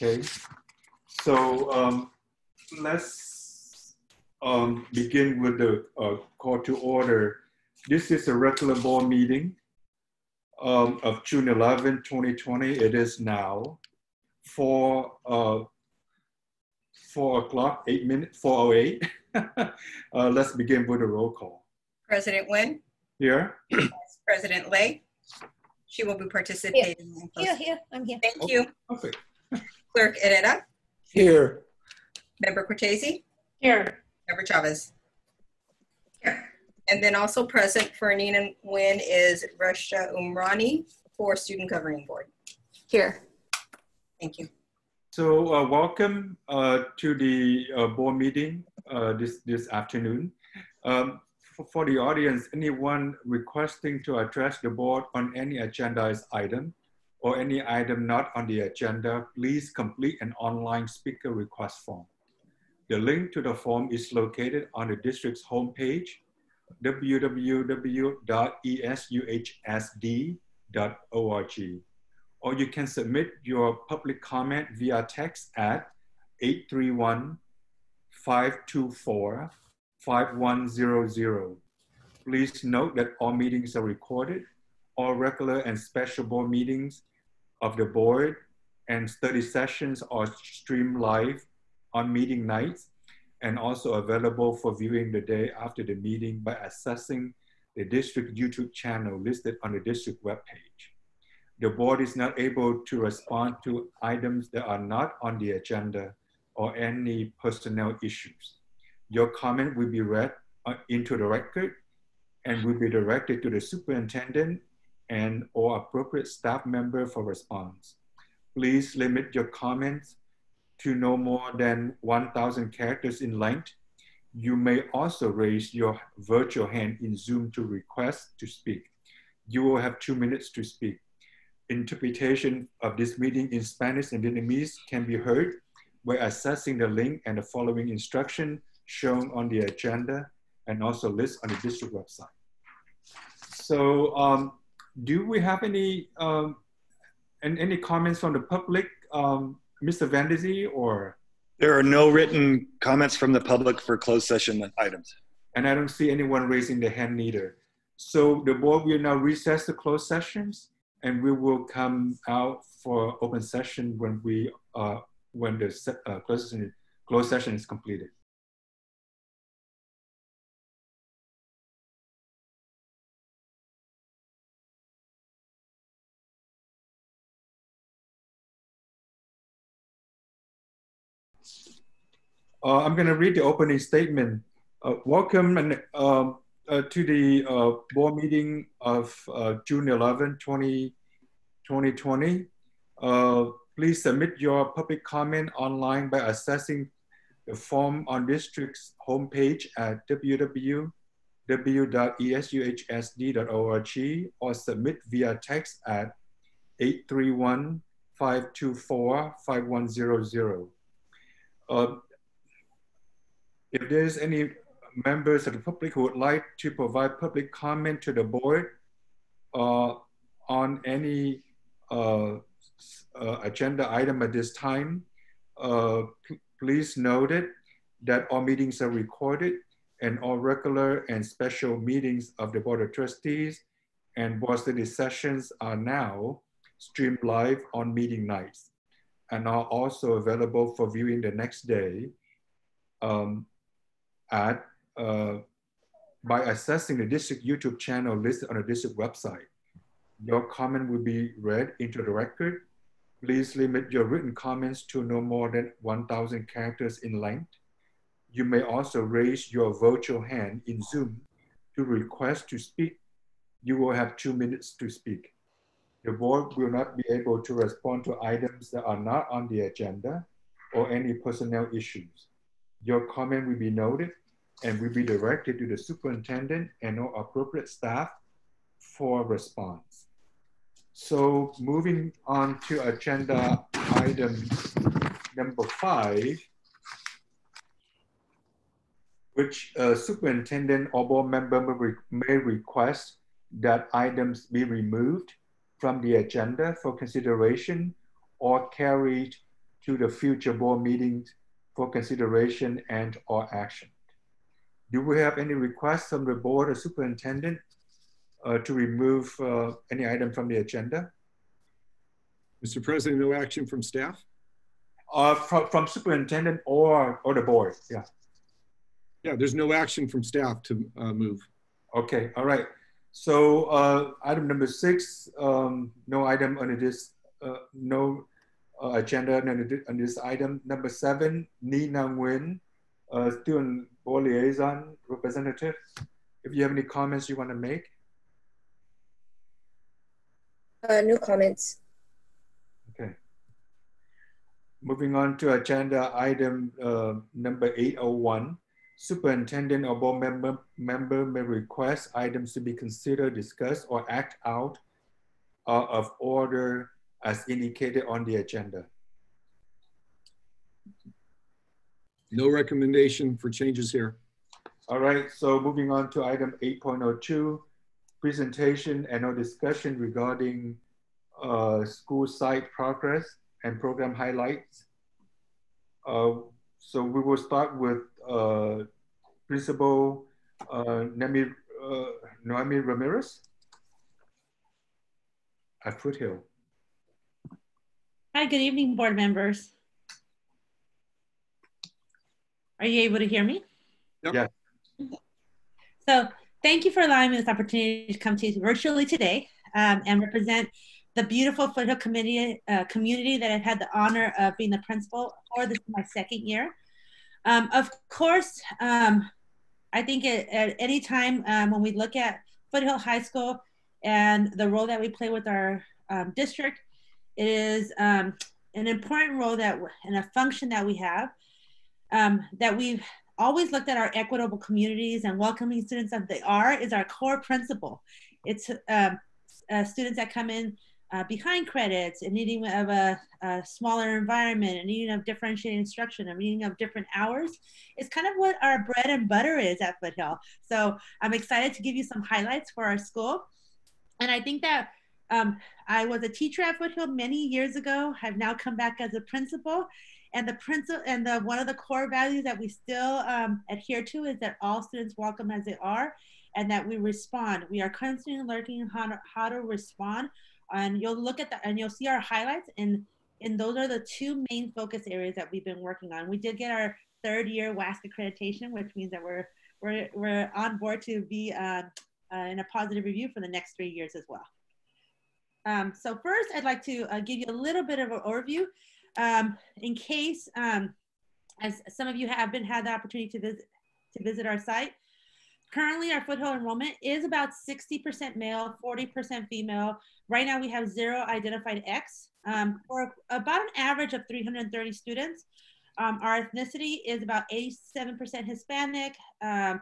Okay, so let's begin with the call to order. This is a regular board meeting of June 11, 2020. It is now 4 o'clock, 8 minutes, 4:08. Let's begin with a roll call. President Nguyen. Here. Vice President Lay. She will be participating. Here, I'm here. Thank you. Okay. Clerk Herrera. Here. Member Cortese. Here. Member Chavez. Here. And then also present for Nina Nguyen is Rasha Umrani for Student Governing Board. Here. Thank you. So welcome to the board meeting this afternoon. For the audience, anyone requesting to address the board on any agendized item or any item not on the agenda, please complete an online speaker request form. The link to the form is located on the district's homepage, www.esuhsd.org. Or you can submit your public comment via text at 831-524-5100. Please note that all meetings are recorded. All regular and special board meetings of the board and study sessions are streamed live on meeting nights and also available for viewing the day after the meeting by accessing the district YouTube channel listed on the district webpage. The board is not able to respond to items that are not on the agenda or any personnel issues. Your comment will be read into the record and will be directed to the superintendent and or appropriate staff member for response. Please limit your comments to no more than 1,000 characters in length. You may also raise your virtual hand in Zoom to request to speak. You will have 2 minutes to speak. Interpretation of this meeting in Spanish and Vietnamese can be heard by accessing the link and the following instruction shown on the agenda and also listed on the district website. So do we have any comments from the public, Mr. Vandezi, or? There are no written comments from the public for closed session items. And I don't see anyone raising their hand either. So the board will now recess the closed sessions, and we will come out for open session when the closed session is completed. I'm going to read the opening statement. Welcome to the board meeting of June 11, 2020. Please submit your public comment online by accessing the form on district's homepage at www.esuhsd.org or submit via text at 831-524-5100. If there's any members of the public who would like to provide public comment to the board on any agenda item at this time, please note it that all meetings are recorded and all regular and special meetings of the Board of Trustees and board study sessions are now streamed live on meeting nights and are also available for viewing the next day by accessing the district YouTube channel listed on the district website. Your comment will be read into the record. Please limit your written comments to no more than 1,000 characters in length. You may also raise your virtual hand in Zoom to request to speak. You will have 2 minutes to speak. The board will not be able to respond to items that are not on the agenda or any personnel issues. Your comment will be noted and will be directed to the superintendent and or appropriate staff for response. So moving on to agenda item number 5, which superintendent or board member may request that items be removed from the agenda for consideration or carried to the future board meetings for consideration and or action. Do we have any requests from the board or superintendent to remove any item from the agenda? Mr. President, no action from staff? From superintendent or the board, yeah. Yeah, there's no action from staff to move. Okay, all right. So item number 6, no item under this, no agenda under this item. Number 7, Nina Nguyen, student board liaison representative. If you have any comments you want to make. No comments. Okay. Moving on to agenda item number 801. Superintendent or board member may request items to be considered, discussed, or act out of order as indicated on the agenda. No recommendation for changes here. All right, so moving on to item 8.02, presentation and or discussion regarding school site progress and program highlights. So we will start with Principal Noemi Ramirez at Foothill. Hi, good evening, board members. Are you able to hear me? Yep. Yeah. So thank you for allowing me this opportunity to come to you virtually today and represent the beautiful Foothill community that I've had the honor of being the principal for. This is my 2nd year. Of course, I think at any time when we look at Foothill High School and the role that we play with our district, it is an important role and a function that we have, that we've always looked at our equitable communities and welcoming students as they are is our core principle. It's students that come in behind credits and needing of a smaller environment and needing of differentiated instruction and needing of different hours. It's kind of what our bread and butter is at Foothill. So I'm excited to give you some highlights for our school. And I think that I was a teacher at Foothill many years ago. I've now come back as a principal. And one of the core values that we still adhere to is that all students welcome as they are, and that we respond. We are constantly learning how to respond. And you'll look at that and you'll see our highlights, and those are the 2 main focus areas that we've been working on. We did get our 3rd year WASC accreditation, which means that we're on board to be in a positive review for the next 3 years as well. So first, I'd like to give you a little bit of an overview. In case, as some of you had the opportunity to visit our site, currently our Foothill enrollment is about 60% male, 40% female. Right now we have 0 identified X for about an average of 330 students. Our ethnicity is about 87% Hispanic. And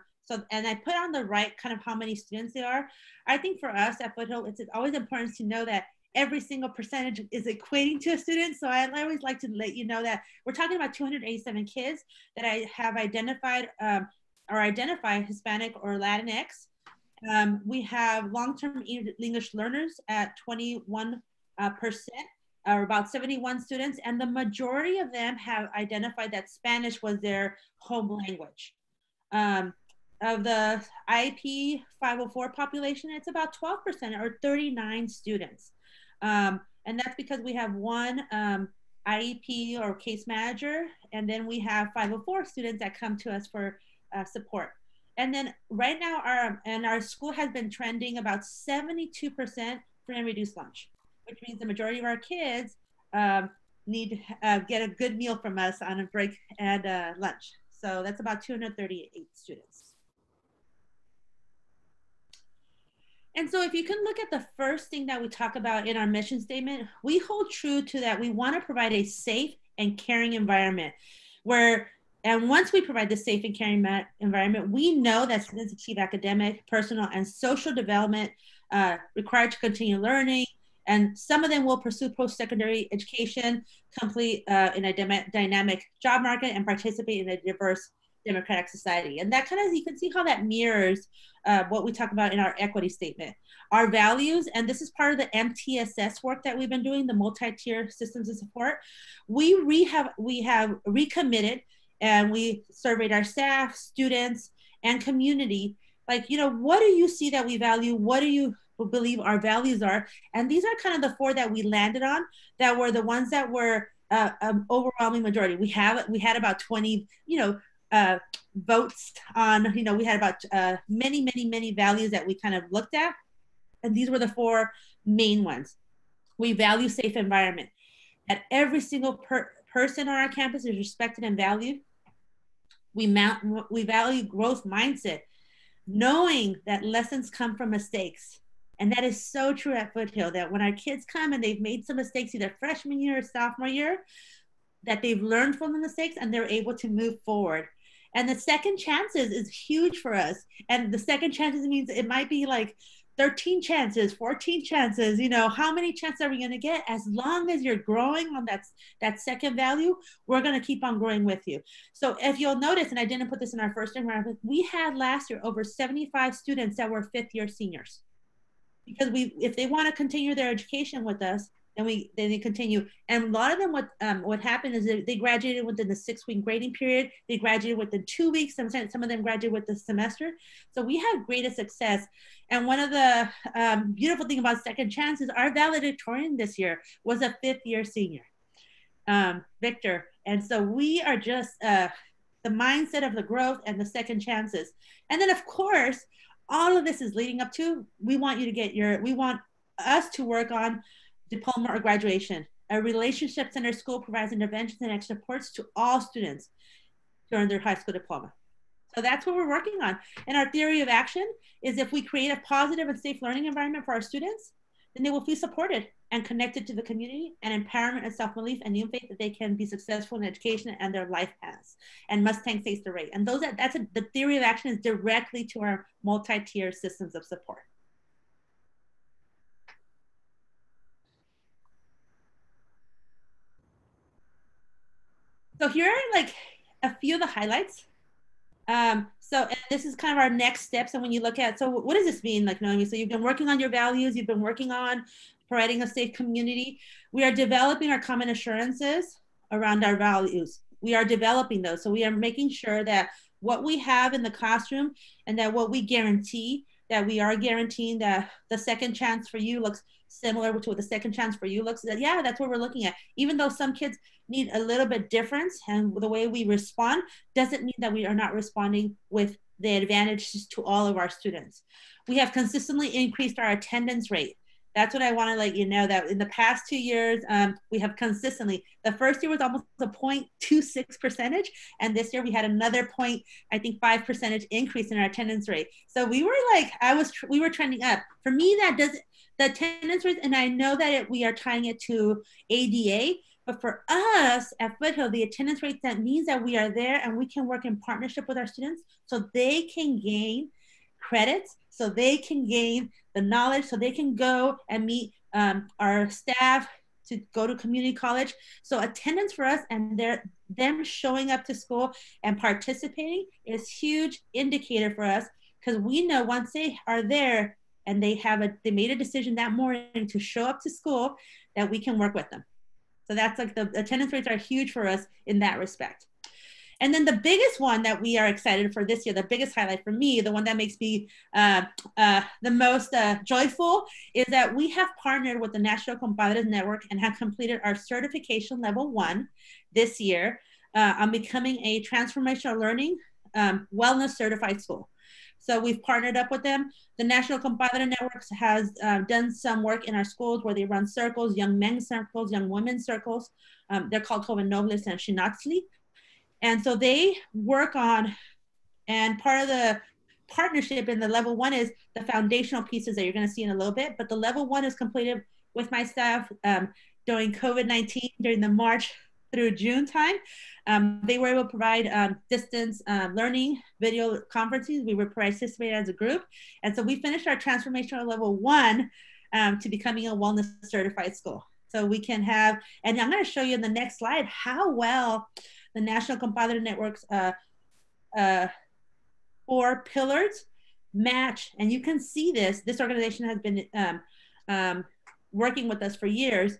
I put on the right kind of how many students there are. I think for us at Foothill, it's always important to know that every single percentage is equating to a student. So I always like to let you know that we're talking about 287 kids that I have identified or identify Hispanic or Latinx. We have long-term English learners at 21%, or about 71 students, and the majority of them have identified that Spanish was their home language. Of the IEP 504 population, it's about 12% or 39 students. And that's because we have 1 IEP or case manager, and then we have 504 students that come to us for support. And then right now our school has been trending about 72% free and reduced lunch, which means the majority of our kids need to get a good meal from us on a break and lunch. So that's about 238 students. And so if you can look at the first thing that we talk about in our mission statement, we hold true to that. We want to provide a safe and caring environment and once we provide the safe and caring environment, we know that students achieve academic, personal, and social development required to continue learning. And some of them will pursue post-secondary education, complete in a dynamic job market, and participate in a diverse democratic society. And that kind of, you can see how that mirrors what we talk about in our equity statement. Our values, and this is part of the MTSS work that we've been doing, the multi-tier systems of support. We have recommitted, and we surveyed our staff, students, and community. Like, you know, what do you see that we value? What do you believe our values are? And these are kind of the 4 that we landed on, that were the ones that were overwhelming majority. We had about 20, votes on, we had about many values that we kind of looked at. And these were the 4 main ones. We value safe environment. That every single person on our campus is respected and valued. We value growth mindset, knowing that lessons come from mistakes. And that is so true at Foothill, that when our kids come and they've made some mistakes, either freshman year or sophomore year, that they've learned from the mistakes and they're able to move forward. And the second chances is huge for us. And the second chances means it might be like 13 chances, 14 chances, how many chances are we going to get? As long as you're growing on that second value, we're going to keep on growing with you. So if you'll notice, and I didn't put this in our first demographic, we had last year over 75 students that were 5th year seniors. Because if they want to continue their education with us, then they continue. And a lot of them, what happened is they graduated within the 6-week grading period. They graduated within 2 weeks. Some of them graduated with the semester. So we had greater success. And one of the beautiful thing about second chances, our valedictorian this year was a 5th year senior, Victor. And so we are just the mindset of the growth and the second chances. And then of course, all of this is leading up to, we want us to work on diploma or graduation. A relationship center school provides interventions and extra supports to all students during their high school diploma. So that's what we're working on. And our theory of action is, if we create a positive and safe learning environment for our students, then they will feel supported and connected to the community, and empowerment and self-belief and new faith that they can be successful in education and their life paths. And Mustang states the rate. And the theory of action is directly to our multi-tier systems of support. So here are like a few of the highlights. And this is kind of our next steps. And when you look at, so what does this mean? Like, Naomi, so you've been working on your values, you've been working on providing a safe community. We are developing our common assurances around our values. We are developing those. So we are making sure that what we have in the classroom, and that what we guarantee, that we are guaranteeing that the second chance for you looks similar to what the second chance for you looks. That, yeah, that's what we're looking at. Even though some kids need a little bit difference, and the way we respond doesn't mean that we are not responding with the advantages to all of our students. We have consistently increased our attendance rate. That's what I want to let you know, that in the past 2 years, we have consistently, the first year was almost a 0.26%. And this year we had another 5% increase in our attendance rate. So we were like, we were trending up. For me, that doesn't, the attendance rate, and I know that we are tying it to ADA, but for us at Foothill, the attendance rate, that means that we are there and we can work in partnership with our students so they can gain credits, so they can gain the knowledge, so they can go and meet our staff to go to community college. So attendance for us, and them showing up to school and participating, is huge indicator for us, because we know once they are there and they made a decision that morning to show up to school, that we can work with them. So that's like, the attendance rates are huge for us in that respect. And then the biggest one that we are excited for this year, the biggest highlight for me, the one that makes me the most joyful, is that we have partnered with the National Compadres Network and have completed our certification level 1 this year on becoming a transformational learning wellness certified school. So we've partnered up with them. The National Compadre Network has done some work in our schools where they run circles, young men's circles, young women's circles. They're called Joven Nobles and Shinatzli. And so they work on, and part of the partnership in the level 1 is the foundational pieces that you're going to see in a little bit. But the level 1 is completed with my staff during COVID-19, during the March through June time. They were able to provide distance learning video conferences. We were participating as a group. And so we finished our transformational level 1 to becoming a wellness certified school. So we can have, and I'm going to show you in the next slide how well the National Compadre Network's 4 pillars match, and you can see this organization has been working with us for years.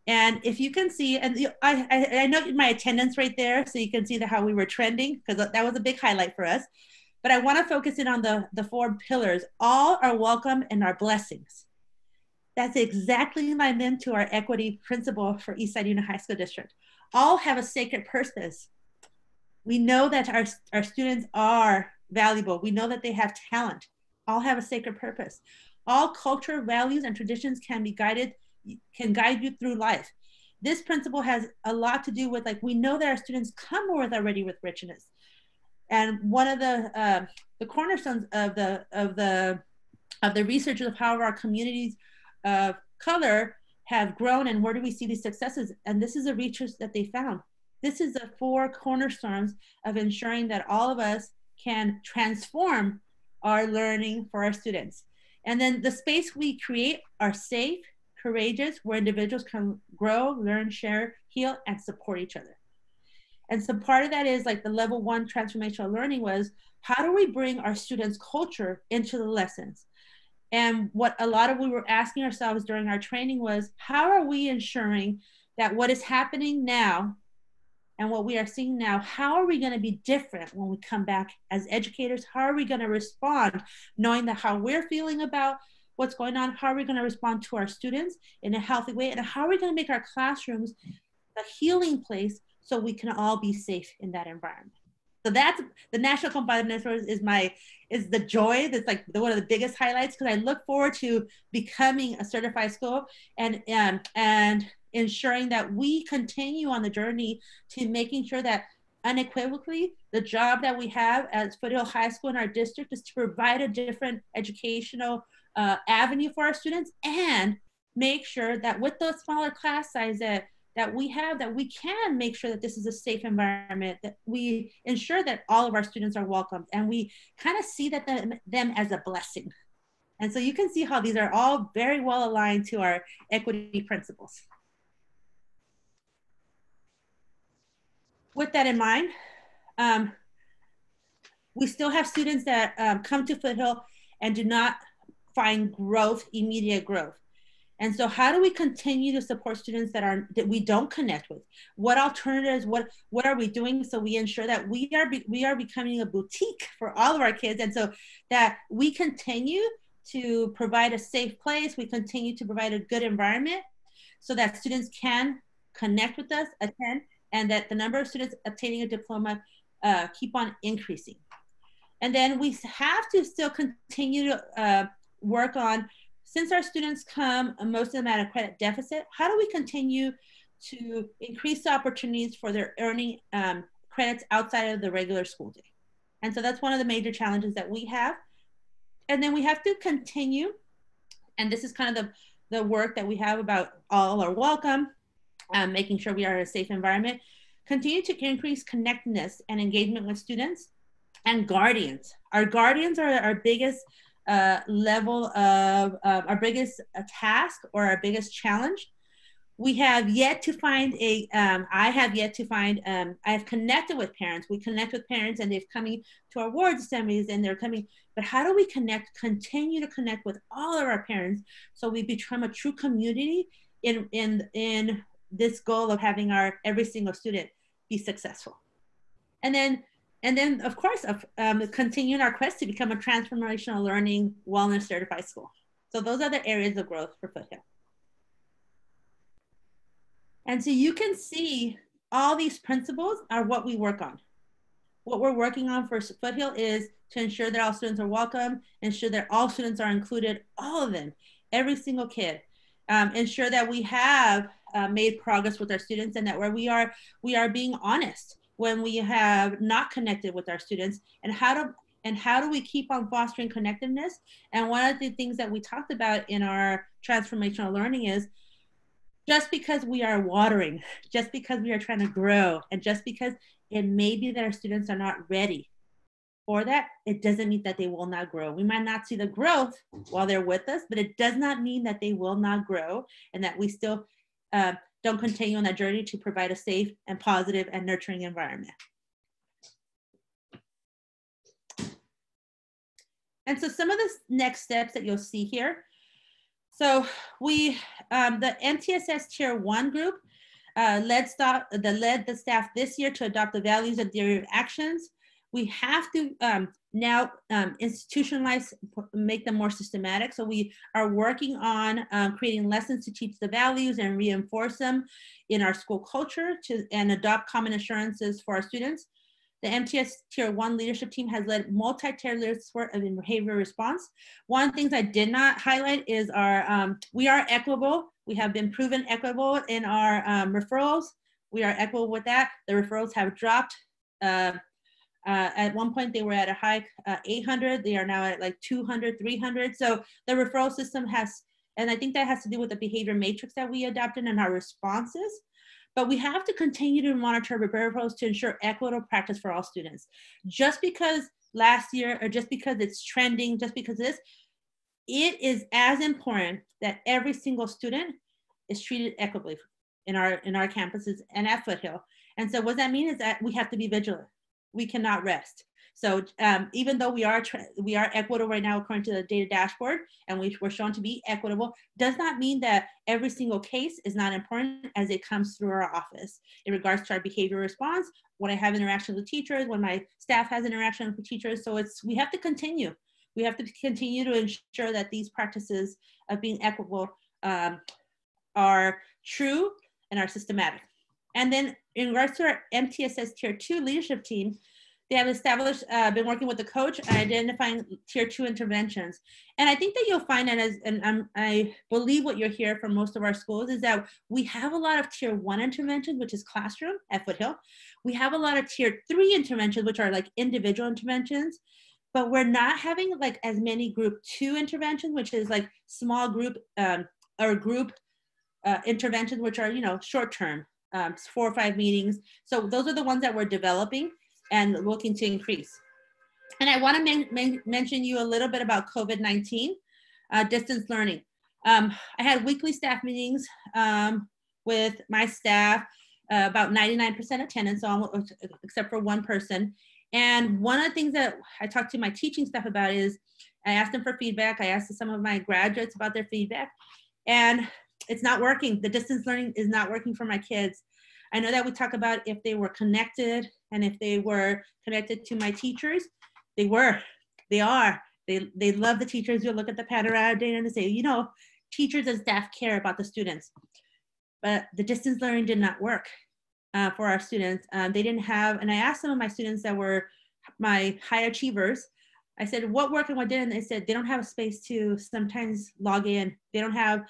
And if you can see, and I know my attendance right there, so you can see how we were trending, because that was a big highlight for us. But I want to focus in on the 4 pillars. All are welcome and are blessings. That's exactly aligned to our equity principle for Eastside Union High School District. All have a sacred purpose. We know that our students are valuable. We know that they have talent. All have a sacred purpose. All culture, values, and traditions can guide you through life. This principle has a lot to do with, like, we know that our students come already with richness. And one of the cornerstones of the research of how our communities of color have grown and where do we see these successes. And this is a research that they found. This is the 4 cornerstones of ensuring that all of us can transform our learning for our students. And then the space we create are safe, courageous, where individuals can grow, learn, share, heal, and support each other. And so part of that is, like, the level 1 transformational learning was, how do we bring our students' culture into the lessons? And what a lot of we were asking ourselves during our training was, how are we ensuring that what is happening now and what we are seeing now, how are we going to be different when we come back as educators? How are we going to respond, knowing that how we're feeling about what's going on? How are we going to respond to our students in a healthy way? And how are we going to make our classrooms a healing place so we can all be safe in that environment? So that's the National Competitiveness is the joy that's, like, one of the biggest highlights, because I look forward to becoming a certified school and ensuring that we continue on the journey to making sure that unequivocally the job that we have as Foothill High School in our district is to provide a different educational avenue for our students, and make sure that with those smaller class size that we have, that we can make sure that this is a safe environment, that we ensure that all of our students are welcomed, and we kind of see that them as a blessing. And so you can see how these are all very well aligned to our equity principles. With that in mind, we still have students that come to Foothill and do not find growth, immediate growth. And so how do we continue to support students that we don't connect with? What alternatives, what are we doing so we ensure that we are becoming a boutique for all of our kids, and so that we continue to provide a safe place, we continue to provide a good environment so that students can connect with us, attend, and that the number of students obtaining a diploma keep on increasing. And then we have to still continue to work on, since our students come, most of them at a credit deficit, how do we continue to increase the opportunities for their earning credits outside of the regular school day? And so that's one of the major challenges that we have. And then we have to continue, and this is kind of the work that we have about all are welcome, making sure we are in a safe environment, continue to increase connectedness and engagement with students and guardians. Our guardians are our biggest level of our biggest task or our biggest challenge. We have yet to find I have connected with parents. We connect with parents and they've coming to our ward assemblies and they're coming, but how do we continue to connect with all of our parents so we become a true community in this goal of having every single student be successful. And then of course, continuing our quest to become a transformational learning wellness certified school. So those are the areas of growth for Foothill. And so you can see all these principles are what we work on. What we're working on for Foothill is to ensure that all students are welcome, ensure that all students are included, all of them, every single kid. Ensure that we have made progress with our students and that where we are being honest when we have not connected with our students, and how do we keep on fostering connectedness. And one of the things that we talked about in our transformational learning is just because we are watering, just because we are trying to grow, and just because it may be that our students are not ready for that, it doesn't mean that they will not grow. We might not see the growth while they're with us, but it does not mean that they will not grow and that we still don't continue on that journey to provide a safe and positive and nurturing environment. And so some of the next steps that you'll see here. So we, the MTSS Tier 1 group led the staff this year to adopt the values and theory of actions. We have to now institutionalize, make them more systematic. So we are working on creating lessons to teach the values and reinforce them in our school culture and adopt common assurances for our students. The MTS Tier 1 leadership team has led multi-tiered support of behavior response. One of the things I did not highlight is our, we are equitable. We have been proven equitable in our referrals. We are equitable with that. The referrals have dropped. At one point, they were at a high 800. They are now at like 200, 300. So the referral system has, and I think that has to do with the behavior matrix that we adopted and our responses. But we have to continue to monitor referrals to ensure equitable practice for all students. Just because last year, or just because it's trending, just because it is as important that every single student is treated equitably in our campuses and at Foothill. And so what that means is that we have to be vigilant. We cannot rest. So even though we are equitable right now according to the data dashboard, and we're shown to be equitable, does not mean that every single case is not important as it comes through our office. In regards to our behavior response, when I have interactions with teachers, when my staff has interactions with teachers, so we have to continue. We have to continue to ensure that these practices of being equitable are true and are systematic. And then in regards to our MTSS Tier 2 leadership team, they have established, been working with the coach and identifying Tier 2 interventions. And I think that you'll find that I believe what you'll hear from most of our schools is that we have a lot of Tier 1 interventions, which is classroom at Foothill. We have a lot of Tier 3 interventions, which are like individual interventions, but we're not having like as many Group 2 interventions, which is like small group or group interventions, which are, short-term, 4 or 5 meetings. So those are the ones that we're developing and looking to increase. And I want to mention you a little bit about COVID-19 distance learning. I had weekly staff meetings with my staff, about 99% attendance, except for one person. And one of the things that I talked to my teaching staff about is I asked them for feedback. I asked some of my graduates about their feedback, and it's not working. The distance learning is not working for my kids. I know that we talk about if they were connected and if they were connected to my teachers. They are. They love the teachers. You look at the panorama data and they say, teachers and staff care about the students. But the distance learning did not work for our students. They didn't have, and I asked some of my students that were my high achievers, I said, what worked and what didn't? They said they don't have a space to sometimes log in. They don't have,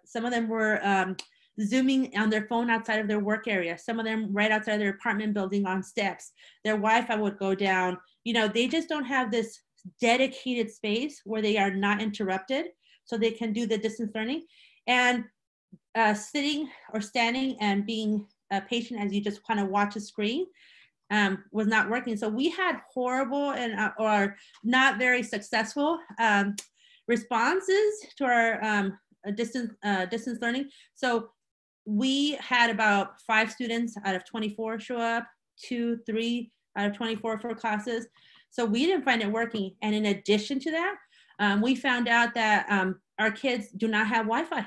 some of them were Zooming on their phone outside of their work area. Some of them right outside of their apartment building on steps. Their Wi-Fi would go down. They just don't have this dedicated space where they are not interrupted so they can do the distance learning. And sitting or standing and being patient as you just kind of watch a screen was not working. So we had horrible and or not very successful responses to our distance learning. So we had about 5 students out of 24 show up, 2, 3 out of 24 for classes. So we didn't find it working. And in addition to that, we found out that our kids do not have Wi-Fi.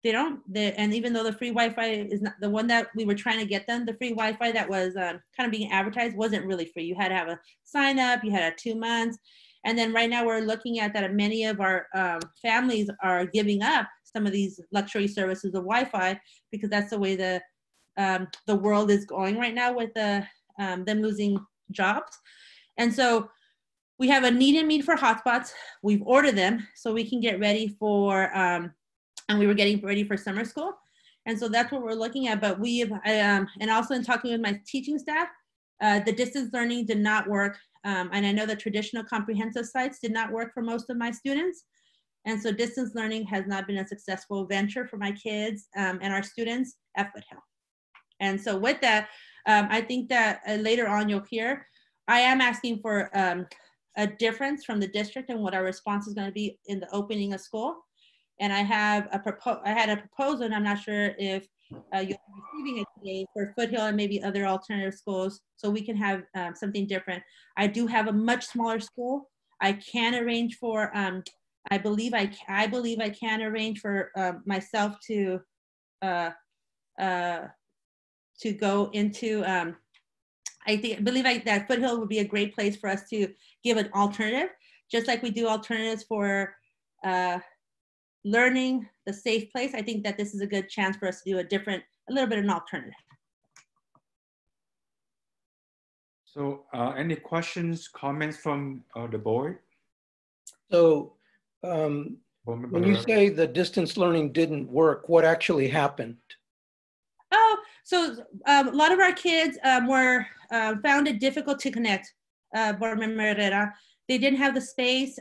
They don't, and even though the free Wi-Fi is not the one that we were trying to get them, the free Wi-Fi that was kind of being advertised wasn't really free. You had to have a sign up, you had 2 months. And then right now we're looking at that many of our families are giving up some of these luxury services of Wi-Fi because that's the way the world is going right now with them losing jobs. And so we have a need and meet for hotspots. We've ordered them so we can get ready for, and we were getting ready for summer school. And so that's what we're looking at. But and also in talking with my teaching staff, the distance learning did not work. And I know the traditional comprehensive sites did not work for most of my students. And so distance learning has not been a successful venture for my kids and our students at Foothill. And so with that, I think that later on you'll hear, I am asking for a difference from the district and what our response is going to be in the opening of school. And I had a proposal, and I'm not sure if you'll be receiving it today for Foothill and maybe other alternative schools, so we can have something different. I do have a much smaller school. I can arrange for, I believe I can arrange for myself to go into, I believe that Foothill would be a great place for us to give an alternative, just like we do alternatives for learning, the safe place. I think that this is a good chance for us to do a little bit of an alternative. So any questions, comments from the board? So when you say the distance learning didn't work, what actually happened? Oh, so a lot of our kids found it difficult to connect. Board Member Herrera, they didn't have the space.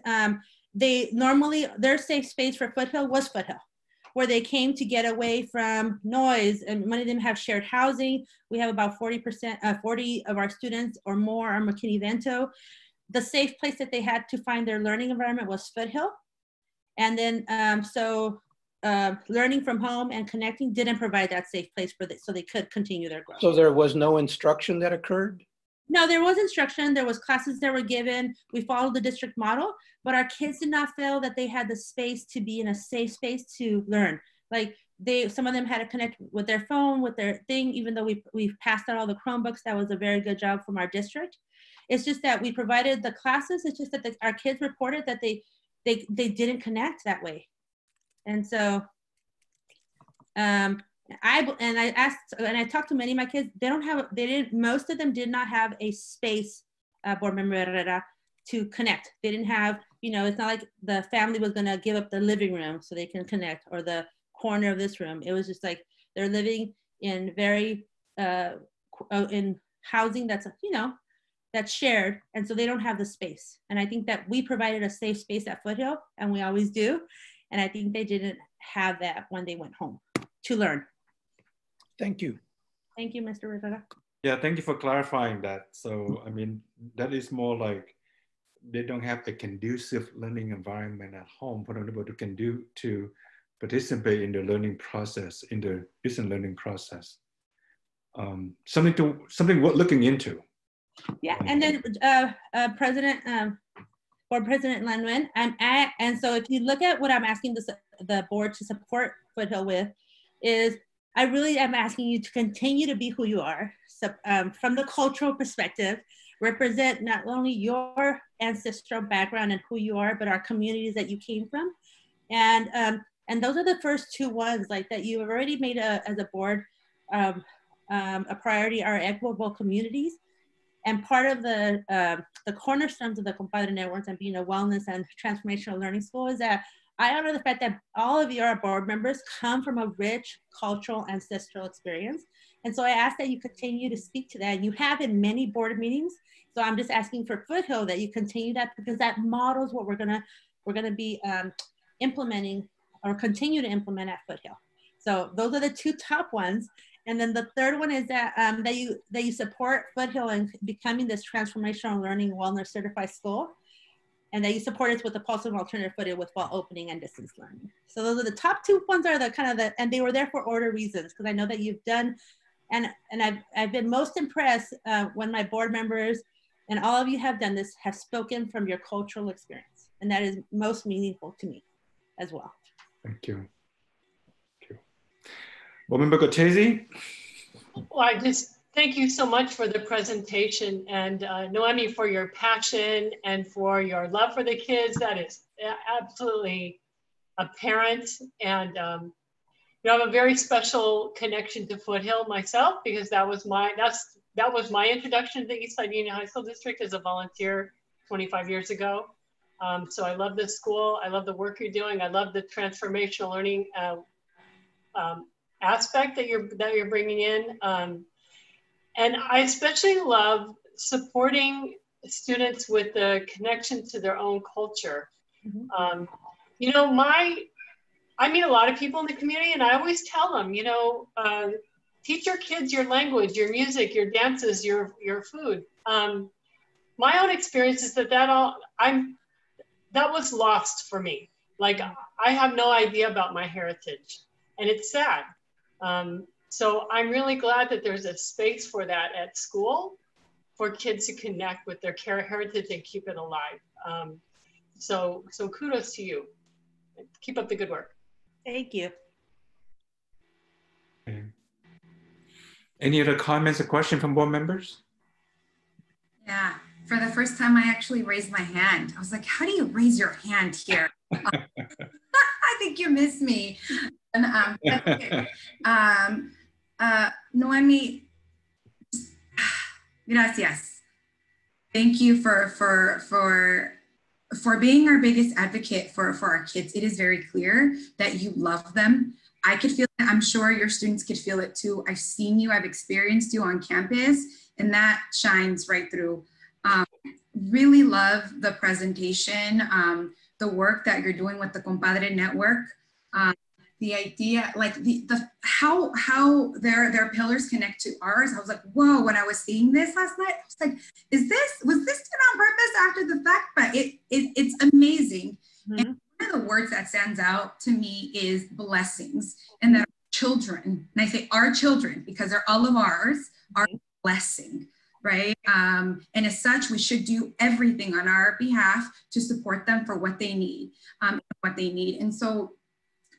Their safe space for Foothill was Foothill, where they came to get away from noise, and many of them have shared housing. We have about 40% of our students or more are McKinney-Vento. The safe place that they had to find their learning environment was Foothill. And then, learning from home and connecting didn't provide that safe place so they could continue their growth. So there was no instruction that occurred? No, there was instruction. There was classes that were given. We followed the district model, but our kids did not feel that they had the space to be in a safe space to learn. Like some of them had to connect with their phone, with their thing, even though we've passed out all the Chromebooks. That was a very good job from our district. It's just that we provided the classes. It's just that our kids reported that they didn't connect that way. And so I talked to many of my kids. Most of them did not have a space, Board Member Herrera, to connect. They didn't have, it's not like the family was gonna give up the living room so they can connect, or the corner of this room. It was just like they're living in in housing that's, that's shared. And so they don't have the space. And I think that we provided a safe space at Foothill, and we always do. And I think they didn't have that when they went home to learn. Thank you. Thank you, Mr. Rivera. Yeah, thank you for clarifying that. So, I mean, that is more like they don't have a conducive learning environment at home for them to participate in the learning process, in the distance learning process. Something worth looking into. Yeah, and then Board President Lanwin, and so if you look at what I'm asking the board to support Foothill with, is I really am asking you to continue to be who you are. So from the cultural perspective, represent not only your ancestral background and who you are, but our communities that you came from. And those are the first two ones, like that you have already made as a board a priority, are equitable communities. And part of the cornerstones of the Compadre Networks and being a wellness and transformational learning school is that I honor the fact that all of your board members come from a rich cultural ancestral experience. And so I ask that you continue to speak to that. And you have in many board meetings. So I'm just asking for Foothill that you continue that, because that models what we're gonna be implementing or continue to implement at Foothill. So those are the two top ones. And then the third one is that that you support Foothill in becoming this transformational learning wellness certified school, and that you support us with the positive alternative Foothill with fall opening and distance learning. So those are the top two ones, are the kind of and they were there for order reasons, because I know that you've done, and I've been most impressed when my board members and all of you have done this, have spoken from your cultural experience, and that is most meaningful to me as well. Thank you. Board Member Cortese? Well, I just thank you so much for the presentation, and Noemi, for your passion and for your love for the kids. That is absolutely apparent. And I have a very special connection to Foothill myself, because that was my introduction to the Eastside Union High School District as a volunteer 25 years ago. So I love this school. I love the work you're doing. I love the transformational learning aspect that you're bringing in, and I especially love supporting students with the connection to their own culture. Mm-hmm. I meet a lot of people in the community, and I always tell them, teach your kids your language, your music, your dances, your food. My own experience is that was lost for me. Like, I have no idea about my heritage, and it's sad. So I'm really glad that there's a space for that at school. for kids to connect with their heritage and keep it alive. So kudos to you. Keep up the good work. Thank you. Okay. Any other comments or questions from board members? Yeah, for the first time, I actually raised my hand. I was like, how do you raise your hand here? I think you missed me. And, Noemi, gracias. Thank you for being our biggest advocate for our kids. It is very clear that you love them. I could feel it. I'm sure your students could feel it too. I've seen you, I've experienced you on campus, and that shines right through. Really love the presentation, the work that you're doing with the Compadre Network. The idea, like how their pillars connect to ours. I was like, whoa, when I was seeing this last night, I was like, was this done on purpose after the fact? But it's amazing. Mm-hmm. And one of the words that stands out to me is blessings, and that our children, and I say our children because they're all of ours, are a blessing, right? And as such, we should do everything on our behalf to support them for what they need, And so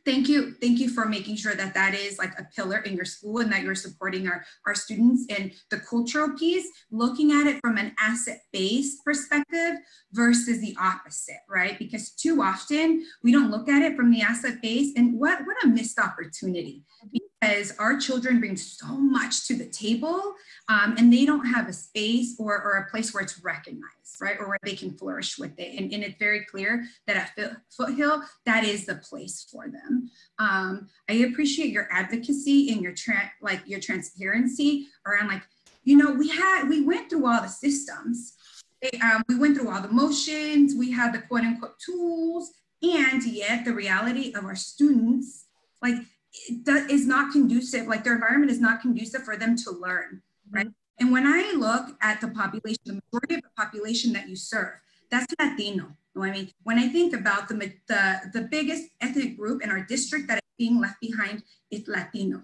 thank you for making sure that that is like a pillar in your school and that you're supporting our students. And the cultural piece, looking at it from an asset-based perspective versus the opposite, right? Because too often we don't look at it from the asset-based, and what a missed opportunity, because our children bring so much to the table, and they don't have a space or a place where it's recognized, right? Or where they can flourish with it. And it's very clear that at Foothill, that is the place for them. I appreciate your advocacy and your transparency around, like, you know, we went through all the systems. We went through all the motions, we had the quote unquote tools, and yet the reality of our students, like, that is not conducive, like their environment is not conducive for them to learn, right? Mm-hmm. And when I look at the population, the majority of the population that you serve, that's Latino. You know what I mean? When I think about the biggest ethnic group in our district that is being left behind, is Latino.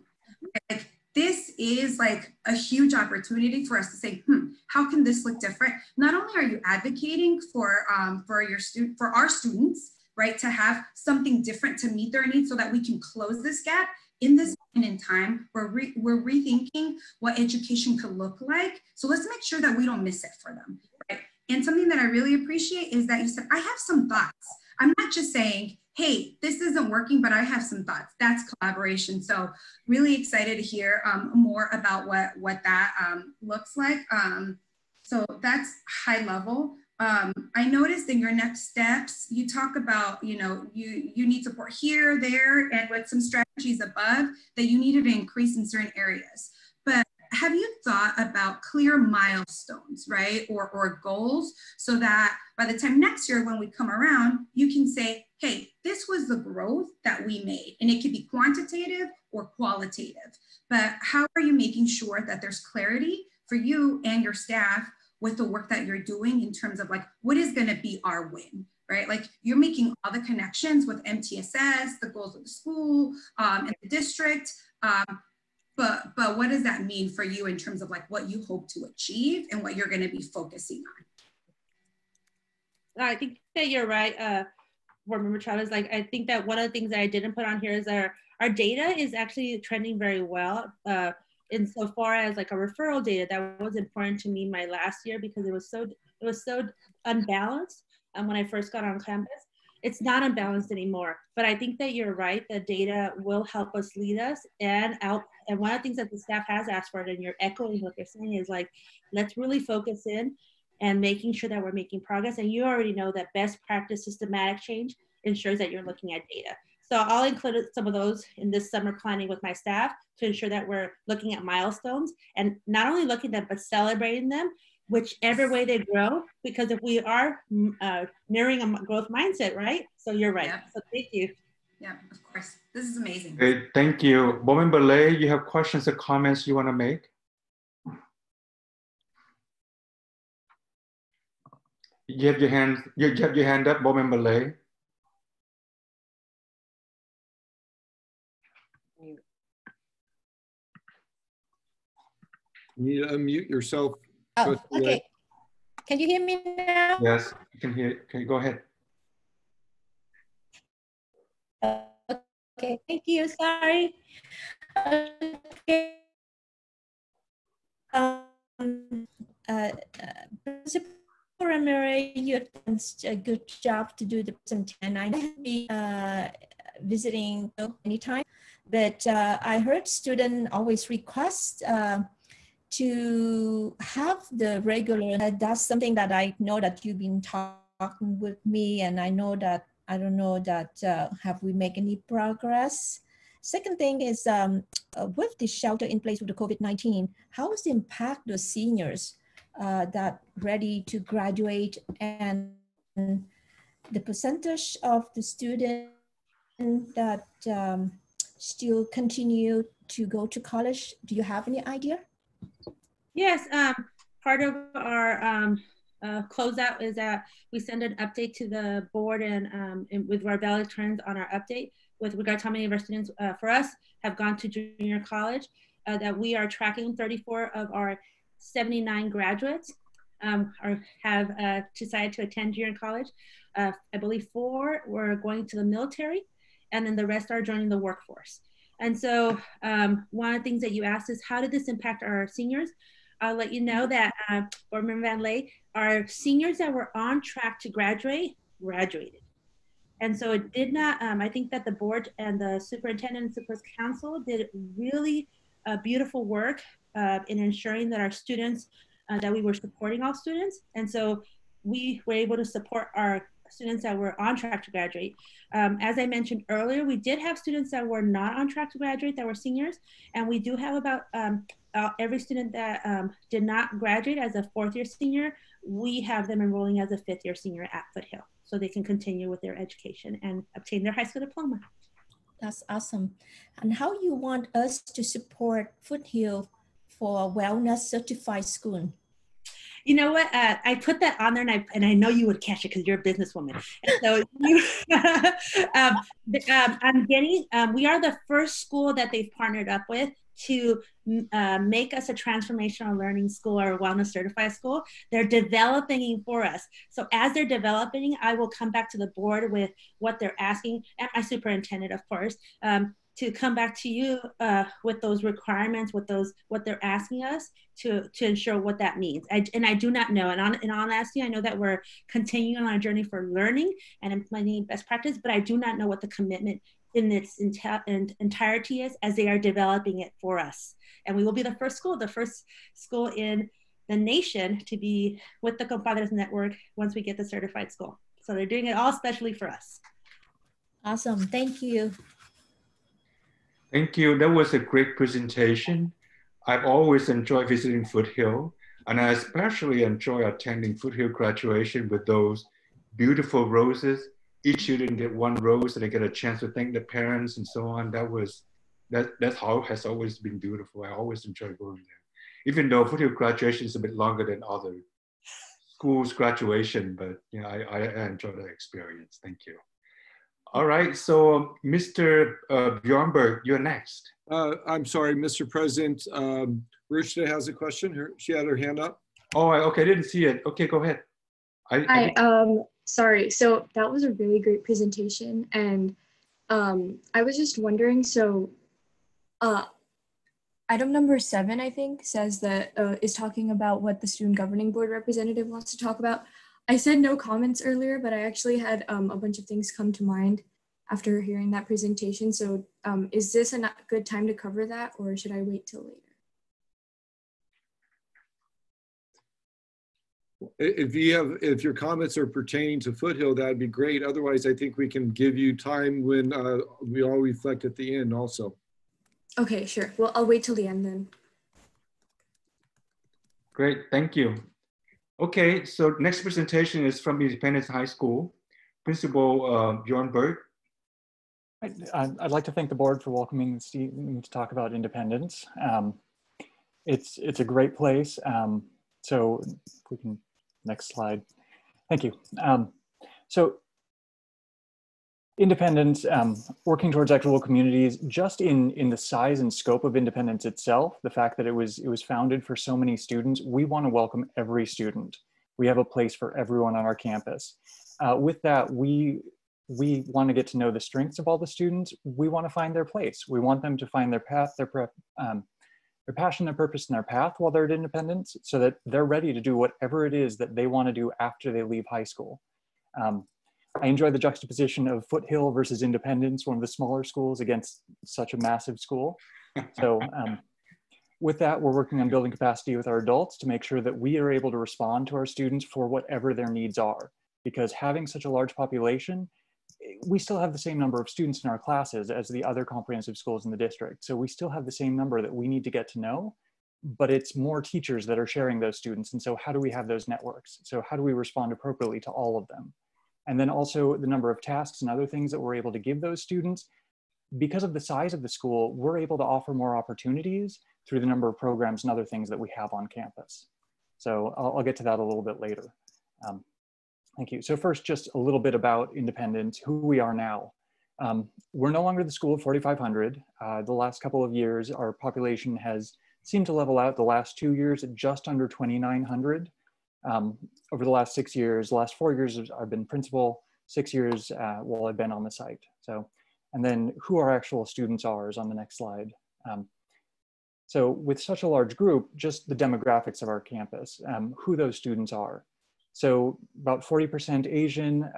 Like, this is like a huge opportunity for us to say, how can this look different? Not only are you advocating for our students, right, to have something different to meet their needs so that we can close this gap in this moment in time where we're rethinking what education could look like. So let's make sure that we don't miss it for them, right? And something that I really appreciate is that you said, I have some thoughts. I'm not just saying, hey, this isn't working, but I have some thoughts. That's collaboration. So really excited to hear more about what that looks like. So that's high level. I noticed in your next steps, you talk about, you know, you need support here, there, and with some strategies above that you needed to increase in certain areas. But have you thought about clear milestones, right? Or goals, so that by the time next year when we come around, you can say, hey, this was the growth that we made. And it could be quantitative or qualitative. But how are you making sure that there's clarity for you and your staff with the work that you're doing in terms of, like, what is going to be our win, right? Like, you're making all the connections with MTSS, the goals of the school, and the district. But what does that mean for you in terms of, like, what you hope to achieve and what you're going to be focusing on? I think that you're right. Board Member Chavez, like, I think that one of the things that I didn't put on here is our data is actually trending very well. Insofar as like a referral data, that was important to me my last year because it was so unbalanced. When I first got on campus, it's not unbalanced anymore. But I think that you're right. The data will help us lead us and out. And one of the things that the staff has asked for, and you're echoing what they're saying, is like, let's really focus in and making sure that we're making progress. And you already know that best practice systematic change ensures that you're looking at data. So I'll include some of those in this summer planning with my staff to ensure that we're looking at milestones and not only looking at them, but celebrating them, whichever way they grow, because if we are mirroring a growth mindset, right? So you're right. Yeah. So thank you. Yeah, of course. This is amazing. Great, thank you. Board Member Lay, you have questions or comments you want to make? You have your hand up, Board Member Lay. You need to unmute yourself Oh, okay. Can you hear me now? Yes, you can hear. Okay, go ahead. Okay, thank you. Sorry. Okay. Principal Ramirez, you've done a good job to do the presentation. I will be visiting anytime, but I heard students always request to have the regular. That's something that I know that you've been talking with me, and I know that I don't know that have we made any progress. Second thing is with the shelter in place with the COVID-19, how does it impact the seniors that ready to graduate, and the percentage of the student that still continue to go to college? Do you have any idea? Yes, part of our closeout is that we send an update to the board and with our valedictorians on our update with regard to how many of our students for us have gone to junior college, that we are tracking 34 of our 79 graduates have decided to attend junior college. I believe 4 were going to the military, and then the rest are joining the workforce. And so one of the things that you asked is, how did this impact our seniors? I'll let you know that Board Member Van Lay, our seniors that were on track to graduate, graduated. And so it did not, I think that the board and the superintendent and superintendent's council did really beautiful work in ensuring that our students, that we were supporting all students. And so we were able to support our students that were on track to graduate. As I mentioned earlier, we did have students that were not on track to graduate that were seniors. And we do have about every student that did not graduate as a 4th year senior, we have them enrolling as a 5th year senior at Foothill, so they can continue with their education and obtain their high school diploma. That's awesome. And how you want us to support Foothill for a wellness certified school? You know what? I put that on there, and I know you would catch it because you're a businesswoman. And so you, I'm getting. We are the first school that they've partnered up with to make us a transformational learning school or a wellness certified school. They're developing for us. So as they're developing, I will come back to the board with what they're asking, and my superintendent, of course, to come back to you with those requirements, with those what they're asking us to ensure what that means. And I do not know. And in all honesty, I know that we're continuing on our journey for learning and implementing best practice, but I do not know what the commitment in its entirety is as they are developing it for us. And we will be the first school in the nation to be with the Compadres Network once we get the certified school. So they're doing it all specially for us. Awesome, thank you. Thank you, that was a great presentation. I've always enjoyed visiting Foothill, and I especially enjoy attending Foothill graduation with those beautiful roses. Each student get 1 rose, and they get a chance to thank the parents and so on. That's how it has always been beautiful. I always enjoy going there, even though Foothill graduation is a bit longer than other schools' graduation. But you know, I enjoy that experience. Thank you. All right, so Mr. Bjornberg, you're next. I'm sorry, Mr. President. Rushda has a question. She had her hand up. Oh, okay, I didn't see it. Okay, go ahead. Sorry. So that was a really great presentation, and I was just wondering. So, item number 7, I think, says that is talking about what the student governing board representative wants to talk about. I said no comments earlier, but I actually had a bunch of things come to mind after hearing that presentation. So is this a good time to cover that, or should I wait till later? If your comments are pertaining to Foothill, that'd be great. Otherwise, I think we can give you time when we all reflect at the end also. Okay, sure. Well, I'll wait till the end then. Great, thank you. Okay, so next presentation is from Independence High School, Principal Bjornberg. I'd like to thank the board for welcoming Steve to talk about Independence. It's a great place. So if we can, next slide. Thank you. So Independence, working towards equitable communities, just in the size and scope of Independence itself, the fact that it was founded for so many students, we want to welcome every student. We have a place for everyone on our campus. With that, we want to get to know the strengths of all the students. We want to find their place. We want them to find their path, their passion, their purpose, and their path while they're at Independence, so that they're ready to do whatever it is that they want to do after they leave high school. I enjoy the juxtaposition of Foothill versus Independence, one of the smaller schools, against such a massive school. So with that, we're working on building capacity with our adults to make sure that we are able to respond to our students for whatever their needs are. Because having such a large population, we still have the same number of students in our classes as the other comprehensive schools in the district. So we still have the same number that we need to get to know, but it's more teachers that are sharing those students. And so how do we have those networks? So how do we respond appropriately to all of them? And then also the number of tasks and other things that we're able to give those students. Because of the size of the school, we're able to offer more opportunities through the number of programs and other things that we have on campus. So I'll get to that a little bit later. Thank you. So first, just a little bit about Independence, who we are now. We're no longer the school of 4,500. The last couple of years, our population has seemed to level out the last 2 years at just under 2,900. Over the last 6 years, the last 4 years, I've been principal, 6 years while I've been on the site. So, and then who our actual students are is on the next slide. So with such a large group, just the demographics of our campus, who those students are. So about 40% Asian,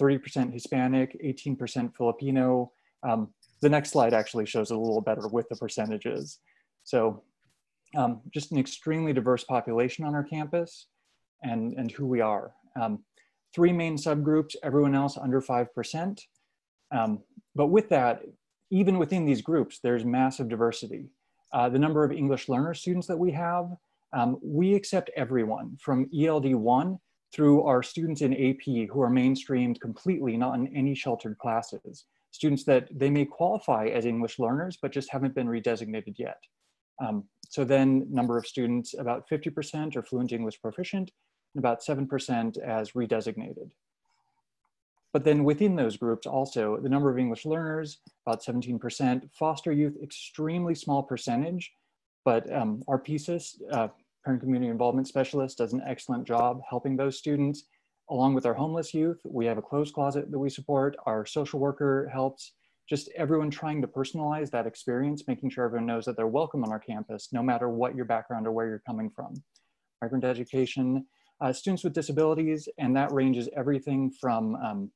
30% Hispanic, 18% Filipino. The next slide actually shows it a little better with the percentages. So just an extremely diverse population on our campus. And who we are. 3 main subgroups, everyone else under 5%. But with that, even within these groups, there's massive diversity. The number of English learner students that we accept everyone from ELD 1 through our students in AP who are mainstreamed completely, not in any sheltered classes. Students that they may qualify as English learners, but just haven't been redesignated yet. So then number of students, about 50% are fluent English proficient, and about 7% as redesignated. But then within those groups also, the number of English learners, about 17%, foster youth, extremely small percentage, but our PCIS, Parent Community Involvement Specialist, does an excellent job helping those students. Along with our homeless youth, we have a closed closet that we support, our social worker helps, just everyone trying to personalize that experience, making sure everyone knows that they're welcome on our campus, no matter what your background or where you're coming from. Migrant education, students with disabilities, and that ranges everything from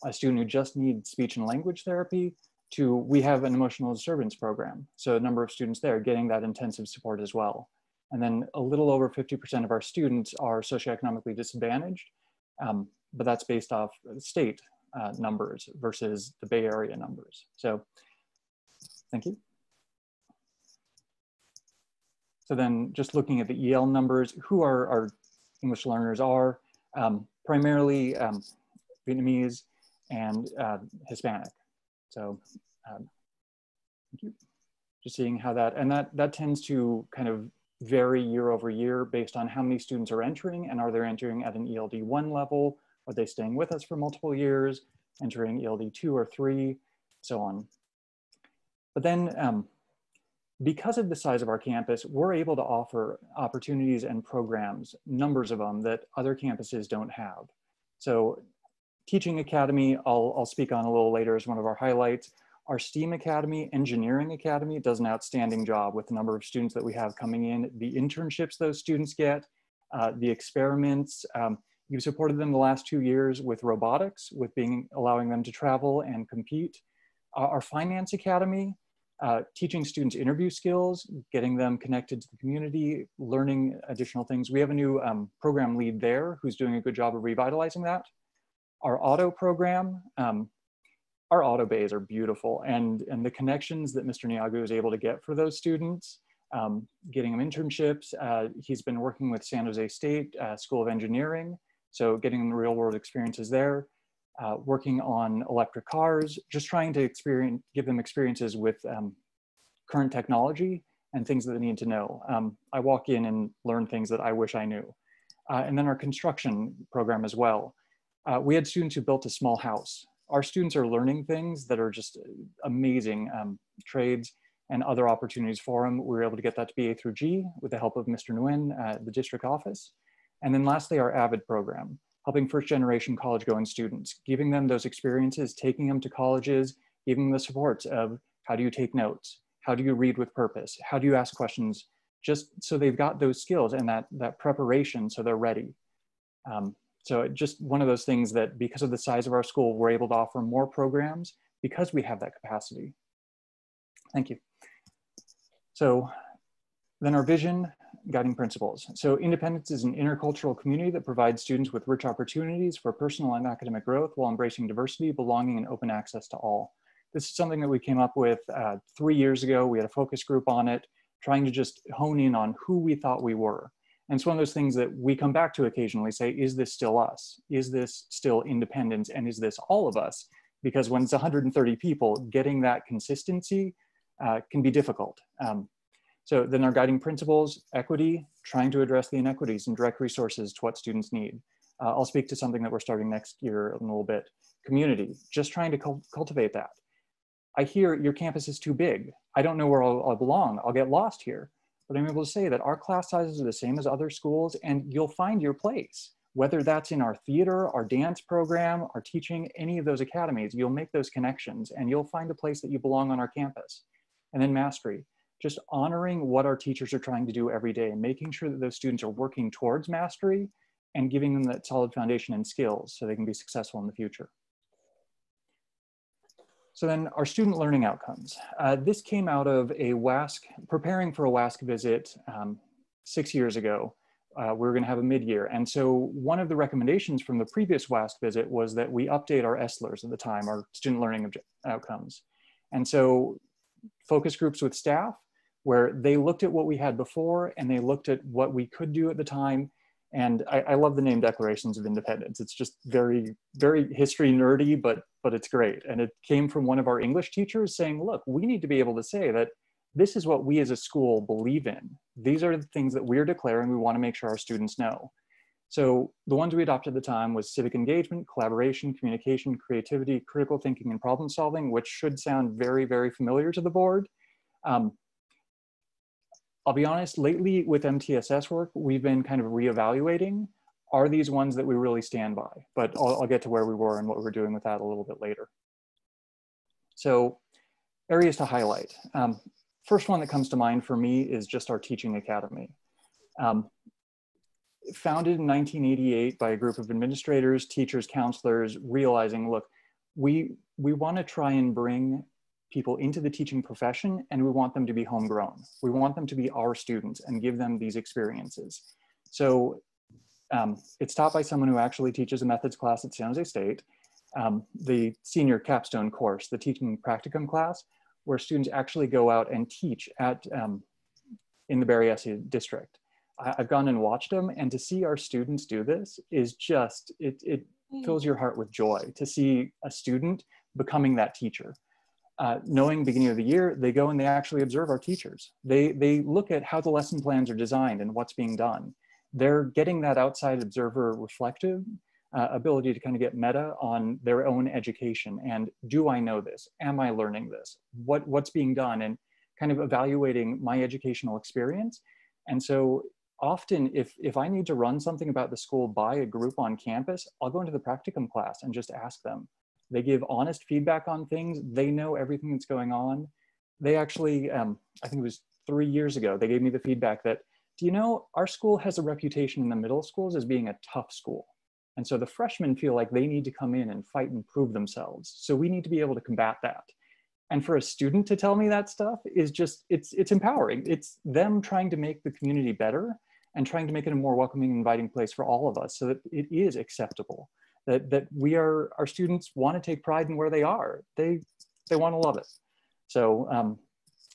a student who just needs speech and language therapy to we have an emotional disturbance program. So a number of students there getting that intensive support as well. And then a little over 50% of our students are socioeconomically disadvantaged, but that's based off state numbers versus the Bay Area numbers. So thank you. So then just looking at the EL numbers, who our English learners are, primarily Vietnamese and Hispanic. So thank you. Just seeing how that tends to kind of vary year over year based on how many students are entering and are they entering at an ELD 1 level? Are they staying with us for multiple years, entering ELD 2 or 3, so on. But then because of the size of our campus, we're able to offer opportunities and programs, numbers of them that other campuses don't have. So Teaching Academy, I'll speak on a little later as one of our highlights. Our STEAM Academy, Engineering Academy does an outstanding job with the number of students that we have coming in, the internships those students get, the experiments. You've supported them the last 2 years with robotics, with allowing them to travel and compete. Our Finance Academy, teaching students interview skills, getting them connected to the community, learning additional things. We have a new program lead there who's doing a good job of revitalizing that. Our auto program, our auto bays are beautiful, and the connections that Mr. Niagu is able to get for those students, getting them internships. He's been working with San Jose State School of Engineering, so getting them real world experiences there, working on electric cars, just trying to give them experiences with current technology and things that they need to know. I walk in and learn things that I wish I knew. And then our construction program as well. We had students who built a small house our students are learning things that are just amazing, trades and other opportunities for them. We were able to get that to be A through G with the help of Mr. Nguyen at the district office. And then lastly, our AVID program, helping first generation college going students, giving them those experiences, taking them to colleges, giving them the supports of how do you take notes? How do you read with purpose? How do you ask questions? Just so they've got those skills and that preparation so they're ready. So just one of those things that because of the size of our school, we're able to offer more programs because we have that capacity. Thank you. So then our vision, guiding principles. So Independence is an intercultural community that provides students with rich opportunities for personal and academic growth while embracing diversity, belonging, and open access to all. This is something that we came up with 3 years ago. We had a focus group on it, trying to just hone in on who we thought we were. And it's one of those things that we come back to occasionally, say, is this still us? Is this still Independence? And is this all of us? Because when it's 130 people, getting that consistency can be difficult. So then our guiding principles, equity, trying to address the inequities and direct resources to what students need. I'll speak to something that we're starting next year in a little bit. Community, just trying to cultivate that. I hear your campus is too big. I don't know where I'll belong. I'll get lost here. But I'm able to say that our class sizes are the same as other schools and you'll find your place. Whether that's in our theater, our dance program, our teaching, any of those academies, you'll make those connections and you'll find a place that you belong on our campus. And then mastery, just honoring what our teachers are trying to do every day and making sure that those students are working towards mastery and giving them that solid foundation and skills so they can be successful in the future. So then our student learning outcomes. This came out of a WASC, preparing for a WASC visit 6 years ago. We were gonna have a mid-year. And so one of the recommendations from the previous WASC visit was that we update our ESLers at the time, our student learning outcomes. And so focus groups with staff where they looked at what we had before and they looked at what we could do at the time. And I love the name Declarations of Independence. It's just very, very history nerdy, but it's great. And it came from one of our English teachers saying, look, we need to be able to say that this is what we as a school believe in. These are the things that we're declaring we want to make sure our students know. So the ones we adopted at the time was civic engagement, collaboration, communication, creativity, critical thinking, and problem solving, which should sound very, very familiar to the board. I'll be honest, lately with MTSS work, we've been kind of reevaluating, are these ones that we really stand by? But I'll get to where we were and what we're doing with that a little bit later. So areas to highlight. First one that comes to mind for me is just our teaching academy. Founded in 1988 by a group of administrators, teachers, counselors, realizing, look, we want to try and bring people into the teaching profession and we want them to be homegrown. We want them to be our students and give them these experiences. So it's taught by someone who actually teaches a methods class at San Jose State, the senior capstone course, the teaching practicum class, where students actually go out and teach at in the Berryessa district. I've gone and watched them, and to see our students do this is just, it fills your heart with joy to see a student becoming that teacher. Knowing beginning of the year, they go and they actually observe our teachers. They look at how the lesson plans are designed and what's being done. They're getting that outside observer reflective ability to kind of get meta on their own education. And do I know this? Am I learning this? What's being done? And kind of evaluating my educational experience. And so often if I need to run something about the school by a group on campus, I'll go into the practicum class and just ask them. They give honest feedback on things. They know everything that's going on. They actually, I think it was 3 years ago, they gave me the feedback that, do you know, our school has a reputation in the middle schools as being a tough school. And so the freshmen feel like they need to come in and fight and prove themselves. So we need to be able to combat that. And for a student to tell me that stuff is just, it's empowering. It's them trying to make the community better and trying to make it a more welcoming, inviting place for all of us so that it is acceptable. That our students want to take pride in where they are. They want to love it. So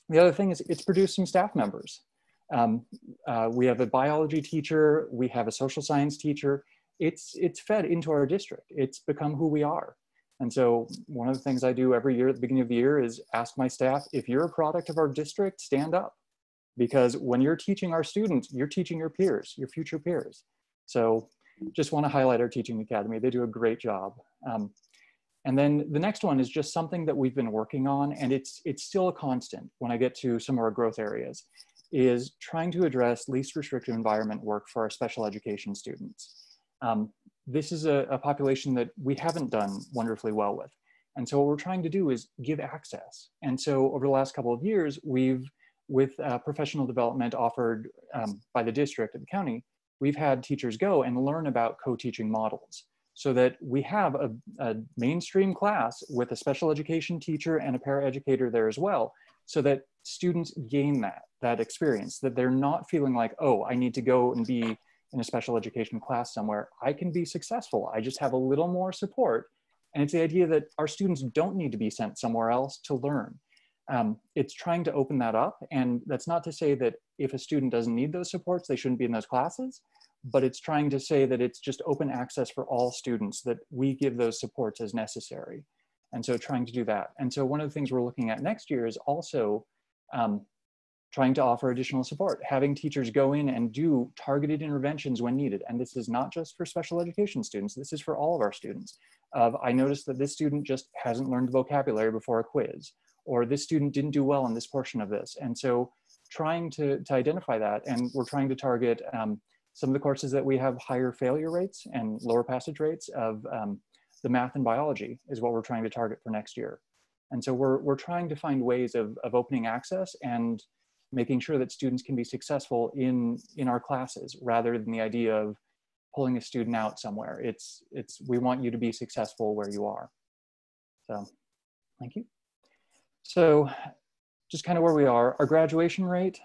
the other thing is it's produced some staff members. We have a biology teacher, we have a social science teacher. It's fed into our district. It's become who we are. And so one of the things I do every year at the beginning of the year is ask my staff, if you're a product of our district, stand up. Because when you're teaching our students, you're teaching your peers, your future peers. So just want to highlight our teaching academy. They do a great job. And then the next one is just something that we've been working on, and it's still a constant when I get to some of our growth areas, is trying to address least restrictive environment work for our special education students. This is a population that we haven't done wonderfully well with. And so what we're trying to do is give access. And so over the last couple of years, we've, with professional development offered by the district and the county, we've had teachers go and learn about co-teaching models so that we have a mainstream class with a special education teacher and a paraeducator there as well, so that students gain that experience, that they're not feeling like, oh, I need to go and be in a special education class somewhere. I can be successful. I just have a little more support. And it's the idea that our students don't need to be sent somewhere else to learn. It's trying to open that up. And that's not to say that if a student doesn't need those supports, they shouldn't be in those classes, but it's trying to say that it's just open access for all students, that we give those supports as necessary. And so trying to do that. And so one of the things we're looking at next year is also trying to offer additional support, having teachers go in and do targeted interventions when needed. And this is not just for special education students, this is for all of our students. I noticed that this student just hasn't learned the vocabulary before a quiz, or this student didn't do well in this portion of this. And so trying to identify that, and we're trying to target some of the courses that we have higher failure rates and lower passage rates of the math and biology is what we're trying to target for next year. And so we're trying to find ways of opening access and making sure that students can be successful in our classes, rather than the idea of pulling a student out somewhere. We want you to be successful where you are. So, thank you. So just kind of where we are, our graduation rate.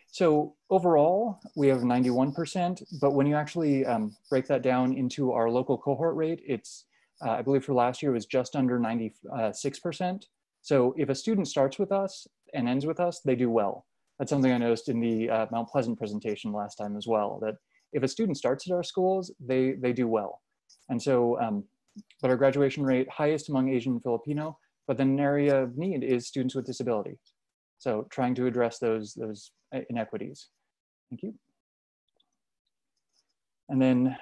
So overall, we have 91%, but when you actually break that down into our local cohort rate, it's, I believe for last year, it was just under 96%. So if a student starts with us and ends with us, they do well. That's something I noticed in the Mount Pleasant presentation last time as well, that if a student starts at our schools, they do well. And so, but our graduation rate, highest among Asian and Filipino, but then an area of need is students with disability. So trying to address those inequities. Thank you. And then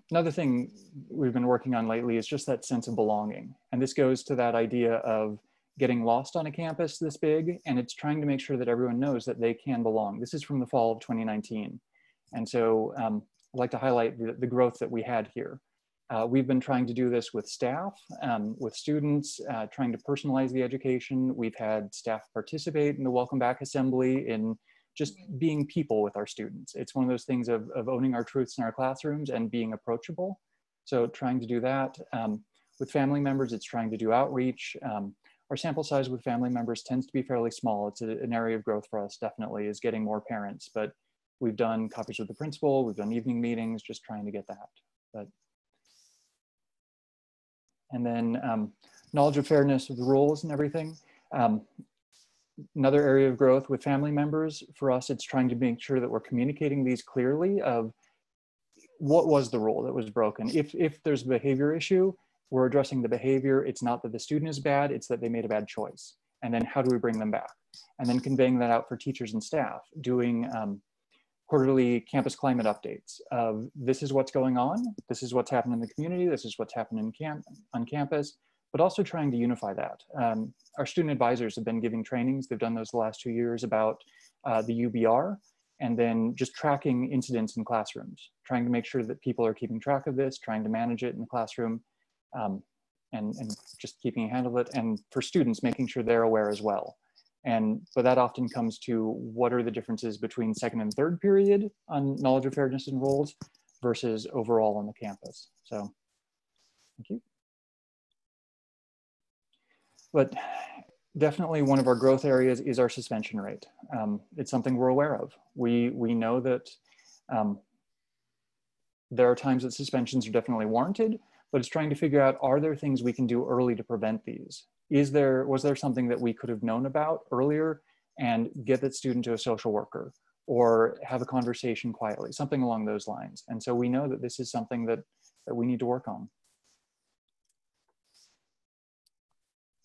another thing we've been working on lately is just that sense of belonging. And this goes to that idea of getting lost on a campus this big, and it's trying to make sure that everyone knows that they can belong. This is from the fall of 2019. And so I'd like to highlight the growth that we had here. We've been trying to do this with staff, with students, trying to personalize the education. We've had staff participate in the Welcome Back Assembly, in just being people with our students. It's one of those things of owning our truths in our classrooms and being approachable. So trying to do that. With family members, it's trying to do outreach. Our sample size with family members tends to be fairly small. It's an area of growth for us, definitely, is getting more parents. But we've done coffees with the principal, we've done evening meetings, just trying to get that. And then knowledge of fairness of the rules and everything. Another area of growth with family members, for us, it's trying to make sure that we're communicating these clearly of what was the rule that was broken. If there's a behavior issue, we're addressing the behavior. It's not that the student is bad, it's that they made a bad choice. And then how do we bring them back? And then conveying that out for teachers and staff, doing quarterly campus climate updates of this is what's going on, this is what's happened in the community, this is what's happened on campus, but also trying to unify that. Our student advisors have been giving trainings, they've done those the last 2 years about the UBR, and then just tracking incidents in classrooms, trying to make sure that people are keeping track of this, trying to manage it in the classroom, and just keeping a handle of it, and for students, making sure they're aware as well. But that often comes to what are the differences between second and third period on knowledge of fairness and roles versus overall on the campus. So, thank you. But definitely one of our growth areas is our suspension rate. It's something we're aware of. We know that there are times that suspensions are definitely warranted, but it's trying to figure out, are there things we can do early to prevent these? Was there something that we could have known about earlier and get that student to a social worker or have a conversation quietly, something along those lines. And so we know that this is something that we need to work on.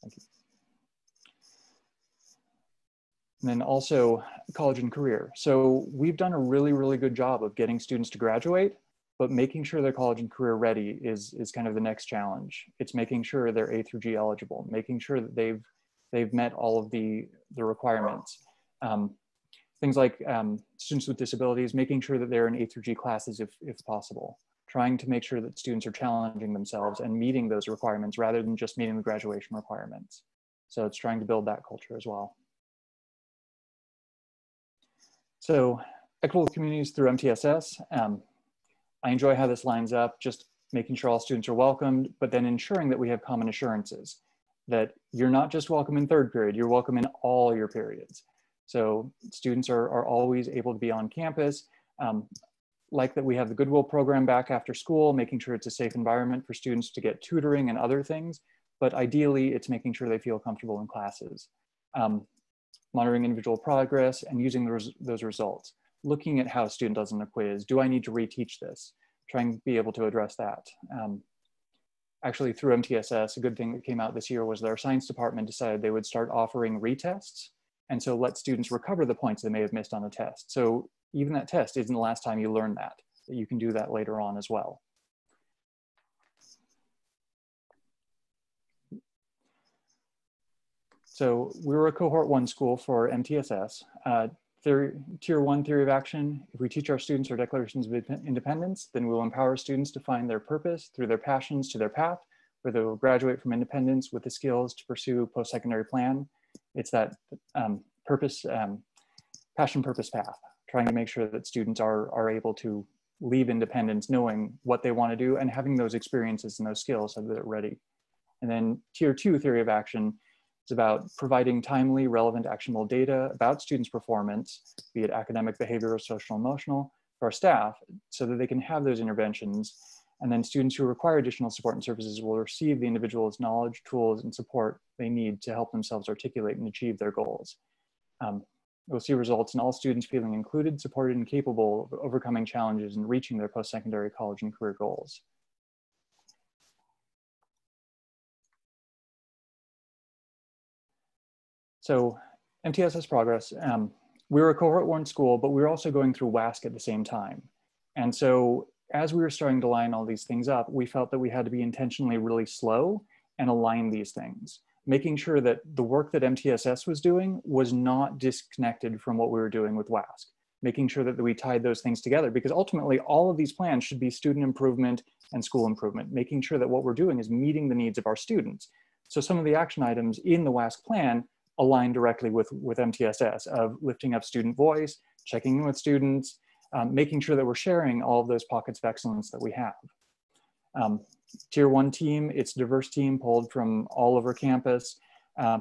Thank you. And then also college and career. So we've done a really, really good job of getting students to graduate, but making sure they're college and career ready is kind of the next challenge. It's making sure they're A through G eligible, making sure that they've met all of the requirements. Things like students with disabilities, making sure that they're in A through G classes if possible, trying to make sure that students are challenging themselves and meeting those requirements rather than just meeting the graduation requirements. So it's trying to build that culture as well. So equitable communities through MTSS. I enjoy how this lines up, just making sure all students are welcomed, but then ensuring that we have common assurances, that you're not just welcome in third period, you're welcome in all your periods. So students are always able to be on campus. Like that we have the Goodwill program back after school, making sure it's a safe environment for students to get tutoring and other things, but ideally it's making sure they feel comfortable in classes. Monitoring individual progress and using those results. Looking at how a student does in a quiz. Do I need to reteach this? Trying to be able to address that. Actually, through MTSS, a good thing that came out this year was that our science department decided they would start offering retests, and so let students recover the points they may have missed on a test. So even that test isn't the last time you learn that you can do that later on as well. So we were a cohort 1 school for MTSS. Tier 1 theory of action: if we teach our students our declarations of independence, then we will empower students to find their purpose through their passions to their path, where they will graduate from independence with the skills to pursue post-secondary plan. It's that passion purpose path, trying to make sure that students are able to leave independence knowing what they want to do and having those experiences and those skills so that they're ready. And then tier 2 theory of action, it's about providing timely, relevant, actionable data about students' performance, be it academic, behavioral, social, emotional, for our staff, so that they can have those interventions. And then students who require additional support and services will receive the individual's knowledge, tools, and support they need to help themselves articulate and achieve their goals. We'll see results in all students feeling included, supported, and capable of overcoming challenges and reaching their post-secondary college and career goals. So MTSS progress, we were a cohort 1 school, but we were also going through WASC at the same time. And so as we were starting to line all these things up, we felt that we had to be intentionally really slow and align these things, making sure that the work that MTSS was doing was not disconnected from what we were doing with WASC, making sure that we tied those things together, because ultimately all of these plans should be student improvement and school improvement, making sure that what we're doing is meeting the needs of our students. So some of the action items in the WASC plan align directly with MTSS, of lifting up student voice, checking in with students, making sure that we're sharing all of those pockets of excellence that we have. Tier 1 team, it's a diverse team pulled from all over campus,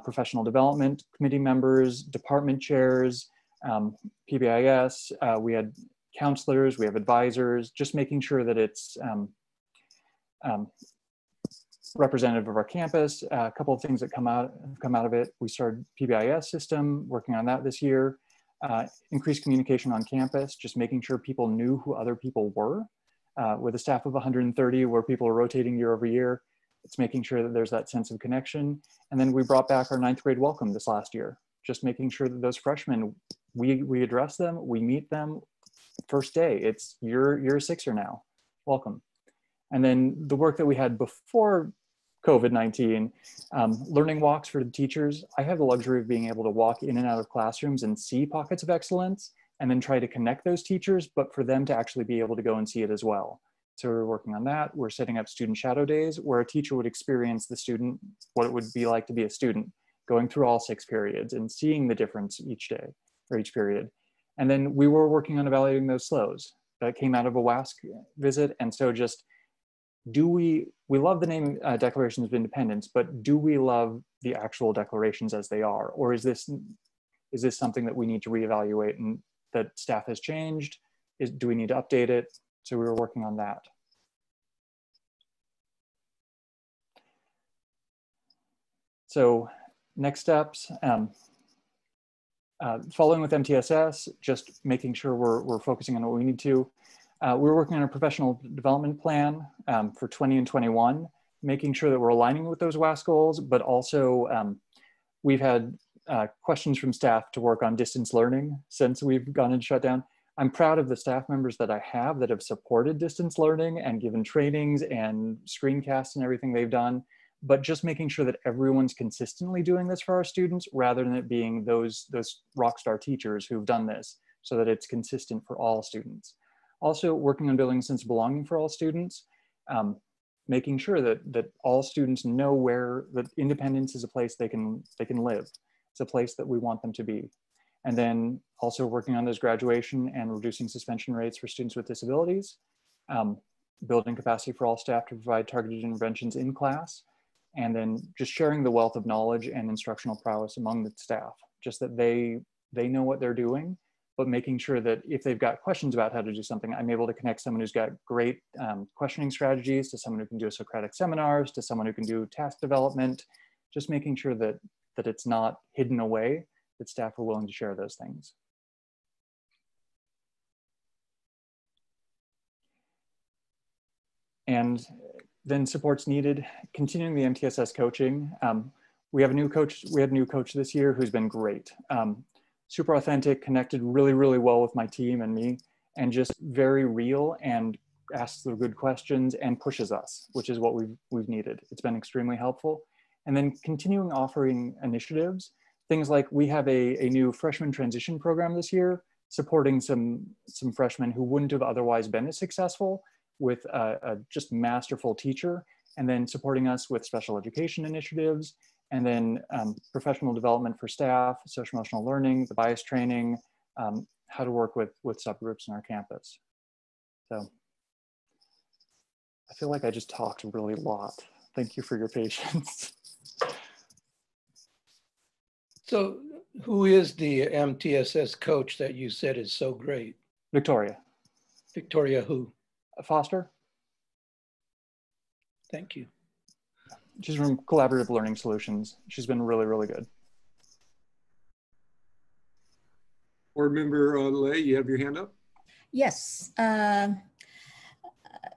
professional development committee members, department chairs, PBIS, we had counselors, we have advisors, just making sure that it's representative of our campus. A couple of things that come out of it. We started PBIS system, working on that this year. Increased communication on campus, just making sure people knew who other people were. With a staff of 130, where people are rotating year over year, it's making sure that there's that sense of connection. And then we brought back our 9th grade welcome this last year, just making sure that those freshmen, we address them, we meet them first day. It's you're a 6er now, welcome. And then the work that we had before COVID-19, learning walks for the teachers. I have the luxury of being able to walk in and out of classrooms and see pockets of excellence and then try to connect those teachers, but for them to actually be able to go and see it as well. So we're working on that. We're setting up student shadow days where a teacher would experience the student, what it would be like to be a student, going through all 6 periods and seeing the difference each day or each period. And then we were working on evaluating those SLOs that came out of a WASC visit. And so just, we love the name Declarations of Independence, but do we love the actual declarations as they are? Or is this something that we need to reevaluate and that staff has changed? Do we need to update it? So we were working on that. So next steps, following with MTSS, just making sure we're focusing on what we need to. We're working on a professional development plan for 20 and 21, making sure that we're aligning with those WASC goals, but also we've had questions from staff to work on distance learning since we've gone into shutdown. I'm proud of the staff members that I have that have supported distance learning and given trainings and screencasts and everything they've done, but just making sure that everyone's consistently doing this for our students rather than it being those rock star teachers who've done this, so that it's consistent for all students. Also working on building a sense of belonging for all students, making sure that all students know that Independence is a place they can live. It's a place that we want them to be. And then also working on those graduation and reducing suspension rates for students with disabilities, building capacity for all staff to provide targeted interventions in class, and then just sharing the wealth of knowledge and instructional prowess among the staff, just that they know what they're doing, but making sure that if they've got questions about how to do something, I'm able to connect someone who's got great questioning strategies to someone who can do Socratic seminars, to someone who can do task development, just making sure that it's not hidden away, that staff are willing to share those things. And then support's needed, continuing the MTSS coaching. We have a new coach, we had a new coach this year who's been great. Super authentic, connected really, really well with my team and me, and just very real and asks the good questions and pushes us, which is what we've needed. It's been extremely helpful. And then continuing offering initiatives, things like we have a new freshman transition program this year, supporting some freshmen who wouldn't have otherwise been as successful with a just masterful teacher, and then supporting us with special education initiatives, and then professional development for staff, social emotional learning, the bias training, how to work with subgroups in our campus. So I feel like I just talked really a lot. Thank you for your patience. So who is the MTSS coach that you said is so great? Victoria. Victoria who? Foster. Thank you. She's from Collaborative Learning Solutions. She's been really, really good. Board Member Lay, you have your hand up? Yes.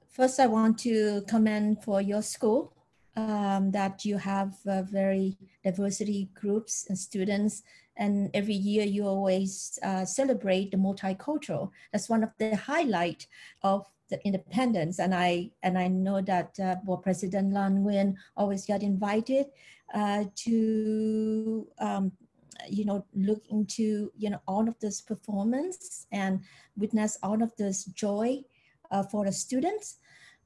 First, I want to commend for your school that you have very diversity groups and students, and every year you always celebrate the multicultural. That's one of the highlight of the Independence, and I know that President Lan Nguyen always got invited to look into all of this performance and witness all of this joy for the students.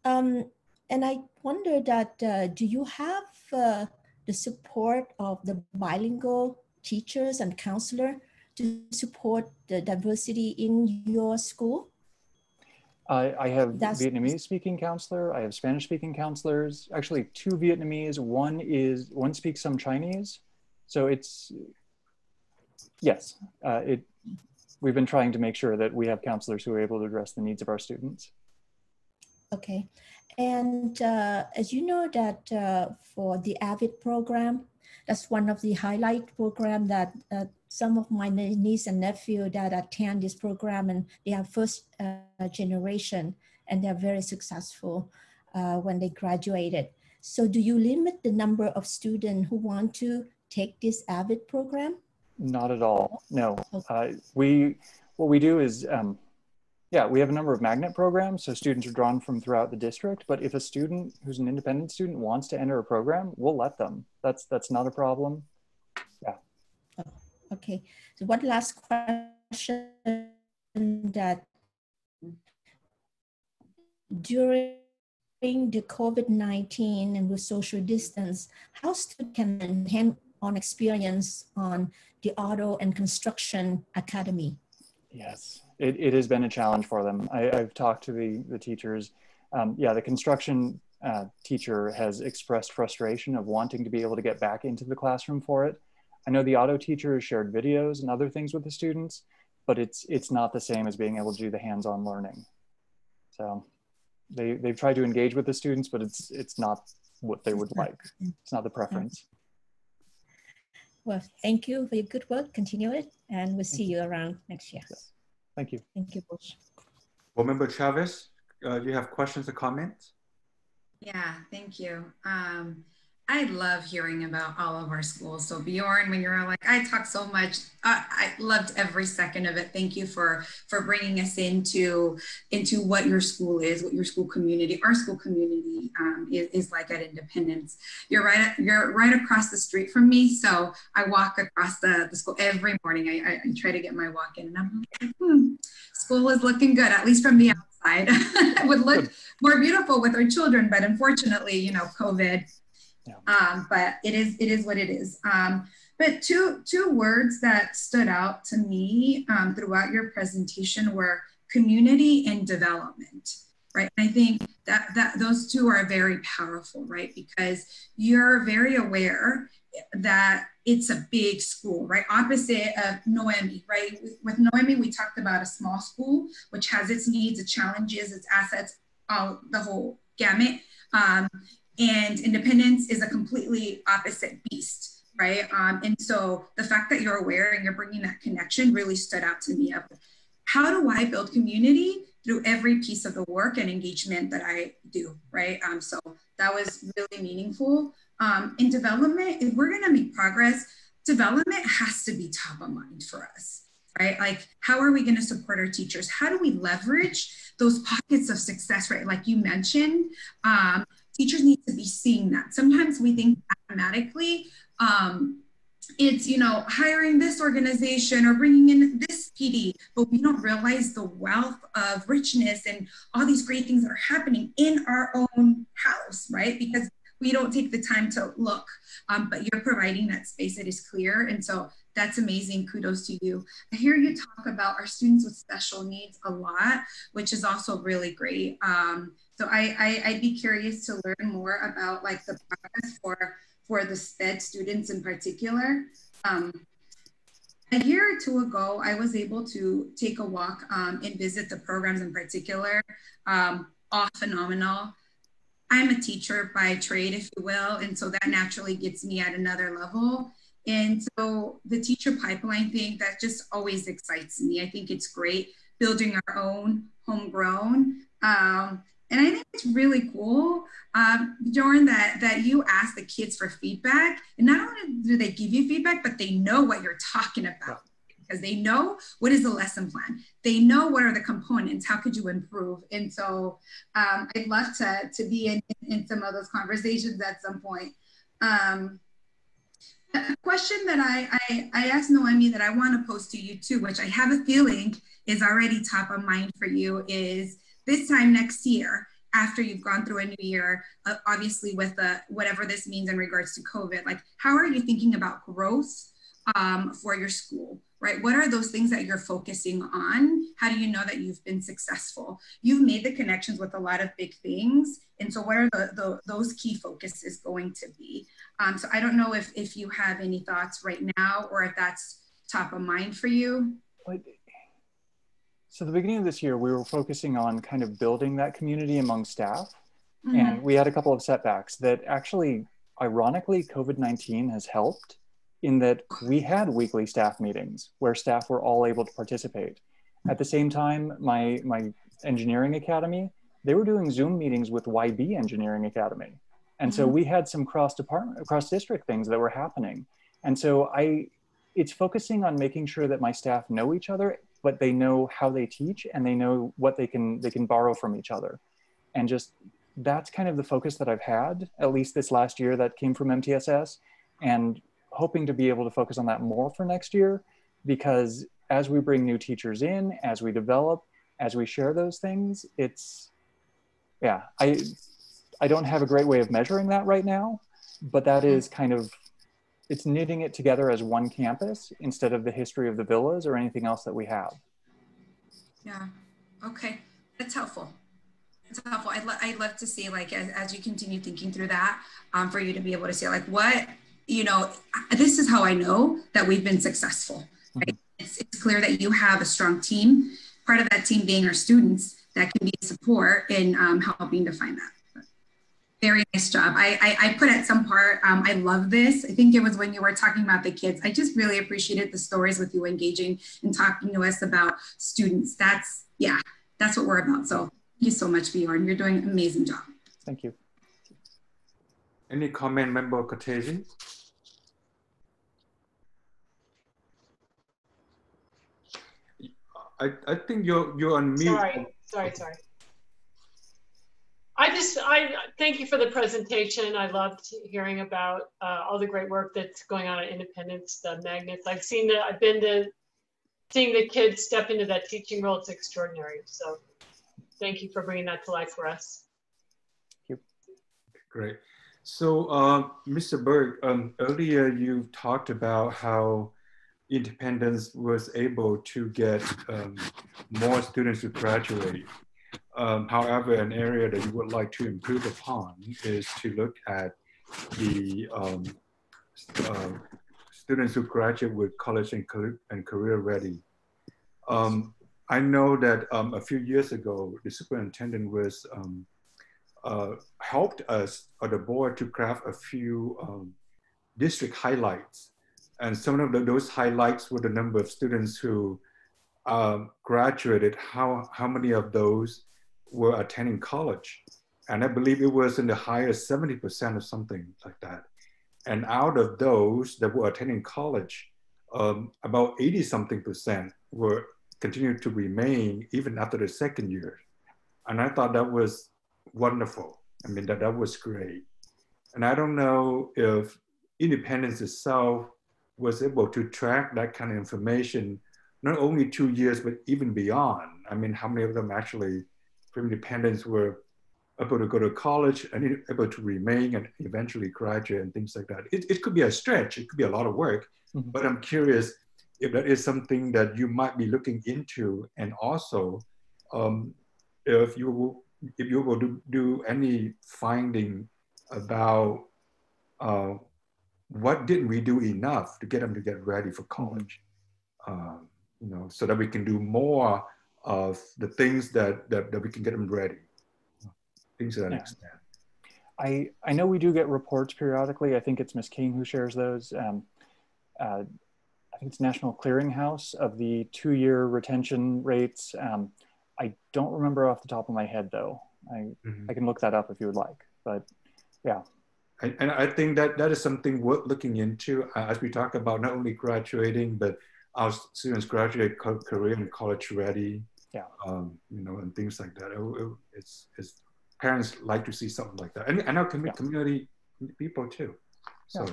And I wonder that do you have the support of the bilingual teachers and counselor to support the diversity in your school? I have Vietnamese speaking counselor. I have Spanish speaking counselors. Actually, 2 Vietnamese. One speaks some Chinese. So it's, yes, we've been trying to make sure that we have counselors who are able to address the needs of our students. Okay. And as you know that for the AVID program, that's one of the highlight program that some of my niece and nephew that attend this program, and they are first generation, and they're very successful when they graduated. So do you limit the number of students who want to take this AVID program? Not at all, no. Okay. What we do is, yeah, we have a number of magnet programs, so students are drawn from throughout the district, but if a student who's an independent student wants to enter a program, we'll let them. That's not a problem. Yeah. Oh, okay, so one last question, that during the COVID-19 and with social distance, how students can hand-on experience on the Auto and Construction Academy? Yes, it has been a challenge for them. I've talked to the teachers. Yeah, the construction teacher has expressed frustration of wanting to be able to get back into the classroom for it. I know the auto teacher has shared videos and other things with the students, but it's not the same as being able to do the hands-on learning. So they've tried to engage with the students, but it's not what they would like. It's not the preference. Well, thank you for your good work. Continue it, and we'll see you around next year. Yes. Thank you. Thank you, Bush. Board Member Chavez, do you have questions or comments? Yeah, thank you. I love hearing about all of our schools. So Bjorn, when you're like, I talk so much, I loved every second of it. Thank you for bringing us into what your school is, what your school community, our school community is like at Independence. You're right across the street from me. So I walk across the school every morning. I try to get my walk in, and I'm like, school is looking good, at least from the outside. It would look more beautiful with our children, but unfortunately, you know, COVID. But it is what it is. But two words that stood out to me throughout your presentation were community and development, right? And I think that those two are very powerful, right? Because you're very aware that it's a big school, right? Opposite of Noemi, right? With Noemi, we talked about a small school, which has its needs, its challenges, its assets, the whole gamut. And Independence is a completely opposite beast, right? And so the fact that you're aware and you're bringing that connection really stood out to me of how do I build community through every piece of the work and engagement that I do, right? So that was really meaningful. In development, if we're gonna make progress, development has to be top of mind for us, right? Like, how are we gonna support our teachers? How do we leverage those pockets of success, right? Like you mentioned, teachers need to be seeing that. Sometimes we think automatically it's, you know, hiring this organization or bringing in this PD, but we don't realize the wealth of richness and all these great things that are happening in our own house, right? Because we don't take the time to look, but you're providing that space that is clear. And so that's amazing. Kudos to you. I hear you talk about our students with special needs a lot, which is also really great. So I'd be curious to learn more about like the progress for the SPED students in particular. A year or two ago, I was able to take a walk and visit the programs in particular. All phenomenal. I'm a teacher by trade, if you will, and so that naturally gets me at another level. And so the teacher pipeline thing, that just always excites me. I think it's great building our own homegrown. And I think it's really cool, Jordan, that you ask the kids for feedback. And not only do they give you feedback, but they know what you're talking about because they know what is the lesson plan. They know what are the components, how could you improve? And so I'd love to be in some of those conversations at some point. A question that I asked Noemi that I want to pose to you too, which I have a feeling is already top of mind for you, is this time next year, after you've gone through a new year, obviously with whatever this means in regards to COVID, like how are you thinking about growth for your school, right? What are those things that you're focusing on? How do you know that you've been successful? You've made the connections with a lot of big things. And so what are those key focuses going to be? So I don't know if you have any thoughts right now or if that's top of mind for you. So the beginning of this year, we were focusing on kind of building that community among staff. Mm-hmm. And we had a couple of setbacks that actually, ironically, COVID-19 has helped in that we had weekly staff meetings where staff were all able to participate. At the same time, my engineering academy, they were doing Zoom meetings with YB Engineering Academy. And so we had some cross-district things that were happening. And so it's focusing on making sure that my staff know each other, but they know how they teach and they know what they can borrow from each other. And just, that's kind of the focus that I've had, at least this last year that came from MTSS, and hoping to be able to focus on that more for next year, because as we bring new teachers in, as we develop, as we share those things, it's, yeah, I don't have a great way of measuring that right now, but that is kind of, it's knitting it together as one campus instead of the history of the villas or anything else that we have. Yeah, okay, that's helpful. It's helpful. I'd love to see, like, as you continue thinking through that, for you to be able to say, like, what, you know, this is how I know that we've been successful, right? It's clear that you have a strong team, part of that team being our students that can be support in helping define that. Very nice job. I put at some part, I love this. I think it was when you were talking about the kids. I just really appreciated the stories with you engaging and talking to us about students. That's what we're about. So thank you so much, Bjorn. You're doing an amazing job. Thank you. Any comment, Member Cortese? I think you're on mute. Sorry. I thank you for the presentation. I loved hearing about all the great work that's going on at Independence, the magnets. I've been to seeing the kids step into that teaching role. It's extraordinary. So thank you for bringing that to life for us. Thank you. Great. So Mr. Berg, earlier you talked about how Independence was able to get more students to graduate. However, an area that you would like to improve upon is to look at the students who graduate with college and career ready. I know that a few years ago, the superintendent was helped us or the board to craft a few district highlights. And some of those highlights were the number of students who graduated, how many of those were attending college. And I believe it was in the higher 70% or something like that. And out of those that were attending college, about 80-something% were continued to remain even after the second year. And I thought that was wonderful. I mean, that was great. And I don't know if Independence itself was able to track that kind of information, not only 2 years, but even beyond. I mean, how many of them actually from Independence were able to go to college and able to remain and eventually graduate and things like that. It could be a stretch, it could be a lot of work, but I'm curious if that is something that you might be looking into, and also if you will do any finding about what didn't we do enough to get them to get ready for college, you know, so that we can do more of the things that we can get them ready. Things to that extent. I know we do get reports periodically. I think it's Ms. King who shares those. I think it's National Clearinghouse of the 2-year retention rates. I don't remember off the top of my head though. I can look that up if you would like, but yeah. And I think that is something worth looking into as we talk about not only graduating, but our students graduate career and college ready, yeah. You know, and things like that. It's parents like to see something like that. And our community people too. So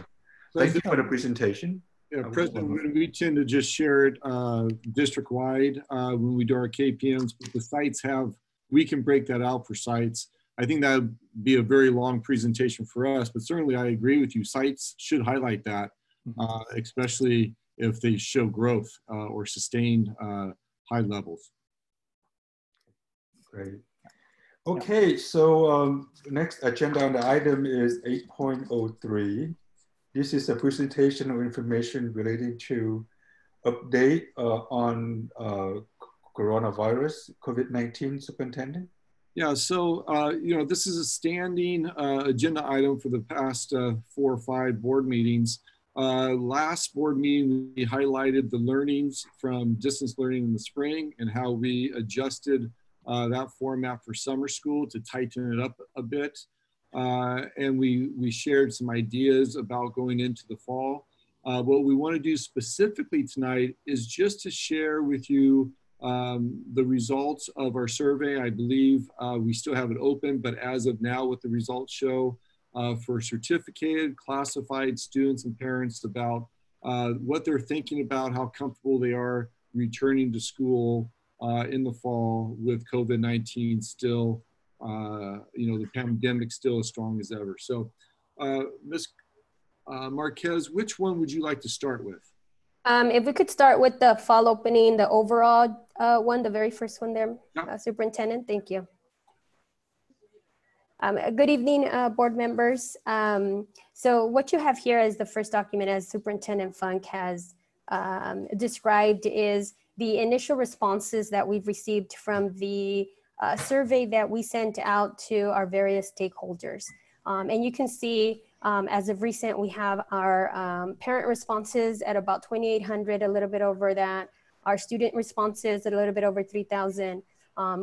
thank you for the presentation. Yeah, President, we tend to just share it district-wide when we do our KPMs, but the sites we can break that out for sites. I think that would be a very long presentation for us, but certainly I agree with you. Sites should highlight that, especially if they show growth or sustained high levels. Great. Okay, so next agenda on the item is 8.03. This is a presentation of information relating to update on coronavirus, COVID-19, Superintendent. Yeah, so, you know, this is a standing agenda item for the past 4 or 5 board meetings. Last board meeting, we highlighted the learnings from distance learning in the spring and how we adjusted that format for summer school to tighten it up a bit. And we shared some ideas about going into the fall. What we want to do specifically tonight is just to share with you the results of our survey. I believe we still have it open, but as of now, what the results show for certificated, classified students and parents about what they're thinking about, how comfortable they are returning to school in the fall with COVID-19 still, you know, the pandemic still as strong as ever. So, Ms. Marquez, which one would you like to start with? If we could start with the fall opening, the overall one, the very first one there, Superintendent, thank you. Good evening, board members. So what you have here is the first document, as Superintendent Funk has described, is the initial responses that we've received from the survey that we sent out to our various stakeholders. And you can see as of recent, we have our parent responses at about 2,800, a little bit over that. Our student responses at a little bit over 3,000.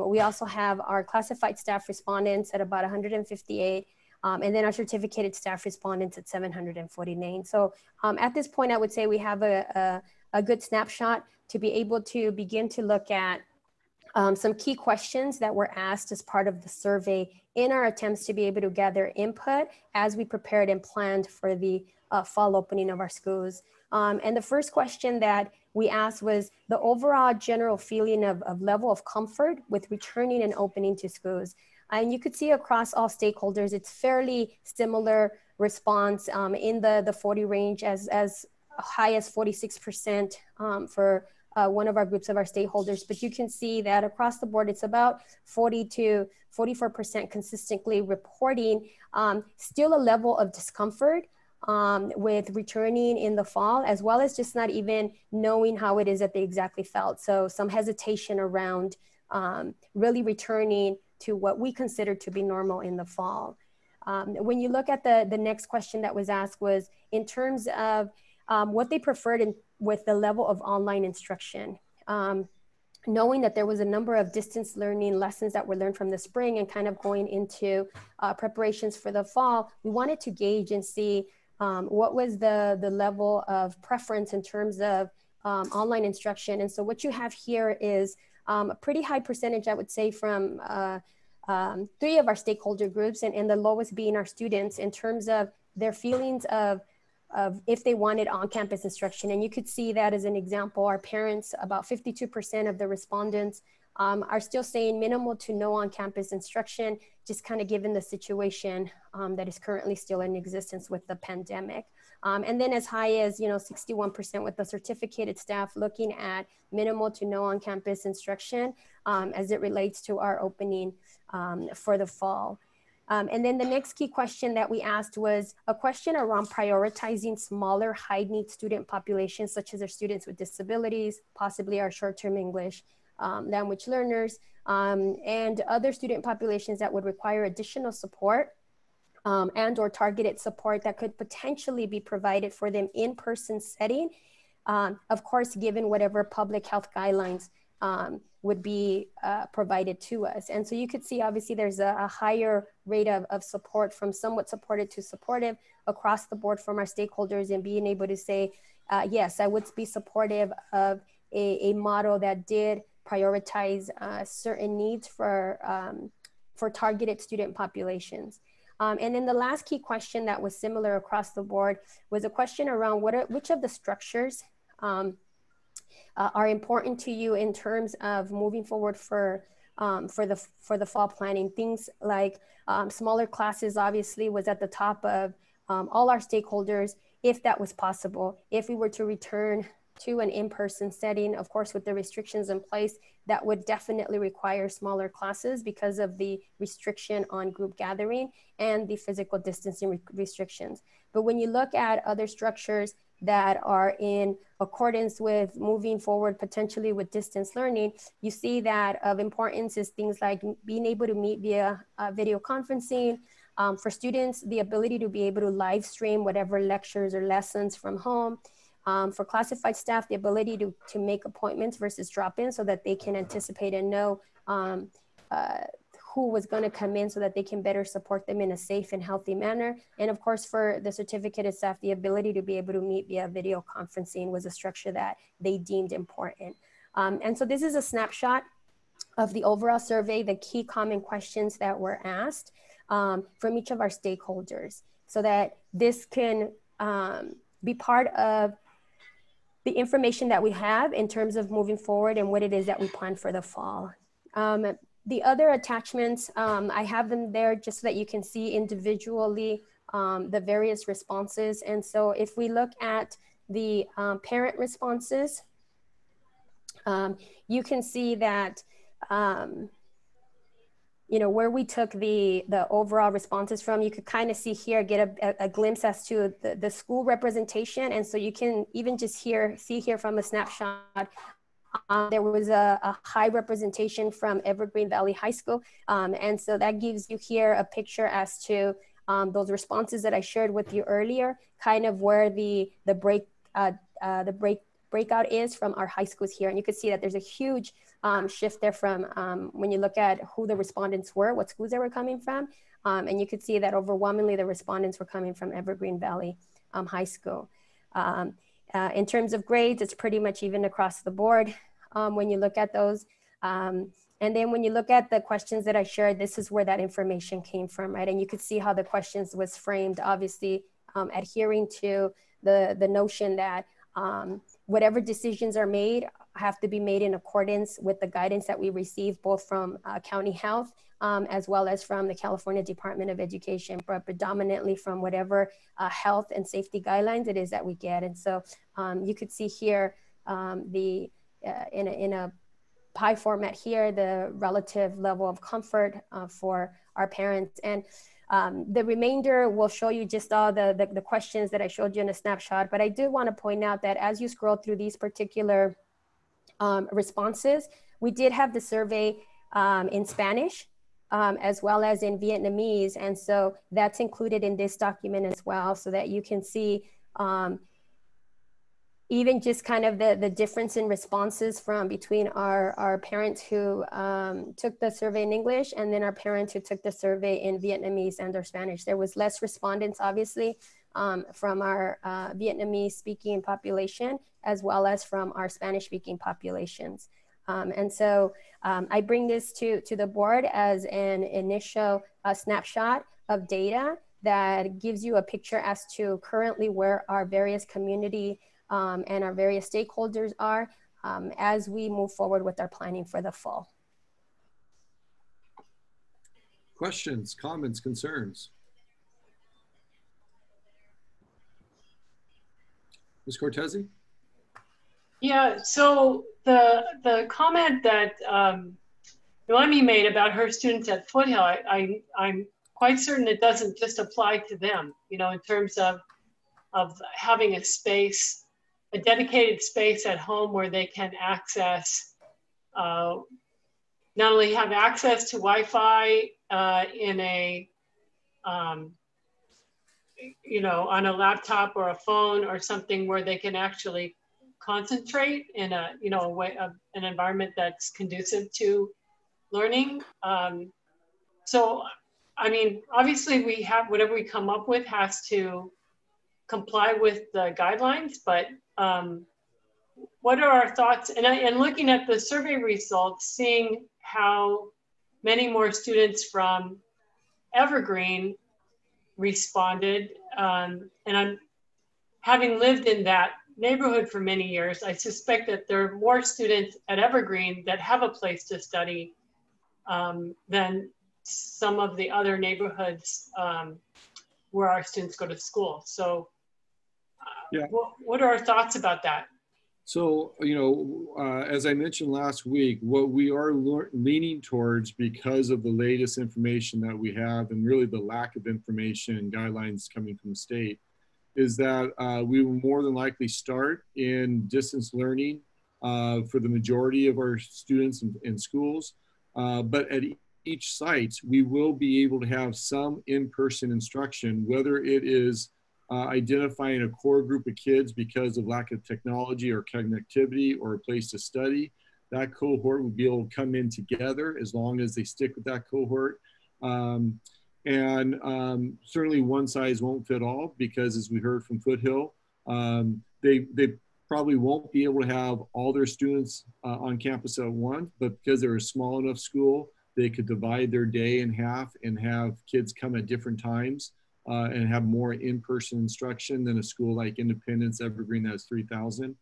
We also have our classified staff respondents at about 158. And then our certificated staff respondents at 749. So at this point, I would say we have a good snapshot to be able to begin to look at some key questions that were asked as part of the survey in our attempts to be able to gather input as we prepared and planned for the fall opening of our schools. And the first question that we asked was the overall general feeling of level of comfort with returning and opening to schools. And you could see across all stakeholders, it's fairly similar response in the 40 range as high as 46% for one of our groups of our stakeholders. But you can see that across the board, it's about 40 to 44% consistently reporting still a level of discomfort with returning in the fall, as well as just not even knowing how it is that they exactly felt. So some hesitation around really returning to what we consider to be normal in the fall. When you look at the next question that was asked was in terms of what they preferred with the level of online instruction. Knowing that there was a number of distance learning lessons that were learned from the spring and kind of going into preparations for the fall, we wanted to gauge and see what was the level of preference in terms of online instruction. And so what you have here is a pretty high percentage, I would say, from 3 of our stakeholder groups, and the lowest being our students in terms of their feelings of if they wanted on-campus instruction. And you could see that as an example. Our parents, about 52% of the respondents are still saying minimal to no on-campus instruction, just kind of given the situation that is currently still in existence with the pandemic. And then as high as 61% with the certificated staff looking at minimal to no on-campus instruction as it relates to our opening for the fall. And then the next key question that we asked was a question around prioritizing smaller high-need student populations, such as our students with disabilities, possibly our short-term English language learners, and other student populations that would require additional support and or targeted support that could potentially be provided for them in-person setting, of course, given whatever public health guidelines would be provided to us. And so you could see, obviously, there's a higher rate of support from somewhat supported to supportive across the board from our stakeholders, and being able to say, yes, I would be supportive of a model that did prioritize certain needs for targeted student populations. And then the last key question that was similar across the board was a question around which of the structures are important to you in terms of moving forward for the fall planning. Things like smaller classes obviously was at the top of all our stakeholders, if that was possible. If we were to return to an in-person setting, of course, with the restrictions in place, that would definitely require smaller classes because of the restriction on group gathering and the physical distancing restrictions. But when you look at other structures that are in accordance with moving forward potentially with distance learning, you see that of importance is things like being able to meet via video conferencing. For students, the ability to be able to live stream whatever lectures or lessons from home. For classified staff, the ability to make appointments versus drop-in so that they can anticipate and know who was going to come in so that they can better support them in a safe and healthy manner. And of course, for the certificated staff, the ability to be able to meet via video conferencing was a structure that they deemed important. And so this is a snapshot of the overall survey, the key common questions that were asked from each of our stakeholders, so that this can be part of the information that we have in terms of moving forward and what it is that we plan for the fall. The other attachments, I have them there just so that you can see individually the various responses. And so if we look at the parent responses, you can see that where we took the overall responses from, you could kind of see here, get a glimpse as to the school representation. And so you can even just see here from a snapshot, there was a high representation from Evergreen Valley High School. And so that gives you here a picture as to those responses that I shared with you earlier, kind of where the breakout is from our high schools here. And you can see that there's a huge shift there from when you look at who the respondents were, what schools they were coming from. And you could see that overwhelmingly the respondents were coming from Evergreen Valley High School. In terms of grades, it's pretty much even across the board when you look at those. And then when you look at the questions that I shared, this is where that information came from, right? And you could see how the questions was framed, obviously adhering to the notion that whatever decisions are made have to be made in accordance with the guidance that we receive both from county health as well as from the California Department of Education, but predominantly from whatever health and safety guidelines it is that we get. And so you could see here in a pie format here, the relative level of comfort for our parents. And the remainder will show you just all the questions that I showed you in a snapshot. But I do want to point out that as you scroll through these particular responses, we did have the survey in Spanish as well as in Vietnamese. And so that's included in this document as well, so that you can see even just kind of the difference in responses from between our parents who took the survey in English and then our parents who took the survey in Vietnamese and or Spanish. There was less respondents, obviously, from our Vietnamese speaking population, as well as from our Spanish speaking populations. And so I bring this to the board as an initial snapshot of data that gives you a picture as to currently where our various community and our various stakeholders are as we move forward with our planning for the fall. Questions, comments, concerns? Ms. Cortese? Yeah, so the comment that Noemi made about her students at Foothill, I'm quite certain it doesn't just apply to them, you know, in terms of having a space, a dedicated space at home where they can access, not only have access to Wi-Fi in a, you know, on a laptop or a phone or something where they can actually concentrate in a, you know, a way of an environment that's conducive to learning. So, I mean, obviously we have, whatever we come up with has to comply with the guidelines, but what are our thoughts? And looking at the survey results, seeing how many more students from Evergreen responded, and I'm having lived in that neighborhood for many years, I suspect that there are more students at Evergreen that have a place to study than some of the other neighborhoods where our students go to school. So yeah. What are our thoughts about that? So, you know, as I mentioned last week, what we are leaning towards because of the latest information that we have and really the lack of information and guidelines coming from the state is that we will more than likely start in distance learning for the majority of our students in schools. But at each site, we will be able to have some in-person instruction, whether it is identifying a core group of kids because of lack of technology or connectivity or a place to study. That cohort will be able to come in together as long as they stick with that cohort. Certainly one size won't fit all, because as we heard from Foothill, they probably won't be able to have all their students on campus at once, but because they're a small enough school, they could divide their day in half and have kids come at different times. And have more in-person instruction than a school like Independence Evergreen that has 3,000.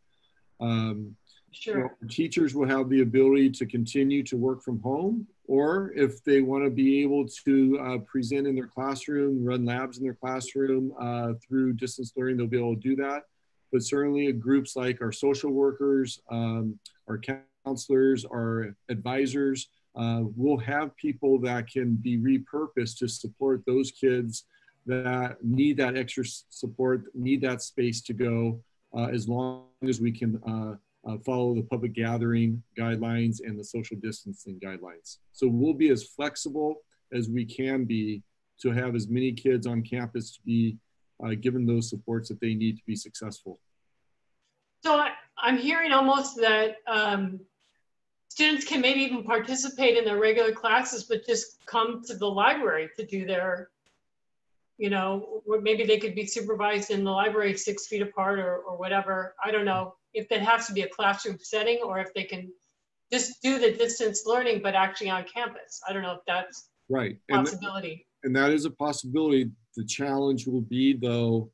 Sure. You know, teachers will have the ability to continue to work from home, or if they want to be able to present in their classroom, run labs in their classroom through distance learning, they'll be able to do that. But certainly groups like our social workers, our counselors, our advisors, will have people that can be repurposed to support those kids that need that extra support, need that space to go, as long as we can follow the public gathering guidelines and the social distancing guidelines. So we'll be as flexible as we can be to have as many kids on campus to be given those supports that they need to be successful. So I'm hearing almost that students can maybe even participate in their regular classes, but just come to the library to do their, you know, or maybe they could be supervised in the library 6 feet apart or whatever. I don't know if that has to be a classroom setting or if they can just do the distance learning, but actually on campus. I don't know if that's right. a possibility. And that is a possibility. The challenge will be, though,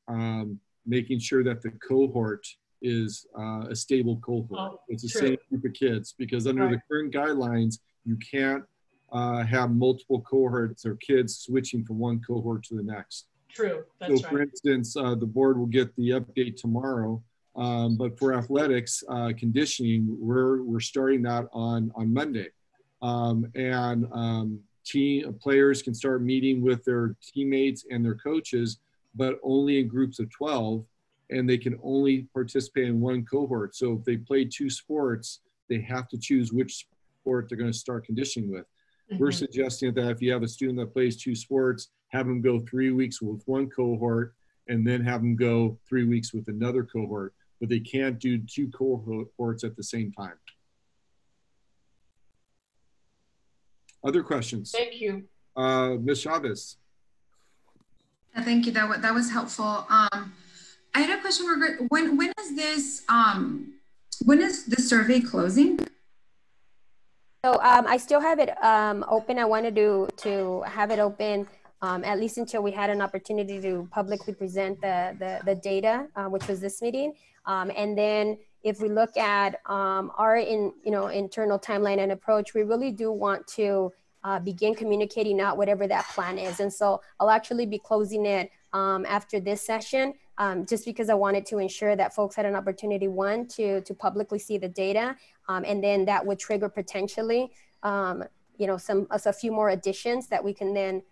making sure that the cohort is a stable cohort. It's the same group of kids, because under the current guidelines, you can't have multiple cohorts or kids switching from one cohort to the next. True, that's so for instance, the board will get the update tomorrow, but for athletics conditioning, we're starting that on Monday. Team players can start meeting with their teammates and their coaches, but only in groups of 12, and they can only participate in one cohort. So if they play 2 sports, they have to choose which sport they're going to start conditioning with. We're suggesting that if you have a student that plays 2 sports, have them go 3 weeks with one cohort and then have them go 3 weeks with another cohort, but they can't do 2 cohorts at the same time. Other questions? Thank you. Ms. Chavez. Thank you. That was helpful. I had a question, Margaret. When is this survey closing? So I still have it open. I wanted to have it open at least until we had an opportunity to publicly present the data, which was this meeting. And then if we look at our internal timeline and approach, we really do want to begin communicating out whatever that plan is. And so I'll actually be closing it after this session, just because I wanted to ensure that folks had an opportunity, one, to publicly see the data, and then that would trigger potentially, a few more additions that we can then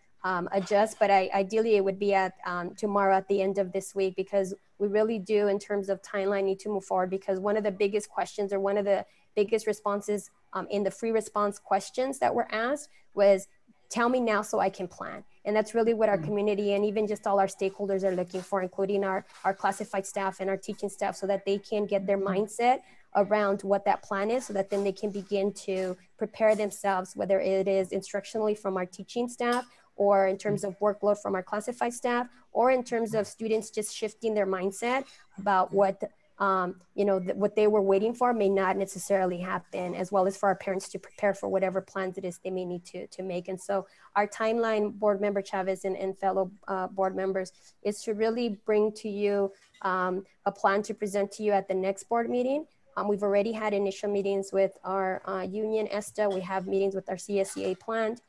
adjust. But ideally it would be at tomorrow at the end of this week, because we really do, in terms of timeline, need to move forward, because one of the biggest questions, or one of the biggest responses in the free response questions that were asked was, tell me now so I can plan. And that's really what our community and even just all our stakeholders are looking for, including our classified staff and our teaching staff, so that they can get their mindset around what that plan is, so that then they can begin to prepare themselves, whether it is instructionally from our teaching staff, or in terms of workload from our classified staff, or in terms of students just shifting their mindset about what what they were waiting for may not necessarily happen, as well as for our parents to prepare for whatever plans it is they may need to make. And so our timeline, Board Member Chavez and fellow board members, is to really bring to you a plan to present to you at the next board meeting. We've already had initial meetings with our union, ESTA. We have meetings with our CSEA planned.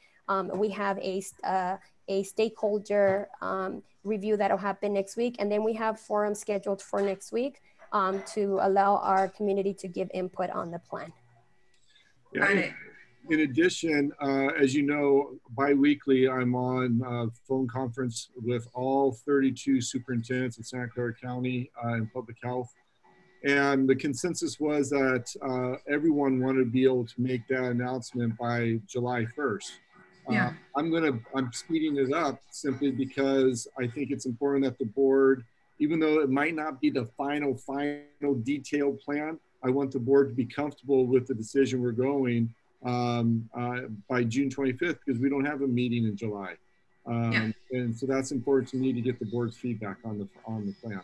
We have a stakeholder review that'll happen next week. And then we have forums scheduled for next week to allow our community to give input on the plan. Yeah, in addition, as you know, bi-weekly I'm on phone conference with all 32 superintendents in Santa Clara County in public health. And the consensus was that everyone wanted to be able to make that announcement by July 1st. Yeah. I'm speeding it up simply because I think it's important that the board, even though it might not be the final detailed plan, I want the board to be comfortable with the decision we're going by June 25th, because we don't have a meeting in July. And so that's important to me to get the board's feedback on the plan.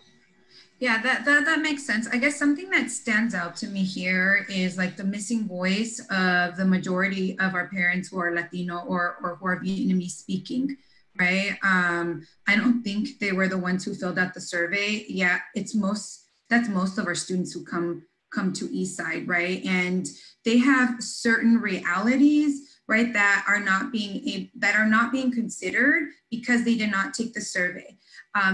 Yeah, that makes sense. I guess something that stands out to me here is like the missing voice of the majority of our parents who are Latino or who are Vietnamese speaking, right? I don't think they were the ones who filled out the survey. Yeah, that's most of our students who come to Eastside, right? And they have certain realities, right, that are not being considered because they did not take the survey.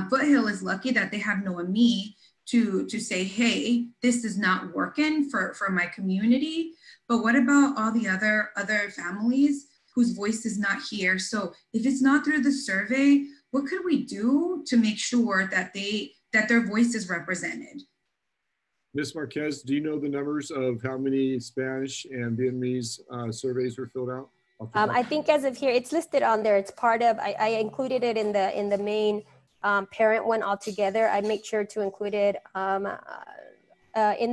Foothill is lucky that they have Noemi to say, hey, this is not working for my community. But what about all the other families whose voice is not here? So if it's not through the survey, what could we do to make sure that their voice is represented? Ms. Marquez, do you know the numbers of how many Spanish and Vietnamese surveys were filled out? I think as of here, it's listed on there. It's part of, I included it in the main parent one altogether. I make sure to include it in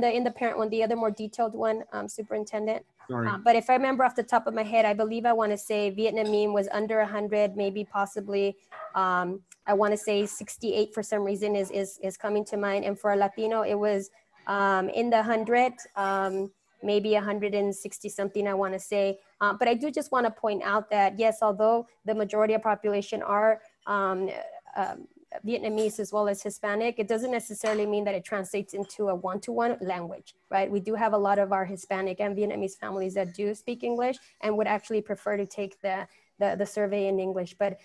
the parent one, the other more detailed one, Superintendent. Sorry. But if I remember off the top of my head, I believe I want to say Vietnamese was under 100, maybe possibly. I want to say 68 for some reason is coming to mind. And for a Latino, it was in the 100, maybe 160 something, I want to say. But I do just want to point out that, yes, although the majority of population are Vietnamese as well as Hispanic, it doesn't necessarily mean that it translates into a one-to-one language, right? We do have a lot of our Hispanic and Vietnamese families that do speak English and would actually prefer to take the survey in English. But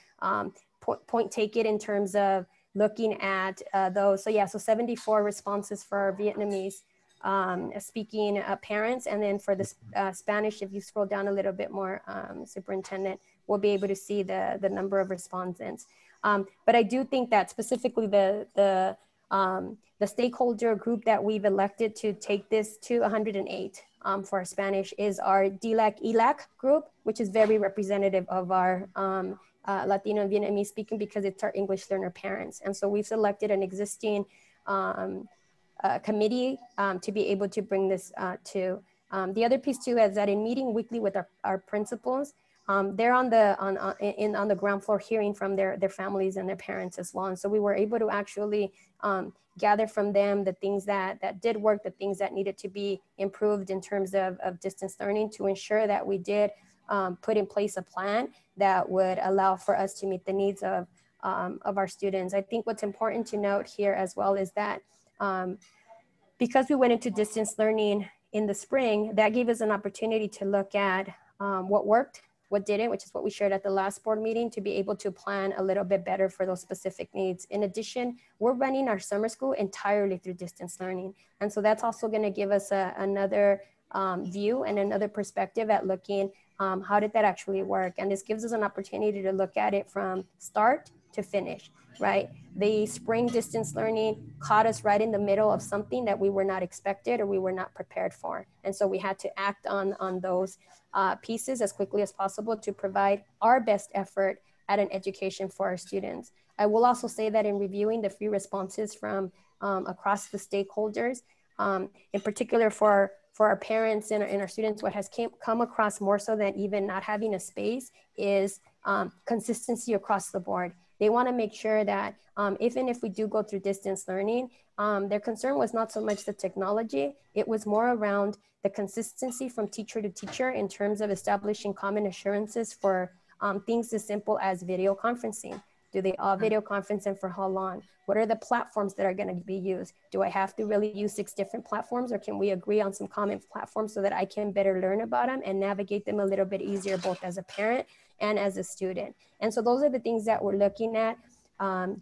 point taken in terms of looking at those. So yeah, so 74 responses for our Vietnamese speaking parents. And then for the Spanish, if you scroll down a little bit more, Superintendent, we'll be able to see the number of respondents. But I do think that specifically the stakeholder group that we've elected to take this to 108 for our Spanish is our DLAC-ELAC group, which is very representative of our Latino and Vietnamese speaking, because it's our English learner parents. And so we've selected an existing committee to be able to bring this to. The other piece too is that in meeting weekly with our principals, they're on the ground floor hearing from their families and their parents as well. And so we were able to actually gather from them the things that did work, the things that needed to be improved in terms of distance learning, to ensure that we did put in place a plan that would allow for us to meet the needs of our students. I think what's important to note here as well is that because we went into distance learning in the spring, that gave us an opportunity to look at what worked, what didn't, which is what we shared at the last board meeting, to be able to plan a little bit better for those specific needs. In addition, we're running our summer school entirely through distance learning. And so that's also going to give us another view and another perspective at looking how did that actually work. And this gives us an opportunity to look at it from start to finish, right? The spring distance learning caught us right in the middle of something that we were not expected or we were not prepared for. And so we had to act on those pieces as quickly as possible to provide our best effort at an education for our students. I will also say that in reviewing the free responses from across the stakeholders, in particular for our parents and our students, what has come across more so than even not having a space is consistency across the board. They want to make sure that even if we do go through distance learning, their concern was not so much the technology, it was more around the consistency from teacher to teacher in terms of establishing common assurances for things as simple as video conferencing. Do they all video conference and for how long? What are the platforms that are going to be used? Do I have to really use 6 different platforms, or can we agree on some common platforms so that I can better learn about them and navigate them a little bit easier, both as a parent and as a student? And so those are the things that we're looking at,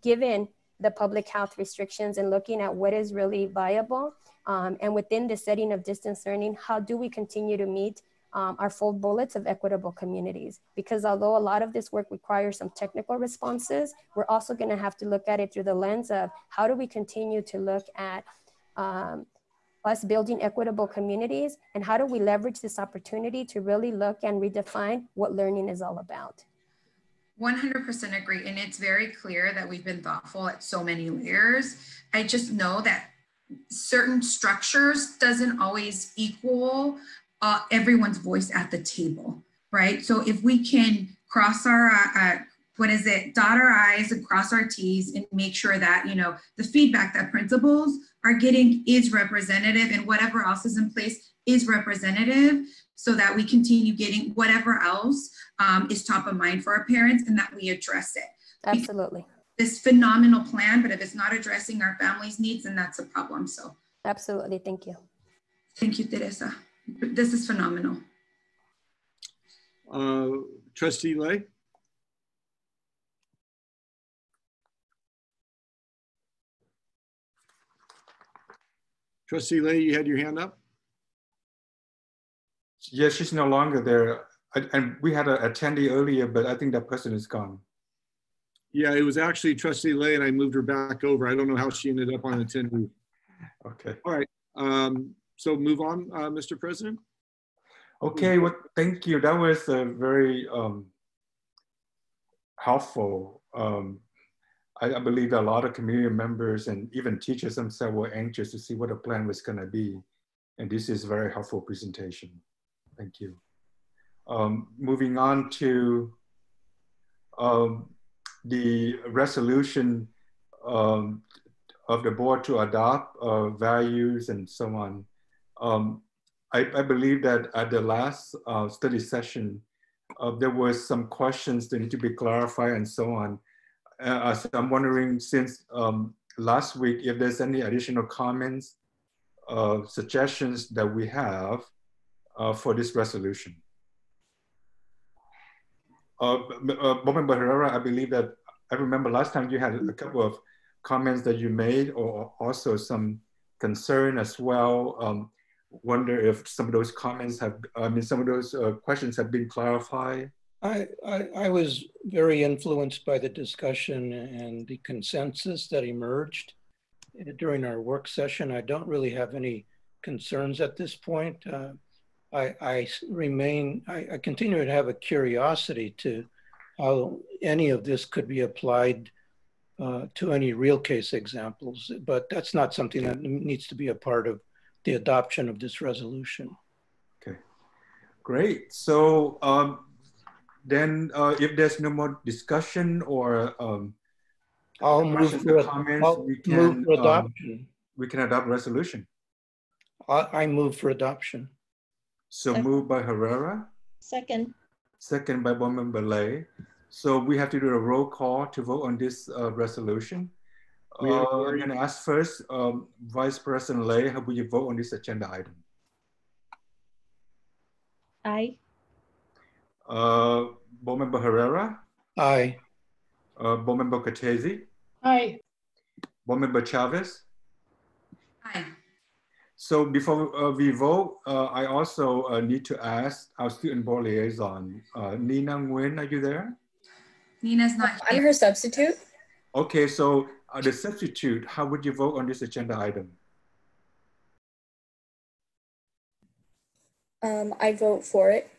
given the public health restrictions, and looking at what is really viable. And within the setting of distance learning, how do we continue to meet our full bullets of equitable communities? Because although a lot of this work requires some technical responses, we're also going to have to look at it through the lens of how do we continue to look at us building equitable communities, and how do we leverage this opportunity to really look and redefine what learning is all about. 100% agree. And it's very clear that we've been thoughtful at so many layers. I just know that certain structures doesn't always equal everyone's voice at the table, right? So if we can cross our, dot our I's and cross our T's and make sure that, the feedback that principals are getting is representative, and whatever else is in place is representative, so that we continue getting whatever else is top of mind for our parents, and that we address it. Absolutely. This phenomenal plan, but if it's not addressing our family's needs, then that's a problem. So absolutely. Thank you. Thank you, Teresa. This is phenomenal. Trustee Lay? Trustee Lay, you had your hand up? Yes, she's no longer there. And we had an attendee earlier, but I think that person is gone. Yeah, it was actually Trustee Lay, and I moved her back over. I don't know how she ended up on attendee. Okay. All right. So move on, Mr. President. Okay, well, thank you. That was very helpful. I believe a lot of community members and even teachers themselves were anxious to see what the plan was going to be. And this is a very helpful presentation. Thank you. Moving on to the resolution of the board to adopt values and so on. I believe that at the last study session, there was some questions that need to be clarified and so on. So I'm wondering, since last week, if there's any additional comments, suggestions that we have for this resolution. Board Member Herrera, I believe that I remember last time you had a couple of comments that you made, or also some concern as well. Wonder if some of those comments have, some of those questions have been clarified. I was very influenced by the discussion and the consensus that emerged during our work session. I don't really have any concerns at this point. I continue to have a curiosity to how any of this could be applied to any real case examples, but that's not something that needs to be a part of the adoption of this resolution. Okay, great. So then if there's no more discussion or I'll move for comments, we can adoption. We can adopt resolution. I move for adoption. So moved by Herrera. Second. Second by Board Member Lay. So we have to do a roll call to vote on this resolution. I'm going to ask first, Vice President Lay, how will you vote on this agenda item? Aye. Board Member Herrera? Aye. Board Member Cortese? Aye. Board Member Chavez? Aye. So before we vote, I also need to ask our student board liaison, Nina Nguyen, are you there? Nina's not here. I'm her substitute. Okay, so the substitute, how would you vote on this agenda item? I vote for it.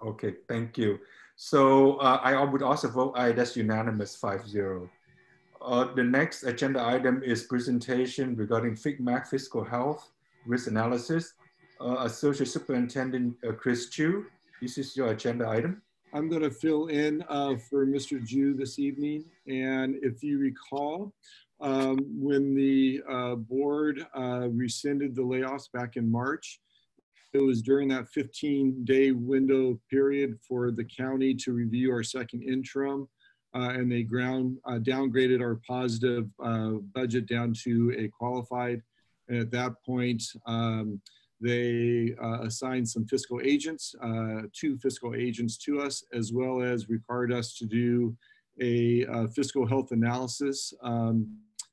Okay, thank you. So I would also vote aye, that's unanimous, 5-0. The next agenda item is presentation regarding FICMAC fiscal health risk analysis. Associate Superintendent Chris Chu, this is your agenda item. I'm going to fill in for Mr. Ju this evening. And if you recall, when the board rescinded the layoffs back in March, it was during that 15-day window period for the county to review our second interim, and they downgraded our positive budget down to a qualified. And at that point, they assigned some fiscal agents, 2 fiscal agents to us, as well as required us to do a fiscal health analysis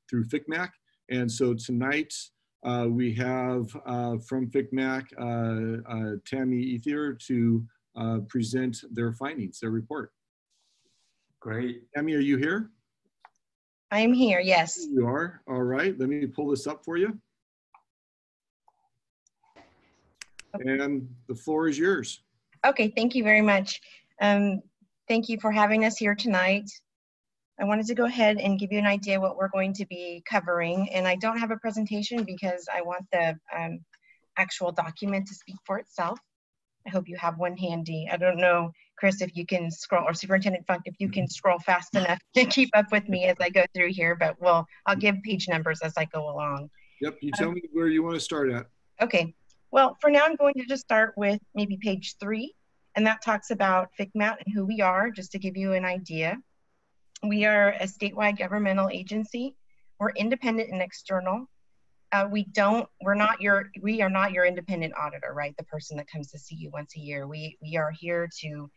through FICMAC. And so tonight, we have from FICMAC, Tammy Ethier to present their findings, their report. Great. Tammy, are you here? I'm here, yes. You are, all right. Let me pull this up for you. And the floor is yours. Okay, thank you very much. Thank you for having us here tonight. I wanted to go ahead and give you an idea what we're going to be covering. And I don't have a presentation because I want the actual document to speak for itself. I hope you have one handy. I don't know, Chris, if you can scroll, or Superintendent Funk, if you can scroll fast enough to keep up with me as I go through here, but I'll give page numbers as I go along. Yep, you tell me where you want to start at. Okay, well, for now, I'm going to just start with maybe page 3, and that talks about FICMAT and who we are, just to give you an idea. We are a statewide governmental agency. We're independent and external. We are not your independent auditor, right? The person that comes to see you once a year. We are here to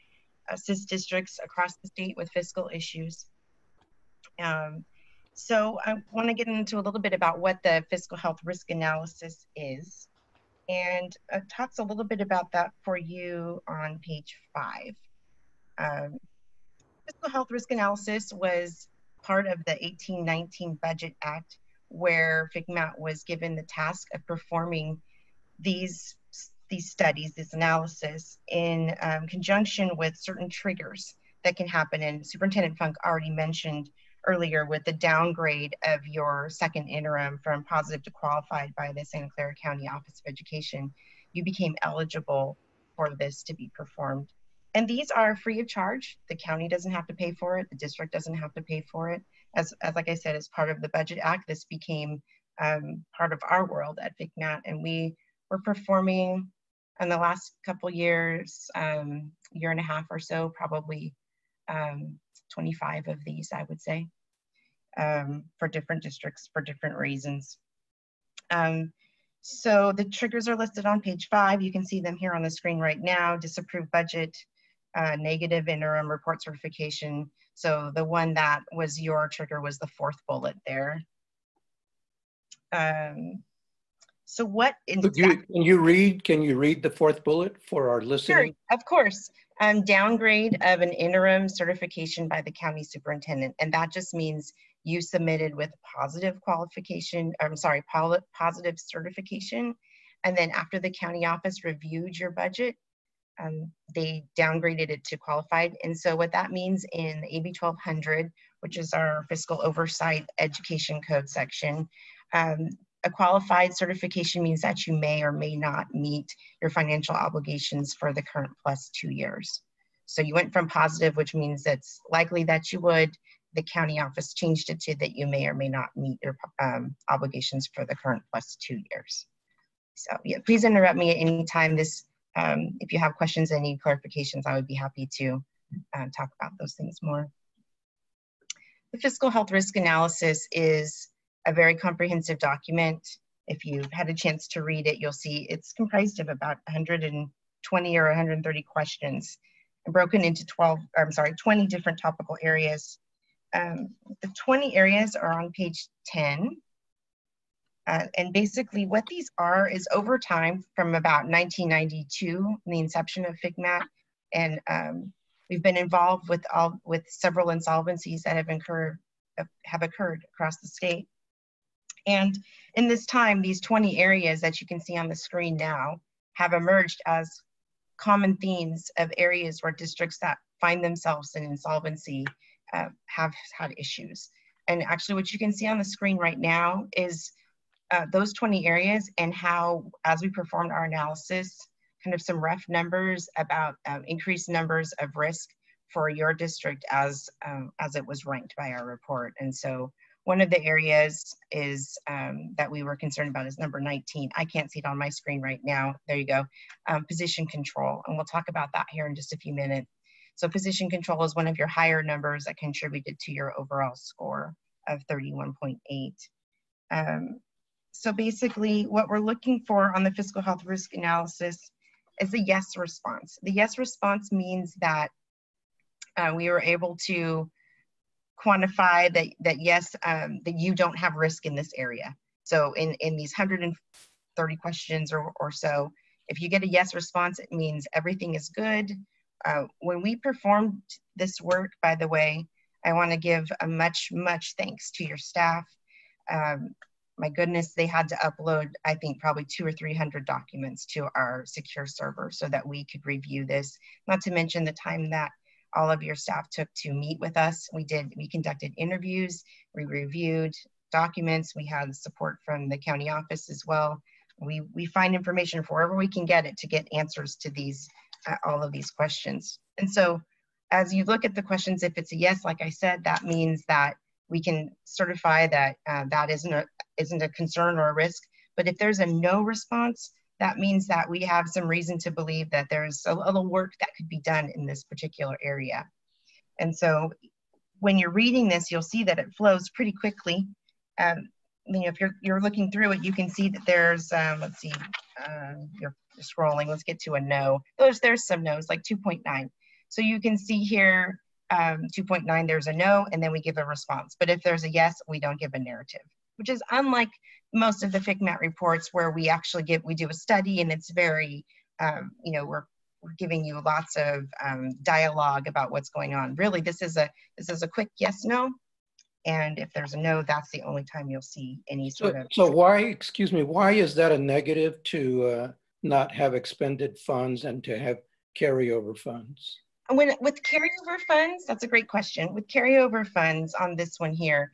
assist districts across the state with fiscal issues. So I want to get into a little bit about what the fiscal health risk analysis is, and talks a little bit about that for you on page 5. Fiscal health risk analysis was part of the 1819 Budget Act, where FICMAT was given the task of performing these studies, this analysis, in conjunction with certain triggers that can happen. And Superintendent Funk already mentioned earlier with the downgrade of your second interim from positive to qualified by the Santa Clara County Office of Education, you became eligible for this to be performed. And these are free of charge. The county doesn't have to pay for it. The district doesn't have to pay for it. As like I said, as part of the Budget Act, this became part of our world at FICMAT, and we were performing in the last couple years, year and a half or so, probably 25 of these, I would say, for different districts for different reasons. So the triggers are listed on page 5. You can see them here on the screen right now. Disapproved budget, negative interim report certification. So the one that was your trigger was the 4th bullet there. So what can you read the 4th bullet for our listening? Sure, of course. Downgrade of an interim certification by the county superintendent. And that just means you submitted with positive qualification, I'm sorry, positive certification. And then after the county office reviewed your budget, they downgraded it to qualified. And so what that means in AB 1200, which is our fiscal oversight education code section, a qualified certification means that you may or may not meet your financial obligations for the current plus 2 years. So you went from positive, which means it's likely that you would. The county office changed it to that you may or may not meet your obligations for the current plus 2 years. So yeah, please interrupt me at any time. If you have questions, any clarifications, I would be happy to talk about those things more. The fiscal health risk analysis is a very comprehensive document. If you've had a chance to read it, you'll see it's comprised of about 120 or 130 questions and broken into 20 different topical areas. The 20 areas are on page 10. And basically what these are is over time from about 1992, the inception of FICMAT, and we've been involved with several insolvencies that have occurred across the state. And in this time, these 20 areas that you can see on the screen now have emerged as common themes of areas where districts that find themselves in insolvency have had issues. And actually what you can see on the screen right now is those 20 areas and how, as we performed our analysis, kind of some rough numbers about increased numbers of risk for your district as it was ranked by our report. And so one of the areas is that we were concerned about is number 19. I can't see it on my screen right now. There you go. Position control. And we'll talk about that here in just a few minutes. So position control is one of your higher numbers that contributed to your overall score of 31.8. So basically what we're looking for on the fiscal health risk analysis is a yes response. The yes response means that we were able to quantify that yes, that you don't have risk in this area. So in these 130 questions or so, if you get a yes response, it means everything is good. When we performed this work, by the way, I want to give a much thanks to your staff. My goodness, they had to upload, I think, probably 200 or 300 documents to our secure server so that we could review this. Not to mention the time that all of your staff took to meet with us. We conducted interviews, we reviewed documents, we had support from the county office as well. We find information wherever we can get it to get answers to these, all of these questions. And so as you look at the questions, if it's a yes, like I said, that means that we can certify that that isn't a concern or a risk. But if there's a no response, that means that we have some reason to believe that there's a little work that could be done in this particular area. And so when you're reading this, you'll see that it flows pretty quickly. If you're looking through it, you can see that there's, let's see, you're scrolling, let's get to a no. There's some no's, like 2.9. So you can see here, 2.9, there's a no, and then we give a response. But if there's a yes, we don't give a narrative, which is unlike most of the FICMAT reports where we actually do a study and it's very, we're giving you lots of dialogue about what's going on. Really, this is a quick yes, no. And if there's a no, that's the only time you'll see any sort of. So why is that a negative to not have expended funds and to have carryover funds? With carryover funds, that's a great question. With carryover funds on this one here,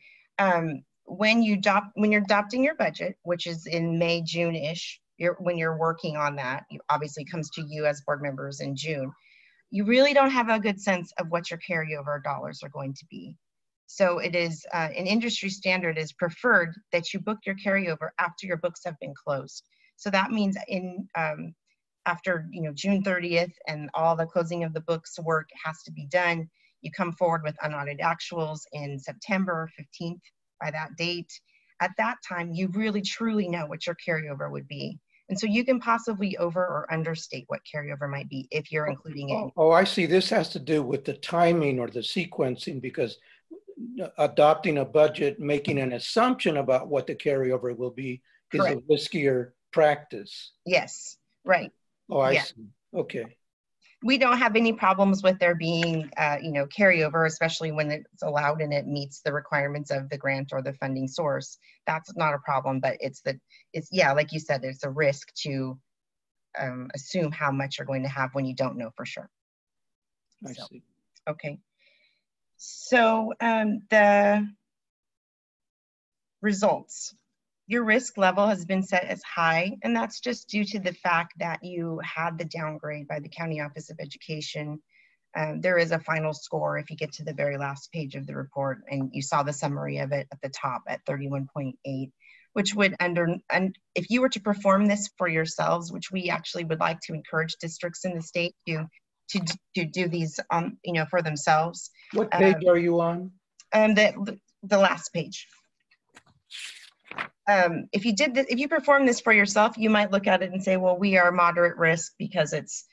when you're adopting your budget, which is in May, June-ish, when you're working on that, obviously comes to you as board members in June, you really don't have a good sense of what your carryover dollars are going to be. So it is an industry standard is preferred that you book your carryover after your books have been closed. So that means after June 30th and all the closing of the books work has to be done, you come forward with unaudited actuals in September 15th by that date. At that time, you really truly know what your carryover would be. And so you can possibly over or understate what carryover might be if you're including it. Oh, I see. This has to do with the timing or the sequencing, because adopting a budget, making an assumption about what the carryover will be is a riskier practice. Yes, right. Oh, I see. Okay. We don't have any problems with there being, carryover, especially when it's allowed and it meets the requirements of the grant or the funding source. That's not a problem, but it's like you said, there's a risk to assume how much you're going to have when you don't know for sure. I see. Okay. So the results. Your risk level has been set as high, and that's just due to the fact that you had the downgrade by the County Office of Education. There is a final score if you get to the very last page of the report, and you saw the summary of it at the top at 31.8, which would if you were to perform this for yourselves, which we actually would like to encourage districts in the state to do these for themselves. What page are you on? The last page. If you perform this for yourself, you might look at it and say, well, we are moderate risk because it's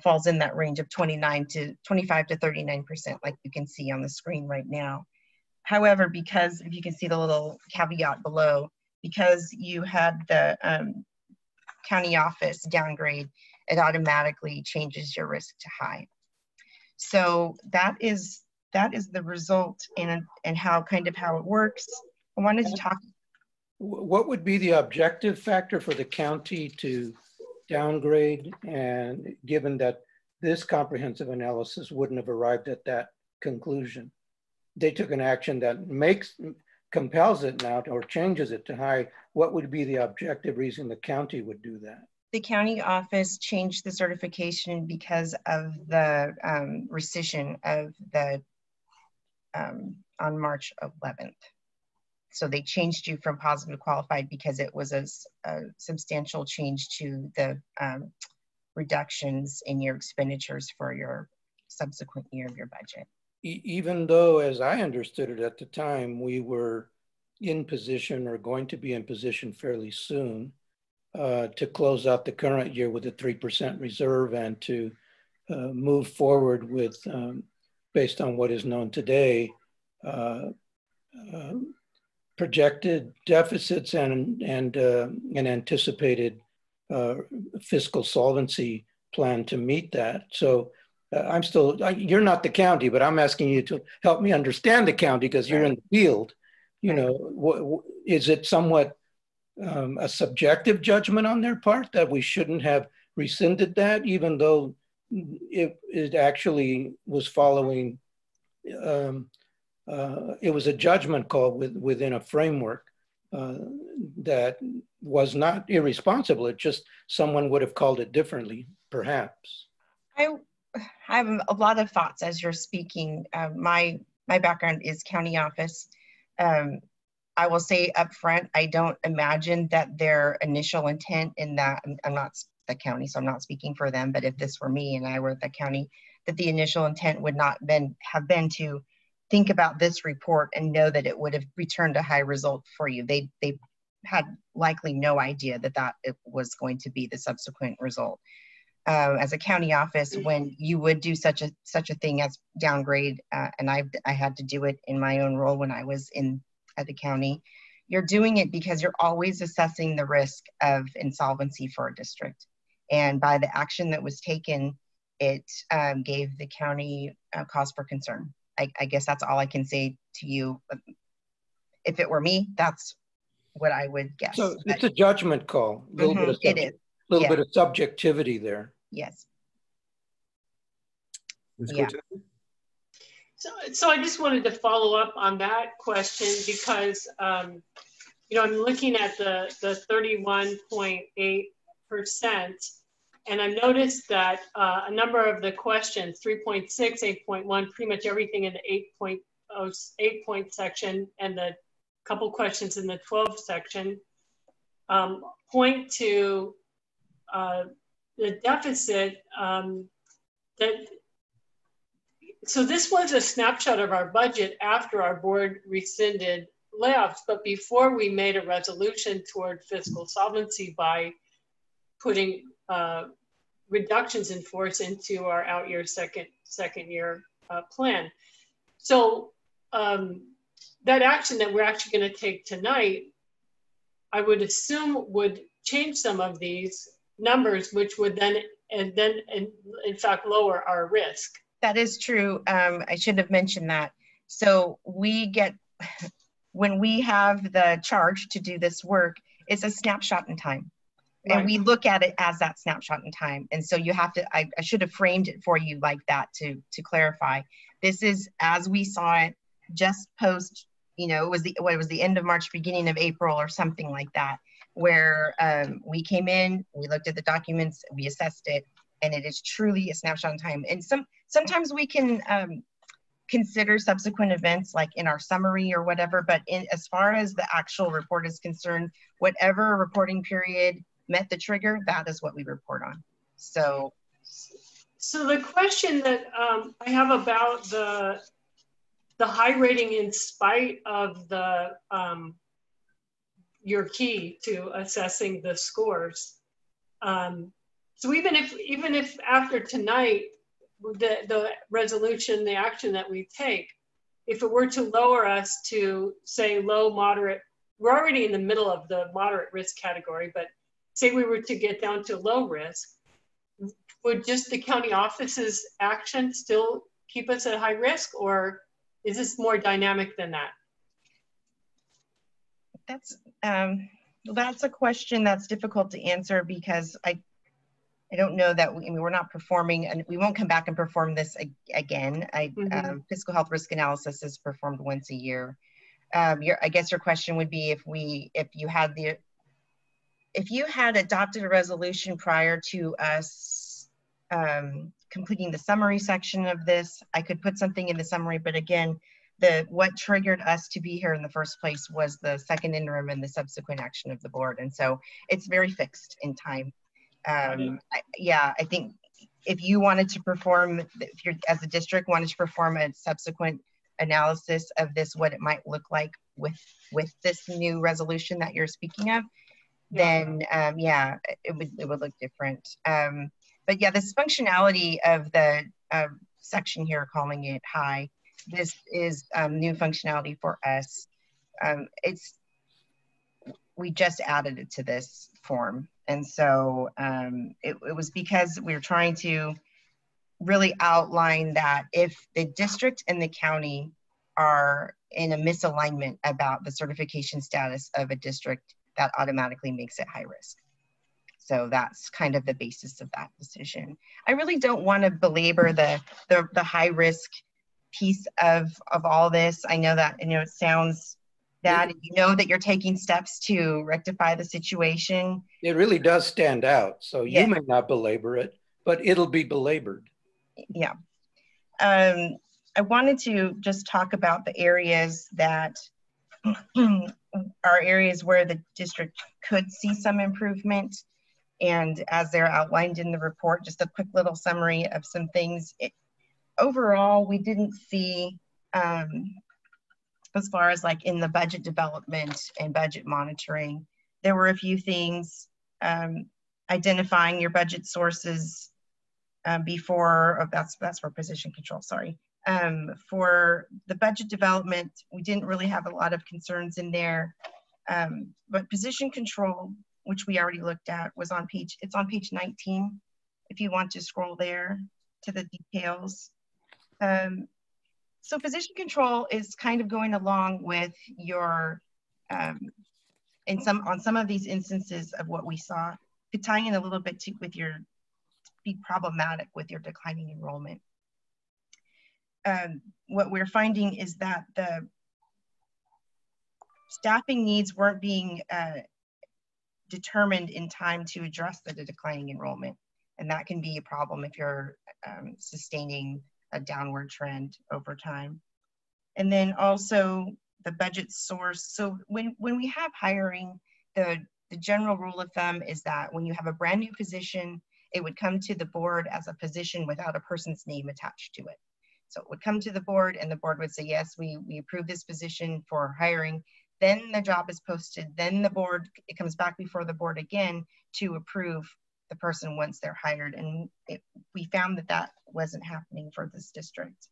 falls in that range of 25 to 39%, like you can see on the screen right now. However, because if you can see the little caveat below, because you had the county office downgrade, it automatically changes your risk to high. So that is the result and how it works. I wanted to talk. What would be the objective factor for the county to downgrade, and given that this comprehensive analysis wouldn't have arrived at that conclusion? They took an action that compels it now or changes it to high. What would be the objective reason the county would do that? The county office changed the certification because of the rescission of the on March 11th. So they changed you from positive to qualified because it was a substantial change to the reductions in your expenditures for your subsequent year of your budget. Even though, as I understood it at the time, we were in position or going to be in position fairly soon to close out the current year with a 3% reserve and to move forward with, based on what is known today, projected deficits and an anticipated fiscal solvency plan to meet that. So I'm still, you're not the county, but I'm asking you to help me understand the county because you're in the field. Is it somewhat a subjective judgment on their part that we shouldn't have rescinded that, even though it actually was following it was a judgment call within a framework that was not irresponsible. It just someone would have called it differently, perhaps. I have a lot of thoughts as you're speaking. My background is county office. I will say up front, I don't imagine that their initial intent in that, I'm not the county, so I'm not speaking for them, but if this were me and I were the county, that the initial intent would not have been to think about this report and know that it would have returned a high result for you. They had likely no idea that it was going to be the subsequent result. As a county office, when you would do such a thing as downgrade, and I had to do it in my own role when I was at the county, you're doing it because you're always assessing the risk of insolvency for a district. And by the action that was taken, it gave the county a cause for concern. I guess that's all I can say to you. If it were me, that's what I would guess. So it's a judgment call. A little bit of it is. A little bit of subjectivity there. Yes. Yeah. So I just wanted to follow up on that question because, I'm looking at the 31.8 And I've noticed that a number of the questions, 3.6, 8.1, pretty much everything in the 8 point section and the couple questions in the 12 section point to the deficit. So this was a snapshot of our budget after our board rescinded layoffs, but before we made a resolution toward fiscal solvency by putting reductions in force into our out year second year plan. So that action that we're actually going to take tonight, I would assume would change some of these numbers, which would then in fact lower our risk. That is true. I should have mentioned that. So we get, when we have the charge to do this work, it's a snapshot in time. Right. And we look at it as that snapshot in time. And so you have to, I should have framed it for you like that to clarify. This is as we saw it just post, you know, it was the end of March, beginning of April or something like that, where we came in, we looked at the documents, we assessed it, and it is truly a snapshot in time. And sometimes we can consider subsequent events like in our summary or whatever, but as far as the actual report is concerned, whatever reporting period met the trigger, that is what we report on. So the question that I have about the high rating in spite of the your key to assessing the scores. So even if after tonight, the resolution, the action that we take, if it were to lower us to say low, moderate, we're already in the middle of the moderate risk category, but say we were to get down to low risk, would just the county office's action still keep us at high risk, or is this more dynamic than that? That's a question that's difficult to answer because I don't know that we're not performing, and we won't come back and perform this again. Fiscal health risk analysis is performed once a year. I guess your question would be if you had adopted a resolution prior to us completing the summary section of this, I could put something in the summary, but again, what triggered us to be here in the first place was the second interim and the subsequent action of the board. And so it's very fixed in time. I think if you wanted to perform, if you're as a district wanted to perform a subsequent analysis of this, what it might look like with this new resolution that you're speaking of, then it would look different. But yeah, this functionality of the section here, calling it high, this is new functionality for us. We just added it to this form. And so it was because we were trying to really outline that if the district and the county are in a misalignment about the certification status of a district, that automatically makes it high risk. So that's kind of the basis of that decision. I really don't want to belabor the high risk piece of all this. I know that, it sounds that you know that you're taking steps to rectify the situation. It really does stand out. So you may not belabor it, but it'll be belabored. Yeah. I wanted to just talk about the areas that are areas where the district could see some improvement. And as they're outlined in the report, just a quick little summary of some things. Overall, we didn't see, as far as like in the budget development and budget monitoring, there were a few things, identifying your budget sources before, that's for position control, sorry. For the budget development, we didn't really have a lot of concerns in there, but position control, which we already looked at, was on page 19, if you want to scroll there to the details. So position control is kind of going along with your, on some of these instances of what we saw, to tie in a little bit to be problematic with your declining enrollment. What we're finding is that the staffing needs weren't being determined in time to address the declining enrollment. And that can be a problem if you're sustaining a downward trend over time. And then also the budget source. So when we have hiring, the general rule of thumb is that when you have a brand new position, it would come to the board as a position without a person's name attached to it. So it would come to the board and the board would say, yes, we approve this position for hiring. Then the job is posted. Then the board, it comes back before the board again to approve the person once they're hired. And we found that that wasn't happening for this district.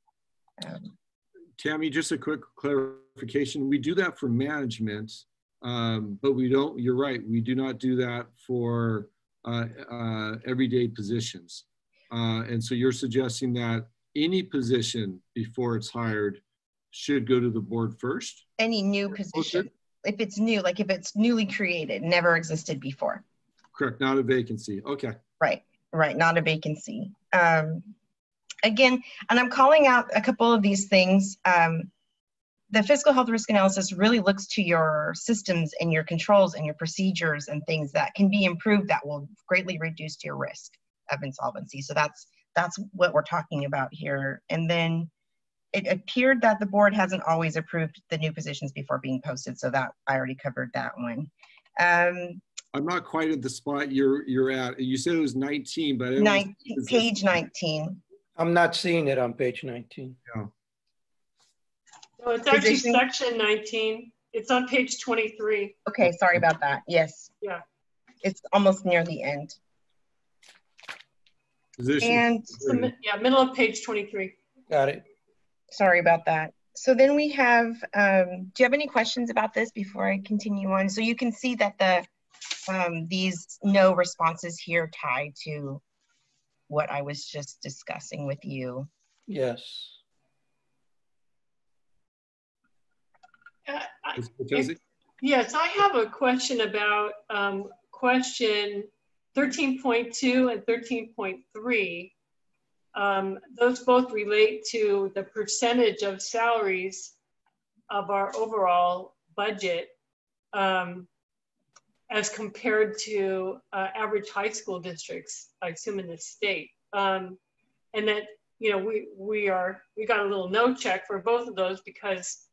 Tammy, just a quick clarification. We do that for management, but we don't, you're right, we do not do that for everyday positions. And so you're suggesting that any position before it's hired should go to the board first? Any new position. If it's new, like if it's newly created, never existed before. Correct, not a vacancy, okay. Right, not a vacancy. Again, and I'm calling out a couple of these things. The fiscal health risk analysis really looks to your systems and your controls and your procedures and things that can be improved that will greatly reduce your risk of insolvency. So that's what we're talking about here. And then it appeared that the board hasn't always approved the new positions before being posted. So that I already covered that one. I'm not quite at the spot you're at. You said it was 19, but page 19. I'm not seeing it on page 19. Yeah. No, it's actually section 19. It's on page 23. Okay, sorry about that. Yes. Yeah. It's almost near the end. And yeah, middle of page 23. Got it. Sorry about that. So then we have, do you have any questions about this before I continue on? So you can see that these no responses here tie to what I was just discussing with you. Yes. Yes, I have a question about question 13.2 and 13.3. Those both relate to the percentage of salaries of our overall budget as compared to average high school districts, I assume in the state. And that, you know, we got a little no check for both of those because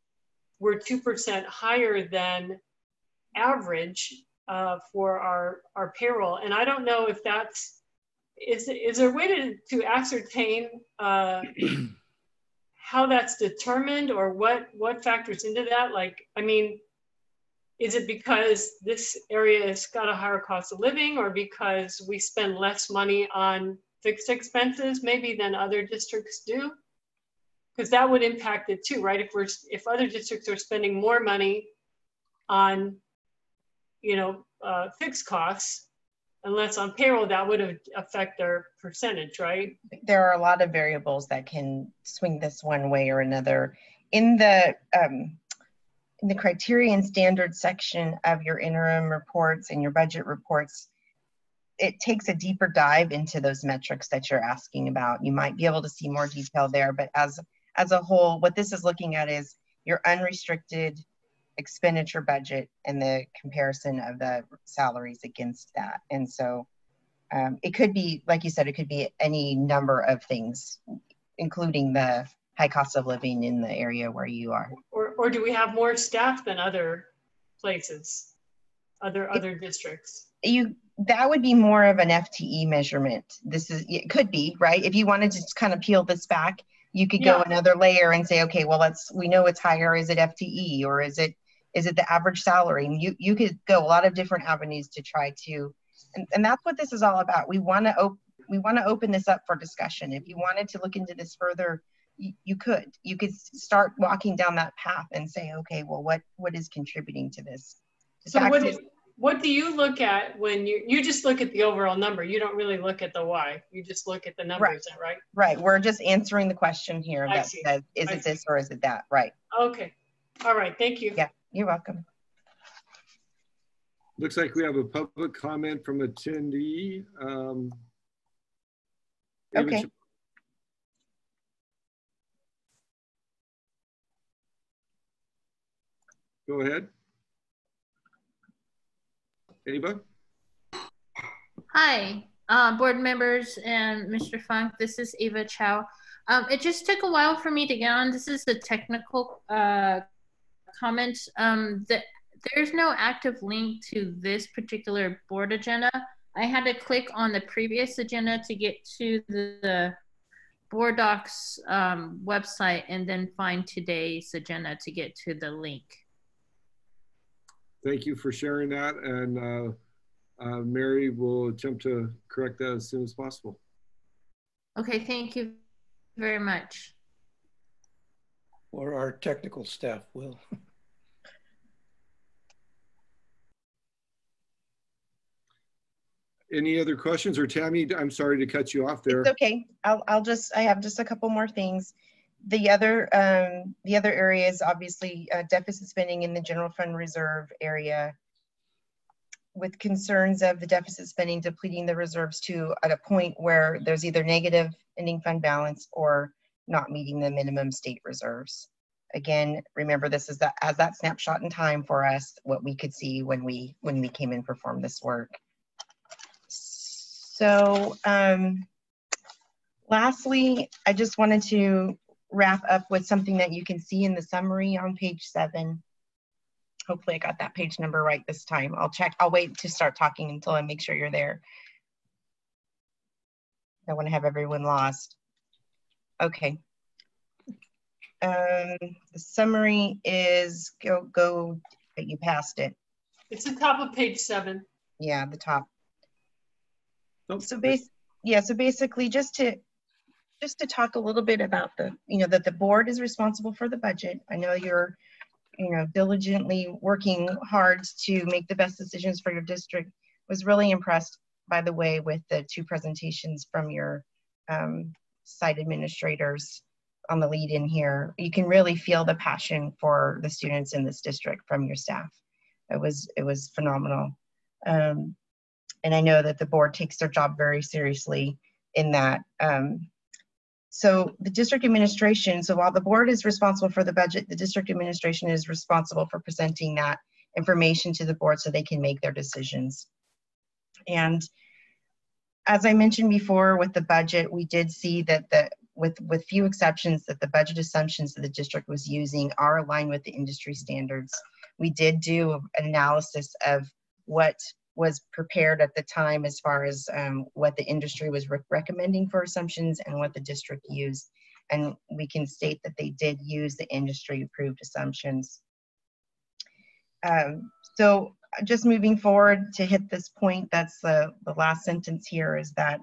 we're 2% higher than average for our payroll. And I don't know if that's, is there a way to ascertain how that's determined or what factors into that? Like, I mean, is it because this area has got a higher cost of living or because we spend less money on fixed expenses maybe than other districts do? Because that would impact it too, right? If other districts are spending more money on, you know, fixed costs and less on payroll, that would affect their percentage, right? There are a lot of variables that can swing this one way or another. In the criteria and standards section of your interim reports and your budget reports, it takes a deeper dive into those metrics that you're asking about. You might be able to see more detail there, but as a whole, what this is looking at is your unrestricted expenditure budget and the comparison of the salaries against that. And so it could be, like you said, it could be any number of things, including the high cost of living in the area where you are. Or do we have more staff than other places, other districts? That would be more of an FTE measurement. It could be, right? If you wanted to just kind of peel this back, you could go another layer and say, okay, well, we know it's higher. Is it FTE or is it the average salary? And you could go a lot of different avenues to try to, and that's what this is all about. We want to open this up for discussion. If you wanted to look into this further, you could start walking down that path and say, okay, well, what is contributing to this? So what do you look at when you just look at the overall number? You don't really look at the why. You just look at the numbers, right? Right. We're just answering the question here that says, is it this or is it that? Right. Okay. All right. Thank you. Yeah, you're welcome. Looks like we have a public comment from attendee. Okay. Go ahead. Ava? Hi, board members and Mr. Funk. This is Ava Chow. It just took a while for me to get on. This is a technical comment. There's no active link to this particular board agenda. I had to click on the previous agenda to get to the board docs website and then find today's agenda to get to the link. Thank you for sharing that. And Mary will attempt to correct that as soon as possible. Okay, thank you very much. Or our technical staff will. Any other questions? Or Tammy, I'm sorry to cut you off there. It's okay. I have just a couple more things. The other area is obviously deficit spending in the general fund reserve area, with concerns of the deficit spending depleting the reserves at a point where there's either negative ending fund balance or not meeting the minimum state reserves. Again, remember this is as that snapshot in time for us, what we could see when we came and performed this work. So lastly, I just wanted to wrap up with something that you can see in the summary on page 7. Hopefully I got that page number right this time. I'll wait to start talking until I make sure you're there. I don't want to have everyone lost. Okay. The summary is, you passed it. It's the top of page 7. Yeah, the top. Oh, so basically just to talk a little bit about that the board is responsible for the budget. I know you're diligently working hard to make the best decisions for your district. Was really impressed, by the way, with the 2 presentations from your site administrators on the lead in here. You can really feel the passion for the students in this district from your staff. It was phenomenal. And I know that the board takes their job very seriously in that. So the district administration, so while the board is responsible for the budget, the district administration is responsible for presenting that information to the board so they can make their decisions. And as I mentioned before with the budget, we did see that with few exceptions, that the budget assumptions that the district was using are aligned with the industry standards. We did do an analysis of what was prepared at the time as far as what the industry was recommending for assumptions and what the district used. And we can state that they did use the industry approved assumptions. So just moving forward to hit this point, that's the last sentence here, is that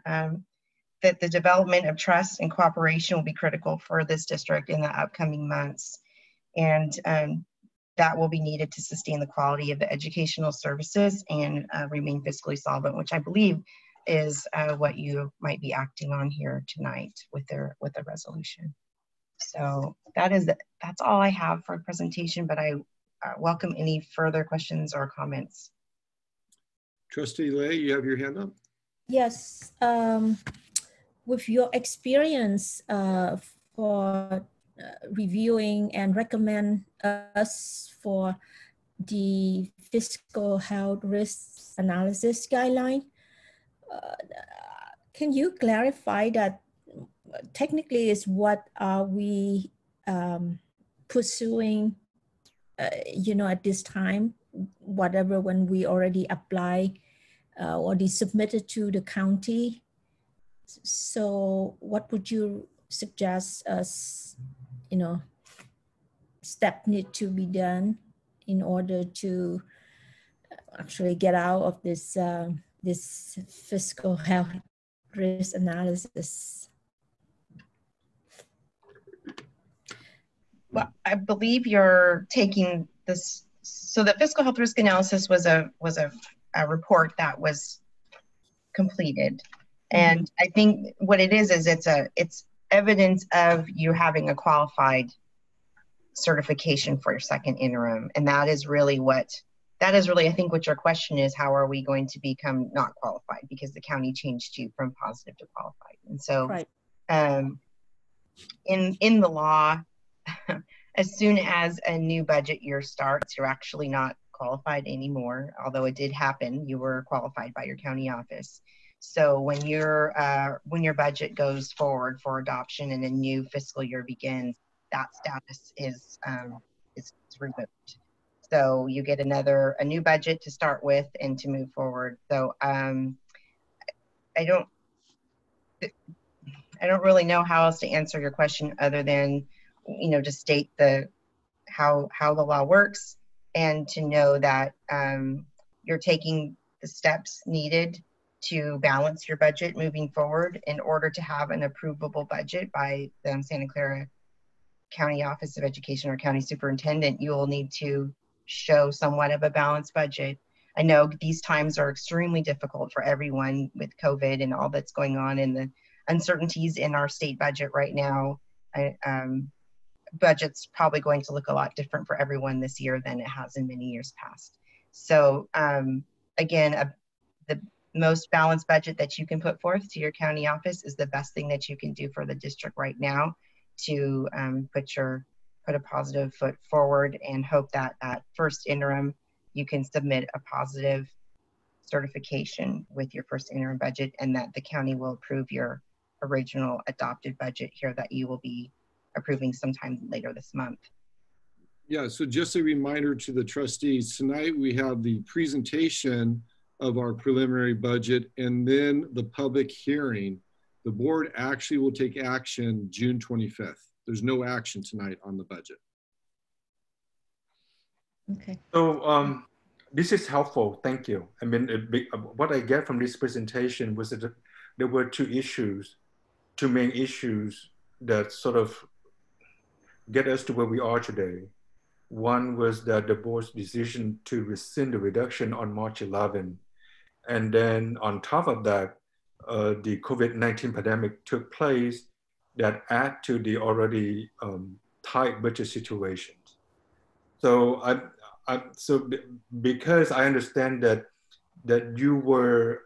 that the development of trust and cooperation will be critical for this district in the upcoming months. And that will be needed to sustain the quality of the educational services and remain fiscally solvent, which I believe is what you might be acting on here tonight with the resolution. So that's all I have for a presentation, but I welcome any further questions or comments. Trustee Lay, you have your hand up? Yes. With your experience for reviewing and recommend us for the fiscal health risk analysis guideline, can you clarify that technically is what are we pursuing at this time, whatever when we already apply or they submitted to the county? So what would you suggest us, step need to be done in order to actually get out of this this fiscal health risk analysis? Well, I believe you're taking this. So the fiscal health risk analysis was a report that was completed, and I think what it is it's evidence of you having a qualified certification for your second interim, and that is really I think what your question is: how are we going to become not qualified because the county changed you from positive to qualified? And so, right. In the law, as soon as a new budget year starts, you're actually not qualified anymore. Although it did happen, you were qualified by your county office. So when your budget goes forward for adoption and a new fiscal year begins, that status is removed. So you get a new budget to start with and to move forward. So I don't really know how else to answer your question other than, to state how the law works, and to know that you're taking the steps needed to balance your budget moving forward in order to have an approvable budget by the Santa Clara County Office of Education or County Superintendent. You will need to show somewhat of a balanced budget. I know these times are extremely difficult for everyone with COVID and all that's going on and the uncertainties in our state budget right now. Budget's probably going to look a lot different for everyone this year than it has in many years past. So again, the most balanced budget that you can put forth to your county office is the best thing that you can do for the district right now to put a positive foot forward and hope that at first interim you can submit a positive certification with your first interim budget, and that the county will approve your original adopted budget here that you will be approving sometime later this month. Yeah, so just a reminder to the trustees, tonight we have the presentation of our preliminary budget and then the public hearing. The board actually will take action June 25th. There's no action tonight on the budget. Okay. So this is helpful, thank you. I mean, what I get from this presentation was that there were two main issues that sort of get us to where we are today. One was that the board's decision to rescind the reduction on March 11. And then on top of that, the COVID-19 pandemic took place that add to the already tight budget situations. So because I understand that you were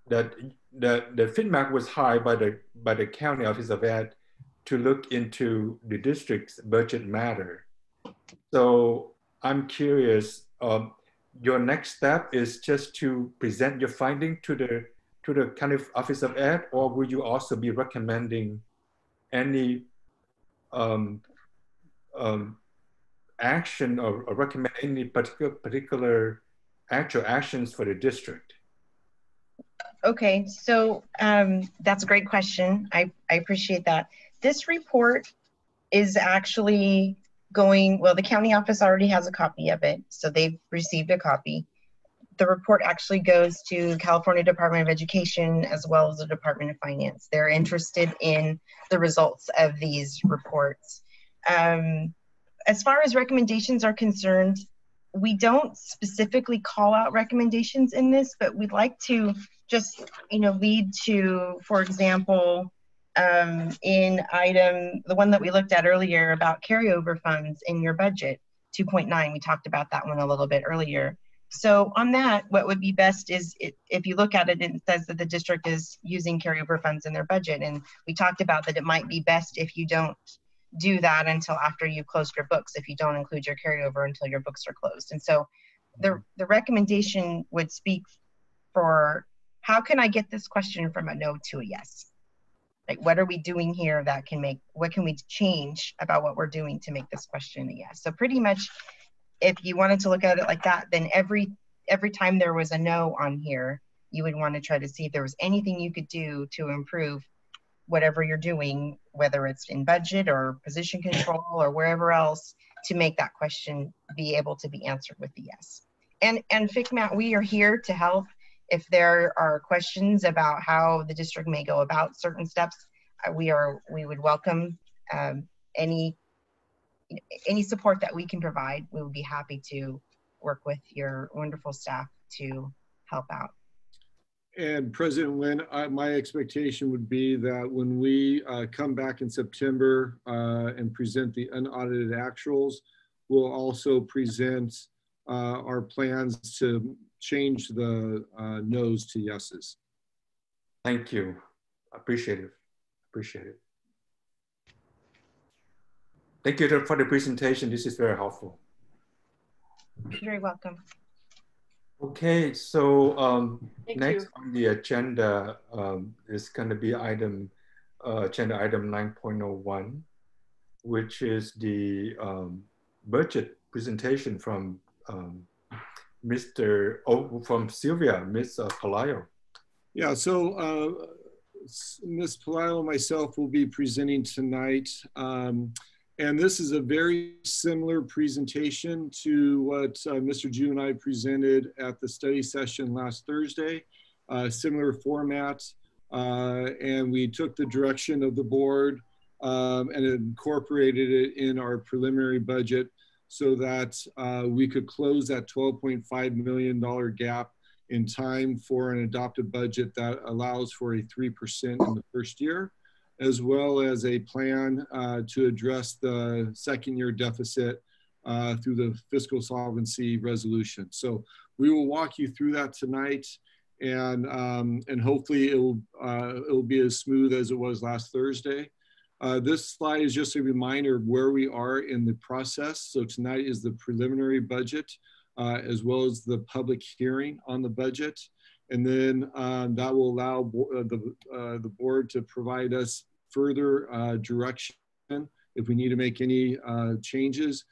that the feedback was high by the County Office of Ed to look into the district's budget matter. So I'm curious, your next step is just to present your finding to the County Office of Ed, or will you also be recommending any action or recommend any particular actual actions for the district? Okay, so that's a great question. I appreciate that. This report is actually going, well, the county office already has a copy of it, so they've received a copy. The report actually goes to California Department of Education as well as the Department of Finance. They're interested in the results of these reports. As far as recommendations are concerned, we don't specifically call out recommendations in this, but we'd like to just, lead to, for example, in the one that we looked at earlier about carryover funds in your budget, 2.9, we talked about that one a little bit earlier. So on that, what would be best is if you look at it, it says that the district is using carryover funds in their budget. And we talked about that it might be best if you don't do that until after you've closed your books, if you don't include your carryover until your books are closed. And so the recommendation would speak for, how can I get this question from a no to a yes? Like, what are we doing here that can what can we change about what we're doing to make this question a yes? So pretty much, if you wanted to look at it like that, then every time there was a no on here, you would want to try to see if there was anything you could do to improve whatever you're doing, whether it's in budget or position control or wherever else, to make that question be able to be answered with the yes. And FCMAT, we are here to help. If there are questions about how the district may go about certain steps, we would welcome any support that we can provide. We would be happy to work with your wonderful staff to help out. And President Nguyen, my expectation would be that when we come back in September and present the unaudited actuals, we'll also present our plans to change the no's to yeses. Thank you. Appreciate it. Appreciate it. Thank you for the presentation. This is very helpful. You're very welcome. Okay, so Thank next you. on the agenda is going to be agenda item 9.01, which is the budget presentation from from Sylvia, Ms. Palayo. Yeah, so Ms. Palayo and myself will be presenting tonight. And this is a very similar presentation to what Mr. Ju and I presented at the study session last Thursday, similar format. And we took the direction of the board and incorporated it in our preliminary budget so that we could close that $12.5 million gap in time for an adopted budget that allows for a 3% in the first year, as well as a plan to address the second year deficit through the fiscal solvency resolution. So we will walk you through that tonight, and hopefully it'll be as smooth as it was last Thursday. This slide is just a reminder of where we are in the process. So tonight is the preliminary budget, as well as the public hearing on the budget. And then that will allow the board to provide us further direction if we need to make any changes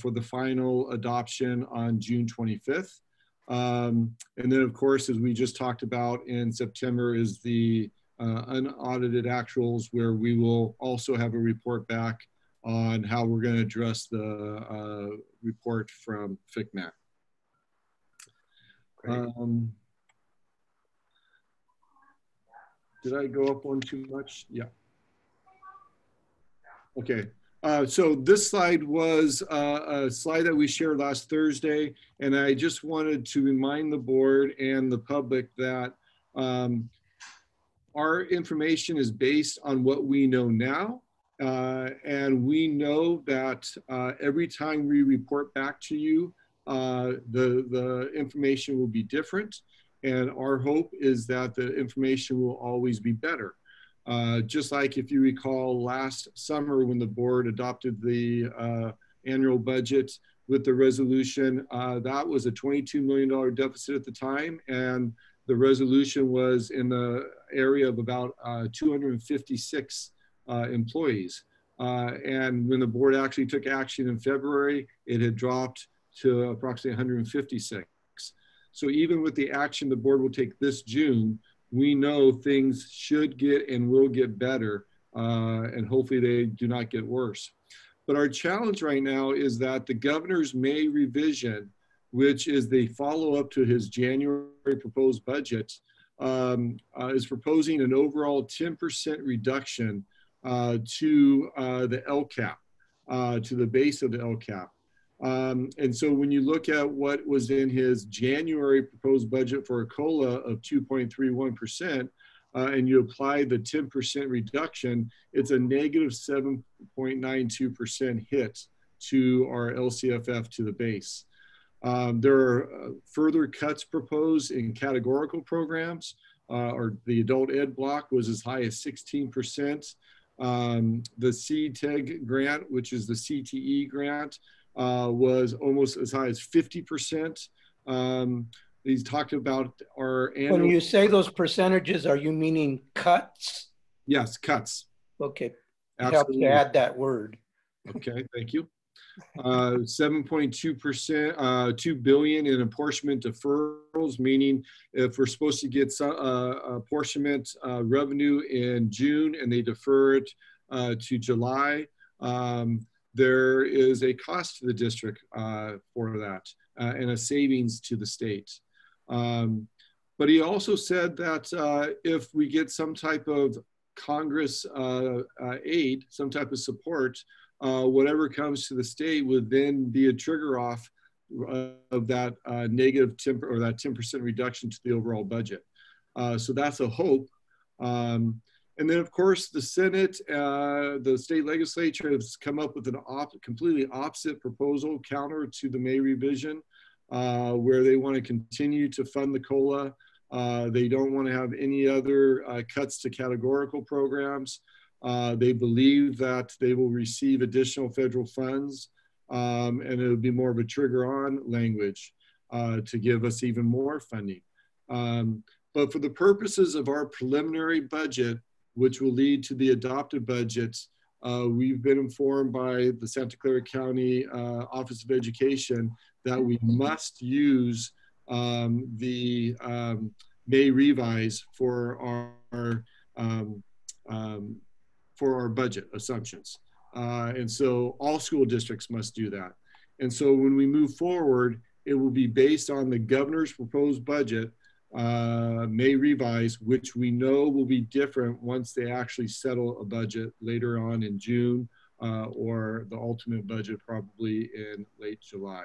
for the final adoption on June 25th. And then of course, as we just talked about in September, is the unaudited actuals, where we will also have a report back on how we're going to address the report from FCMAT. Did I go up one too much? Yeah. Okay. So this slide was a slide that we shared last Thursday, and I just wanted to remind the board and the public that our information is based on what we know now. And we know that every time we report back to you, the information will be different. And our hope is that the information will always be better. Just like if you recall last summer when the board adopted the annual budget with the resolution, that was a $22 million deficit at the time. And the resolution was in the area of about 256 employees. And when the board actually took action in February, it had dropped to approximately 156. So even with the action the board will take this June, we know things should get and will get better, and hopefully they do not get worse. But our challenge right now is that the governor's May revision, which is the follow-up to his January proposed budget, is proposing an overall 10% reduction to the LCAP, to the base of the LCAP. And so when you look at what was in his January proposed budget for a COLA of 2.31%, and you apply the 10% reduction, it's a negative 7.92% hit to our LCFF to the base. There are further cuts proposed in categorical programs, or the adult ed block was as high as 16%. The CTEG grant, which is the CTE grant, was almost as high as 50%. He's talked about our annual— When you say those percentages, are you meaning cuts? Yes, cuts. Okay, Absolutely. it helps to add that word. Okay, thank you. 7.2%, $2 billion in apportionment deferrals, meaning if we're supposed to get some apportionment revenue in June and they defer it to July, there is a cost to the district for that and a savings to the state. But he also said that if we get some type of Congress aid, some type of support, whatever comes to the state would then be a trigger off of that negative 10 or that 10% reduction to the overall budget. So that's a hope. And then of course the Senate, the state legislature has come up with an completely opposite proposal counter to the May revision, where they want to continue to fund the COLA. They don't want to have any other cuts to categorical programs. They believe that they will receive additional federal funds, and it would be more of a trigger on language. to give us even more funding. But for the purposes of our preliminary budget, which will lead to the adopted budgets, we've been informed by the Santa Clara County Office of Education that we must use the May revise for our budget assumptions. And so all school districts must do that. And so when we move forward, it will be based on the governor's proposed budget, May revise, which we know will be different once they actually settle a budget later on in June, or the ultimate budget probably in late July.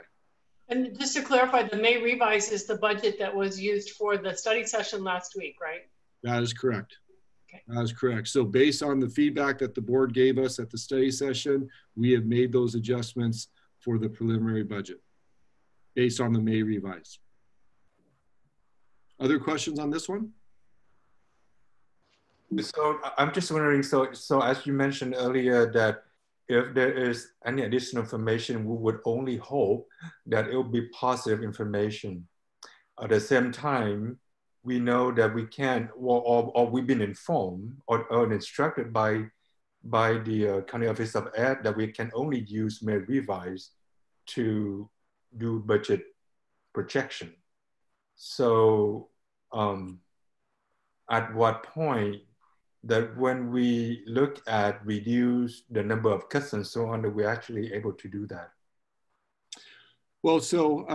And just to clarify, the May revise is the budget that was used for the study session last week, right? That is correct. Okay. That is correct. So based on the feedback that the board gave us at the study session, we have made those adjustments for the preliminary budget based on the May revise. Other questions on this one? So I'm just wondering, so as you mentioned earlier, that if there is any additional information, we would only hope that it will be positive information. At the same time, we know that we can't, or we've been informed or instructed by the County Office of Ed that we can only use May revise to do budget projection. So at what point that when we look at reduce the number of cuts and so on, that we're actually able to do that? Well, so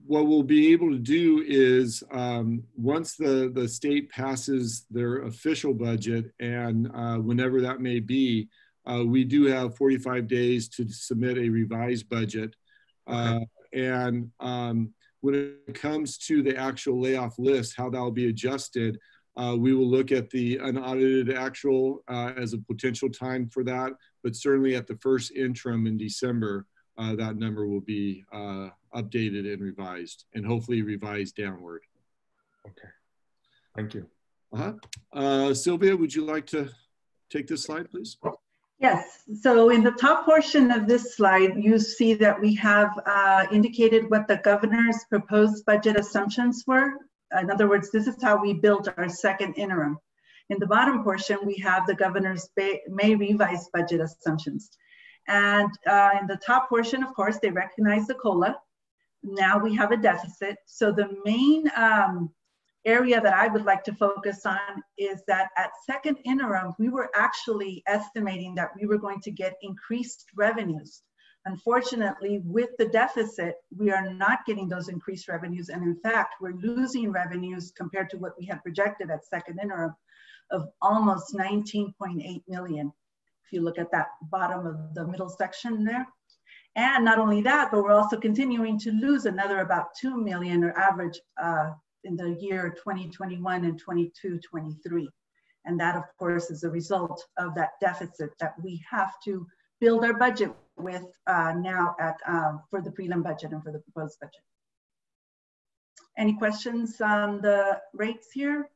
what we'll be able to do is once the state passes their official budget, and whenever that may be, we do have 45 days to submit a revised budget. Okay. And when it comes to the actual layoff list, how that will be adjusted, we will look at the unaudited actual as a potential time for that, but certainly at the first interim in December, that number will be updated and revised, and hopefully revised downward. Okay, thank you. Sylvia, would you like to take this slide, please? Yes, so in the top portion of this slide, you see that we have indicated what the governor's proposed budget assumptions were. In other words, this is how we built our second interim. In the bottom portion, we have the governor's May revised budget assumptions. And in the top portion, of course, they recognize the COLA. Now we have a deficit. So the main area that I would like to focus on is that at second interim, we were actually estimating that we were going to get increased revenues. Unfortunately, with the deficit, we are not getting those increased revenues. And in fact, we're losing revenues compared to what we had projected at second interim of almost 19.8 million. If you look at that bottom of the middle section there. And not only that, but we're also continuing to lose another about 2 million or average in the year 2021 and 22-23. And that, of course, is a result of that deficit that we have to build our budget with now for the prelim budget and for the proposed budget. Any questions on the rates here?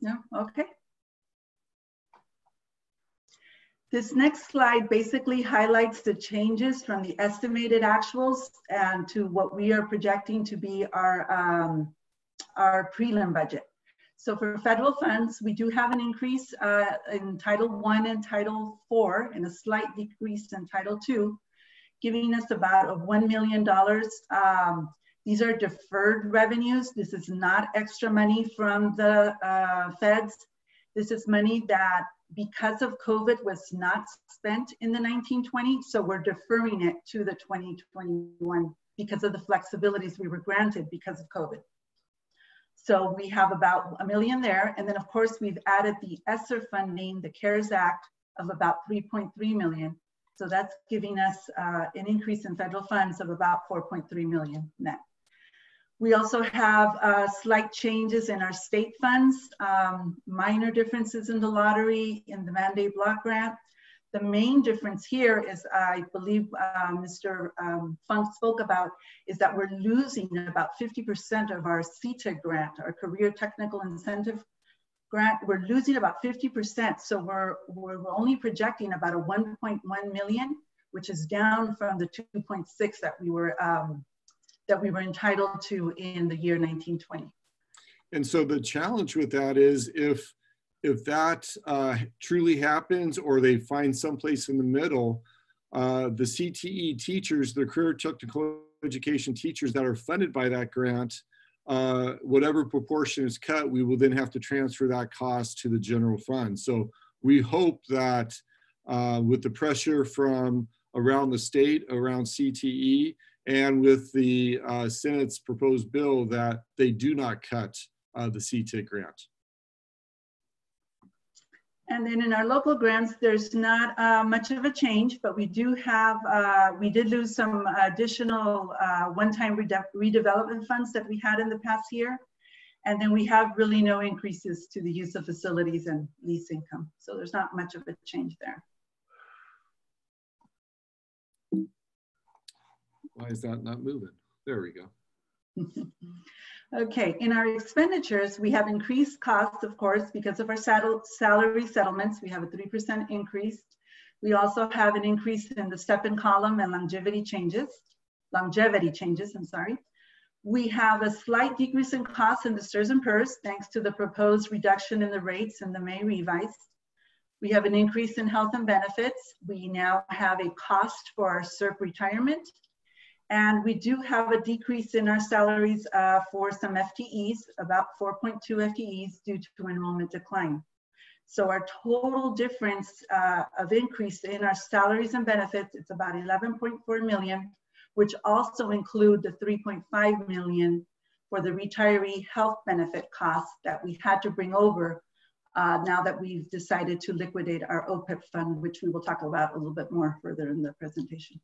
No? Okay. This next slide basically highlights the changes from the estimated actuals and to what we are projecting to be our prelim budget. So for federal funds, we do have an increase in Title I and Title IV and a slight decrease in Title II, giving us about $1 million. These are deferred revenues. This is not extra money from the feds. This is money that, because of COVID, was not spent in the 1920, so we're deferring it to the 2021 because of the flexibilities we were granted because of COVID. So we have about $1 million there. And then of course, we've added the ESSER funding, the CARES Act, of about 3.3 million. So that's giving us an increase in federal funds of about 4.3 million net. We also have slight changes in our state funds, minor differences in the lottery, in the mandate block grant. The main difference here is, I believe Mr. Funk spoke about, is that we're losing about 50% of our CTA grant, our Career Technical Incentive grant. We're losing about 50%. So we're only projecting about a 1.1 million, which is down from the 2.6 that we were that we were entitled to in the year 1920. And so the challenge with that is if that truly happens, or they find someplace in the middle, the CTE teachers, the career technical education teachers that are funded by that grant, whatever proportion is cut, we will then have to transfer that cost to the general fund. So we hope that with the pressure from around the state, around CTE, and with the Senate's proposed bill, that they do not cut the CTIC grant. And then in our local grants, there's not much of a change, but we do have, we did lose some additional one-time redevelopment funds that we had in the past year. And then we have really no increases to the use of facilities and lease income. So there's not much of a change there. Why is that not moving? There we go. Okay, in our expenditures, we have increased costs, of course, because of our salary settlements. We have a 3% increase. We also have an increase in the step-in column and longevity changes, I'm sorry. We have a slight decrease in costs in the STRS and PERS, thanks to the proposed reduction in the rates in the May revise. We have an increase in health and benefits. We now have a cost for our CERP retirement. And we do have a decrease in our salaries for some FTEs, about 4.2 FTEs due to enrollment decline. So our total difference of increase in our salaries and benefits, it's about 11.4 million, which also include the 3.5 million for the retiree health benefit costs that we had to bring over now that we've decided to liquidate our OPEB fund, which we will talk about a little bit more further in the presentation.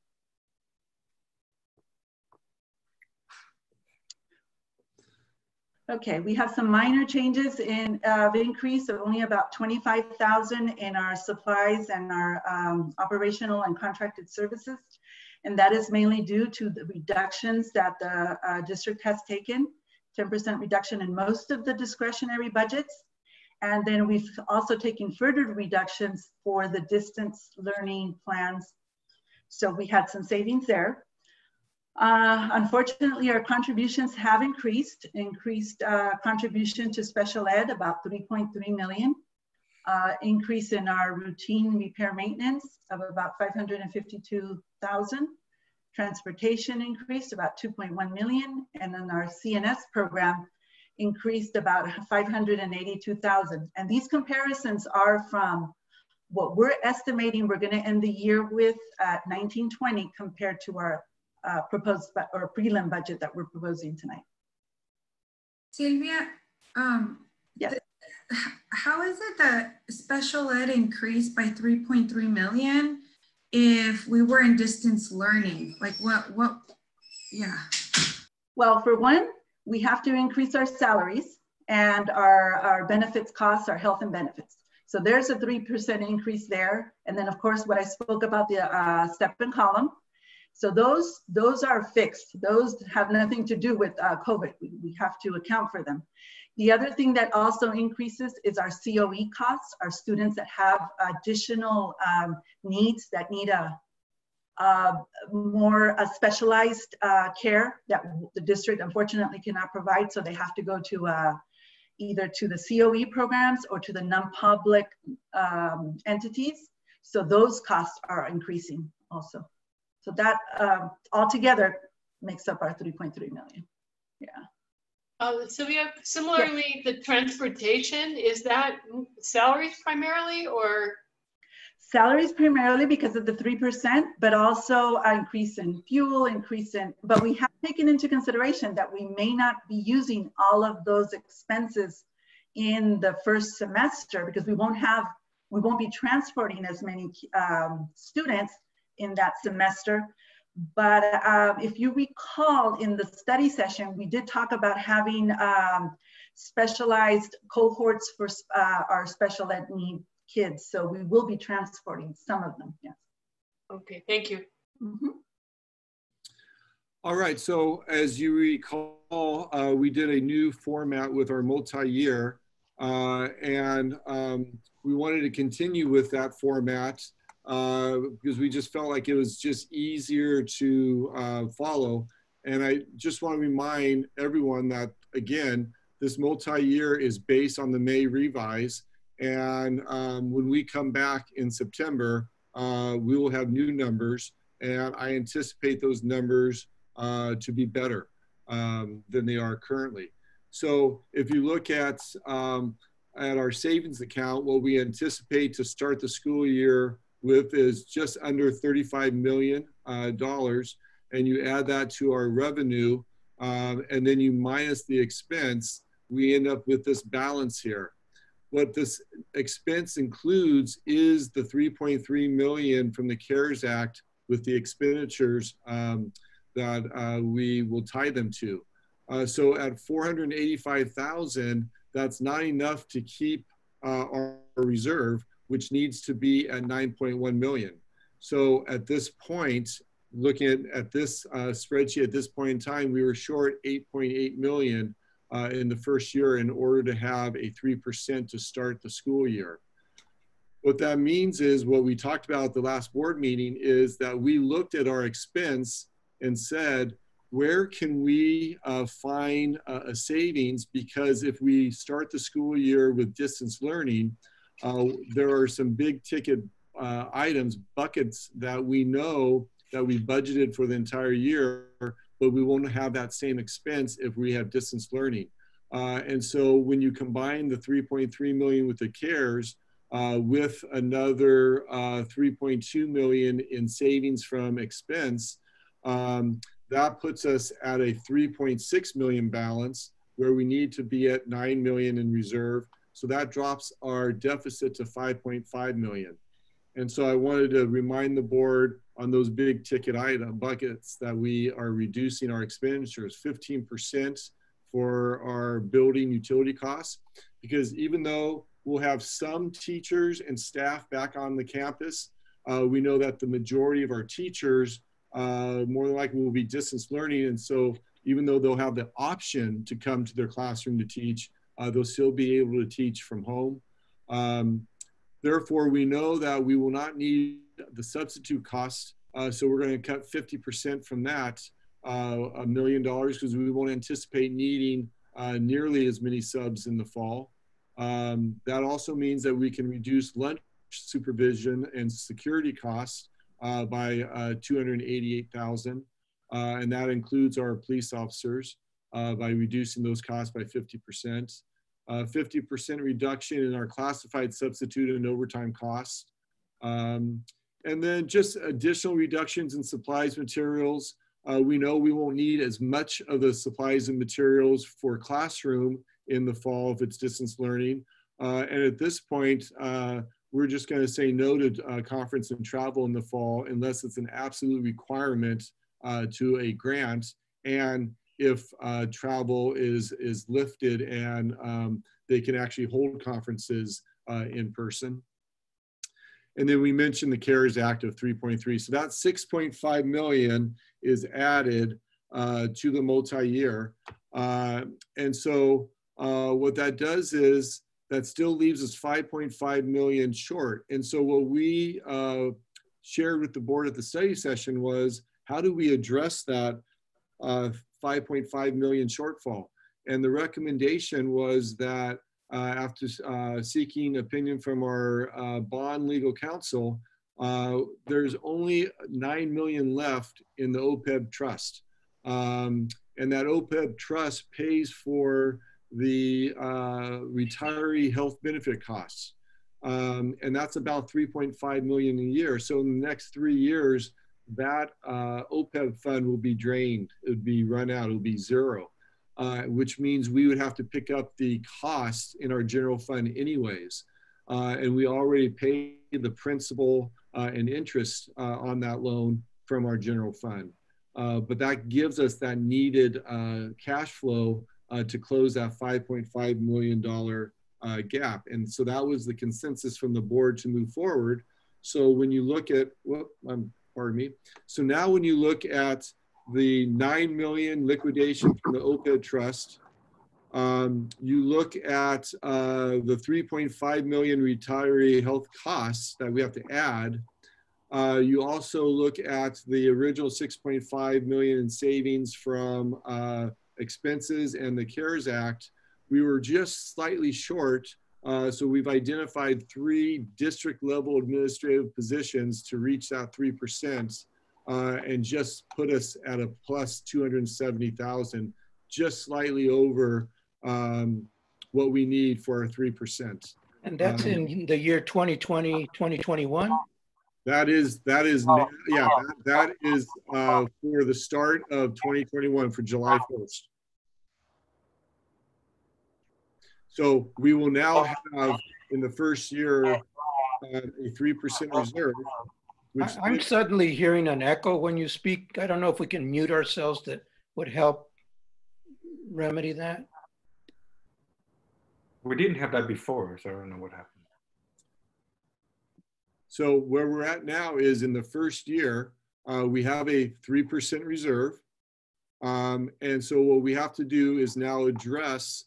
Okay, we have some minor changes in increase of only about 25,000 in our supplies and our operational and contracted services. And that is mainly due to the reductions that the district has taken, 10% reduction in most of the discretionary budgets. And then we've also taken further reductions for the distance learning plans. So we had some savings there. Unfortunately, our contributions have increased contribution to special ed, about 3.3 million. Increase in our routine repair maintenance of about 552,000. Transportation increased about 2.1 million. And then our CNS program increased about 582,000. And these comparisons are from what we're estimating we're going to end the year with at 1920 compared to our proposed or prelim budget that we're proposing tonight. Sylvia, yes. How is it that special ed increased by 3.3 million if we were in distance learning? Like what, yeah. Well, for one, we have to increase our salaries and our benefits costs, our health and benefits. So there's a 3% increase there. And then of course, what I spoke about the step-in column. So those are fixed. Those have nothing to do with COVID. We have to account for them. The other thing that also increases is our COE costs, our students that have additional needs that need a more specialized care that the district unfortunately cannot provide. So they have to go to either to the COE programs or to the non-public entities. So those costs are increasing also. So that altogether makes up our 3.3 million. Yeah. So we have similarly the transportation, is that salaries primarily or? Salaries primarily because of the 3%, but also an increase in fuel, but we have taken into consideration that we may not be using all of those expenses in the first semester because we won't be transporting as many students in that semester. But if you recall in the study session, we did talk about having specialized cohorts for our special ed need kids. So we will be transporting some of them, yes. Okay, thank you. Mm-hmm. All right, so as you recall, we did a new format with our multi-year and we wanted to continue with that format because we just felt like it was just easier to follow. And I just want to remind everyone that, again, this multi-year is based on the May revise. And when we come back in September, we will have new numbers. And I anticipate those numbers to be better than they are currently. So if you look at our savings account, what we anticipate to start the school year with is just under $35 million. And you add that to our revenue, and then you minus the expense, we end up with this balance here. What this expense includes is the $3.3 million from the CARES Act with the expenditures that we will tie them to. So at $485,000, that's not enough to keep our reserve, which needs to be at $9.1 million. So at this point, looking at this spreadsheet at this point in time, we were short $8.8 million in the first year in order to have a 3% to start the school year. What that means is, what we talked about at the last board meeting is that we looked at our expense and said, where can we find a savings? Because if we start the school year with distance learning, there are some big ticket items, buckets that we know that we budgeted for the entire year, but we won't have that same expense if we have distance learning. And so when you combine the $3.3 million with the CARES, with another $3.2 million in savings from expense, that puts us at a $3.6 million balance, where we need to be at $9 million in reserve. So that drops our deficit to $5.5 million. And so I wanted to remind the board on those big ticket item buckets that we are reducing our expenditures 15% for our building utility costs, because even though we'll have some teachers and staff back on the campus, we know that the majority of our teachers more than likely will be distance learning. And so even though they'll have the option to come to their classroom to teach, they'll still be able to teach from home. Therefore, we know that we will not need the substitute cost. So we're going to cut 50% from that, $1 million, because we won't anticipate needing nearly as many subs in the fall. That also means that we can reduce lunch supervision and security costs by $288,000. And that includes our police officers by reducing those costs by 50%. 50% reduction in our classified substitute and overtime costs. And then just additional reductions in supplies, materials. We know we won't need as much of the supplies and materials for classroom in the fall if it's distance learning. And at this point, we're just going to say no to conference and travel in the fall unless it's an absolute requirement to a grant, and if travel is lifted and they can actually hold conferences in person. And then we mentioned the CARES Act of 3.3. So that 6.5 million is added to the multi-year. And so what that does is that still leaves us 5.5 million short. And so what we shared with the board at the study session was, how do we address that 5.5 million shortfall? And the recommendation was that after seeking opinion from our bond legal counsel, there's only 9 million left in the OPEB trust. And that OPEB trust pays for the retiree health benefit costs. And that's about 3.5 million a year. So in the next 3 years, that OPEB fund will be drained. It would be run out, it would be zero, which means we would have to pick up the costs in our general fund anyways. And we already pay the principal and interest on that loan from our general fund. But that gives us that needed cash flow to close that $5.5 million gap. And so that was the consensus from the board to move forward. So when you look at, pardon me. So now when you look at the 9 million liquidation from the OPEB trust, you look at the 3.5 million retiree health costs that we have to add, You also look at the original 6.5 million in savings from expenses and the CARES Act. We were just slightly short. So we've identified 3 district level administrative positions to reach that 3%, and just put us at a plus 270,000, just slightly over what we need for our 3%. And that's in the year 2020, 2021? That is for the start of 2021, for July 1st. So we will now have in the first year a 3% reserve. I'm suddenly hearing an echo when you speak. I don't know if we can mute ourselves. That would help remedy that. We didn't have that before, so I don't know what happened. So where we're at now is in the first year, we have a 3% reserve. And so what we have to do is now address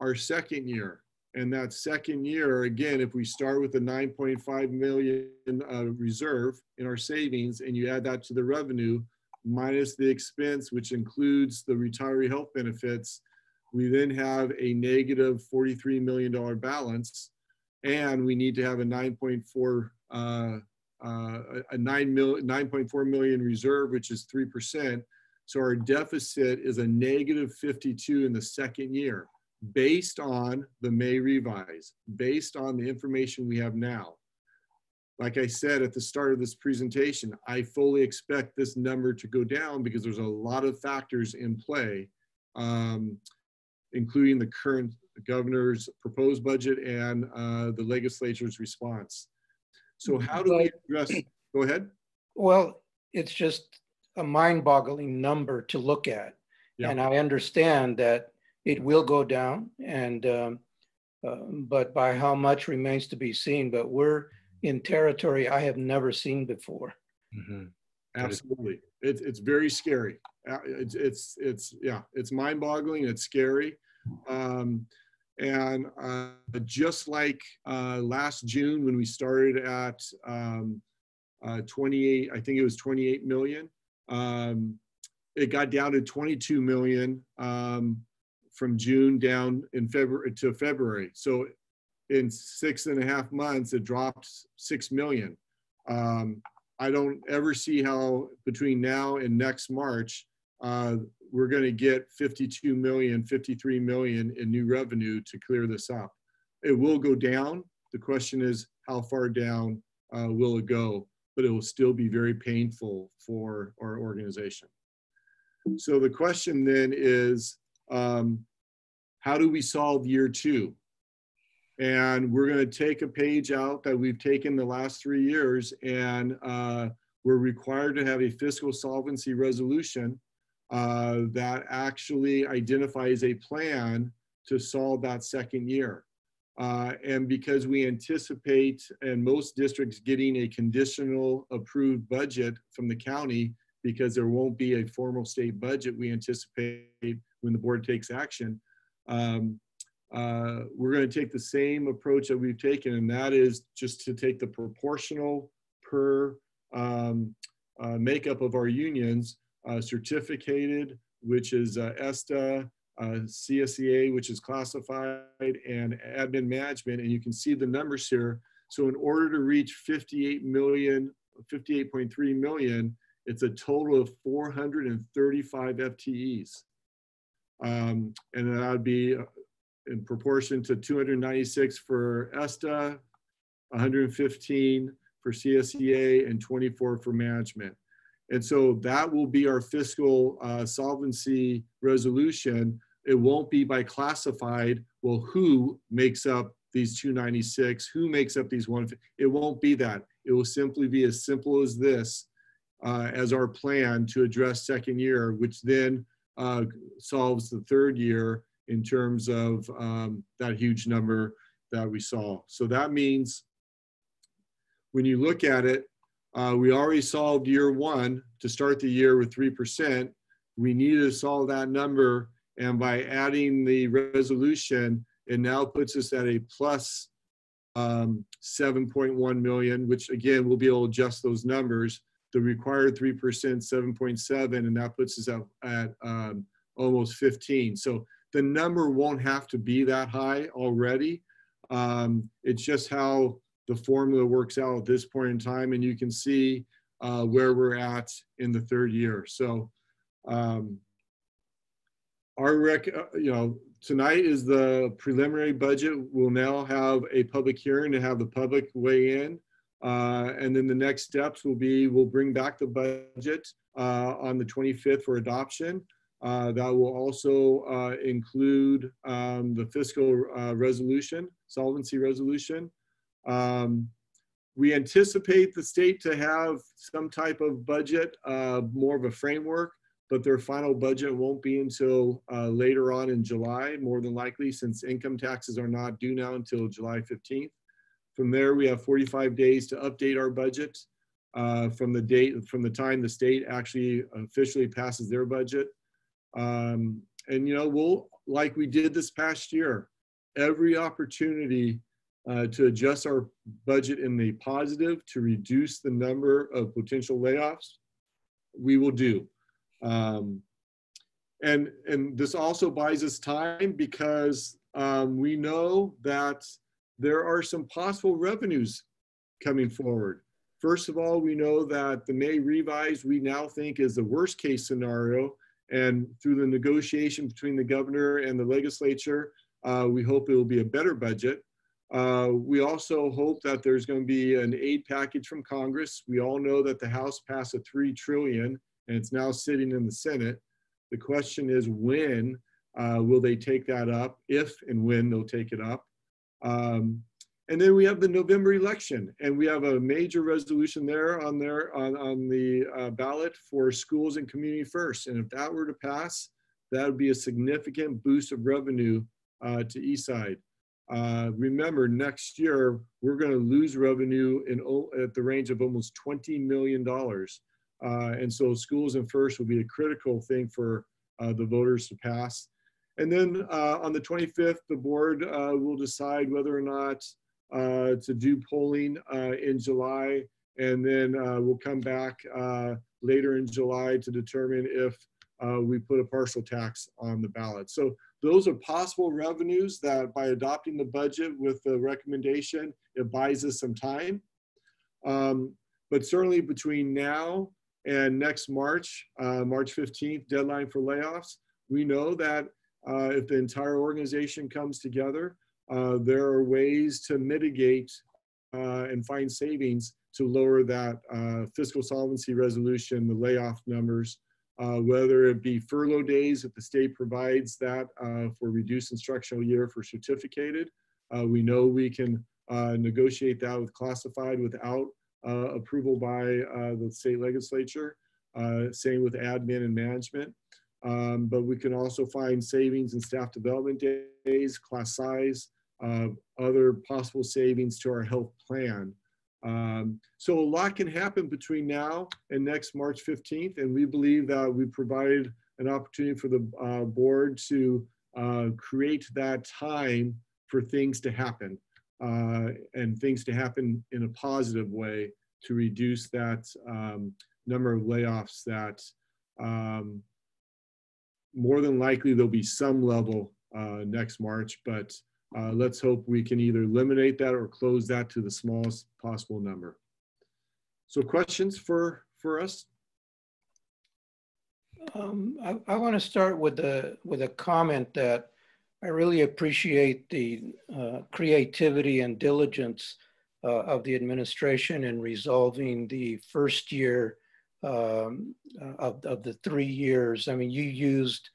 our second year. And that second year, again, if we start with the 9.5 million reserve in our savings, and you add that to the revenue, minus the expense, which includes the retiree health benefits, we then have a negative $43 million balance. And we need to have a 9.4 million reserve, which is 3%. So our deficit is a negative 52 in the second year, based on the May revise, based on the information we have now. Like I said at the start of this presentation, I fully expect this number to go down because there's a lot of factors in play, including the current governor's proposed budget and the legislature's response. So how do we address, go ahead. Well, it's just a mind-boggling number to look at. Yeah. And I understand that it will go down, and but by how much remains to be seen. But we're in territory I have never seen before. Mm-hmm. Absolutely. It's very scary. It's mind-boggling. It's scary. And just like last June when we started at 28, I think it was 28 million, it got down to 22 million from June down in February to February. So in 6.5 months, it dropped 6 million. I don't ever see how between now and next March, we're going to get 52 million, 53 million in new revenue to clear this up. It will go down. The question is, how far down will it go? But it will still be very painful for our organization. So the question then is, how do we solve year 2? And we're going to take a page out that we've taken the last 3 years, and we're required to have a fiscal solvency resolution that actually identifies a plan to solve that second year. And because we anticipate, and most districts getting a conditional approved budget from the county, because there won't be a formal state budget, we anticipate when the board takes action, we're going to take the same approach that we've taken, and that is just to take the proportional per makeup of our unions, certificated, which is ESTA, CSEA, which is classified, and admin management. And you can see the numbers here. So in order to reach 58.3 million, it's a total of 435 FTEs. And that would be in proportion to 296 for ESTA, 115 for CSEA, and 24 for management. And so that will be our fiscal solvency resolution. It won't be by classified, well, who makes up these 296, who makes up these 150. It won't be that. It will simply be as simple as this, as our plan to address second year, which then solves the third year in terms of that huge number that we saw. So that means when you look at it, we already solved year 1 to start the year with 3%. We needed to solve that number, and by adding the resolution, it now puts us at a plus 7.1 million, which again, we'll be able to adjust those numbers. The required 3%, 7.7, and that puts us at almost 15. So the number won't have to be that high already. It's just how the formula works out at this point in time, and you can see where we're at in the third year. So tonight is the preliminary budget. We'll now have a public hearing to have the public weigh in. And then the next steps will be, we'll bring back the budget on the 25th for adoption. That will also include the fiscal resolution, solvency resolution. We anticipate the state to have some type of budget, more of a framework, but their final budget won't be until later on in July, more than likely, since income taxes are not due now until July 15th. From there, we have 45 days to update our budget from the time the state actually officially passes their budget. And we'll, like we did this past year, every opportunity to adjust our budget in the positive to reduce the number of potential layoffs, we will do. And this also buys us time because we know that there are some possible revenues coming forward. First of all, we know that the May revise we now think is the worst case scenario, and through the negotiation between the governor and the legislature, we hope it will be a better budget. We also hope that there's going to be an aid package from Congress. We all know that the House passed a $3 trillion and it's now sitting in the Senate. The question is, when will they take that up? If and when they'll take it up. And then we have the November election, and we have a major resolution there on the ballot for schools and community first. And if that were to pass, that would be a significant boost of revenue to Eastside. Remember, next year, we're going to lose revenue at the range of almost $20 million. And so schools and first will be a critical thing for the voters to pass. And then on the 25th, the board will decide whether or not to do polling in July. And then we'll come back later in July to determine if we put a partial tax on the ballot. So those are possible revenues that by adopting the budget with the recommendation, it buys us some time. But certainly between now and next March, March 15th, deadline for layoffs, we know that if the entire organization comes together, there are ways to mitigate and find savings to lower that fiscal solvency resolution, the layoff numbers, whether it be furlough days if the state provides that for reduced instructional year for certificated. We know we can negotiate that with classified without approval by the state legislature, same with admin and management. But we can also find savings in staff development days, class size, other possible savings to our health plan. So a lot can happen between now and next March 15th, and we believe that we provided an opportunity for the board to create that time for things to happen, and things to happen in a positive way to reduce that number of layoffs that more than likely there'll be some level next March, but let's hope we can either eliminate that or close that to the smallest possible number. So questions for us? I want to start with a comment that I really appreciate the creativity and diligence of the administration in resolving the first year of the 3 years. I mean, you used,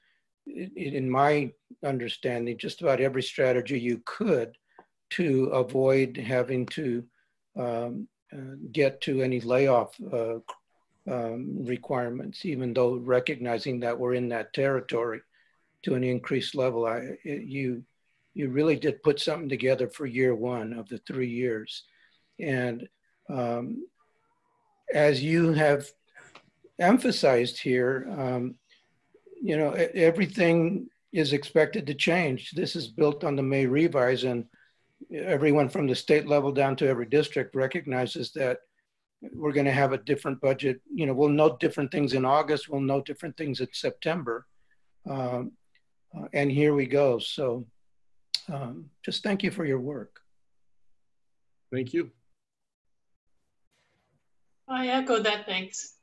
in my understanding, just about every strategy you could to avoid having to get to any layoff requirements, even though recognizing that we're in that territory to an increased level. You really did put something together for year one of the 3 years. And as you have emphasized here, you know, everything is expected to change. This is built on the May revise, and everyone from the state level down to every district recognizes that we're going to have a different budget. You know, we'll know different things in August. We'll know different things in September. And here we go. So just thank you for your work. Thank you. I echo that, thanks.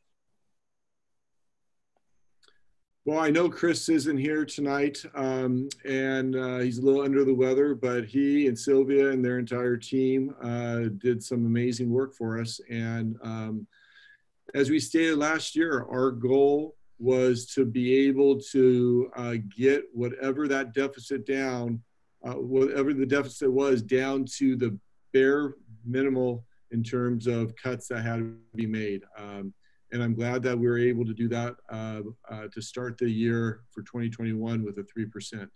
Well, I know Chris isn't here tonight, and he's a little under the weather, but he and Sylvia and their entire team did some amazing work for us. And as we stated last year, our goal was to be able to get whatever that deficit down, whatever the deficit was, down to the bare minimal in terms of cuts that had to be made. And I'm glad that we were able to do that to start the year for 2021 with a 3%.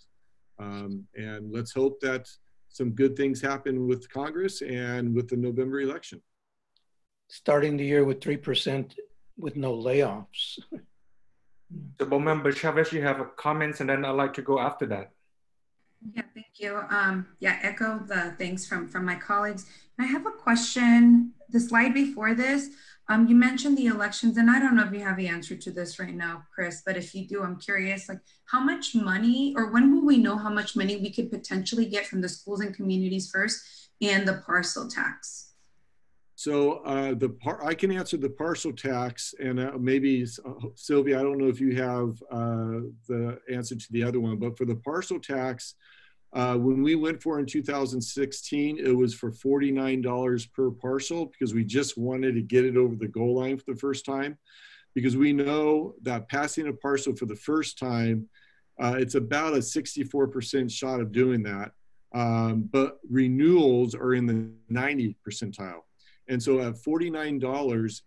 And let's hope that some good things happen with Congress and with the November election. Starting the year with 3% with no layoffs. So Board Member Chavez, you have a comments, and then I'd like to go after that. Yeah, thank you. Yeah, echo the thanks from my colleagues. And I have a question. The slide before this, you mentioned the elections, and I don't know if you have the answer to this right now, Chris, but if you do, I'm curious, like how much money, or when will we know how much money we could potentially get from the schools and communities first and the parcel tax? So I can answer the parcel tax, and maybe Sylvia, I don't know if you have the answer to the other one, but for the parcel tax, when we went for in 2016, it was for $49 per parcel because we just wanted to get it over the goal line for the first time. Because we know that passing a parcel for the first time, it's about a 64% shot of doing that. But renewals are in the 90 percentile. And so at $49,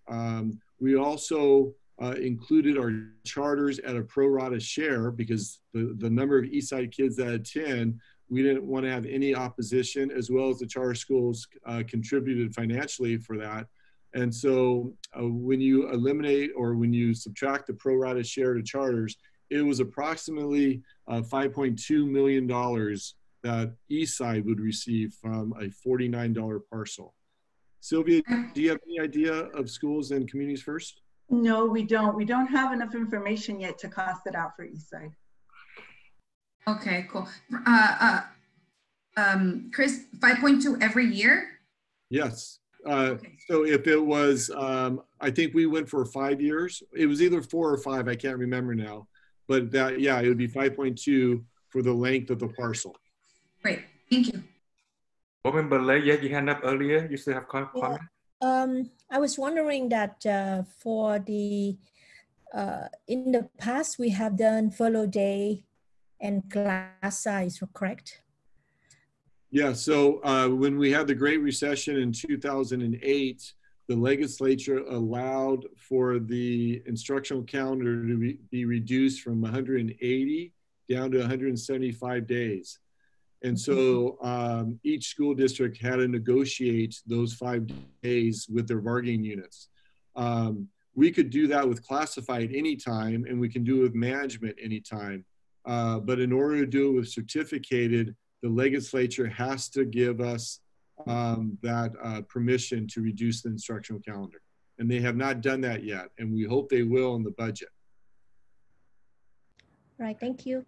we also included our charters at a pro rata share because the number of Eastside kids that attend, we didn't want to have any opposition, as well as the charter schools contributed financially for that. And so when you eliminate or when you subtract the pro rata share to charters, it was approximately $5.2 million that Eastside would receive from a $49 parcel. Sylvia, do you have any idea of schools and communities first? No, we don't. We don't have enough information yet to cost it out for Eastside. Okay, cool. Chris, 5.2 every year? Yes. Okay. So if it was, I think we went for 5 years. It was either 4 or 5, I can't remember now. But that, yeah, it would be 5.2 for the length of the parcel. Great, thank you. Board Member Lei, you had your hand up earlier. You still have comment? I was wondering that for the, in the past, we have done furlough day and class size, correct? Yeah, so when we had the Great Recession in 2008, the legislature allowed for the instructional calendar to be reduced from 180 down to 175 days. And so each school district had to negotiate those 5 days with their bargaining units. We could do that with classified anytime, and we can do it with management anytime. But in order to do it with certificated, the legislature has to give us that permission to reduce the instructional calendar. And they have not done that yet, and we hope they will in the budget. Right, thank you.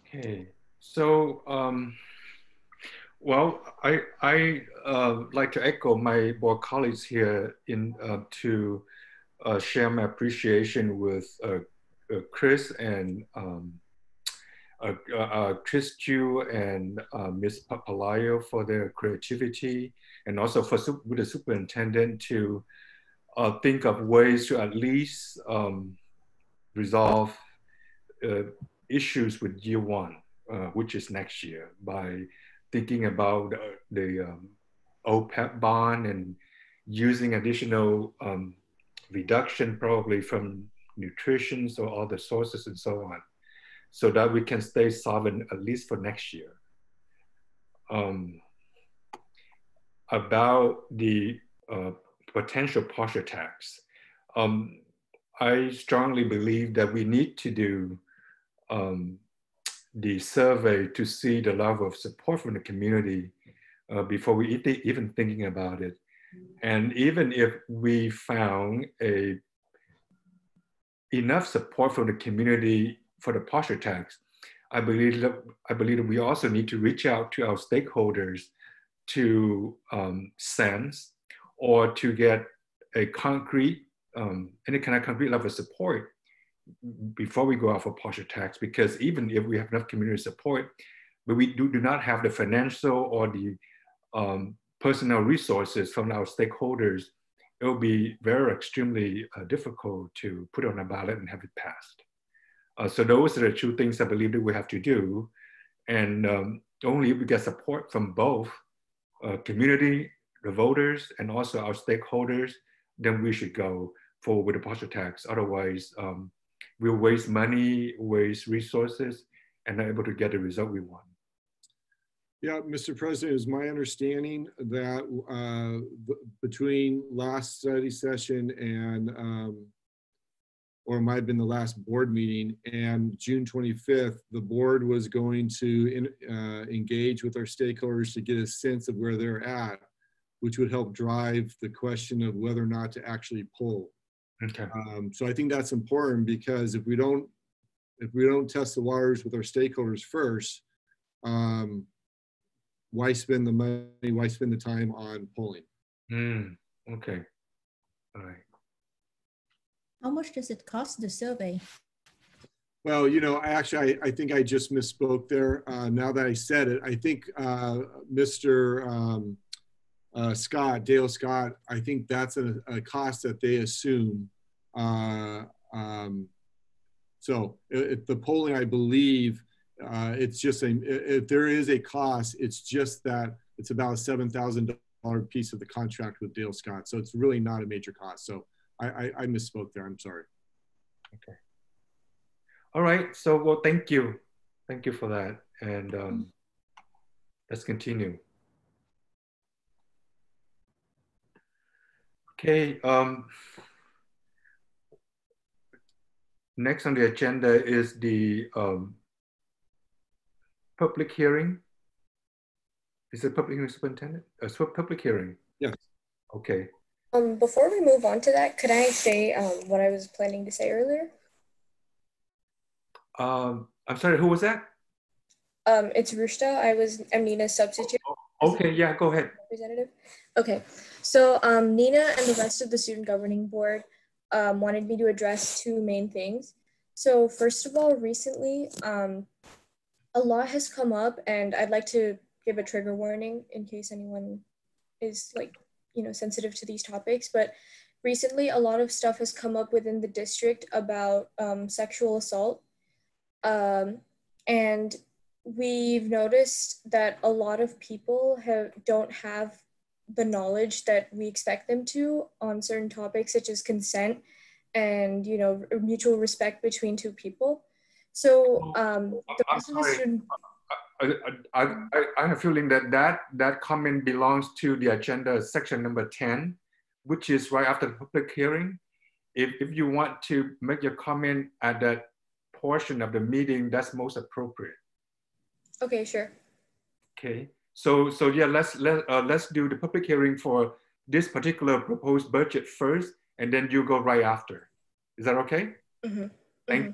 Okay. So, well, I like to echo my board colleagues here in to share my appreciation with Chris and Chris Chu and Ms. Papalayo for their creativity, and also for the superintendent to think of ways to at least resolve issues with year one. Which is next year, by thinking about the OPEB bond and using additional reduction probably from nutrition or other sources and so on, so that we can stay solvent at least for next year. About the potential partial tax, I strongly believe that we need to do the survey to see the level of support from the community before we even thinking about it. And even if we found enough support from the community for the partial tax, I believe that we also need to reach out to our stakeholders to sense or to get a concrete, any kind of concrete level of support before we go out for partial tax. Because even if we have enough community support, but we do not have the financial or the personnel resources from our stakeholders, it will be very extremely difficult to put on a ballot and have it passed. So those are the two things I believe that we have to do. And only if we get support from both community, the voters, and also our stakeholders, then we should go forward with the partial tax. Otherwise, we'll waste money, waste resources, and not able to get the result we want. Yeah, Mr. President, it's my understanding that between last study session and, or it might have been the last board meeting, and June 25th, the board was going to engage with our stakeholders to get a sense of where they're at, which would help drive the question of whether or not to actually pull. Okay. So I think that's important, because if we don't test the waters with our stakeholders first, why spend the money? Why spend the time on polling? Okay. All right. How much does it cost, the survey? Well, you know, I think I just misspoke there. Now that I said it, I think Mr. Scott, Dale Scott, I think that's a cost that they assume. So the polling, I believe, it's just if there is a cost, it's just that it's about a $7,000 piece of the contract with Dale Scott. So it's really not a major cost. So I misspoke there. I'm sorry. Okay. All right. So, well, thank you. Thank you for that. And let's continue. Okay. Next on the agenda is the public hearing. Is it public hearing, Superintendent? Public hearing. Yes. Okay. Before we move on to that, could I say what I was planning to say earlier? I'm sorry, who was that? It's Rushta. I'm Nina's substitute. Okay, yeah, go ahead. Representative. Okay, so Nina and the rest of the student governing board wanted me to address two main things. So first of all, recently, a lot has come up, and I'd like to give a trigger warning in case anyone is sensitive to these topics. But recently, a lot of stuff has come up within the district about sexual assault. And we've noticed that a lot of people don't have the knowledge that we expect them to on certain topics, such as consent and mutual respect between two people. So the rest of the student. I have a feeling that comment belongs to the agenda section number 10, which is right after the public hearing. If you want to make your comment at that portion of the meeting, that's most appropriate. Okay, sure. Okay, so yeah, let's do the public hearing for this particular proposed budget first, and then you go right after. Is that okay? Mm-hmm. Thank you.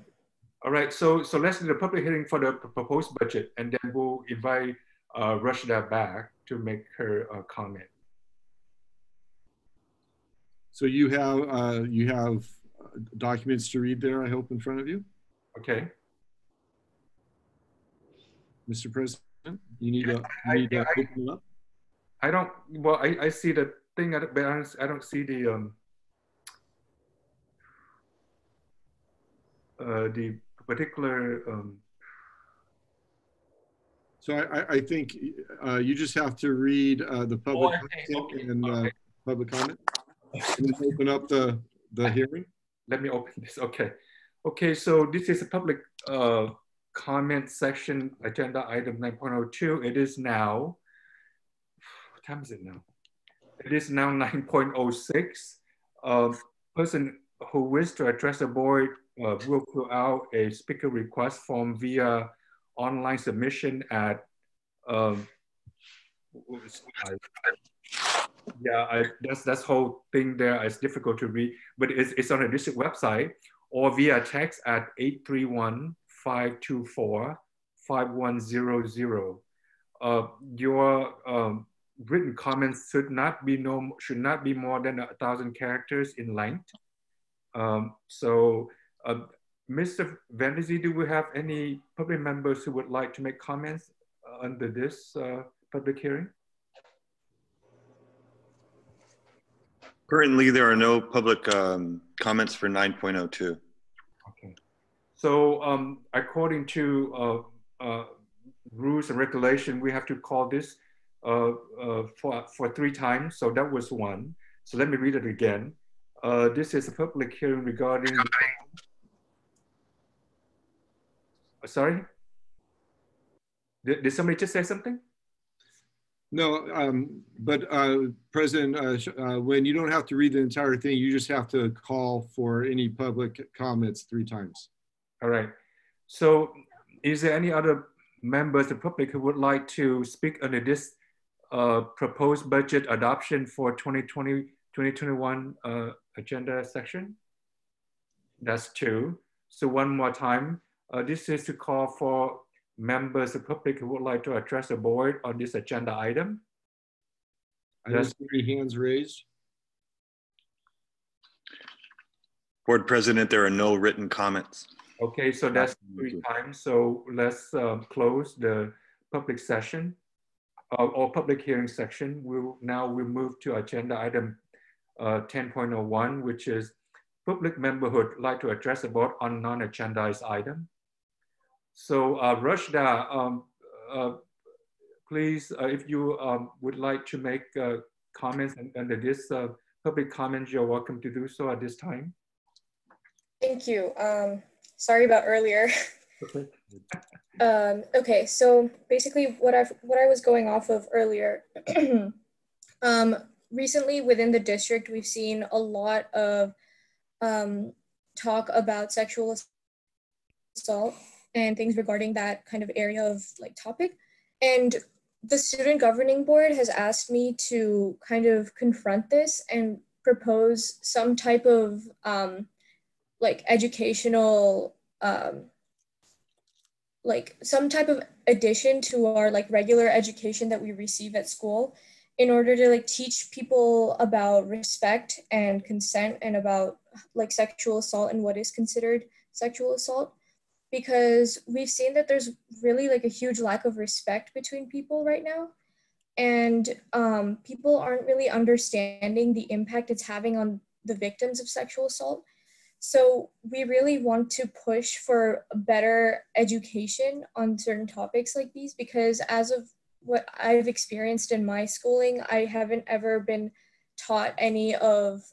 All right, so let's do the public hearing for the proposed budget, and then we'll invite Rashida back to make her comment. So you have documents to read there, I hope, in front of you. Okay. Mr. President, you need to open it up. I don't. Well, I see the thing, but I don't see the particular. So I think you just have to read the public public comment, and then open up the hearing. Let me open this. Okay. Okay. So this is a public comment section, agenda item 9.02. It is now. What time is it now? It is now 9.06. Person who wishes to address the board will fill out a speaker request form via online submission at, that's whole thing there is difficult to read, but it's on the district website, or via text at 831-524-5100. Your written comments should not be more than 1,000 characters in length. Mr. Vanderzee, do we have any public members who would like to make comments under this public hearing? Currently, there are no public comments for 9.02. Okay. So according to rules and regulation, we have to call this for 3 times. So that was 1. So let me read it again. This is a public hearing regarding, sorry? Did somebody just say something? No, but President, when you don't have to read the entire thing, you just have to call for any public comments 3 times. All right. So is there any other members of the public who would like to speak under this proposed budget adoption for 2020-2021 agenda section? That's 2. So one more time, this is to call for members of the public who would like to address the board on this agenda item. I don't see any hands raised. Board President, there are no written comments. Okay, so that's 3 times. So let's close the public session or public hearing section. We'll move to agenda item 10.01, which is public member who would like to address the board on non-agendized item. So Rashda, please, if you would like to make comments under this public comments, you're welcome to do so at this time. Thank you. Sorry about earlier. Okay. Okay, so basically what I was going off of earlier, recently within the district, we've seen a lot of talk about sexual assault and things regarding that kind of area of like topic. And the student governing board has asked me to kind of confront this and propose some type of like educational, like some type of addition to our like regular education that we receive at school in order to like teach people about respect and consent and about like sexual assault and what is considered sexual assault. Because we've seen that there's really like a huge lack of respect between people right now. And people aren't really understanding the impact it's having on the victims of sexual assault. So we really want to push for better education on certain topics like these, because as of what I've experienced in my schooling, I haven't ever been taught any of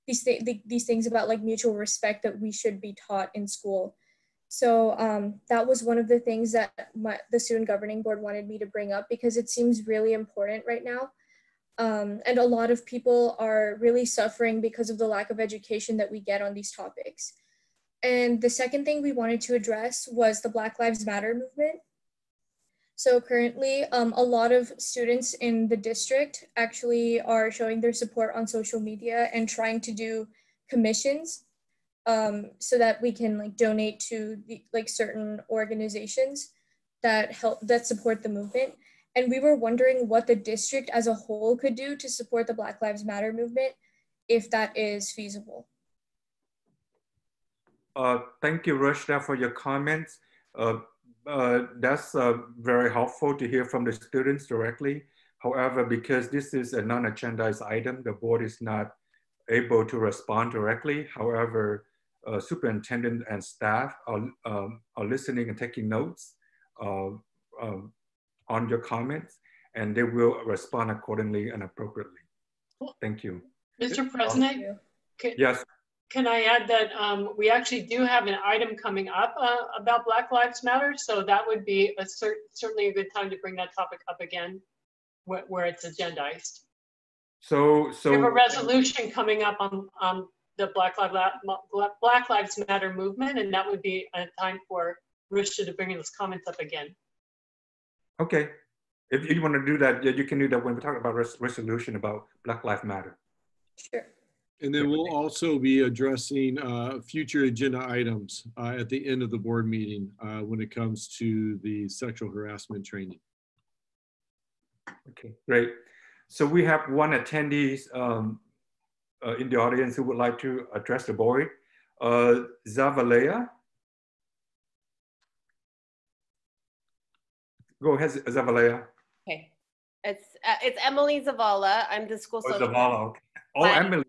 these things about like mutual respect that we should be taught in school. So that was one of the things that the student governing board wanted me to bring up, because it seems really important right now. And a lot of people are really suffering because of the lack of education that we get on these topics. And the second thing we wanted to address was the Black Lives Matter movement. So currently, a lot of students in the district actually are showing their support on social media and trying to do commissions so that we can like donate to like certain organizations that support the movement. And we were wondering what the district as a whole could do to support the Black Lives Matter movement, if that is feasible. Thank you, Rashda, for your comments. That's very helpful to hear from the students directly. However, because this is a non-agendized item, the board is not able to respond directly. However, superintendent and staff are listening and taking notes on your comments, and they will respond accordingly and appropriately. Thank you. Mr. President, yes. Can I add that we actually do have an item coming up about Black Lives Matter, so that would be certainly a good time to bring that topic up again, where it's agendized. So we have a resolution coming up on the Black Lives Matter movement, and that would be a time for Risha to bring those comments up again. Okay. If you want to do that, you can do that when we talk about resolution about Black Lives Matter. Sure. And then we'll also be addressing future agenda items at the end of the board meeting when it comes to the sexual harassment training. Okay, great. So we have one attendee in the audience who would like to address the board. Zavalea. Go ahead, Zavalea. Okay, it's Emily Zavala. I'm the school social Zavala, okay. Oh, Emily.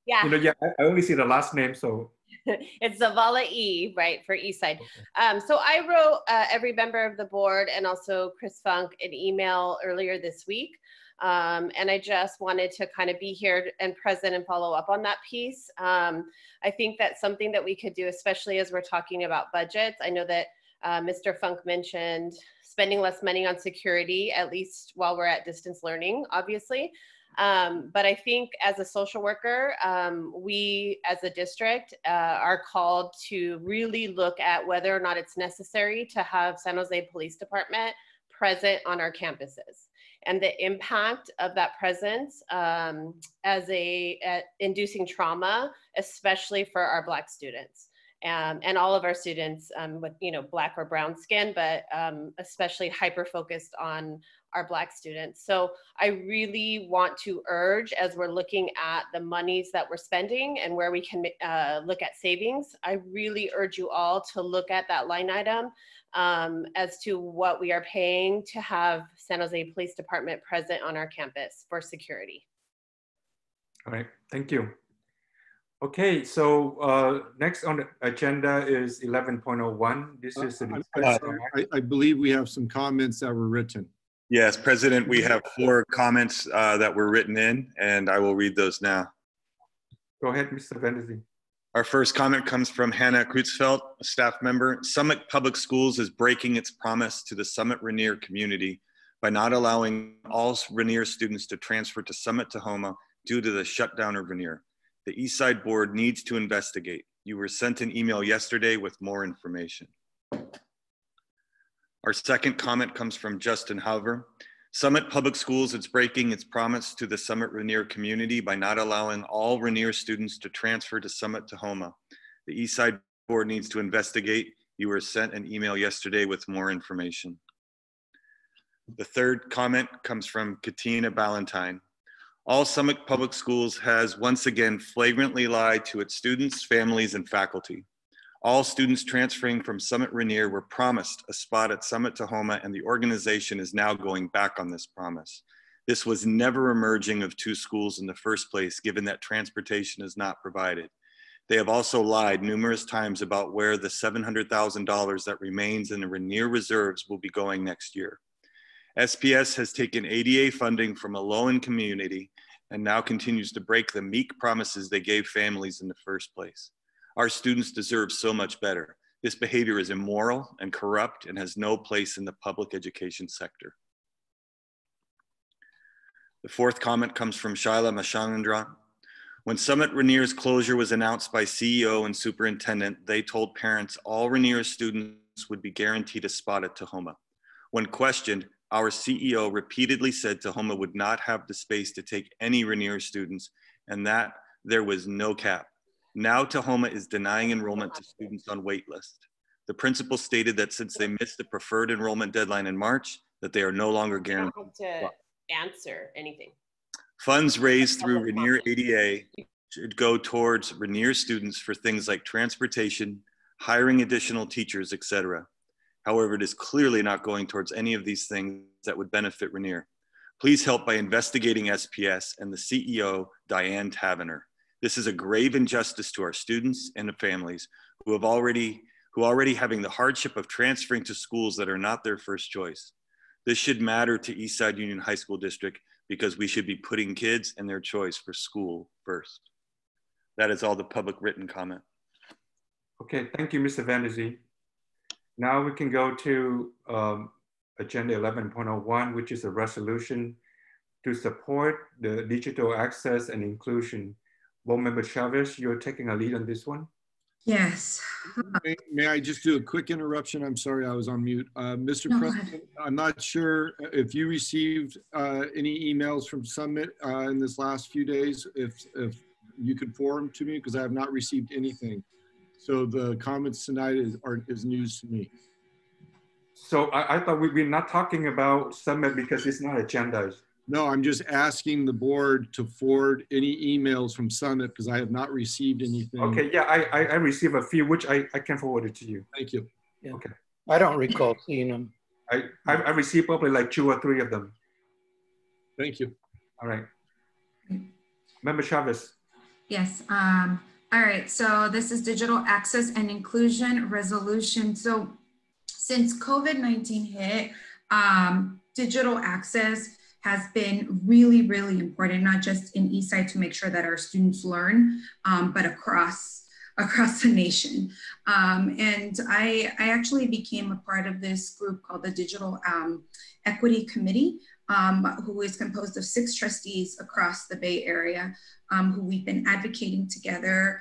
Yeah. You know, yeah, I only see the last name, so. It's Zavala E, right, for Eastside. Okay. So I wrote every member of the board and also Chris Funk an email earlier this week. And I just wanted to kind of be here and present and follow up on that piece. I think that's something that we could do, especially as we're talking about budgets. I know that Mr. Funk mentioned spending less money on security, at least while we're at distance learning, obviously. But I think as a social worker, we as a district are called to really look at whether or not it's necessary to have San Jose Police Department present on our campuses and the impact of that presence as inducing trauma, especially for our Black students. And all of our students with, you know, Black or brown skin, but especially hyper-focused on our Black students. So I really want to urge, as we're looking at the monies that we're spending and where we can look at savings, I really urge you all to look at that line item as to what we are paying to have San Jose Police Department present on our campus for security. All right, thank you. Okay, so next on the agenda is 11.01. This is I believe we have some comments that were written. Yes, President, we have 4 comments that were written in, and I will read those now. Go ahead, Mr. Vendesi. Our first comment comes from Hannah Kreutzfeldt, a staff member. Summit Public Schools is breaking its promise to the Summit Rainier community by not allowing all Rainier students to transfer to Summit Tahoma due to the shutdown of Rainier. The Eastside Board needs to investigate. You were sent an email yesterday with more information. Our second comment comes from Justin Hauver. Summit Public Schools is breaking its promise to the Summit Rainier community by not allowing all Rainier students to transfer to Summit Tahoma. The Eastside Board needs to investigate. You were sent an email yesterday with more information. The third comment comes from Katina Ballantyne. All Summit Public Schools has once again flagrantly lied to its students, families, and faculty. All students transferring from Summit Rainier were promised a spot at Summit Tahoma, and the organization is now going back on this promise. This was never a merging of 2 schools in the first place, given that transportation is not provided. They have also lied numerous times about where the $700,000 that remains in the Rainier reserves will be going next year. SPS has taken ADA funding from a low-income community and now continues to break the meek promises they gave families in the first place. Our students deserve so much better. This behavior is immoral and corrupt and has no place in the public education sector. The fourth comment comes from Shaila Mashandra. When Summit Rainier's closure was announced by CEO and superintendent, they told parents all Rainier students would be guaranteed a spot at Tahoma. When questioned, our CEO repeatedly said Tahoma would not have the space to take any Rainier students and that there was no cap. Now Tahoma is denying enrollment to students on wait list. The principal stated that since they missed the preferred enrollment deadline in March, that they are no longer guaranteed. I don't have to answer anything. Funds raised through Rainier ADA should go towards Rainier students for things like transportation, hiring additional teachers, etc. However, it is clearly not going towards any of these things that would benefit Rainier. Please help by investigating SPS and the CEO, Diane Tavener. This is a grave injustice to our students and the families who already having the hardship of transferring to schools that are not their first choice. This should matter to Eastside Union High School District because we should be putting kids and their choice for school first. That is all the public written comment. Okay, thank you, Mr. Vandezi. Now we can go to agenda 11.01, which is a resolution to support the digital access and inclusion. Board Member Chavez, you're taking a lead on this one. Yes. May I just do a quick interruption? I'm sorry, I was on mute. Mr. No, President, I'm not sure if you received any emails from Summit in this last few days, if you could forward them to me, because I have not received anything. So the comments tonight is news to me. So I thought we're not talking about Summit because it's not agendized. No, I'm just asking the board to forward any emails from Summit because I have not received anything. Okay, yeah, I received a few, which I can forward it to you. Thank you. Yeah. Okay. I don't recall seeing them. I received probably like 2 or 3 of them. Thank you. All right. Member Chavez. Yes. All right. So this is digital access and inclusion resolution. So since COVID-19 hit, digital access has been really, really important, not just in Eastside to make sure that our students learn, but across the nation. And I actually became a part of this group called the Digital Equity Committee, who is composed of 6 trustees across the Bay Area, who we've been advocating together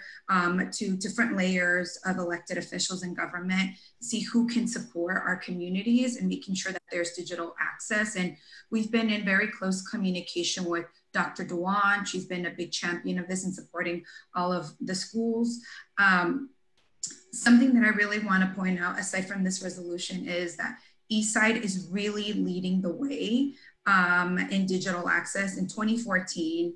to different layers of elected officials in government, see who can support our communities and making sure that there's digital access. And we've been in very close communication with Dr. Dewan. She's been a big champion of this and supporting all of the schools. Something that I really want to point out, aside from this resolution, is that Eastside is really leading the way in digital access. In 2014,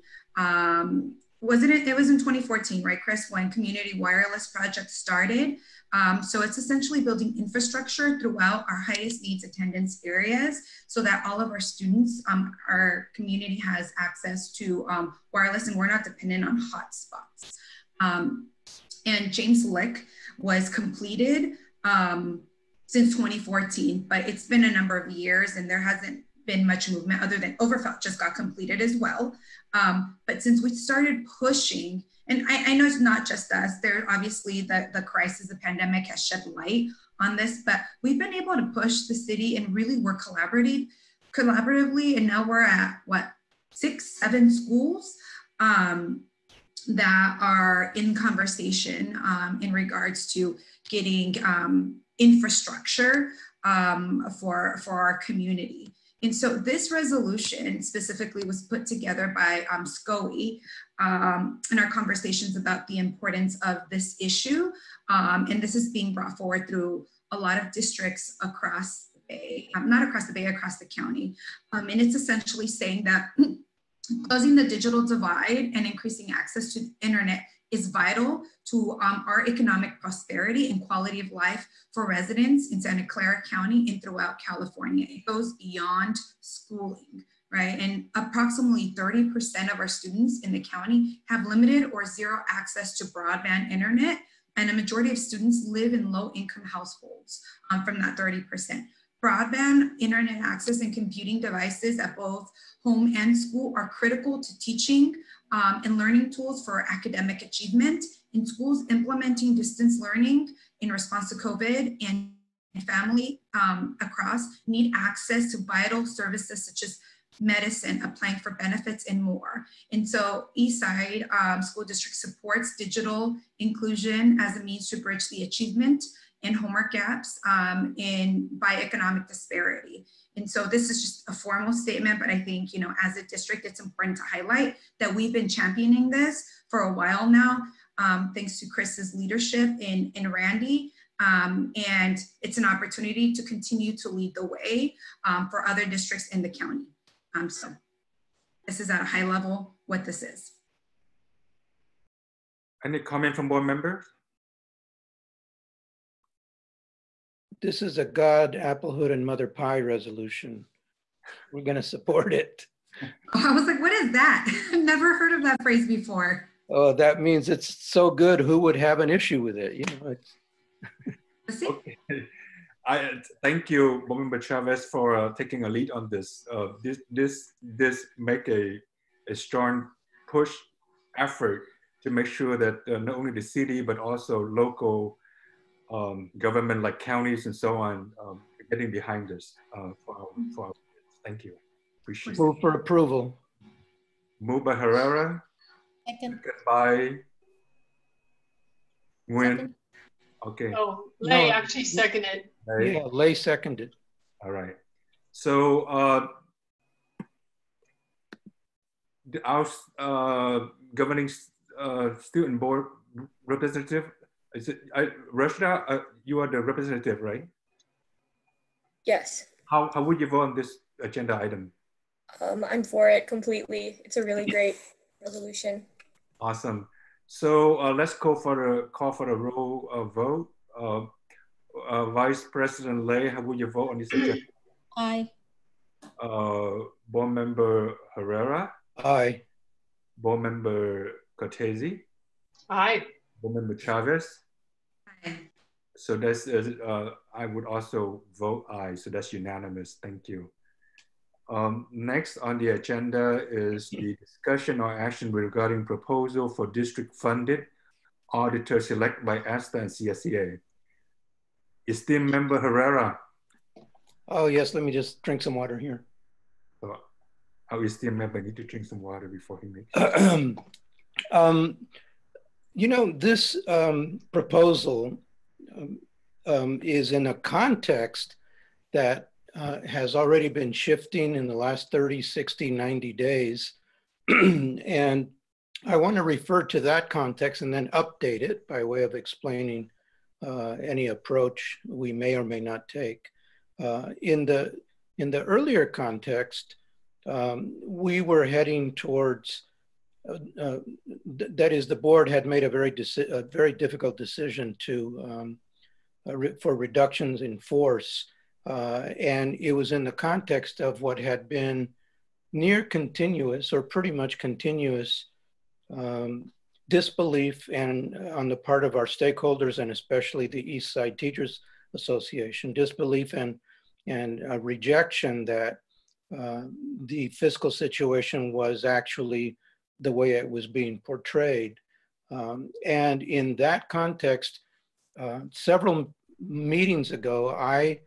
wasn't it? It was in 2014, right, Chris, when Community Wireless Project started. So it's essentially building infrastructure throughout our highest needs attendance areas so that all of our students, our community has access to wireless and we're not dependent on hotspots. And James Lick was completed since 2014, but it's been a number of years and there hasn't been much movement other than Overfelt just got completed as well. But since we started pushing, and I know it's not just us, there obviously the crisis, the pandemic has shed light on this, but we've been able to push the city and really work collaboratively, and now we're at what, 6, 7 schools that are in conversation in regards to getting infrastructure for our community. And so this resolution specifically was put together by SCOE in our conversations about the importance of this issue. And this is being brought forward through a lot of districts across the Bay, not across the Bay, across the county. And it's essentially saying that closing the digital divide and increasing access to the internet is vital to our economic prosperity and quality of life for residents in Santa Clara County and throughout California. It goes beyond schooling, right? And approximately 30% of our students in the county have limited or zero access to broadband internet, and a majority of students live in low-income households from that 30%. Broadband internet access and computing devices at both home and school are critical to teaching and learning tools for academic achievement. In schools implementing distance learning in response to COVID, and family across need access to vital services such as medicine, applying for benefits, and more. And so Eastside School District supports digital inclusion as a means to bridge the achievement and homework gaps by economic disparity. And so this is just a formal statement, but I think, you know, as a district, it's important to highlight that we've been championing this for a while now, thanks to Chris's leadership and Randy. And it's an opportunity to continue to lead the way for other districts in the county. So this is at a high level what this is. Any comment from board members? This is a God, Applehood, and Mother Pie resolution. We're going to support it. Oh, I was like, what is that? I've never heard of that phrase before. Oh, that means it's so good. Who would have an issue with it? You know, it's. Okay. I thank you, Board Member Chavez, for taking a lead on this. This make a strong push effort to make sure that not only the city but also local government like counties and so on getting behind this for our kids. Thank you. Appreciate it. Move for approval. Moved by Herrera. Second. By Nguyen. Okay. Oh, Lay No. actually seconded. Lay. Yeah, Lay seconded. All right. So our governing student board representative, is it Rashida? You are the representative, right? Yes. How would you vote on this agenda item? I'm for it completely. It's a really great resolution. Awesome. So let's call for the roll vote. Vice President Lay, how would you vote on this agenda? Aye. Board Member Herrera? Aye. Board Member Cortese? Aye. Board Member Chavez? Aye. So that's, I would also vote aye, so that's unanimous, thank you. Next on the agenda is the discussion or action regarding proposal for district funded auditor select by ASTA and CSEA. Esteemed Member Herrera. Oh yes, let me just drink some water here. Our esteemed member need to drink some water before he makes you know, this proposal is in a context that has already been shifting in the last 30, 60, 90 days. And I want to refer to that context and then update it by way of explaining any approach we may or may not take. In the earlier context, we were heading towards, that is, the board had made a very difficult decision to for reductions in force. And it was in the context of what had been near continuous or pretty much continuous disbelief and on the part of our stakeholders and especially the East Side Teachers Association, disbelief and rejection that the fiscal situation was actually the way it was being portrayed. And in that context, several meetings ago, I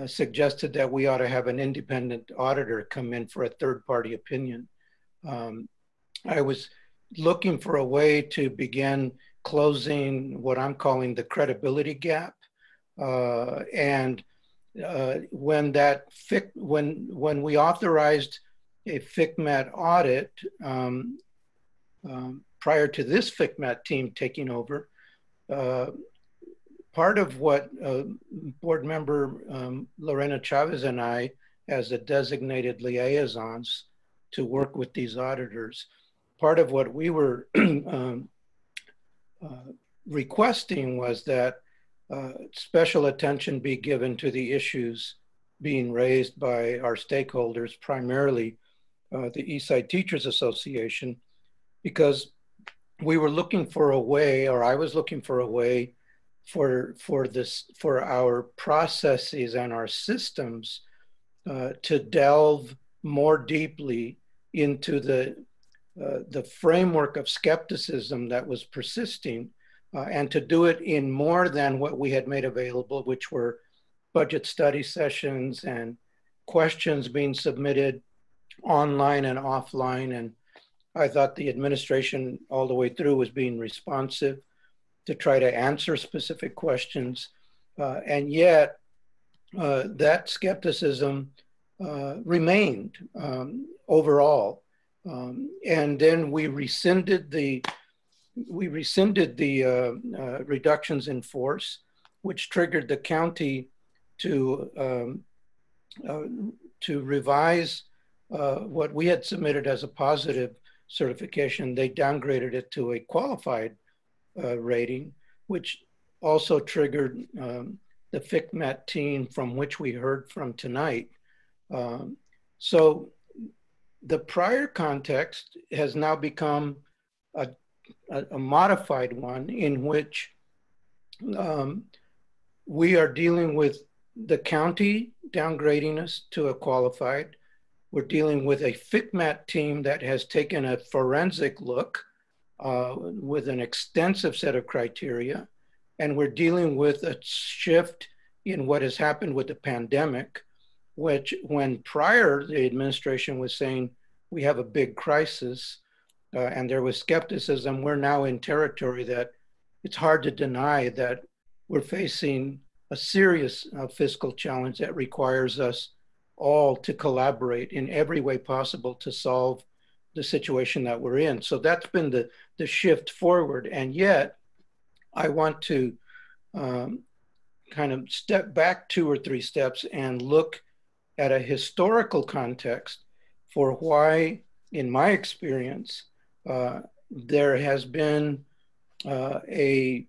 suggested that we ought to have an independent auditor come in for a third-party opinion. I was looking for a way to begin closing what I'm calling the credibility gap. And when we authorized a FCMAT audit prior to this FCMAT team taking over, part of what board member Lorena Chavez and I, as the designated liaisons to work with these auditors, part of what we were requesting was that special attention be given to the issues being raised by our stakeholders, primarily the Eastside Teachers Association, because we were looking for a way, or I was looking for a way for our processes and our systems to delve more deeply into the framework of skepticism that was persisting, and to do it in more than what we had made available, which were budget study sessions and questions being submitted online and offline. And I thought the administration all the way through was being responsive to try to answer specific questions. And yet that skepticism remained overall. And then we rescinded the reductions in force, which triggered the county to revise what we had submitted as a positive certification. They downgraded it to a qualified rating, which also triggered the FCMAT team from which we heard from tonight. So the prior context has now become a modified one in which we are dealing with the county downgrading us to a qualified. We're dealing with a FCMAT team that has taken a forensic look with an extensive set of criteria. And we're dealing with a shift in what has happened with the pandemic, which when prior the administration was saying we have a big crisis and there was skepticism, we're now in territory that it's hard to deny that we're facing a serious fiscal challenge that requires us all to collaborate in every way possible to solve the situation that we're in. So that's been the shift forward. And yet, I want to kind of step back 2 or 3 steps and look at a historical context for why, in my experience, there has been a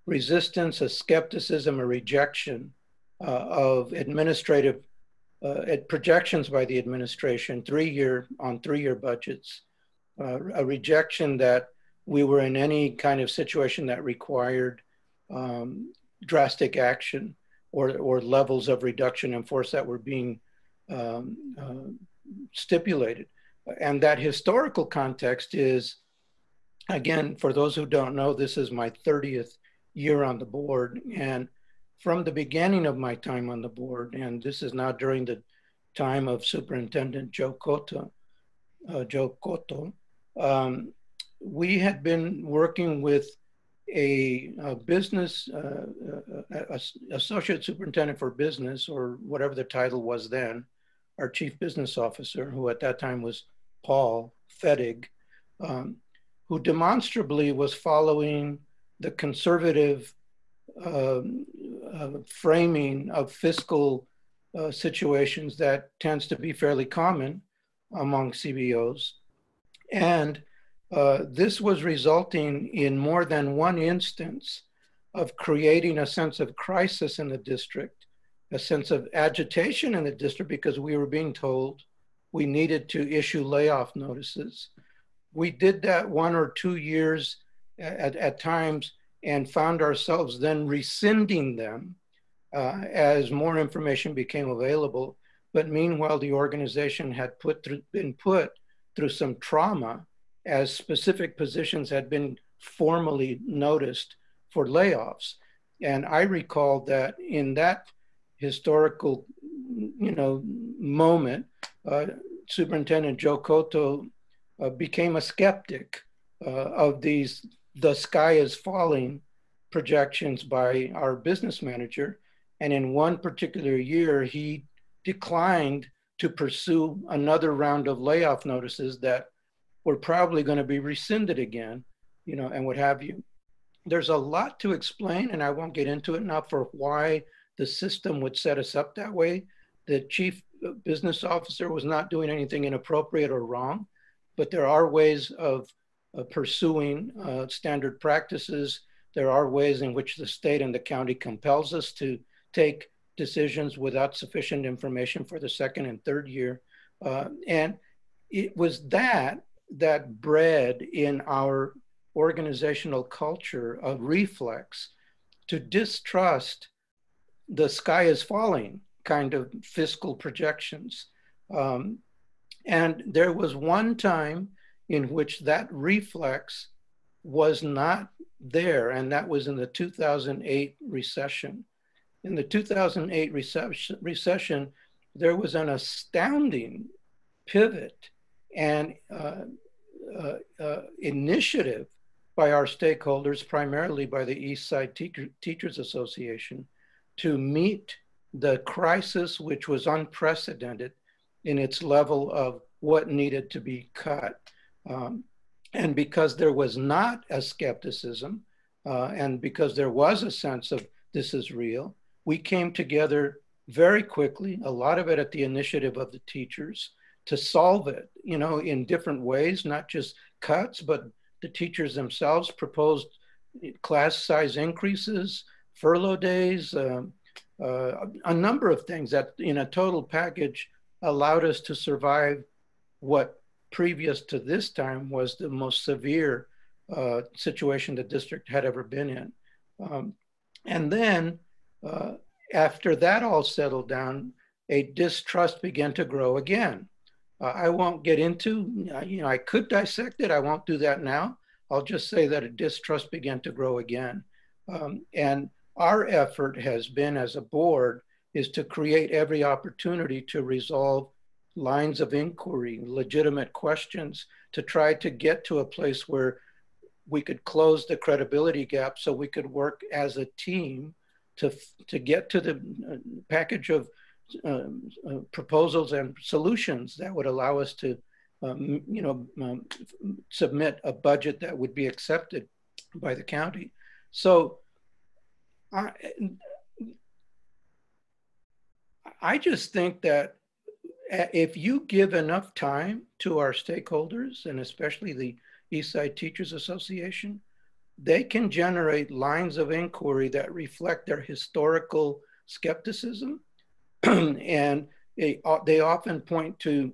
resistance, a skepticism, a rejection of administrative projections by the administration, 3-year budgets, a rejection that we were in any kind of situation that required drastic action or levels of reduction in force that were being stipulated. And that historical context is, again, for those who don't know, this is my 30th year on the board. And from the beginning of my time on the board, and this is now during the time of Superintendent Joe Cotto, we had been working with a business, associate superintendent for business, or whatever the title was then, our chief business officer, who at that time was Paul Fettig, who demonstrably was following the conservative framing of fiscal situations that tends to be fairly common among CBOs. And this was resulting in more than one instance of creating a sense of crisis in the district, a sense of agitation in the district, because we were being told we needed to issue layoff notices. We did that 1 or 2 years at times and found ourselves then rescinding them as more information became available. But meanwhile, the organization had been put through some trauma as specific positions had been formally noticed for layoffs. And I recall that in that historical, moment, Superintendent Joe Cotto became a skeptic of these "the sky is falling" projections by our business manager. And in one particular year, he declined to pursue another round of layoff notices that were probably going to be rescinded again, and what have you. There's a lot to explain, and I won't get into it now, for why the system would set us up that way. The chief business officer was not doing anything inappropriate or wrong, but there are ways of pursuing standard practices. There are ways in which the state and the county compels us to take decisions without sufficient information for the second and third year. And it was that bred in our organizational culture of reflex to distrust the sky is falling kind of fiscal projections. And there was one time in which that reflex was not there, and that was in the 2008 recession. In the 2008 recession, there was an astounding pivot and initiative by our stakeholders, primarily by the East Side Teachers Association, to meet the crisis, which was unprecedented in its level of what needed to be cut. And because there was not a skepticism, and because there was a sense of this is real, we came together very quickly, a lot of it at the initiative of the teachers, to solve it, in different ways, not just cuts, but the teachers themselves proposed class size increases, furlough days, a number of things that in a total package allowed us to survive what previous to this time was the most severe situation the district had ever been in. And then after that all settled down, a distrust began to grow again. I won't get into, I could dissect it. I won't do that now. I'll just say that a distrust began to grow again. And our effort has been as a board is to create every opportunity to resolve lines of inquiry, legitimate questions, to try to get to a place where we could close the credibility gap so we could work as a team to get to the package of proposals and solutions that would allow us to, submit a budget that would be accepted by the county. So I just think that if you give enough time to our stakeholders, and especially the Eastside Teachers Association, they can generate lines of inquiry that reflect their historical skepticism. And they often point to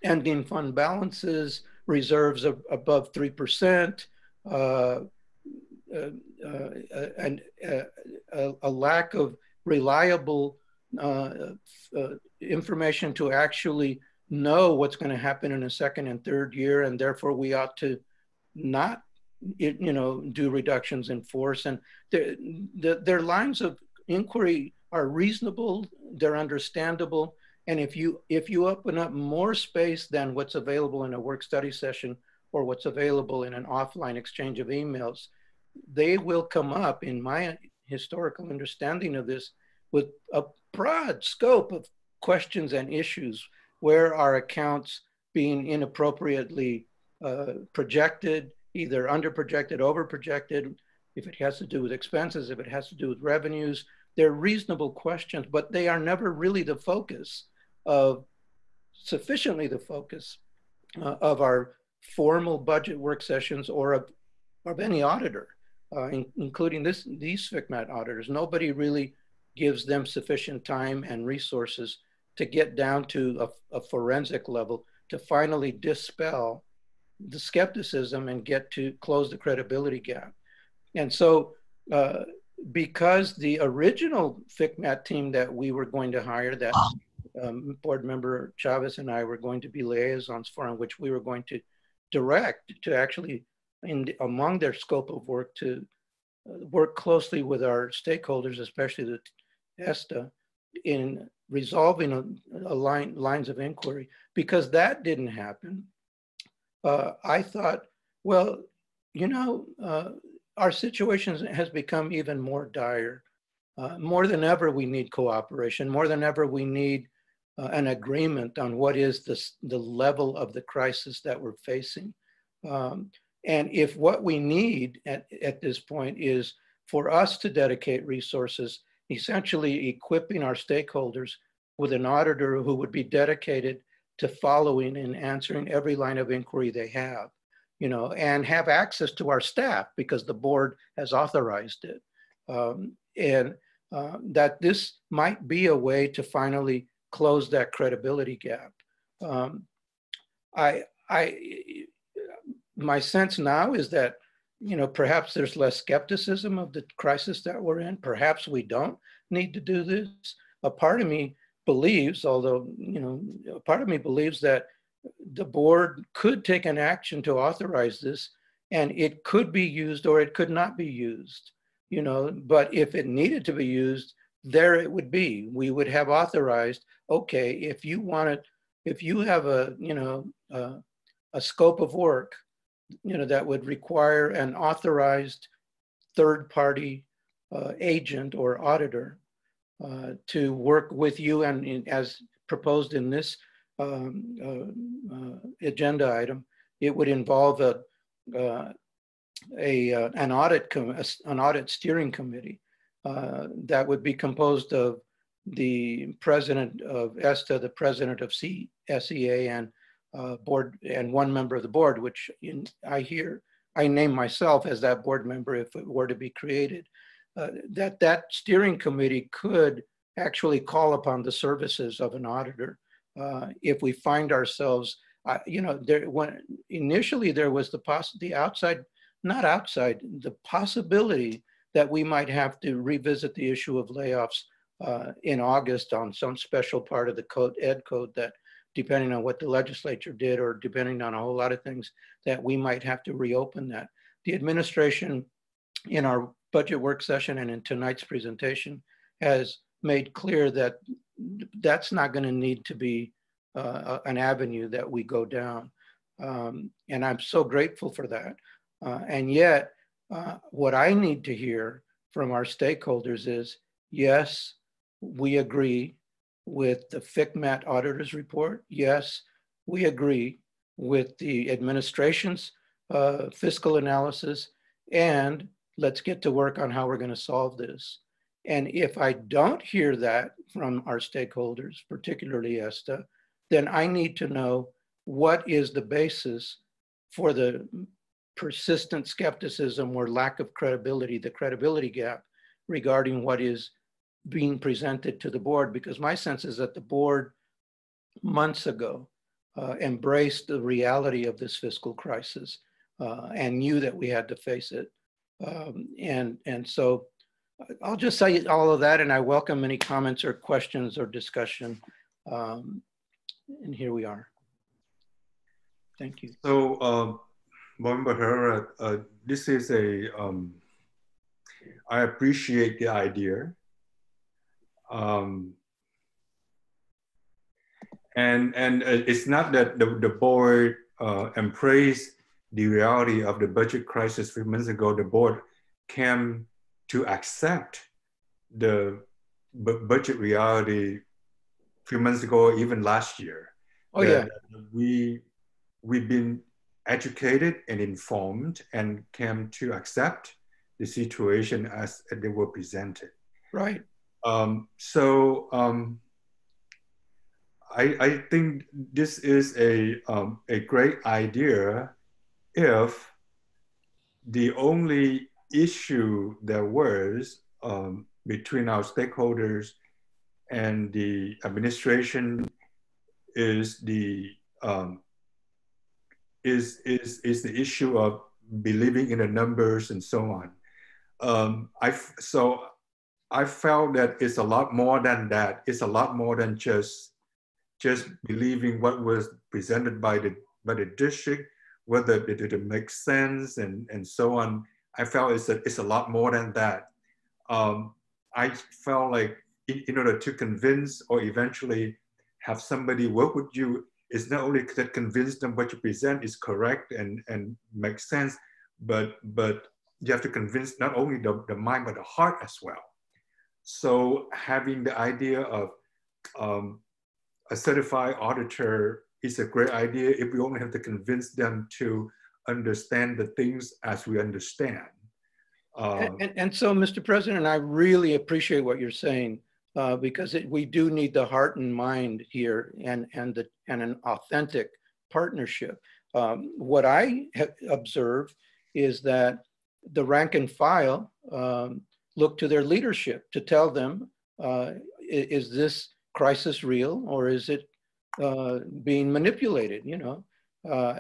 ending fund balances, reserves above 3%, and a lack of reliable information to actually know what's going to happen in a second and third year, and therefore we ought to not, do reductions in force. And their lines of inquiry are reasonable, they're understandable, and if you open up more space than what's available in a work study session or what's available in an offline exchange of emails, they will come up, in my historical understanding of this, with a broad scope of questions and issues. Where are accounts being inappropriately projected, either under-projected, over-projected, if it has to do with expenses, if it has to do with revenues? They're reasonable questions, but they are never really the focus of, sufficiently the focus of our formal budget work sessions or of any auditor, including these FCMAT auditors. Nobody really gives them sufficient time and resources to get down to a forensic level to finally dispel the skepticism and get to close the credibility gap. And so because the original FCMAT team that we were going to hire, that board member Chavez and I were going to be liaisons for, on which we were going to direct to actually, among their scope of work, to work closely with our stakeholders, especially the ESTA, in resolving lines of inquiry. Because that didn't happen, I thought, well, our situation has become even more dire. More than ever, we need cooperation. More than ever, we need an agreement on what is the level of the crisis that we're facing. And if what we need at this point is for us to dedicate resources, essentially equipping our stakeholders with an auditor who would be dedicated to following and answering every line of inquiry they have, and have access to our staff because the board has authorized it. And that this might be a way to finally close that credibility gap. My sense now is that, perhaps there's less skepticism of the crisis that we're in. Perhaps we don't need to do this. A part of me believes, although, a part of me believes that the board could take an action to authorize this, and it could be used or it could not be used, but if it needed to be used, there it would be. We would have authorized, okay, if you have a scope of work, that would require an authorized third-party agent or auditor to work with you, and as proposed in this agenda item, it would involve an audit steering committee that would be composed of the president of ESTA, the president of SEA, and board, and one member of the board, which I name myself as that board member if it were to be created. That steering committee could actually call upon the services of an auditor if we find ourselves, initially there was the possibility that we might have to revisit the issue of layoffs in August on some special part of the ed code that, depending on what the legislature did or depending on a whole lot of things, that we might have to reopen that. The administration in our budget work session and in tonight's presentation has made clear that that's not going to need to be an avenue that we go down. And I'm so grateful for that. And yet, what I need to hear from our stakeholders is, Yes, we agree with the FCMAT auditor's report. Yes, we agree with the administration's fiscal analysis, and let's get to work on how we're going to solve this. And if I don't hear that from our stakeholders, particularly ESTA, then I need to know what is the basis for the persistent skepticism or lack of credibility, the credibility gap regarding what is being presented to the board, because my sense is that the board months ago embraced the reality of this fiscal crisis and knew that we had to face it. And so I'll just say all of that, and I welcome any comments or questions or discussion. And here we are. Thank you. So, Board Member Herrera, this is a, I appreciate the idea. And it's not that the board embraced the reality of the budget crisis 3 months ago. The board came to accept the budget reality 3 months ago, even last year. Oh yeah. We've been educated and informed and came to accept the situation as they were presented. Right. I think this is a great idea if the only issue there was between our stakeholders and the administration is the issue of believing in the numbers and so on. So I felt that it's a lot more than that. It's a lot more than just believing what was presented by the district, whether it makes sense and so on. I felt it's a lot more than that. I felt like in order to convince or eventually have somebody work with you, it's not only to convince them what you present is correct and makes sense, but you have to convince not only the mind, but the heart as well. So having the idea of a certified auditor is a great idea if we only have to convince them to understand the things as we understand. And so, Mr. President, I really appreciate what you're saying because we do need the heart and mind here and an authentic partnership. What I have observed is that the rank and file look to their leadership to tell them, is this crisis real or is it being manipulated, you know?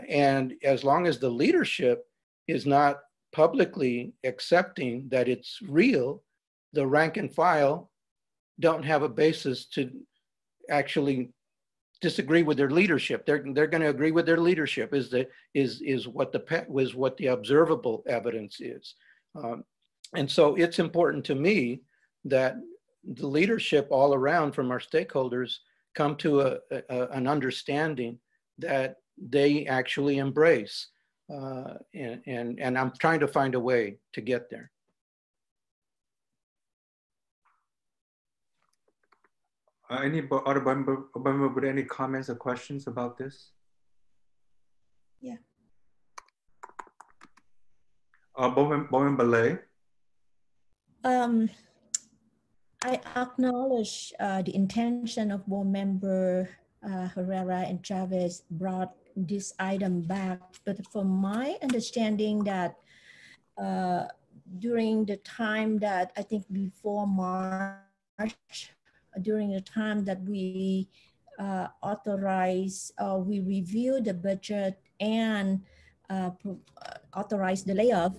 And as long as the leadership is not publicly accepting that it's real, the rank and file don't have a basis to actually disagree with their leadership. They're going to agree with their leadership is what the observable evidence is. And so it's important to me that the leadership all around from our stakeholders come to an understanding that they actually embrace. And I'm trying to find a way to get there. Any other member with any comments or questions about this? Yeah. Board Member Lay. I acknowledge the intention of Board Member Herrera and Chavez brought this item back, but from my understanding that during the time that I think before March, during the time that we we review the budget and authorize the layoff,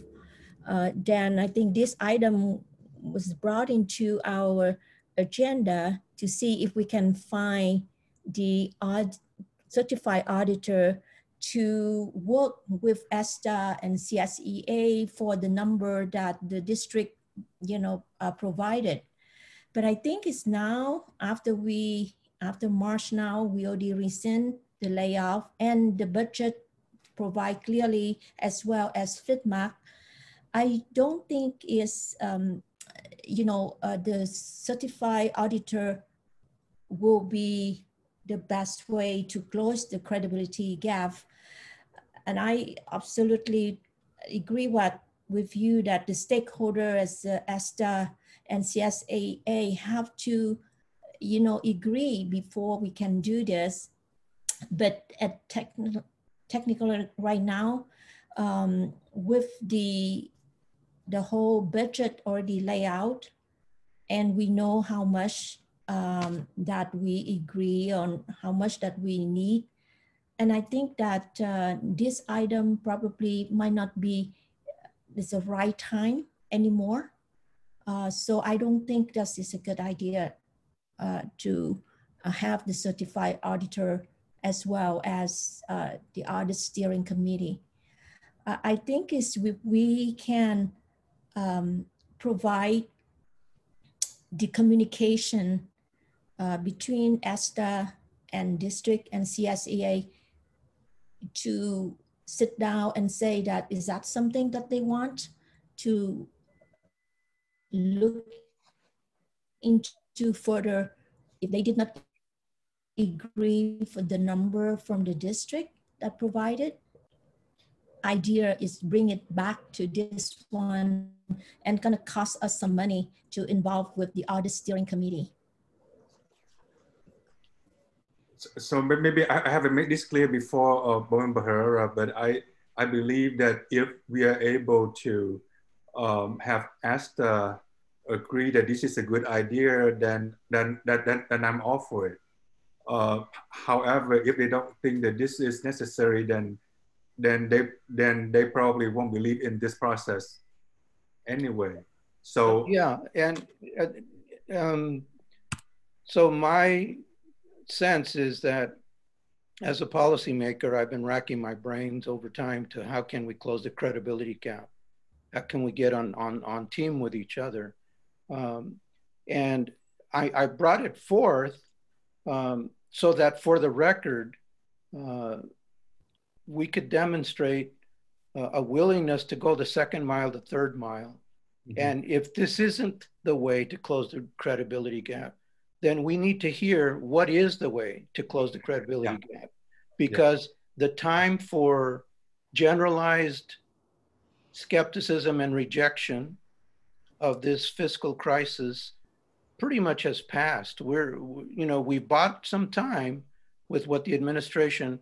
then I think this item was brought into our agenda to see if we can find the certified auditor to work with ESTA and CSEA for the number that the district, provided. But I think it's now after March now, we already rescind the layoff and the budget provide clearly as well as FITMAC. I don't think is, the certified auditor will be the best way to close the credibility gap. And I absolutely agree with you that the stakeholder as ESTA and CSAA have to, agree before we can do this. But at technical right now, with the whole budget already laid out, and we know how much that we agree on, how much that we need. And I think that this item probably might not be the right time anymore. So I don't think this is a good idea to have the certified auditor as well as the audit steering committee. I think we can provide the communication between ESTA and district and CSEA to sit down and say that, is that something that they want to look into further? If they did not agree for the number from the district that provided, idea is bring it back to this one and gonna cost us some money to involve with the audit steering committee. So maybe I haven't made this clear before, Bowen Bahara, but I believe that if we are able to have ASTA agree that this is a good idea, then I'm all for it. However, if they don't think that this is necessary, then they probably won't believe in this process anyway. So yeah, and so my sense is that as a policymaker, I've been racking my brains over time to how can we close the credibility gap? How can we get on team with each other? And I brought it forth so that for the record, we could demonstrate a willingness to go the second mile, the third mile. Mm-hmm. And if this isn't the way to close the credibility gap, then we need to hear what is the way to close the credibility gap. Because the time for generalized skepticism and rejection of this fiscal crisis pretty much has passed. We bought some time with what the administration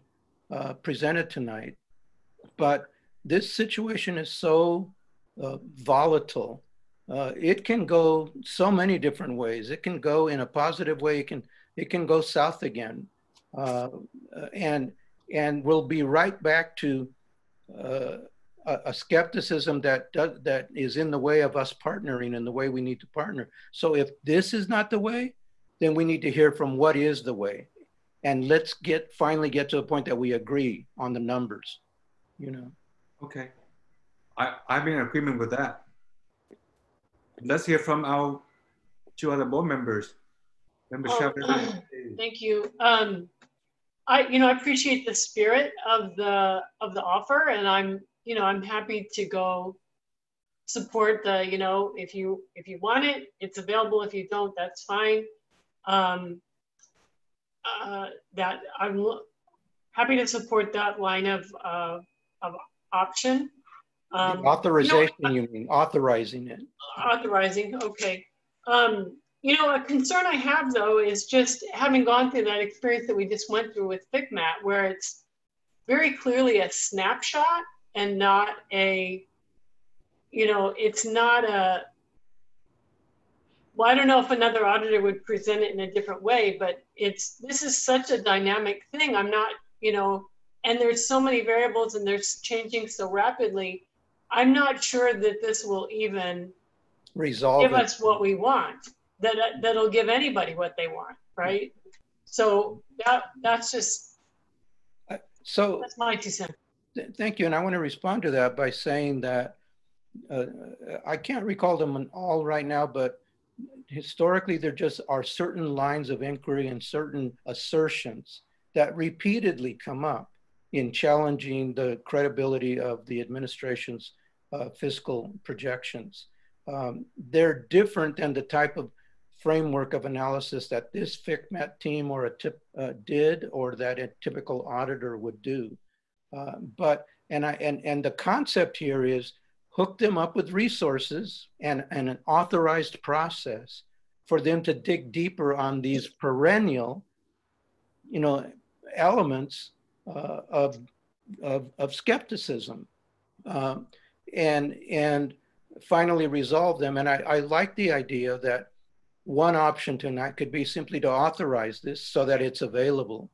presented tonight, but this situation is so volatile. It can go so many different ways. It can go in a positive way. It can go south again, and we'll be right back to a skepticism that is in the way of us partnering and the way we need to partner. So if this is not the way, then we need to hear from what is the way, and let's finally get to a point that we agree on the numbers. Okay, I'm in agreement with that. Let's hear from our two other board members. Thank you. I appreciate the spirit of the offer, and I'm happy to go support the, if you want it, it's available. If you don't, that's fine. That I'm happy to support that line of option. Authorization, you mean authorizing it? Authorizing, okay. A concern I have though is just having gone through that experience that we just went through with FICMAT, where it's very clearly a snapshot and not a, it's not a, well, I don't know if another auditor would present it in a different way, but this is such a dynamic thing. I'm not, and there's so many variables and there's changing so rapidly. I'm not sure that this will even give us what we want, that'll give anybody what they want, right? So that's just, that's my 2 cents. Thank you, and I want to respond to that by saying that I can't recall them all right now, but historically there just are certain lines of inquiry and certain assertions that repeatedly come up in challenging the credibility of the administration's fiscal projections. they're different than the type of framework of analysis that this FICMAT team or did, or that a typical auditor would do. And the concept here is hook them up with resources and an authorized process for them to dig deeper on these perennial, elements of skepticism, and finally resolve them. And I like the idea that one option tonight could be simply to authorize this so that it's available,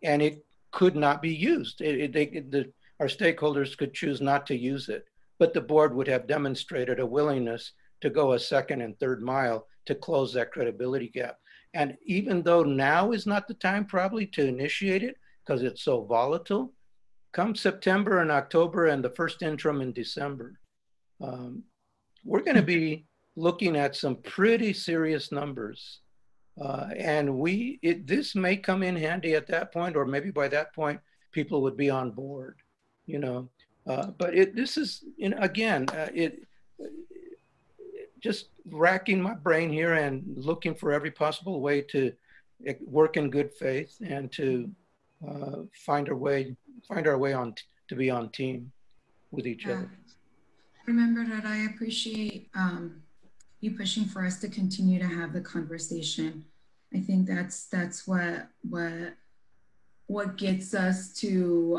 and it could not be used. Our stakeholders could choose not to use it, but the board would have demonstrated a willingness to go a second and third mile to close that credibility gap. And even though now is not the time probably to initiate it because it's so volatile, come September and October and the first interim in December, we're going to be looking at some pretty serious numbers. And this may come in handy at that point, or maybe by that point, people would be on board, but this is, again, just racking my brain here and looking for every possible way to work in good faith and to find our way on to be on team with each other. Remember that I appreciate you pushing for us to continue to have the conversation. I think that's what gets us to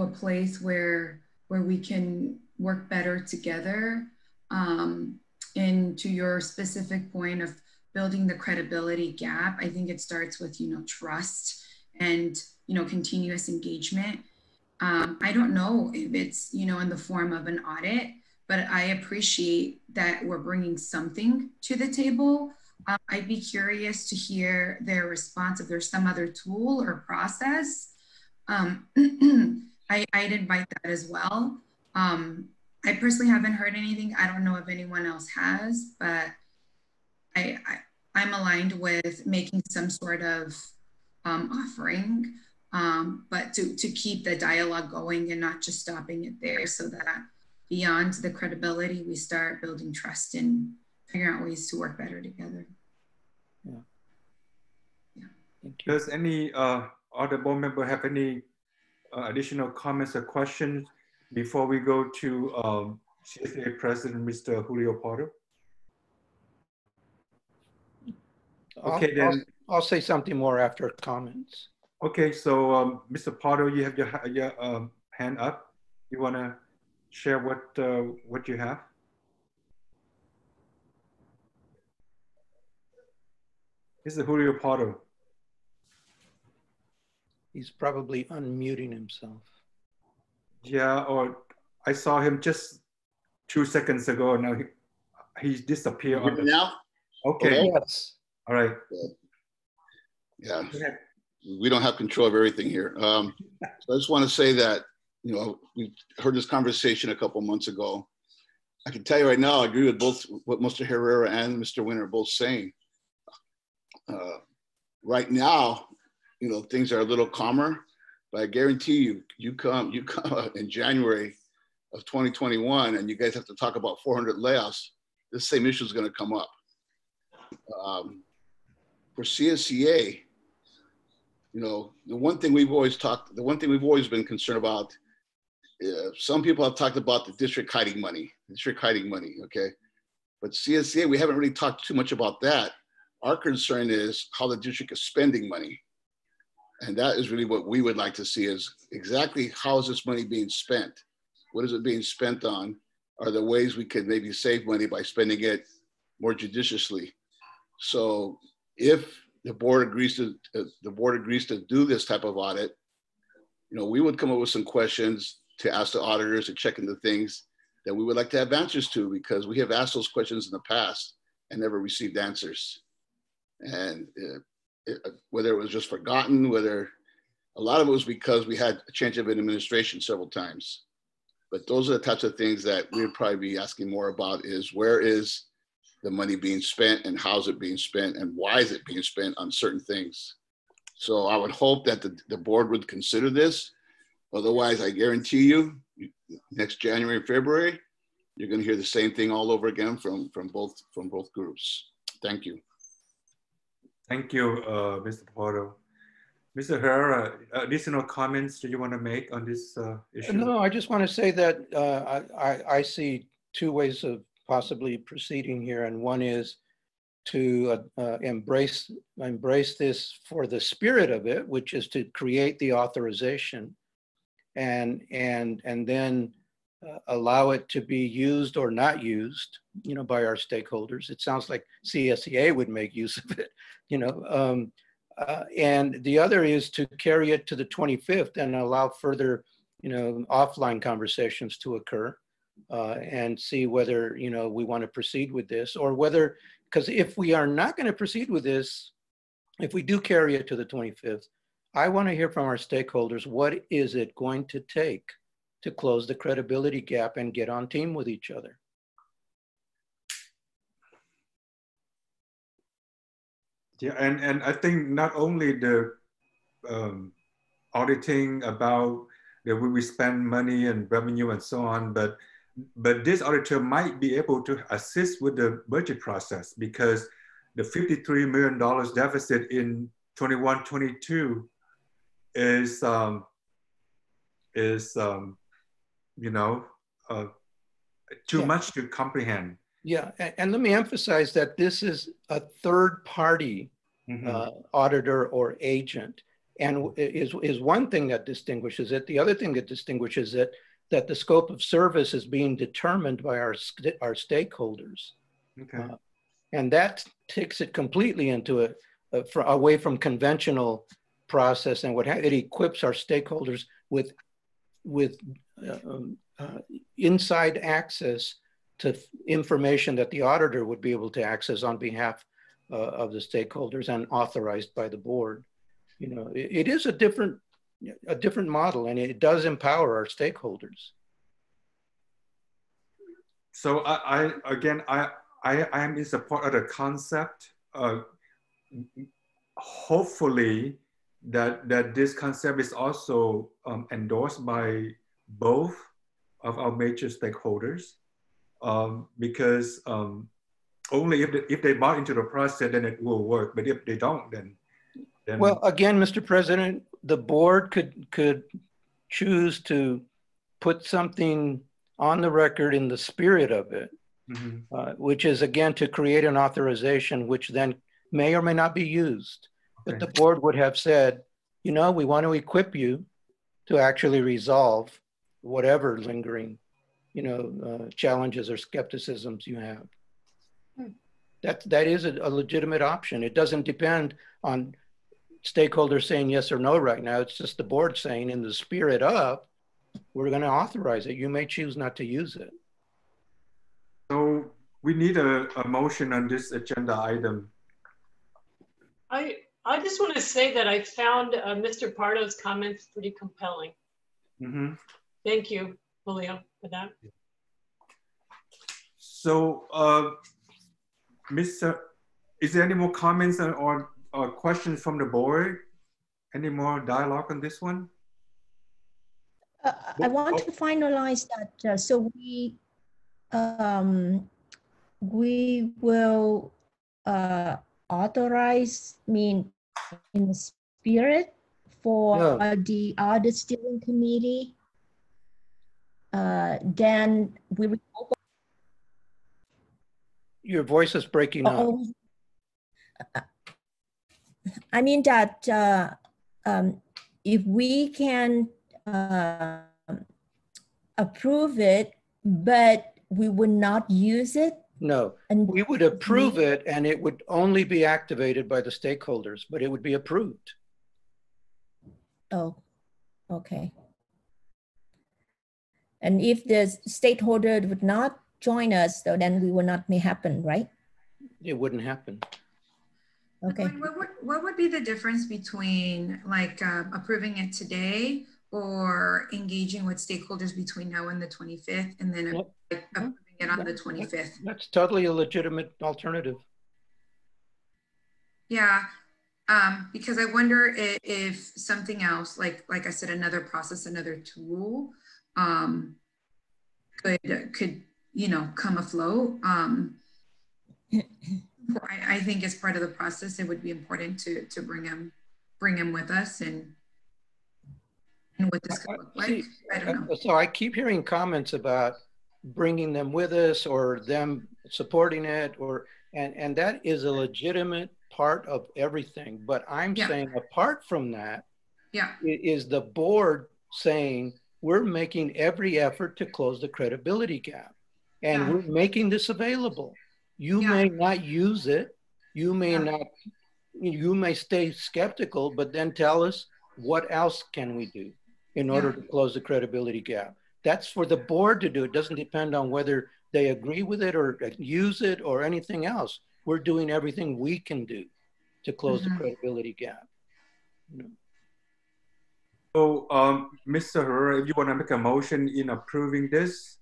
a place where we can work better together. And to your specific point of building the credibility gap, I think it starts with trust and continuous engagement. I don't know if it's in the form of an audit, but I appreciate that we're bringing something to the table. I'd be curious to hear their response if there's some other tool or process. I'd invite that as well. I personally haven't heard anything. I don't know if anyone else has, but I'm aligned with making some sort of offering, but to keep the dialogue going and not just stopping it there, so that beyond the credibility, we start building trust and figuring out ways to work better together. Does any other board member have any additional comments or questions before we go to CSA President, Mr. Julio Pardo? Okay, then. I'll say something more after comments. Okay, so Mr. Pardo, you have your hand up. You want to share what you have? Mr. Julio Pardo. He's probably unmuting himself. Yeah, or I saw him just 2 seconds ago. Now he's disappeared. You hear me now? Okay. Yes. All right. Yeah. We don't have control of everything here. So I just want to say that, we heard this conversation a couple months ago. I can tell you right now, I agree with both what Mr. Herrera and Mr. Winter are both saying. Right now, things are a little calmer, but I guarantee you, you come in January of 2021 and you guys have to talk about 400 layoffs, this same issue is going to come up. For CSCA, the one thing we've always been concerned about, some people have talked about the district hiding money, okay? But CSCA, we haven't really talked too much about that. Our concern is how the district is spending money. And that is really what we would like to see, is exactly how is this money being spent? What is it being spent on? Are there ways we could maybe save money by spending it more judiciously? So if the board agrees to do this type of audit, we would come up with some questions to ask the auditors to check into things that we would like to have answers to, because we have asked those questions in the past and never received answers. And whether it was just forgotten, whether a lot of it was because we had a change of administration several times. But those are the types of things that we would probably be asking more about, is where is the money being spent and how's it being spent and why is it being spent on certain things. So I would hope that the board would consider this. Otherwise, I guarantee you, next January, February, you're going to hear the same thing all over again from both groups. Thank you. Thank you, Mr. Porto. Mr. Herrera, additional comments that you want to make on this issue? No, I just want to say that I see two ways of possibly proceeding here, and one is to embrace this for the spirit of it, which is to create the authorization, and then allow it to be used or not used, by our stakeholders. It sounds like CSEA would make use of it, and the other is to carry it to the 25th and allow further, offline conversations to occur, and see whether, we want to proceed with this, or whether, because if we are not going to proceed with this, if we do carry it to the 25th, I want to hear from our stakeholders, what is it going to take to close the credibility gap and get on team with each other? Yeah, and I think not only the auditing about that we spend money and revenue and so on, but this auditor might be able to assist with the budget process, because the $53 million deficit in 21-22 is too much to comprehend. Yeah, and let me emphasize that this is a third party auditor or agent, and is one thing that distinguishes it. The other thing that distinguishes it, that the scope of service is being determined by our stakeholders. Okay. And that takes it completely into away from conventional process, and it equips our stakeholders with inside access to information that the auditor would be able to access on behalf of the stakeholders and authorized by the board. It is a different model, and it does empower our stakeholders. So I am in support of the concept. Hopefully that this concept is also endorsed by both of our major stakeholders, because only if they bought into the process, then it will work. But if they don't, then well, again, Mr. President, the board could choose to put something on the record in the spirit of it, which is, again, to create an authorization, which then may or may not be used. But the board would have said, we want to equip you to actually resolve whatever lingering, challenges or skepticisms you have. That is a legitimate option. It doesn't depend on stakeholders saying yes or no right now. It's just the board saying, in the spirit of, we're going to authorize it. You may choose not to use it. So we need a motion on this agenda item. I just want to say that I found Mr. Pardo's comments pretty compelling. Thank you, Julio, for that. So, is there any more comments or questions from the board? Any more dialogue on this one? I want to finalize that. So we will authorize, in the spirit for the audit steering committee. Then we will. Your voice is breaking up. I mean that if we can approve it, but we would not use it. No, and we would approve it, and it would only be activated by the stakeholders, but it would be approved. Oh, okay. And if the stakeholder would not join us, so then we would not may happen, right? It wouldn't happen. Okay. What would be the difference between approving it today or engaging with stakeholders between now and the 25th, and then approving it on the 25th? That's totally a legitimate alternative. Yeah, because I wonder if something else, like I said, another process, another tool, could you know, come afloat. I think as part of the process, it would be important to bring him with us and what this could look like. See, I don't know. so I keep hearing comments about bringing them with us or them supporting it, and that is a legitimate part of everything. But I'm saying apart from that, is the board saying we're making every effort to close the credibility gap, and we're making this available. You may not use it, you may not, you may stay skeptical, but then tell us what else can we do in order to close the credibility gap. That's for the board to do. It doesn't depend on whether they agree with it or use it or anything else. We're doing everything we can do to close the credibility gap. So, Mr. Herrera, if you want to make a motion in approving this,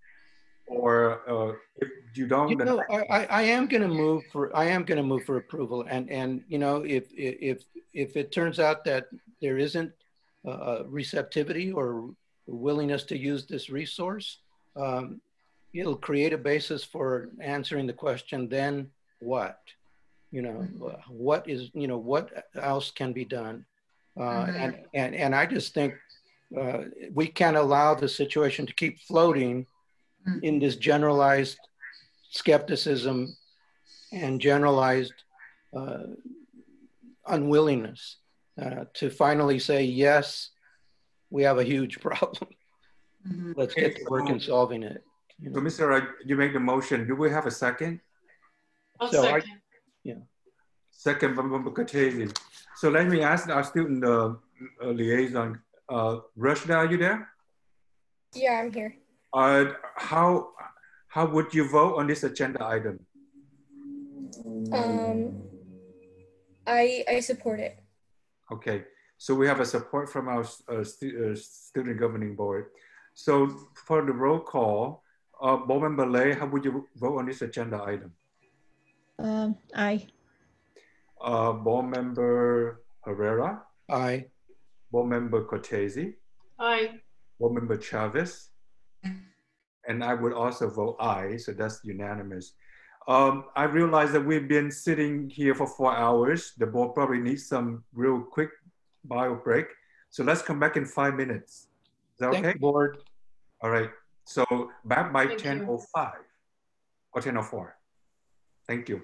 or if you don't, you know, I am going to move for approval, and you know, if it turns out that there isn't receptivity or willingness to use this resource, it'll create a basis for answering the question, then what? You know, what is, you know, what else can be done? And I just think we can't allow the situation to keep floating in this generalized skepticism and generalized unwillingness to finally say, yes, we have a huge problem. Let's get to work in solving it. You know? So, Mr. You make the motion. Do we have a second? Second. Second from Member Cortese. So let me ask our student liaison, Rashida, are you there? Yeah, I'm here. How would you vote on this agenda item? I support it. Okay, so we have a support from our student governing board. So for the roll call, Board Member Lay, how would you vote on this agenda item? Aye. Board Member Herrera? Aye. Board Member Cortese? Aye. Board Member Chavez? And I would also vote aye, so that's unanimous. I realize that we've been sitting here for 4 hours. The board probably needs some real quick bio break. So let's come back in 5 minutes. Is that okay? Thank you, board. All right, so back by Thank 10:05 or 10:04. Thank you.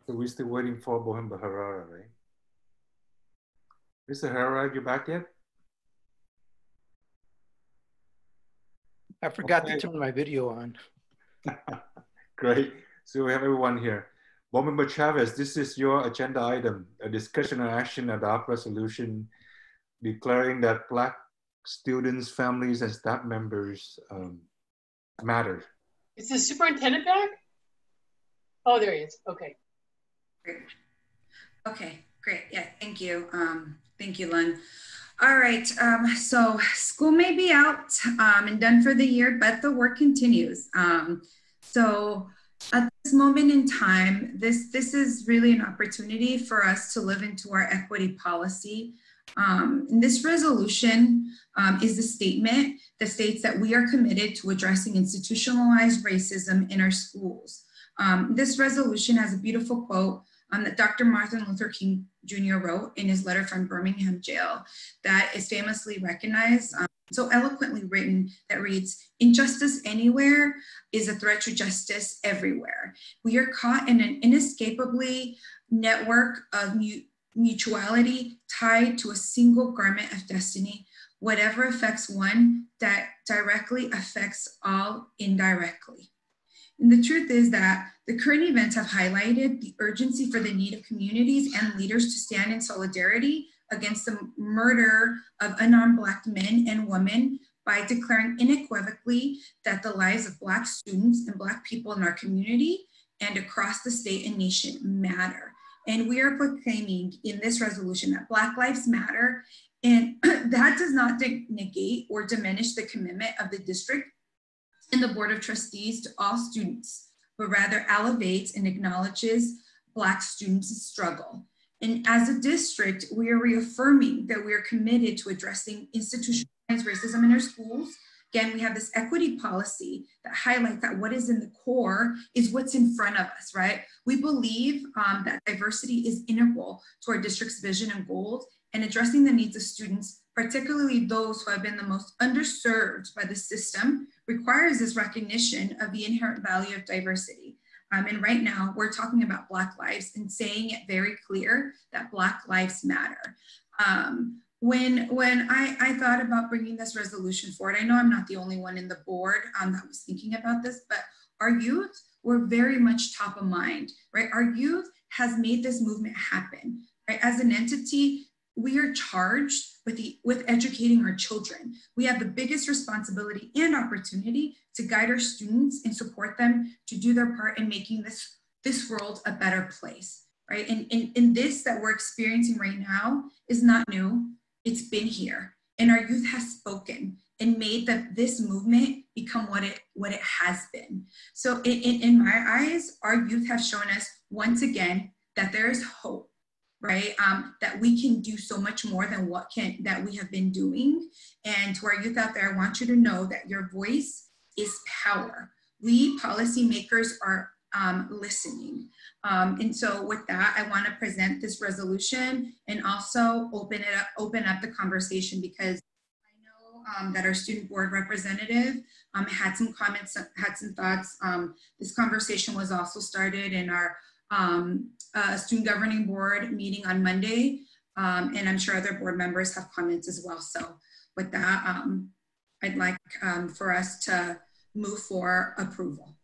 So we're still waiting for Bohemba Herrera, right? Mr. Herrera, you back yet? I forgot to turn my video on. Great. So we have everyone here. Board Member Chavez, this is your agenda item, a discussion and action adopt resolution declaring that Black students, families, and staff members matter. Is the superintendent back? Oh, there he is. Okay. Great. Okay, great. Yeah, thank you. Thank you, Lynn. All right, so school may be out and done for the year, but the work continues. So at this moment in time, this is really an opportunity for us to live into our equity policy. And this resolution is a statement that states that we are committed to addressing institutionalized racism in our schools. This resolution has a beautiful quote that Dr. Martin Luther King Jr. wrote in his letter from Birmingham jail that is famously recognized, so eloquently written, that reads, "Injustice anywhere is a threat to justice everywhere. We are caught in an inescapably network of mutuality tied to a single garment of destiny. Whatever affects one, that directly affects all indirectly." And the truth is that the current events have highlighted the urgency for the need of communities and leaders to stand in solidarity against the murder of unarmed Black men and women by declaring unequivocally that the lives of Black students and Black people in our community and across the state and nation matter. And we are proclaiming in this resolution that Black lives matter, and that does not negate or diminish the commitment of the district and the Board of Trustees to all students, but rather elevates and acknowledges Black students' struggle. And as a district, we are reaffirming that we are committed to addressing institutionalized racism in our schools Again, we have this equity policy that highlights that what is in the core is what's in front of us, right? We believe that diversity is integral to our district's vision and goals, and addressing the needs of students, particularly those who have been the most underserved by the system, requires this recognition of the inherent value of diversity. And right now we're talking about Black lives and saying it very clear that Black lives matter. When I thought about bringing this resolution forward, I know I'm not the only one in the board that was thinking about this, but our youth were very much top of mind, right? Our youth has made this movement happen, right? As an entity, we are charged with educating our children. We have the biggest responsibility and opportunity to guide our students and support them to do their part in making this world a better place, right? And this that we're experiencing right now is not new. It's been here, and our youth has spoken and made this movement become what it has been. So in my eyes, our youth have shown us once again that there is hope, right? That we can do so much more than that we have been doing. And to our youth out there, I want you to know that your voice is power. We policymakers are listening. And so with that, I want to present this resolution and also open up the conversation, because I know that our student board representative had some comments, had some thoughts. This conversation was also started in our student governing board meeting on Monday. And I'm sure other board members have comments as well. So with that, I'd like for us to move for approval.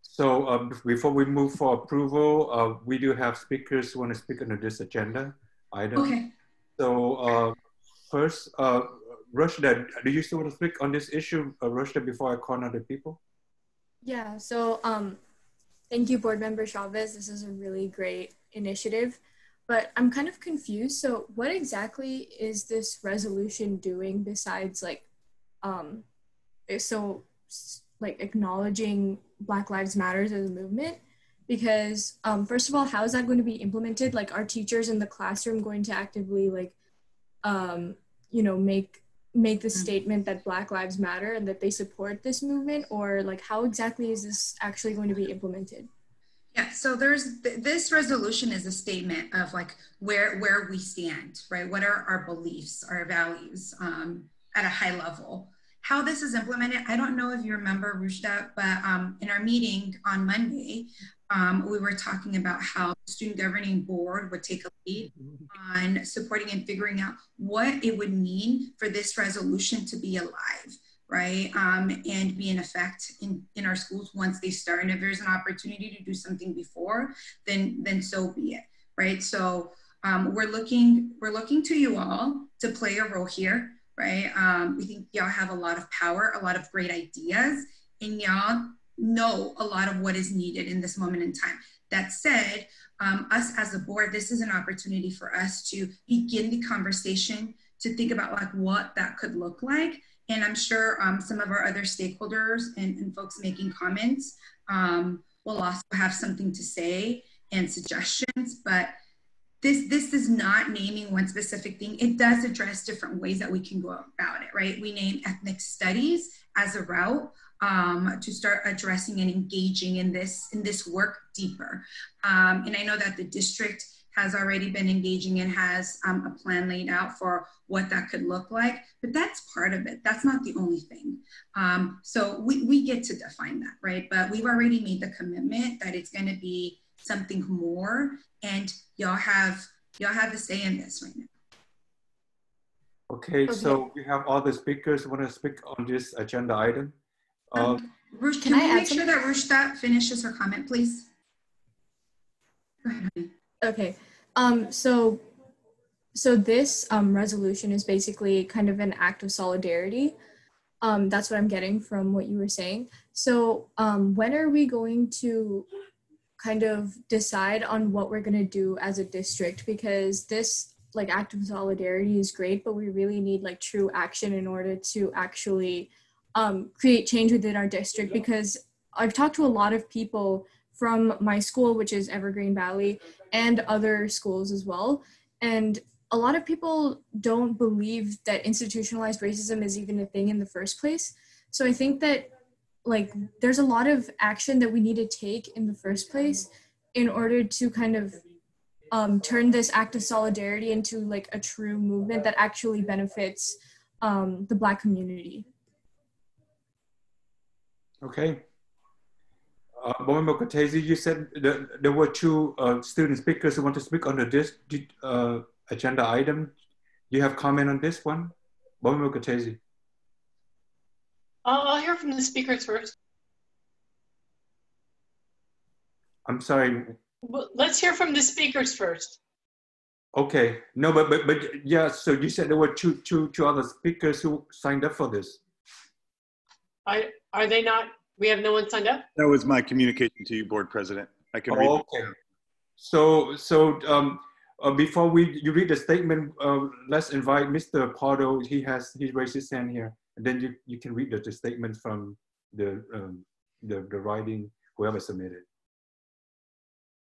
So before we move for approval, we do have speakers who want to speak under this agenda item. Okay. So first, Rashida, do you still want to speak on this issue, Rashida, before I call other people? Yeah, so thank you, Board Member Chavez. This is a really great initiative, but I'm kind of confused. So what exactly is this resolution doing besides like acknowledging Black Lives Matter as a movement? Because first of all, how is that going to be implemented? Like, are teachers in the classroom going to actively make the statement that Black Lives Matter and that they support this movement? Or like, how exactly is this actually going to be implemented? Yeah, so this resolution is a statement of like where we stand, right? What are our beliefs, our values at a high level? How this is implemented, I don't know if you remember, Rushda, but in our meeting on Monday, we were talking about how the student governing board would take a lead on supporting and figuring out what it would mean for this resolution to be alive, right? And be in effect in our schools once they start. And if there's an opportunity to do something before, then so be it, right? So we're looking to you all to play a role here, right? We think y'all have a lot of power, a lot of great ideas, and y'all know a lot of what is needed in this moment in time. That said, us as a board, this is an opportunity for us to begin the conversation, to think about like what that could look like. And I'm sure some of our other stakeholders and folks making comments will also have something to say and suggestions, but this is not naming one specific thing. It does address different ways that we can go about it, right? We name ethnic studies as a route to start addressing and engaging in this work deeper. And I know that the district has already been engaging and has a plan laid out for what that could look like, but that's part of it. That's not the only thing. So we get to define that, right? But we've already made the commitment that it's gonna be something more, and y'all have a say in this right now. Okay, so we have all the speakers who want to speak on this agenda item. Rush, can we make sure that Rushda finishes her comment, please? Go ahead, honey. Okay, so this resolution is basically kind of an act of solidarity. That's what I'm getting from what you were saying. So when are we going to kind of decide on what we're going to do as a district? Because this like act of solidarity is great, but we really need like true action in order to actually create change within our district. Because I've talked to a lot of people from my school, which is Evergreen Valley, and other schools as well. And a lot of people don't believe that institutionalized racism is even a thing in the first place. So I think that like there's a lot of action that we need to take in the first place in order to kind of turn this act of solidarity into like a true movement that actually benefits the Black community. Okay. Board Member Cortese, you said that there were two student speakers who want to speak on this agenda item. Do you have comment on this one? Board Member Cortese. I'll hear from the speakers first. I'm sorry. Well, let's hear from the speakers first. Okay. No, but yeah. So you said there were two other speakers who signed up for this. Are they not? We have no one signed up? That was my communication to you, Board President. I can read. Okay. So before you read the statement, let's invite Mr. Pardo. He raised his hand here, and then you can read the statement from the writing, whoever submitted.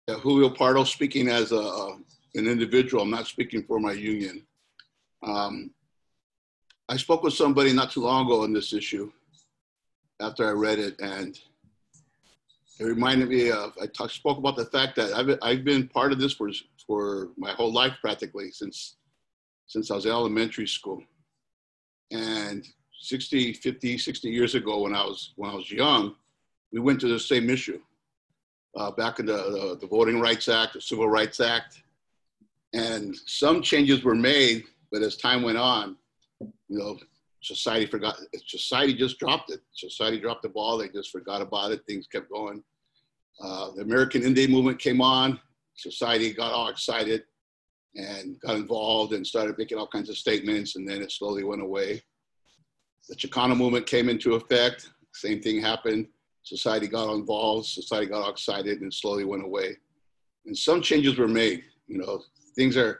Yeah, Julio Pardo speaking as an individual. I'm not speaking for my union. I spoke with somebody not too long ago on this issue after I read it, and it reminded me of, spoke about the fact that I've been part of this for my whole life practically since I was in elementary school. And 50, 60 years ago when I was young, we went to the same issue back in the Voting Rights Act, the Civil Rights Act. And some changes were made, but as time went on, you know, society just dropped it. Society dropped the ball. They just forgot about it. Things kept going. The American Indian movement came on. Society got all excited and got involved and started making all kinds of statements, and then it slowly went away. The Chicano movement came into effect. Same thing happened. Society got involved. Society got all excited and slowly went away. And some changes were made. You know, things are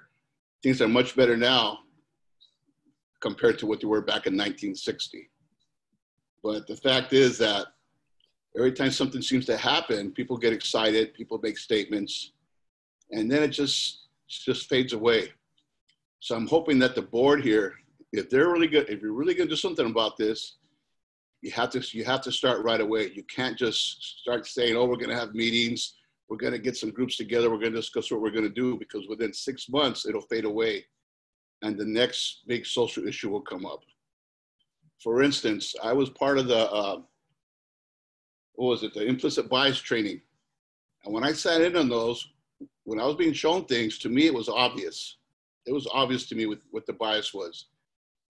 much better now compared to what they were back in 1960. But the fact is that every time something seems to happen, people get excited, people make statements, and then it just fades away. So I'm hoping that the board here, if you're really going to do something about this, you have to start right away. You can't just start saying, oh, we're going to have meetings, we're going to get some groups together, we're going to discuss what we're going to do, because within 6 months, it'll fade away. And the next big social issue will come up. For instance, I was part of the, the implicit bias training. And when I sat in on those, when I was being shown things, to me, it was obvious. It was obvious to me what the bias was.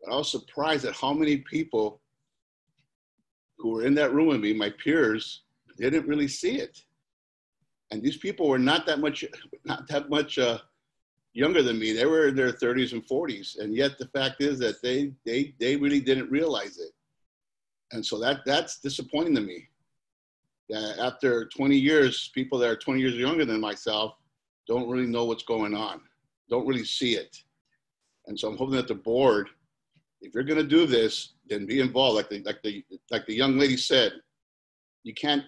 But I was surprised at how many people who were in that room with me, my peers, didn't really see it. And these people were not that much younger than me. They were in their 30s and 40s. And yet the fact is that they really didn't realize it. And so that's disappointing to me. That after 20 years, people that are 20 years younger than myself don't really know what's going on, don't really see it. And so I'm hoping that the board, if you're gonna do this, then be involved. Like the young lady said, you can't,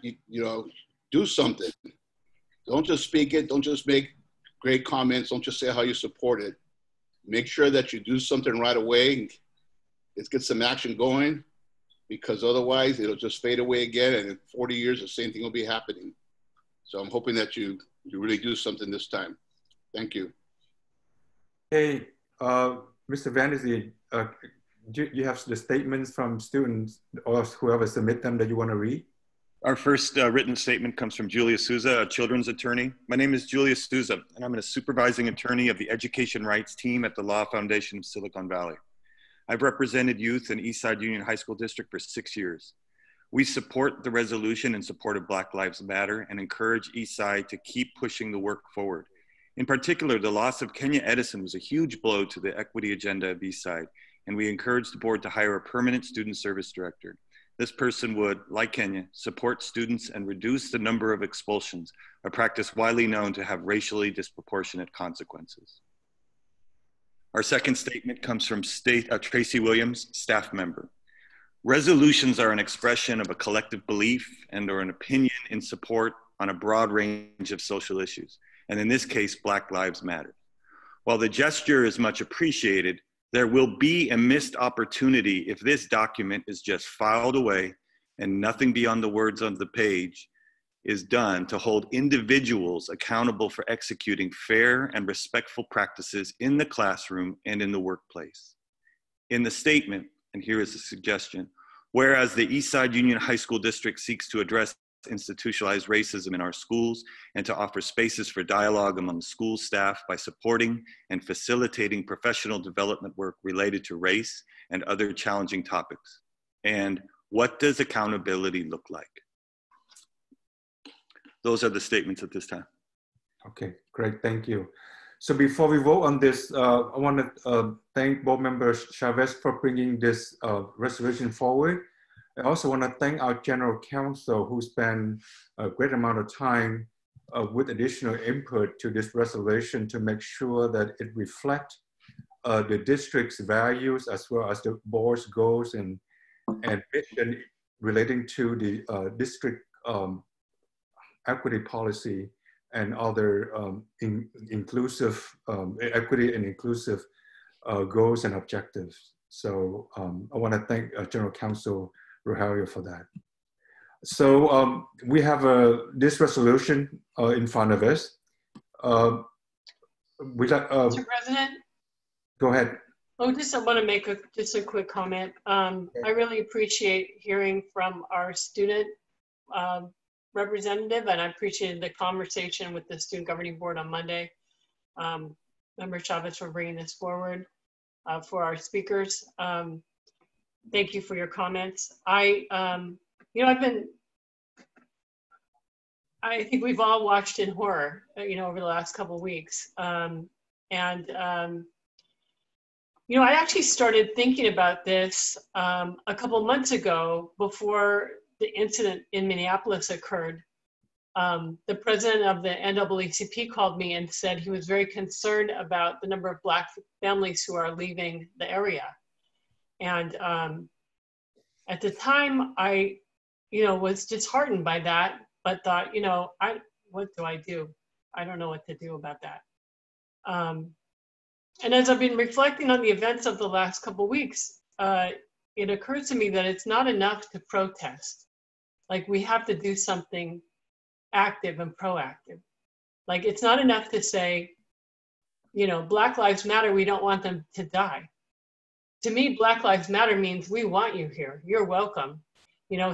do something. Don't just speak it, don't just make great comments, don't just say how you support it. Make sure that you do something right away. Let's get some action going, because otherwise it'll just fade away again, and in 40 years, the same thing will be happening. So I'm hoping that you really do something this time. Thank you. Hey, Mr. Vandersee, do you have the statements from students or whoever submit them that you want to read? Our first written statement comes from Julia Souza, a children's attorney. My name is Julia Souza, and I'm a supervising attorney of the Education Rights Team at the Law Foundation of Silicon Valley. I've represented youth in Eastside Union High School District for 6 years. We support the resolution in support of Black Lives Matter and encourage Eastside to keep pushing the work forward. In particular, the loss of Kenya Edison was a huge blow to the equity agenda of Eastside, and we encourage the board to hire a permanent student service director. This person would, like Kenya, support students and reduce the number of expulsions, a practice widely known to have racially disproportionate consequences. Our second statement comes from Tracy Williams, staff member. Resolutions are an expression of a collective belief and or an opinion in support on a broad range of social issues, and in this case, Black Lives Matter. While the gesture is much appreciated, there will be a missed opportunity if this document is just filed away and nothing beyond the words on the page is done to hold individuals accountable for executing fair and respectful practices in the classroom and in the workplace. In the statement, and here is a suggestion, whereas the Eastside Union High School District seeks to address institutionalized racism in our schools and to offer spaces for dialogue among school staff by supporting and facilitating professional development work related to race and other challenging topics. And what does accountability look like? Those are the statements at this time. Okay, great, thank you. So before we vote on this, I want to thank Board Member Chavez for bringing this resolution forward. I also want to thank our General Counsel who spent a great amount of time with additional input to this resolution to make sure that it reflects the district's values as well as the board's goals and vision relating to the district equity policy and other inclusive equity and inclusive goals and objectives. So I want to thank General Counsel Rogelio for that. So we have this resolution in front of us. Mr. President? Go ahead. Oh, I want to make just a quick comment. I really appreciate hearing from our student representative, and I appreciated the conversation with the Student Governing Board on Monday. Member Chavez for bringing this forward for our speakers. Thank you for your comments. I think we've all watched in horror, over the last couple of weeks. I actually started thinking about this a couple months ago before the incident in Minneapolis occurred. The president of the NAACP called me and said he was very concerned about the number of Black families who are leaving the area. And at the time, I, was disheartened by that, but thought, what do I do? I don't know what to do about that. And as I've been reflecting on the events of the last couple of weeks, it occurs to me that it's not enough to protest. Like, we have to do something active and proactive. Like, it's not enough to say, Black Lives Matter, we don't want them to die. To me, Black Lives Matter means we want you here. You're welcome.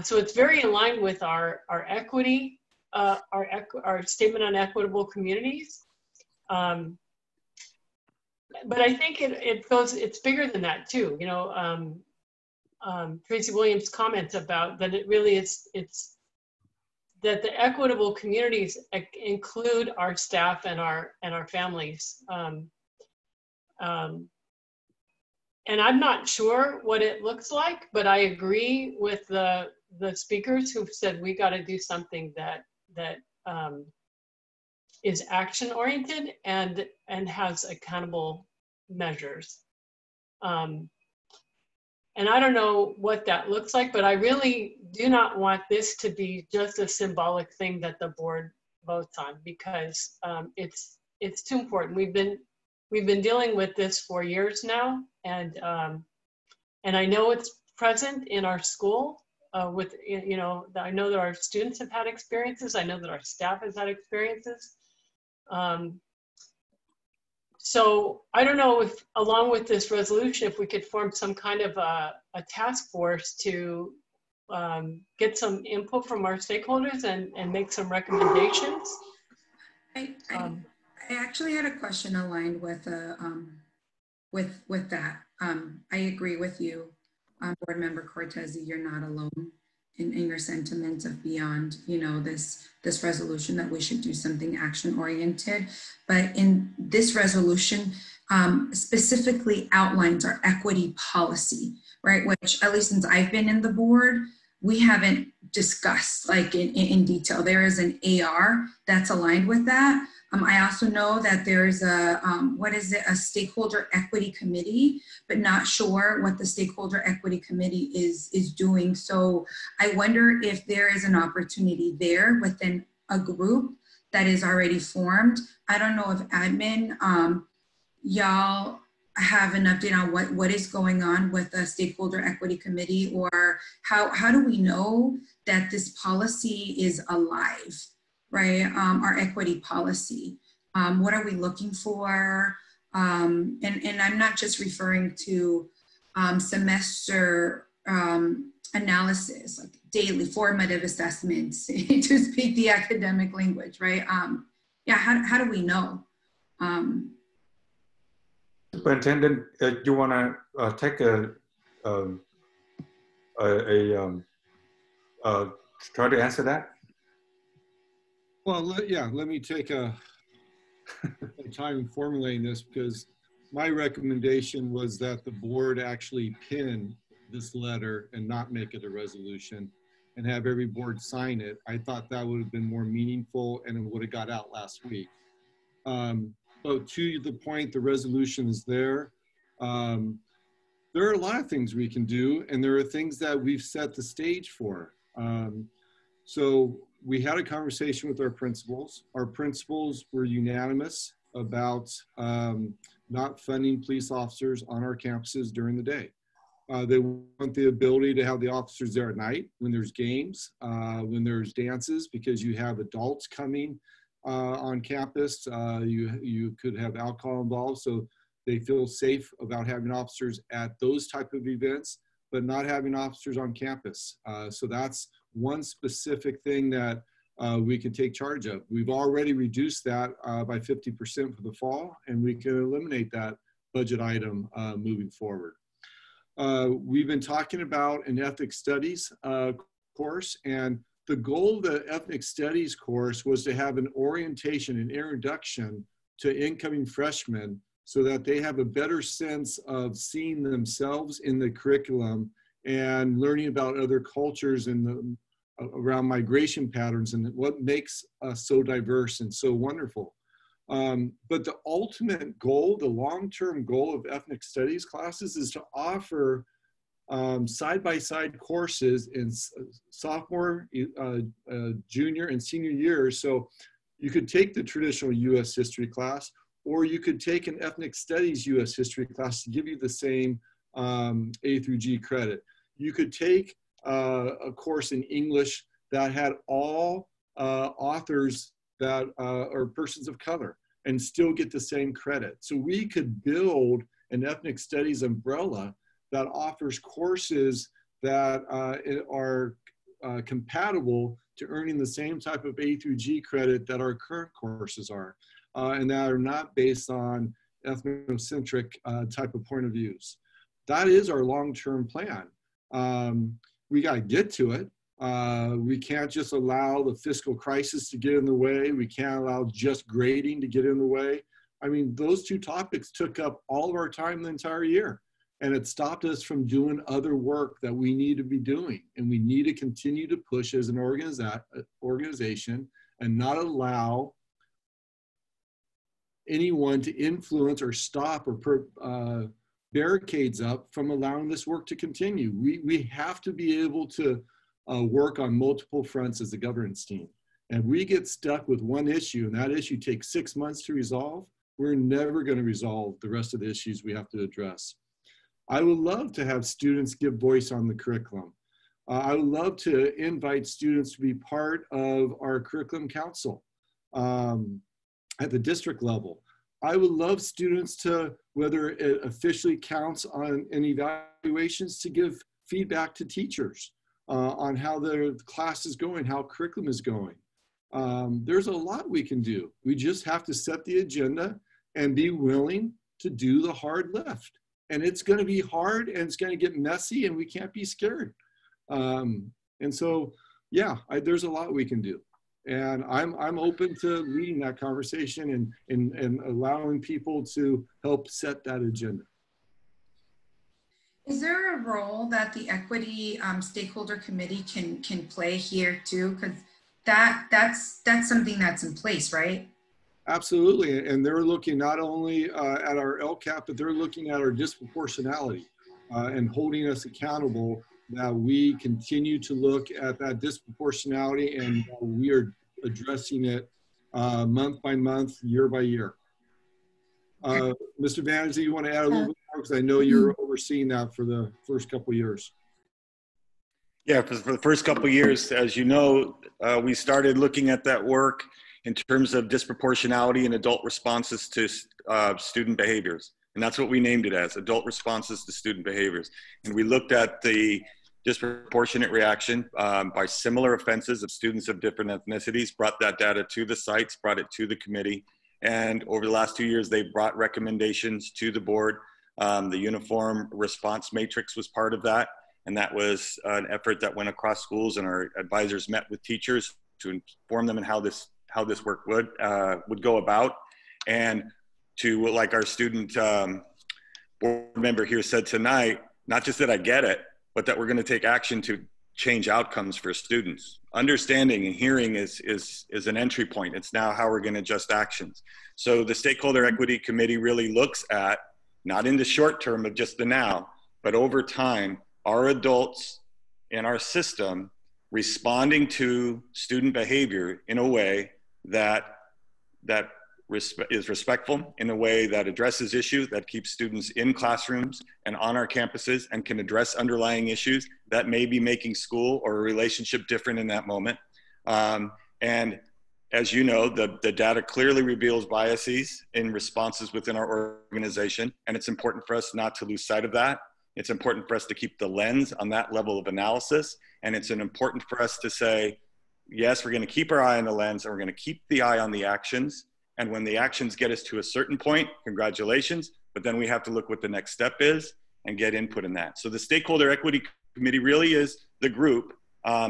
So it's very aligned with our equity, our statement on equitable communities. But I think it's bigger than that too. Tracy Williams' comments about that it really is, it's that the equitable communities include our staff and our families. And I'm not sure what it looks like, but I agree with the speakers who've said we got to do something that is action oriented and has accountable measures. And I don't know what that looks like, but I really do not want this to be just a symbolic thing that the board votes on, because it's too important. We've been dealing with this for years now, and I know it's present in our school. I know that our students have had experiences. I know that our staff has had experiences. So I don't know if, along with this resolution, if we could form some kind of a task force to get some input from our stakeholders and make some recommendations. I actually had a question aligned with that. I agree with you, Board Member Cortez. You're not alone in your sentiments of beyond, this resolution that we should do something action oriented. But in this resolution, specifically outlines our equity policy, right? Which, at least since I've been in the board, we haven't discussed like in detail. There is an AR that's aligned with that. I also know that there's a stakeholder equity committee, but not sure what the stakeholder equity committee is doing. So I wonder if there is an opportunity there within a group that is already formed. I don't know if admin, y'all have an update on what is going on with the Stakeholder Equity Committee, or how do we know that this policy is alive, right? Our equity policy. What are we looking for? And I'm not just referring to semester analysis, like daily formative assessments to speak the academic language, right? Yeah, how do we know? Superintendent, you want to take try to answer that? Well, let me take a time formulating this, because my recommendation was that the board actually pin this letter and not make it a resolution and have every board sign it. I thought that would have been more meaningful and it would have got out last week. But to the point, the resolution is there. There are a lot of things we can do, and there are things that we've set the stage for. So we had a conversation with our principals. Our principals were unanimous about not funding police officers on our campuses during the day. They want the ability to have the officers there at night when there's games, when there's dances, because you have adults coming on campus. You could have alcohol involved, so they feel safe about having officers at those type of events, but not having officers on campus. So that's one specific thing that we can take charge of. We've already reduced that by 50% for the fall, and we can eliminate that budget item moving forward. We've been talking about an ethics studies course, and the goal of the ethnic studies course was to have an orientation, an introduction to incoming freshmen so that they have a better sense of seeing themselves in the curriculum and learning about other cultures and around migration patterns and what makes us so diverse and so wonderful. But the ultimate goal, the long-term goal of ethnic studies classes is to offer side-by-side courses in sophomore, junior, and senior years. So you could take the traditional U.S. history class, or you could take an ethnic studies U.S. history class to give you the same A through G credit. You could take a course in English that had all authors that are persons of color and still get the same credit. So we could build an ethnic studies umbrella that offers courses that are compatible to earning the same type of A through G credit that our current courses are, and that are not based on ethnocentric type of point of views. That is our long-term plan. We got to get to it. We can't just allow the fiscal crisis to get in the way. We can't allow just grading to get in the way. I mean, those two topics took up all of our time the entire year, and it stopped us from doing other work that we need to be doing. And we need to continue to push as an organization and not allow anyone to influence or stop or barricades up from allowing this work to continue. We have to be able to work on multiple fronts as a governance team. And we get stuck with one issue, and that issue takes 6 months to resolve. We're never going to resolve the rest of the issues we have to address. I would love to have students give voice on the curriculum. I would love to invite students to be part of our curriculum council at the district level. I would love students to, whether it officially counts on any evaluations, to give feedback to teachers on how their class is going, how curriculum is going. There's a lot we can do. We just have to set the agenda and be willing to do the hard lift. And it's going to be hard, and it's going to get messy, and we can't be scared. And so, yeah, there's a lot we can do. And I'm open to leading that conversation and allowing people to help set that agenda. Is there a role that the Equity Stakeholder Committee can play here too? Because that's something that's in place, right? Absolutely, and they're looking not only at our LCAP, but they're looking at our disproportionality and holding us accountable that we continue to look at that disproportionality, and we are addressing it month by month, year by year. Mr. Vanity, you want to add a little bit more? Because I know you're overseeing that for the first couple of years. Yeah, for the first couple of years, as you know, we started looking at that work in terms of disproportionality in adult responses to student behaviors. And that's what we named it as, adult responses to student behaviors. And we looked at the disproportionate reaction by similar offenses of students of different ethnicities, brought that data to the sites, brought it to the committee. And over the last 2 years, they brought recommendations to the board. The uniform response matrix was part of that. And that was an effort that went across schools, and our advisors met with teachers to inform them on how this work would go about. And to, like our student board member here said tonight, not just that I get it, but that we're going to take action to change outcomes for students. Understanding and hearing is an entry point. It's now how we're going to adjust actions. So the Stakeholder Equity Committee really looks at, not in the short term of just the now, but over time, our adults in our system responding to student behavior in a way that is respectful, in a way that addresses issues, that keeps students in classrooms and on our campuses and can address underlying issues that may be making school or a relationship different in that moment. And as you know, the data clearly reveals biases in responses within our organization, and it's important for us not to lose sight of that. It's important for us to keep the lens on that level of analysis, and it's important for us to say, yes, we're going to keep our eye on the lens, and we're going to keep the eye on the actions. And when the actions get us to a certain point, congratulations, but then we have to look what the next step is and get input in that. So the Stakeholder Equity Committee really is the group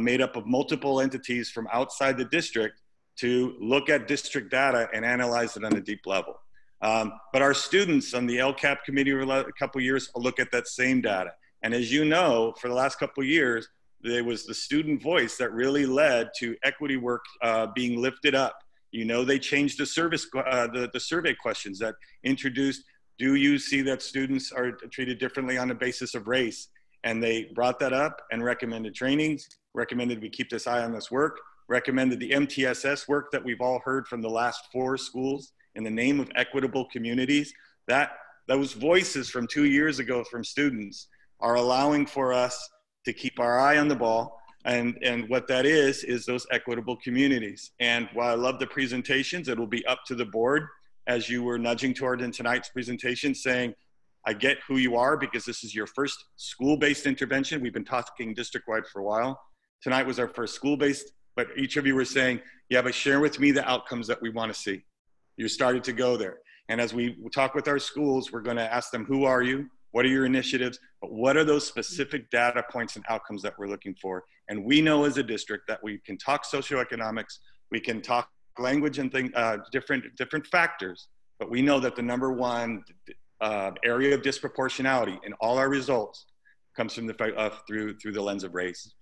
made up of multiple entities from outside the district to look at district data and analyze it on a deep level. But our students on the LCAP committee over a couple of years look at that same data. And as you know, for the last couple of years, there was the student voice that really led to equity work being lifted up. You know, they changed the survey questions that introduced, do you see that students are treated differently on the basis of race? And they brought that up and recommended trainings, recommended we keep this eye on this work, recommended the MTSS work that we've all heard from the last 4 schools in the name of equitable communities. Those voices from 2 years ago from students are allowing for us to keep our eye on the ball. And what that is those equitable communities. And while I love the presentations, it'll be up to the board, as you were nudging toward in tonight's presentation, saying, I get who you are because this is your first school-based intervention. We've been talking district-wide for a while. Tonight was our first school-based, but each of you were saying, yeah, but share with me the outcomes that we want to see. You started to go there. And as we talk with our schools, we're going to ask them, who are you? What are your initiatives? But what are those specific data points and outcomes that we're looking for? And we know as a district that we can talk socioeconomics, we can talk language and different factors, but we know that the #1 area of disproportionality in all our results comes from through the lens of race.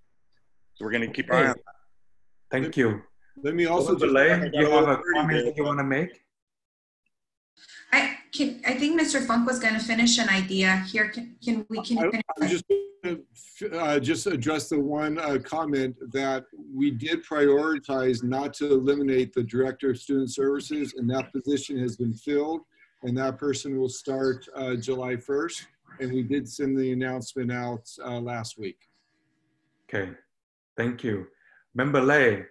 So we're going to keep our eye on that. Thank you. Let me also do you have a comment that you want to make? I think Mr. Funk was going to finish an idea here. Can we finish? I just just address the one comment that we did prioritize not to eliminate the Director of Student Services, and that position has been filled, and that person will start July 1st. And we did send the announcement out last week. Okay, thank you. Member Lay.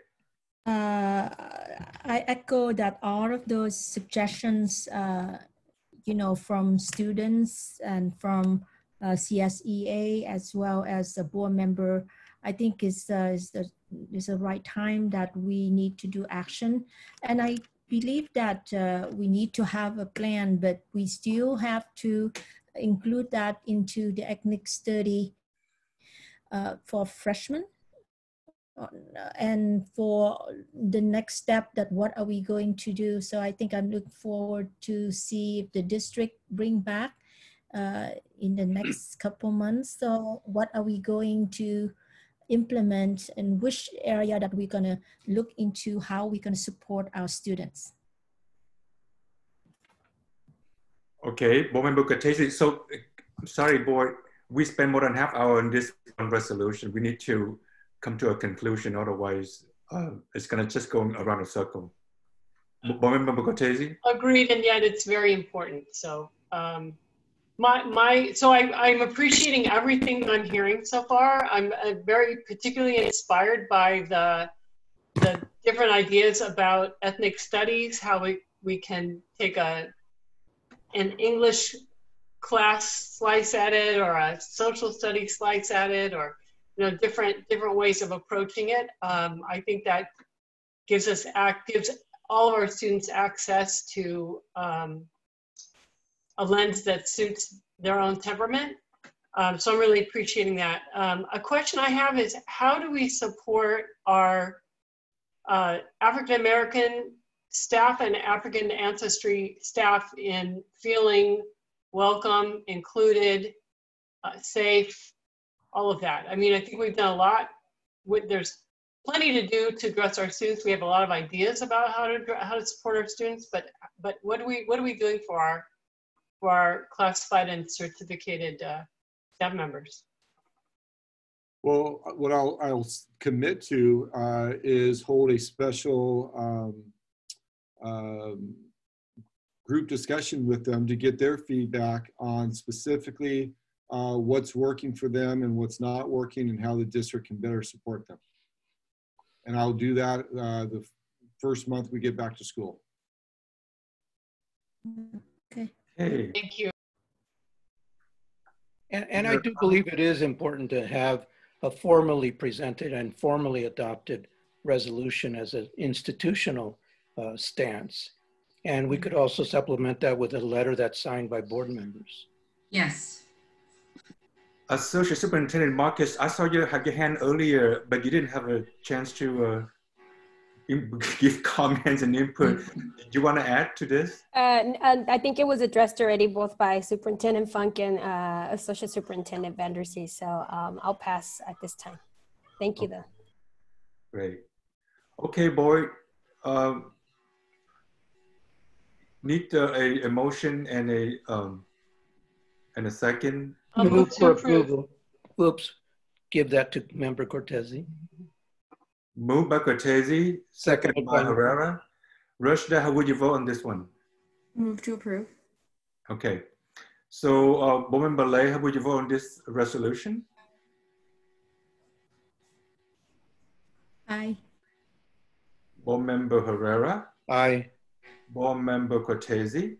I echo that all of those suggestions, you know, from students and from CSEA as well as the board member, I think is the right time that we need to do action. And I believe that we need to have a plan, but we still have to include that into the ethnic study for freshmen. And for the next step, that what are we going to do? So I think I'm looking forward to see if the district bring back in the next couple months. So what are we going to implement, and which area that we're going to look into, how we're going to support our students. Okay, Board Member Katesi. So, sorry, Board, we spent more than half hour on this resolution. We need to come to a conclusion, otherwise it's going to just go around a circle. Board Member Cortese? Agreed, and yet it's very important. So I'm appreciating everything that I'm hearing so far. I'm very particularly inspired by the different ideas about ethnic studies, how we can take an English class slice at it, or a social studies slice at it, or different ways of approaching it. I think that gives all of our students access to a lens that suits their own temperament. So I'm really appreciating that. A question I have is, how do we support our African-American staff and African ancestry staff in feeling welcome, included, safe, all of that? I mean, I think we've done a lot. There's plenty to do to address our students. We have a lot of ideas about how to support our students, but what are we doing for our classified and certificated staff members? Well, what I'll commit to is hold a special group discussion with them to get their feedback on specifically what's working for them and what's not working, and how the district can better support them. And I'll do that the first month we get back to school. Okay. Hey. Thank you. And I do believe it is important to have a formally presented and formally adopted resolution as an institutional stance. And we could also supplement that with a letter that's signed by board members. Yes. Associate Superintendent Marcus, I saw you have your hand earlier, but you didn't have a chance to give comments and input. Do you want to add to this? I think it was addressed already both by Superintendent Funk and Associate Superintendent Vandersee. So I'll pass at this time. Thank you, though. Great. Okay, board. Need a motion and a second. Move for approval. Oops. Give that to Member Cortese. Moved by Cortese, seconded by Herrera. Rashida, how would you vote on this one? Move to approve. Okay. So, Board Member Lay, how would you vote on this resolution? Aye. Board Member Herrera? Aye. Board Member Cortese?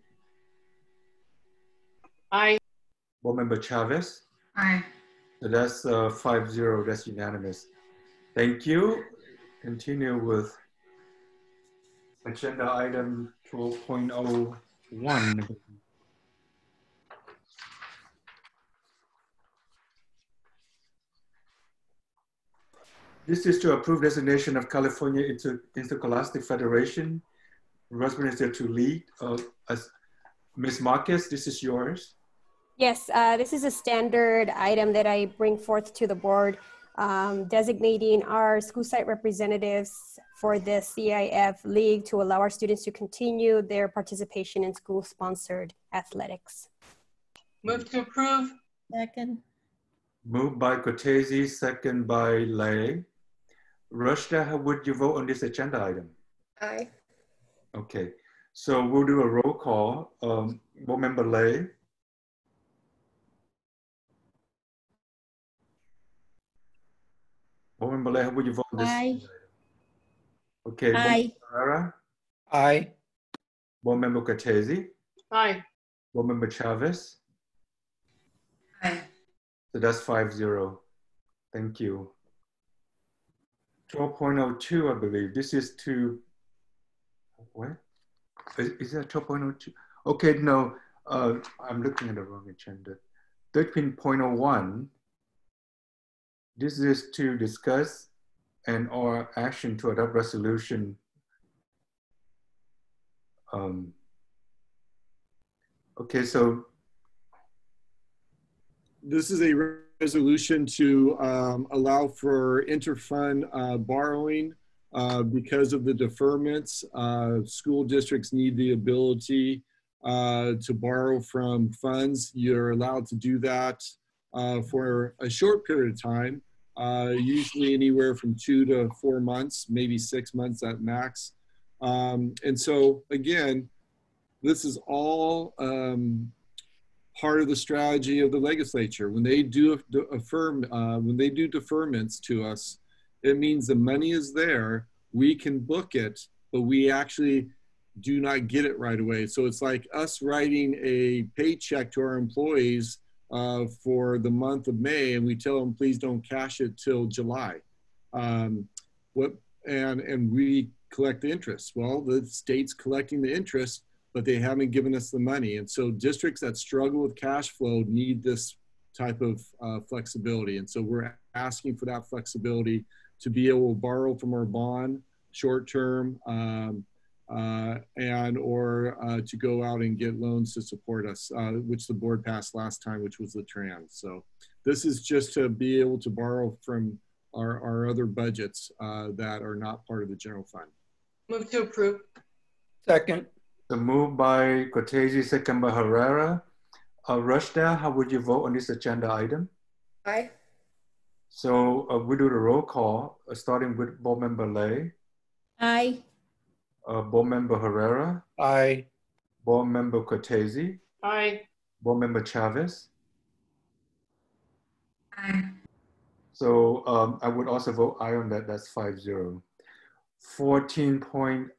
Aye. Board Member Chavez? Aye. So that's 5-0, that's unanimous. Thank you. Continue with agenda item 12.01. This is to approve designation of California Interscholastic Federation. Rosemary is there to lead. Ms. Marquez, this is yours. Yes, this is a standard item that I bring forth to the board, designating our school site representatives for the CIF League to allow our students to continue their participation in school-sponsored athletics. Move to approve. Second. Moved by Cortese, second by Lay. Rashida, how would you vote on this agenda item? Aye. Okay, so we'll do a roll call. Board Member Lay. Board Member Lay, how would you vote on this? Aye. Okay, Board Member Herrera. Aye. Board Member Cortese. Aye. Board Member Chavez. Aye. So that's 5-0. Thank you. 12.02, I believe. This is to, what? Is that 12.02? Okay, no, I'm looking at the wrong agenda. 13.01. This is to discuss and or action to adopt resolution. Okay, so. This is a resolution to allow for interfund borrowing because of the deferments. School districts need the ability to borrow from funds. You're allowed to do that for a short period of time, usually anywhere from 2 to 4 months, maybe 6 months at max. And so again, this is all part of the strategy of the legislature. When they do deferments to us, it means the money is there, we can book it, but we actually do not get it right away. So it's like us writing a paycheck to our employees for the month of May, and we tell them, please don't cash it till July. And we collect the interest. Well, the state's collecting the interest, but they haven't given us the money. And so districts that struggle with cash flow need this type of flexibility. And so we're asking for that flexibility to be able to borrow from our bond short-term or to go out and get loans to support us, which the board passed last time, which was the trans. So this is just to be able to borrow from our other budgets that are not part of the general fund. Move to approve. Second. The move by Cortese, second by Herrera. Rashda, how would you vote on this agenda item? Aye. So we do the roll call, starting with Board Member Lay. Aye. Board Member Herrera. Aye. Board Member Cortese. Aye. Board Member Chavez. Aye. So I would also vote aye on that. That's 5-0. 14.02.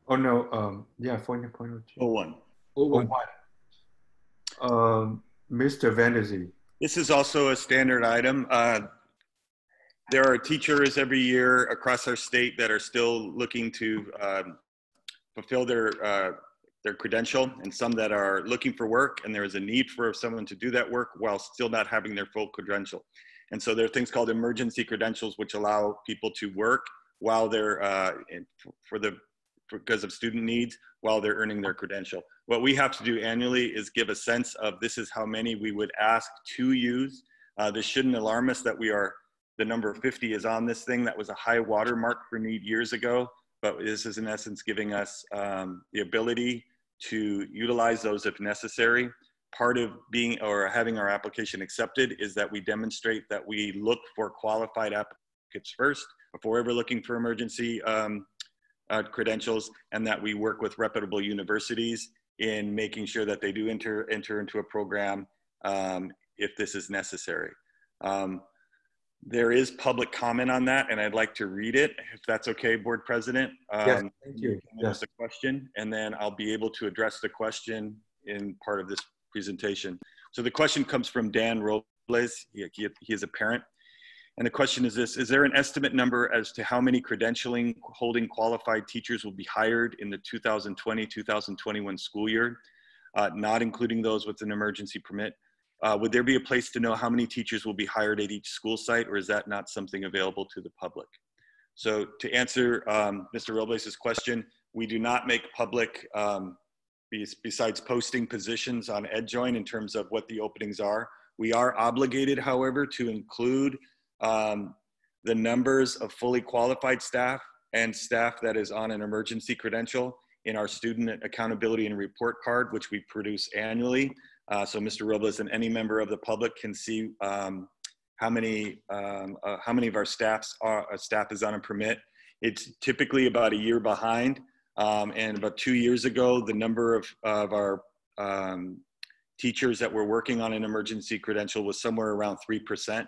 Oh no, yeah, 14.02. 01. Mr. Vanderzee. This is also a standard item. There are teachers every year across our state that are still looking to fulfill their credential, and some that are looking for work, and there is a need for someone to do that work while still not having their full credential. And so there are things called emergency credentials, which allow people to work while they're because of student needs, while they're earning their credential. What we have to do annually is give a sense of this is how many we would ask to use. This shouldn't alarm us that the number 50 is on this thing. That was a high watermark for need years ago, but this is in essence giving us the ability to utilize those if necessary. Part of being or having our application accepted is that we demonstrate that we look for qualified applicants first before ever looking for emergency credentials, and that we work with reputable universities in making sure that they do enter into a program if this is necessary. There is public comment on that, and I'd like to read it, if that's okay, Board President. Yes, thank you. Yes. A question, and then I'll be able to address the question in part of this presentation. So the question comes from Dan Robles. He is a parent. And the question is this: is there an estimate number as to how many credentialing holding qualified teachers will be hired in the 2020-2021 school year, not including those with an emergency permit? Would there be a place to know how many teachers will be hired at each school site, or is that not something available to the public? So to answer Mr. Robles' question, we do not make public, besides posting positions on EdJoin in terms of what the openings are. We are obligated, however, to include the numbers of fully qualified staff and staff that is on an emergency credential in our student accountability and report card, which we produce annually. So Mr. Robles and any member of the public can see how many of our staff is on a permit. It's typically about a year behind. And about 2 years ago, the number of our teachers that were working on an emergency credential was somewhere around 3%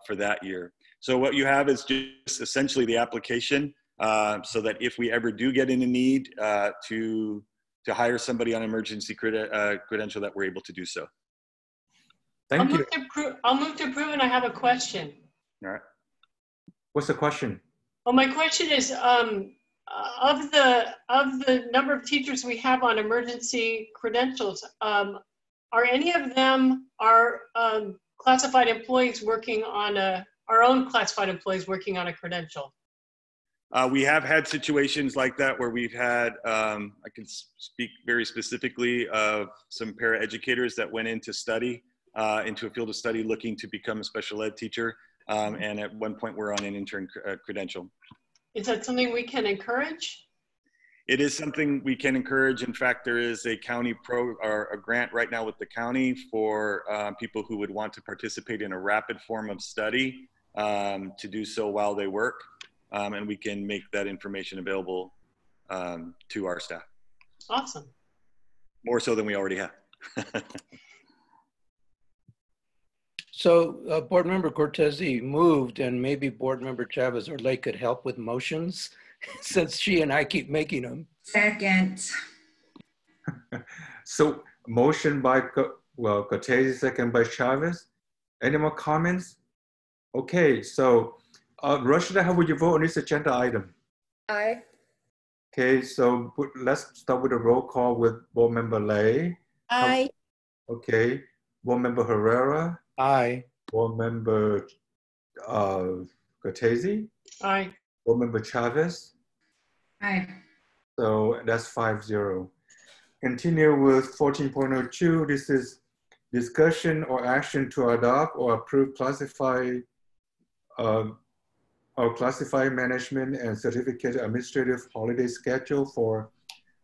for that year. So what you have is just essentially the application so that if we ever do get in a need to hire somebody on emergency credential, that we're able to do so. Thank you. I'll move to approve, and I have a question. All right. What's the question? Well, my question is, of the number of teachers we have on emergency credentials, are any of them classified employees working on our own classified employees working on a credential? We have had situations like that where we've had, I can speak very specifically of some paraeducators that went into study, into a field of study looking to become a special ed teacher. And at one point we're on an intern credential. Is that something we can encourage? It is something we can encourage. In fact, there is a county or a grant right now with the county for people who would want to participate in a rapid form of study to do so while they work. and we can make that information available to our staff. Awesome. More so than we already have. So Board Member Cortese moved, and maybe Board Member Chavez or Lay could help with motions since she and I keep making them. Second. So motion by, Cortese, second by Chavez. Any more comments? Okay, so Rashida, how would you vote on this agenda item? Aye. Okay, so let's start with a roll call with Board Member Lay. Aye. Okay, Board Member Herrera. Aye. Board Member Cortese. Aye. Board Member Chavez. Aye. So that's 5-0. Continue with 14.02. This is discussion or action to adopt or approve classified management and certificate administrative holiday schedule for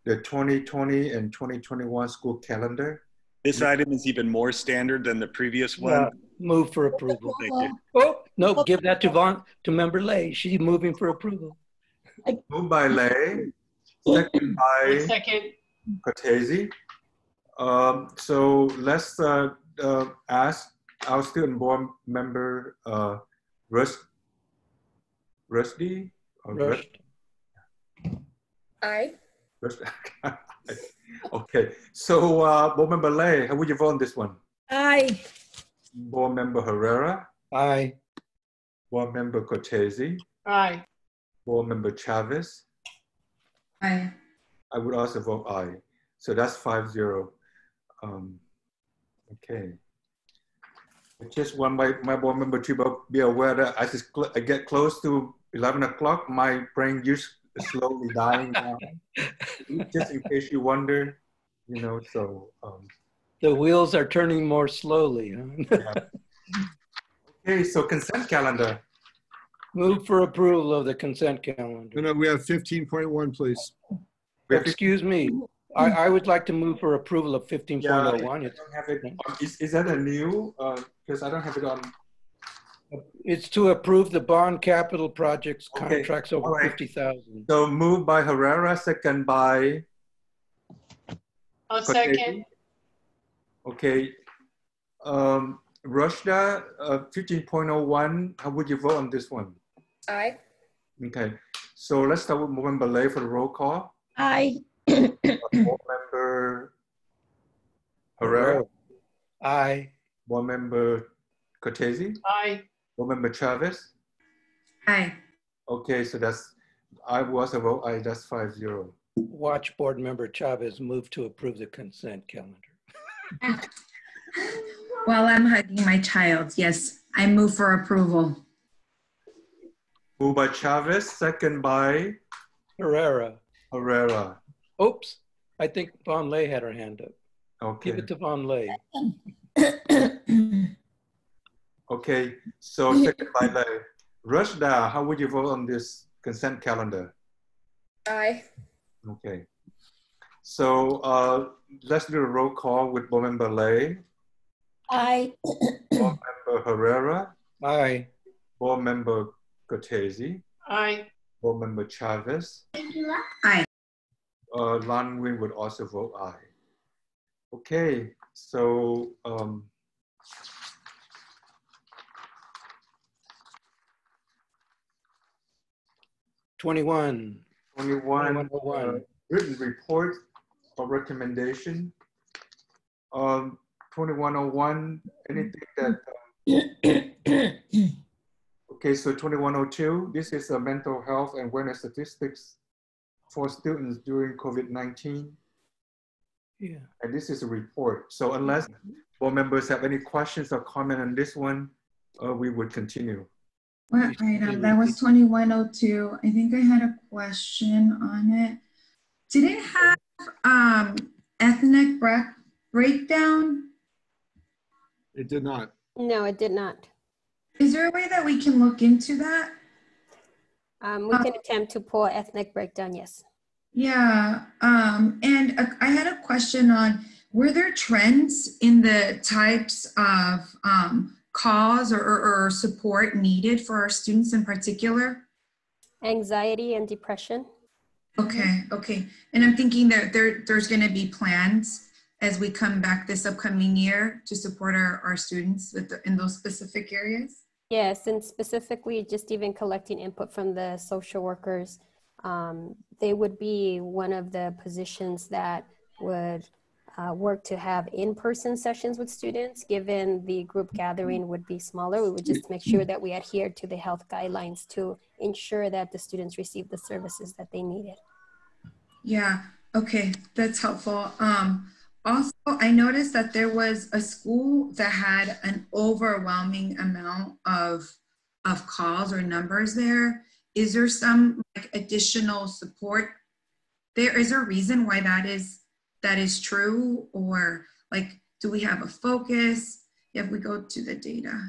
the 2020 and 2021 school calendar. This item is even more standard than the previous one. Yeah, move for approval. Thank you. Oh, no, give that to Member Lay. She's moving for approval. Moved by Lay, second by Cortese. So let's ask our student board member, Rusty? Aye. Okay, so Board Member Lay, how would you vote on this one? Aye. Board Member Herrera? Aye. Board Member Cortese? Aye. Board Member Chavez? Aye. I would also vote aye. So that's 5-0. Okay. I just want my board member to be aware that as I get close to 11 o'clock, my brain is slowly dying down. Just in case you wonder, you know, so. The wheels are turning more slowly. Huh? Yeah. Okay, so consent calendar. Move for approval of the consent calendar. No, we have 15.1, please. Excuse me. I would like to move for approval of 15.01. Yeah, I don't have it. Is that a new? Because I don't have it on. It's to approve the bond capital projects contracts over 50,000. So moved by Herrera, second by. I'll second. Okay. Rashida, 15.01. How would you vote on this one? Aye. Okay. So let's start with Member Lay for the roll call. Aye. Board Member Herrera. Aye. Board Member Cortese. Aye. Board Member Chavez. Aye. Okay, so that's, I was a vote aye, that's 5-0. Watch Board Member Chavez move to approve the consent calendar. While I'm hugging my child, yes, I move for approval. Moved by Chavez, second by Herrera. Herrera. Oops, I think Von Lay had her hand up. Okay. Give it to Von Lay. Okay, so second by Lay. Rashida, how would you vote on this consent calendar? Aye. Okay. So let's do a roll call with Board Member Lay. Aye. Board Member Herrera. Aye. Board Member Cortese. Aye. Board Member Chavez. Aye. Lan Nguyen would also vote aye. Okay, so 21. 2101. Written report or recommendation. 2101, anything that, okay, so 2102, this is a mental health and wellness statistics for students during COVID-19. Yeah. And this is a report. So unless board members have any questions or comment on this one, we would continue. What item? That was 2102. I think I had a question on it. Did it have ethnic breakdown? It did not. No, it did not. Is there a way that we can look into that? We can attempt to pull ethnic breakdown, yes. Yeah, and I had a question on, were there trends in the types of cause or support needed for our students in particular? Anxiety and depression. Okay, okay. And I'm thinking that there's going to be plans as we come back this upcoming year to support our students in those specific areas? Yes, and specifically just even collecting input from the social workers. They would be one of the positions that would work to have in-person sessions with students. Given the group gathering would be smaller, we would just make sure that we adhere to the health guidelines to ensure that the students receive the services that they needed. Yeah, okay, that's helpful. Also, I noticed that there was a school that had an overwhelming amount of calls or numbers there. Is there some like additional support there? Is there a reason why that is true? Or like, do we have a focus? If we go to the data.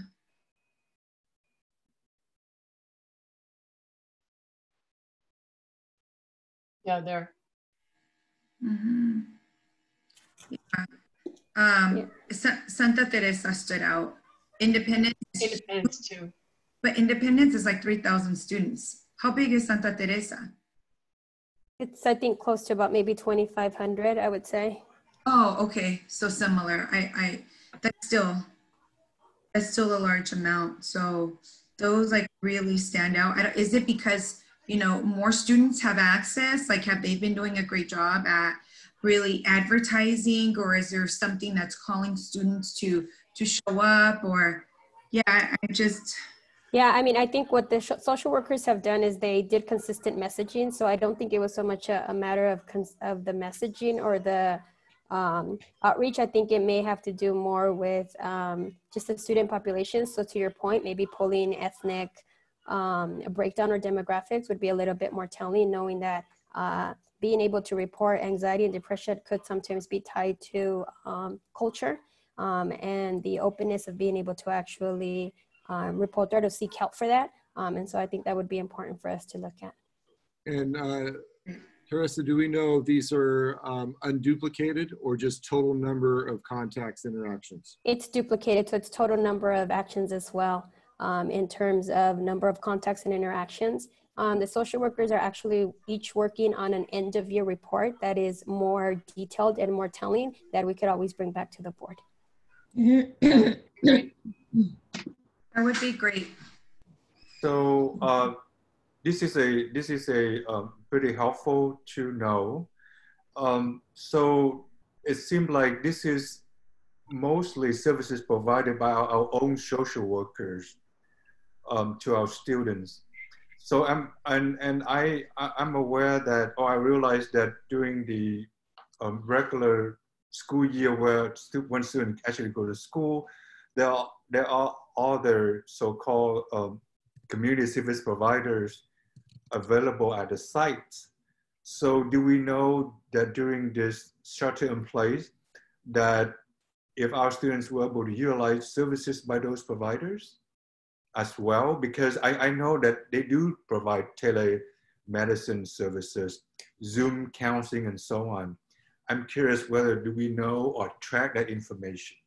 Yeah, there. Mm-hmm. Yeah. Santa Teresa stood out. Independence too. But Independence is like 3,000 students. How big is Santa Teresa? It's, I think, close to about maybe 2,500, I would say. Oh, okay. So similar. That's still a large amount. So those like really stand out. Is it because, you know, more students have access? Like, have they been doing a great job at really advertising, or is there something that's calling students to show up? Or yeah, Yeah, I mean, I think what the social workers have done is they did consistent messaging. So I don't think it was so much a matter of the messaging or the outreach. I think it may have to do more with just the student population. So to your point, maybe pulling ethnic breakdown or demographics would be a little bit more telling, knowing that being able to report anxiety and depression could sometimes be tied to culture and the openness of being able to actually report or to seek help for that. And so I think that would be important for us to look at. And Teresa, do we know if these are unduplicated or just total number of contacts, interactions? It's duplicated, so it's total number of actions as well in terms of number of contacts and interactions. The social workers are actually each working on an end of year report that is more detailed and more telling that we could always bring back to the board. That would be great. So this is a pretty helpful to know. So it seems like this is mostly services provided by our own social workers to our students. So I'm aware that, or I realize that during the regular school year where when students actually go to school, there are other so-called community service providers available at the sites. So do we know that during this shelter in place, that if our students were able to utilize services by those providers as well? Because I know that they do provide telemedicine services, Zoom counseling, and so on. I'm curious whether do we know or track that information?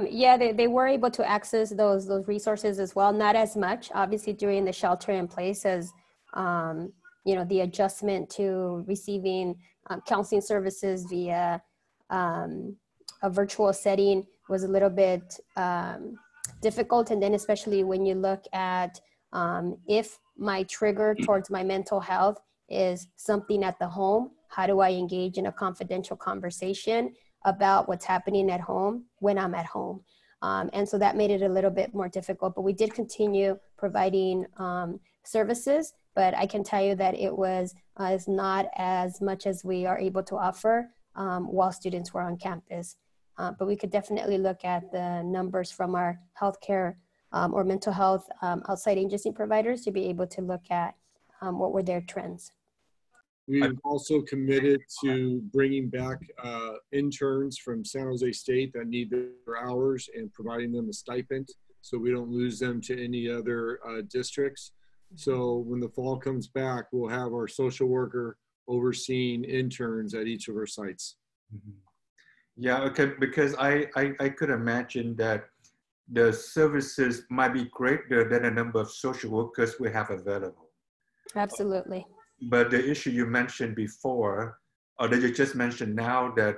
Yeah, they were able to access those resources as well. Not as much, obviously, during the shelter in place as, you know, the adjustment to receiving counseling services via a virtual setting was a little bit difficult. And then especially when you look at if my trigger towards my mental health is something at the home, how do I engage in a confidential conversation about what's happening at home when I'm at home? And so that made it a little bit more difficult, but we did continue providing services, but I can tell you that it was not as much as we are able to offer while students were on campus. But we could definitely look at the numbers from our healthcare or mental health outside agency providers to be able to look at what were their trends. We've also committed to bringing back interns from San Jose State that need their hours and providing them a stipend so we don't lose them to any other districts. So when the fall comes back, we'll have our social worker overseeing interns at each of our sites. Mm-hmm. Yeah, okay, because I could imagine that the services might be greater than the number of social workers we have available. Absolutely. But the issue you mentioned before, or that you just mentioned now, that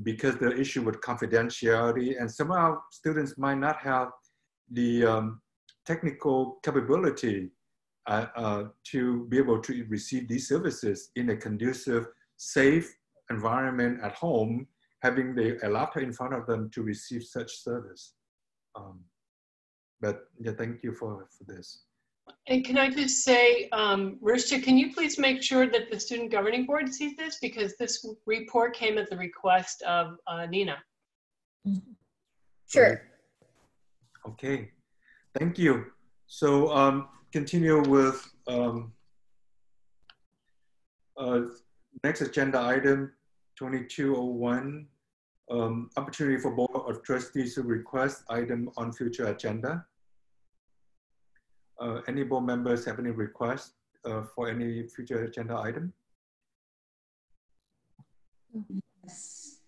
because the issue with confidentiality, and some of our students might not have the technical capability to be able to receive these services in a conducive, safe environment at home, having a laptop in front of them to receive such service. But yeah, thank you for this. And can I just say, Rishta, can you please make sure that the Student Governing Board sees this? Because this report came at the request of Nina. Sure. Okay, thank you. So continue with next agenda item 2201, opportunity for Board of Trustees to request item on future agenda. Any board members have any requests for any future agenda item? Yes.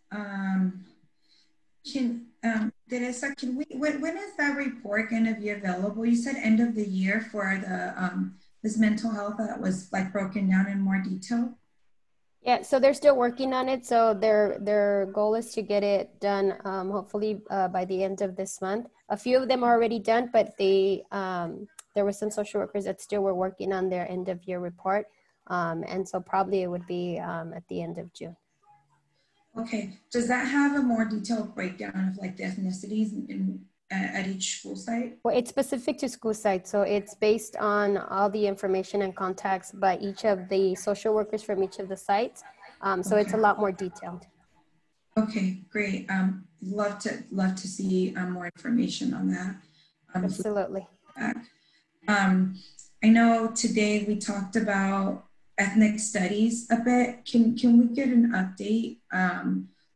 Teresa, can we, when is that report going to be available? You said end of the year for the this mental health that was like broken down in more detail. Yeah, so they're still working on it. So their goal is to get it done hopefully by the end of this month. A few of them are already done, but they there were some social workers that still were working on their end of year report. And so probably it would be at the end of June. Okay, does that have a more detailed breakdown of like the ethnicities at each school site? Well, it's specific to school sites. So it's based on all the information and contacts by each of the social workers from each of the sites. So it's a lot more detailed. Okay, great. Love to see more information on that. Absolutely. I know today we talked about ethnic studies a bit. Can we get an update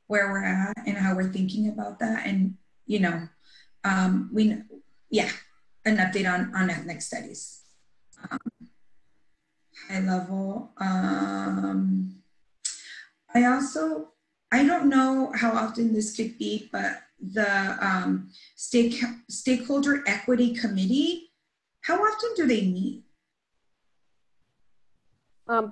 where we're at and how we're thinking about that? And you know, an update on ethnic studies. High level. I don't know how often this could be, but the stakeholder equity committee, how often do they meet?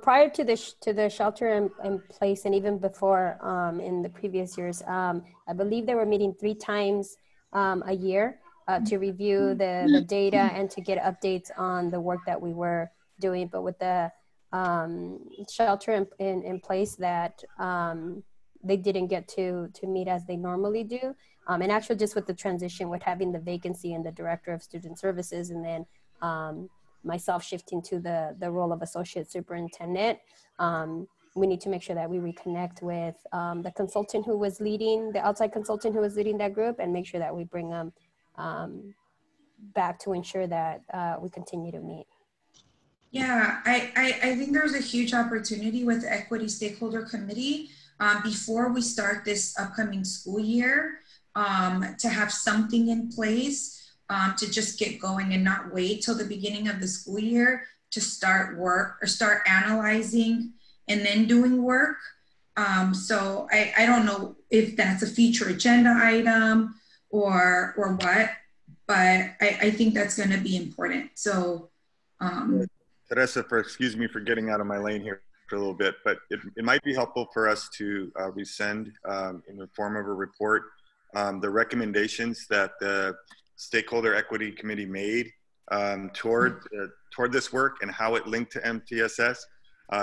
Prior to the shelter in place, and even before in the previous years, I believe they were meeting 3 times a year to review the data and to get updates on the work that we were doing. But with the shelter in place, that they didn't get to meet as they normally do. And actually just with the transition, with having the vacancy in the Director of Student Services, and then myself shifting to the role of Associate Superintendent, we need to make sure that we reconnect with the consultant who was leading, the outside consultant who was leading that group, and make sure that we bring them back to ensure that we continue to meet. Yeah, I think there's a huge opportunity with the Equity Stakeholder Committee before we start this upcoming school year to have something in place to just get going and not wait till the beginning of the school year to start work or start analyzing and then doing work. So I don't know if that's a future agenda item or what, but I think that's going to be important. So Teresa, excuse me for getting out of my lane here for a little bit, but it might be helpful for us to resend in the form of a report the recommendations that the Stakeholder Equity Committee made toward this work and how it linked to MTSS.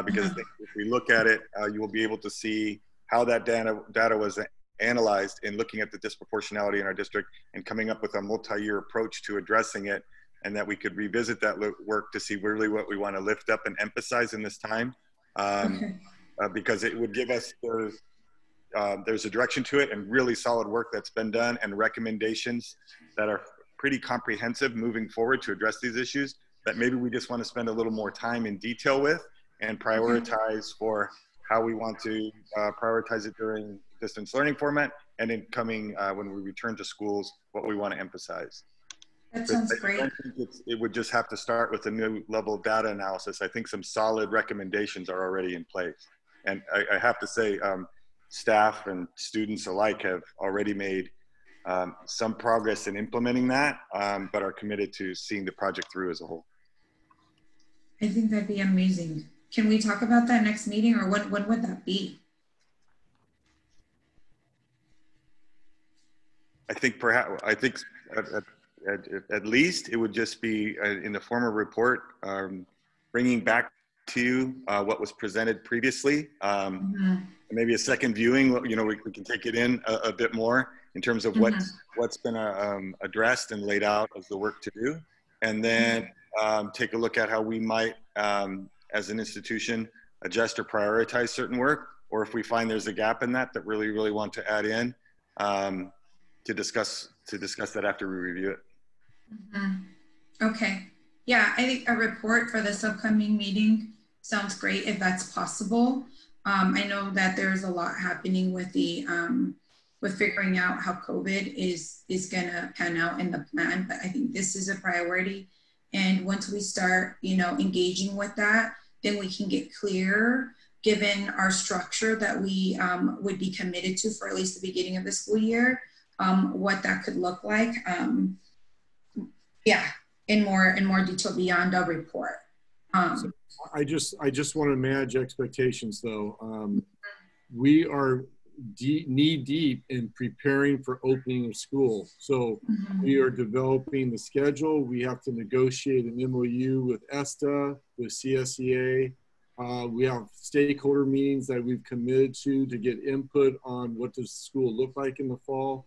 Because I think if we look at it, you will be able to see how that data was analyzed in looking at the disproportionality in our district and coming up with a multi-year approach to addressing it, and that we could revisit that work to see really what we want to lift up and emphasize in this time. Because it would give us, there's a direction to it and really solid work that's been done and recommendations that are pretty comprehensive moving forward to address these issues that maybe we just want to spend a little more time in detail with and prioritize for how we want to prioritize it during distance learning format and in coming when we return to schools, what we want to emphasize. That sounds great. I think it would just have to start with a new level of data analysis. I think some solid recommendations are already in place. And I have to say, staff and students alike have already made some progress in implementing that, but are committed to seeing the project through as a whole. I think that'd be amazing. Can we talk about that next meeting, or when would that be? I think at least it would just be in the form of report, bringing back to you what was presented previously. Maybe a second viewing, you know, we can take it in a bit more in terms of what's been addressed and laid out as the work to do. And then take a look at how we might, as an institution, adjust or prioritize certain work, or if we find there's a gap in that really want to add in, to discuss that after we review it. Okay. Yeah, I think a report for this upcoming meeting sounds great if that's possible. I know that there's a lot happening with the with figuring out how COVID is gonna pan out in the plan, but I think this is a priority. And once we start, you know, engaging with that, then we can get clear, given our structure that we would be committed to for at least the beginning of the school year, what that could look like. Yeah, in more detail beyond our report. So I just want to manage expectations, though. We are knee deep in preparing for opening of school. So we are developing the schedule. We have to negotiate an MOU with ESTA, with CSEA. We have stakeholder meetings that we've committed to get input on what does school look like in the fall.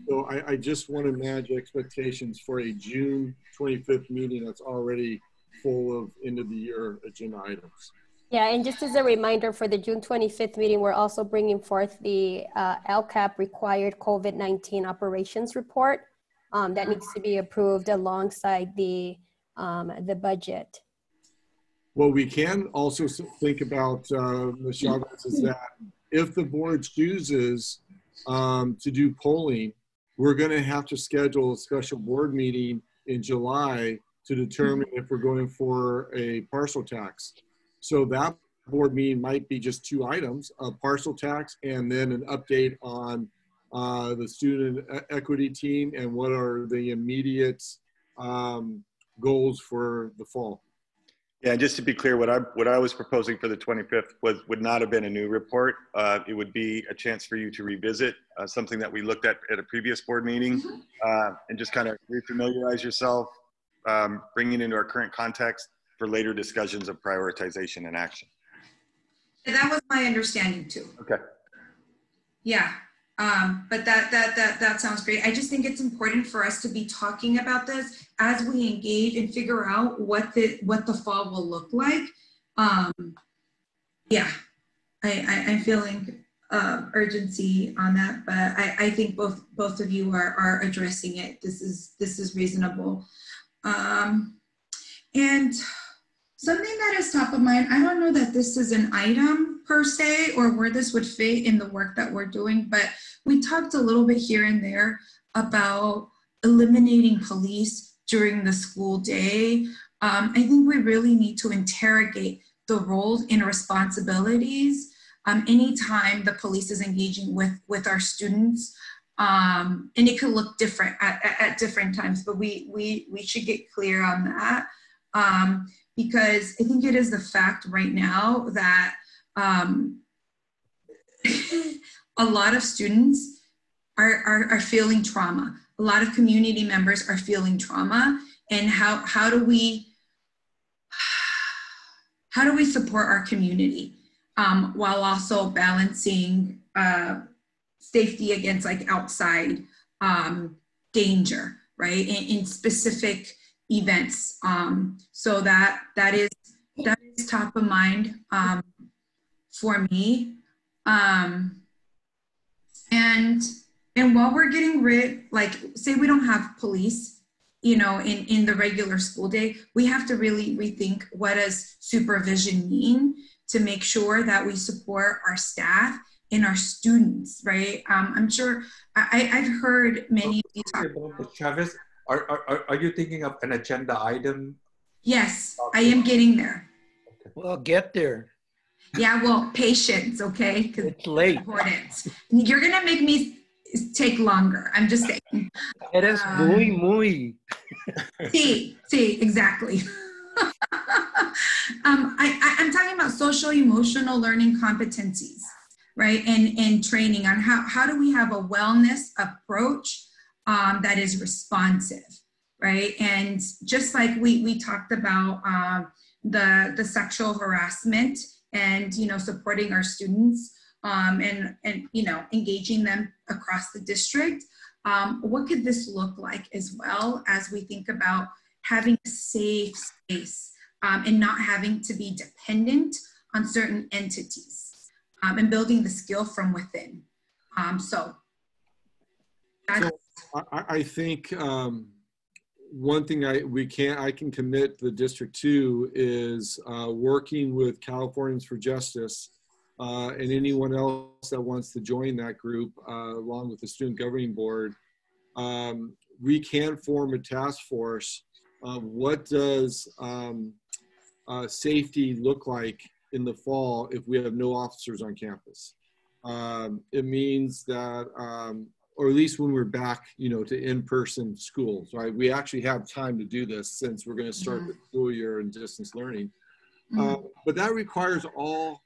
So I just want to manage expectations for a June 25th meeting that's already full of end of the year agenda items. Yeah, and just as a reminder, for the June 25th meeting, we're also bringing forth the LCAP required COVID-19 operations report that needs to be approved alongside the budget. What we can also think about, Ms. Chavez, is that if the board chooses to do polling, we're going to have to schedule a special board meeting in July to determine if we're going for a parcel tax. So that board meeting might be just 2 items, a parcel tax and then an update on the student equity team and what are the immediate goals for the fall. Yeah, just to be clear, what I was proposing for the 25th would not have been a new report. It would be a chance for you to revisit something that we looked at a previous board meeting, and just kind of refamiliarize yourself, bring it into our current context for later discussions of prioritization and action. And that was my understanding too. Okay. Yeah. But that sounds great. I just think it's important for us to be talking about this as we engage and figure out what the fall will look like. Yeah, I'm feeling urgency on that, but I think both of you are addressing it. This is reasonable. And something that is top of mind, I don't know that this is an item per se or where this would fit in the work that we're doing, but we talked a little bit here and there about eliminating police during the school day. I think we really need to interrogate the roles and responsibilities anytime the police is engaging with our students. And it could look different at different times, but we should get clear on that. Because I think it is the fact right now that a lot of students are feeling trauma. A lot of community members are feeling trauma, and how do we support our community while also balancing safety against like outside danger, right? In specific events. So that is top of mind for me. And while we're getting rid, like say we don't have police, you know, in the regular school day, we have to really rethink what does supervision mean to make sure that we support our staff and our students, right? I'm sure I've heard many of you talk. Chavez, are you thinking of an agenda item? Yes, I am getting there. Well, get there. Yeah, well, patience, okay? Because it's late. Important. You're gonna make me take longer. I'm just saying. Eres muy. Sí, exactly. I'm talking about social emotional learning competencies, right? And training on how do we have a wellness approach that is responsive, right? And just like we talked about the sexual harassment and, you know, supporting our students and, you know, engaging them across the district, what could this look like as well as we think about having a safe space and not having to be dependent on certain entities and building the skill from within. So I think one thing I can commit the district to is working with Californians for Justice and anyone else that wants to join that group along with the student governing board. We can form a task force. What does safety look like in the fall if we have no officers on campus? It means that, or at least when we're back, you know, to in-person schools, right? We actually have time to do this since we're going to start the school year in distance learning. But that requires all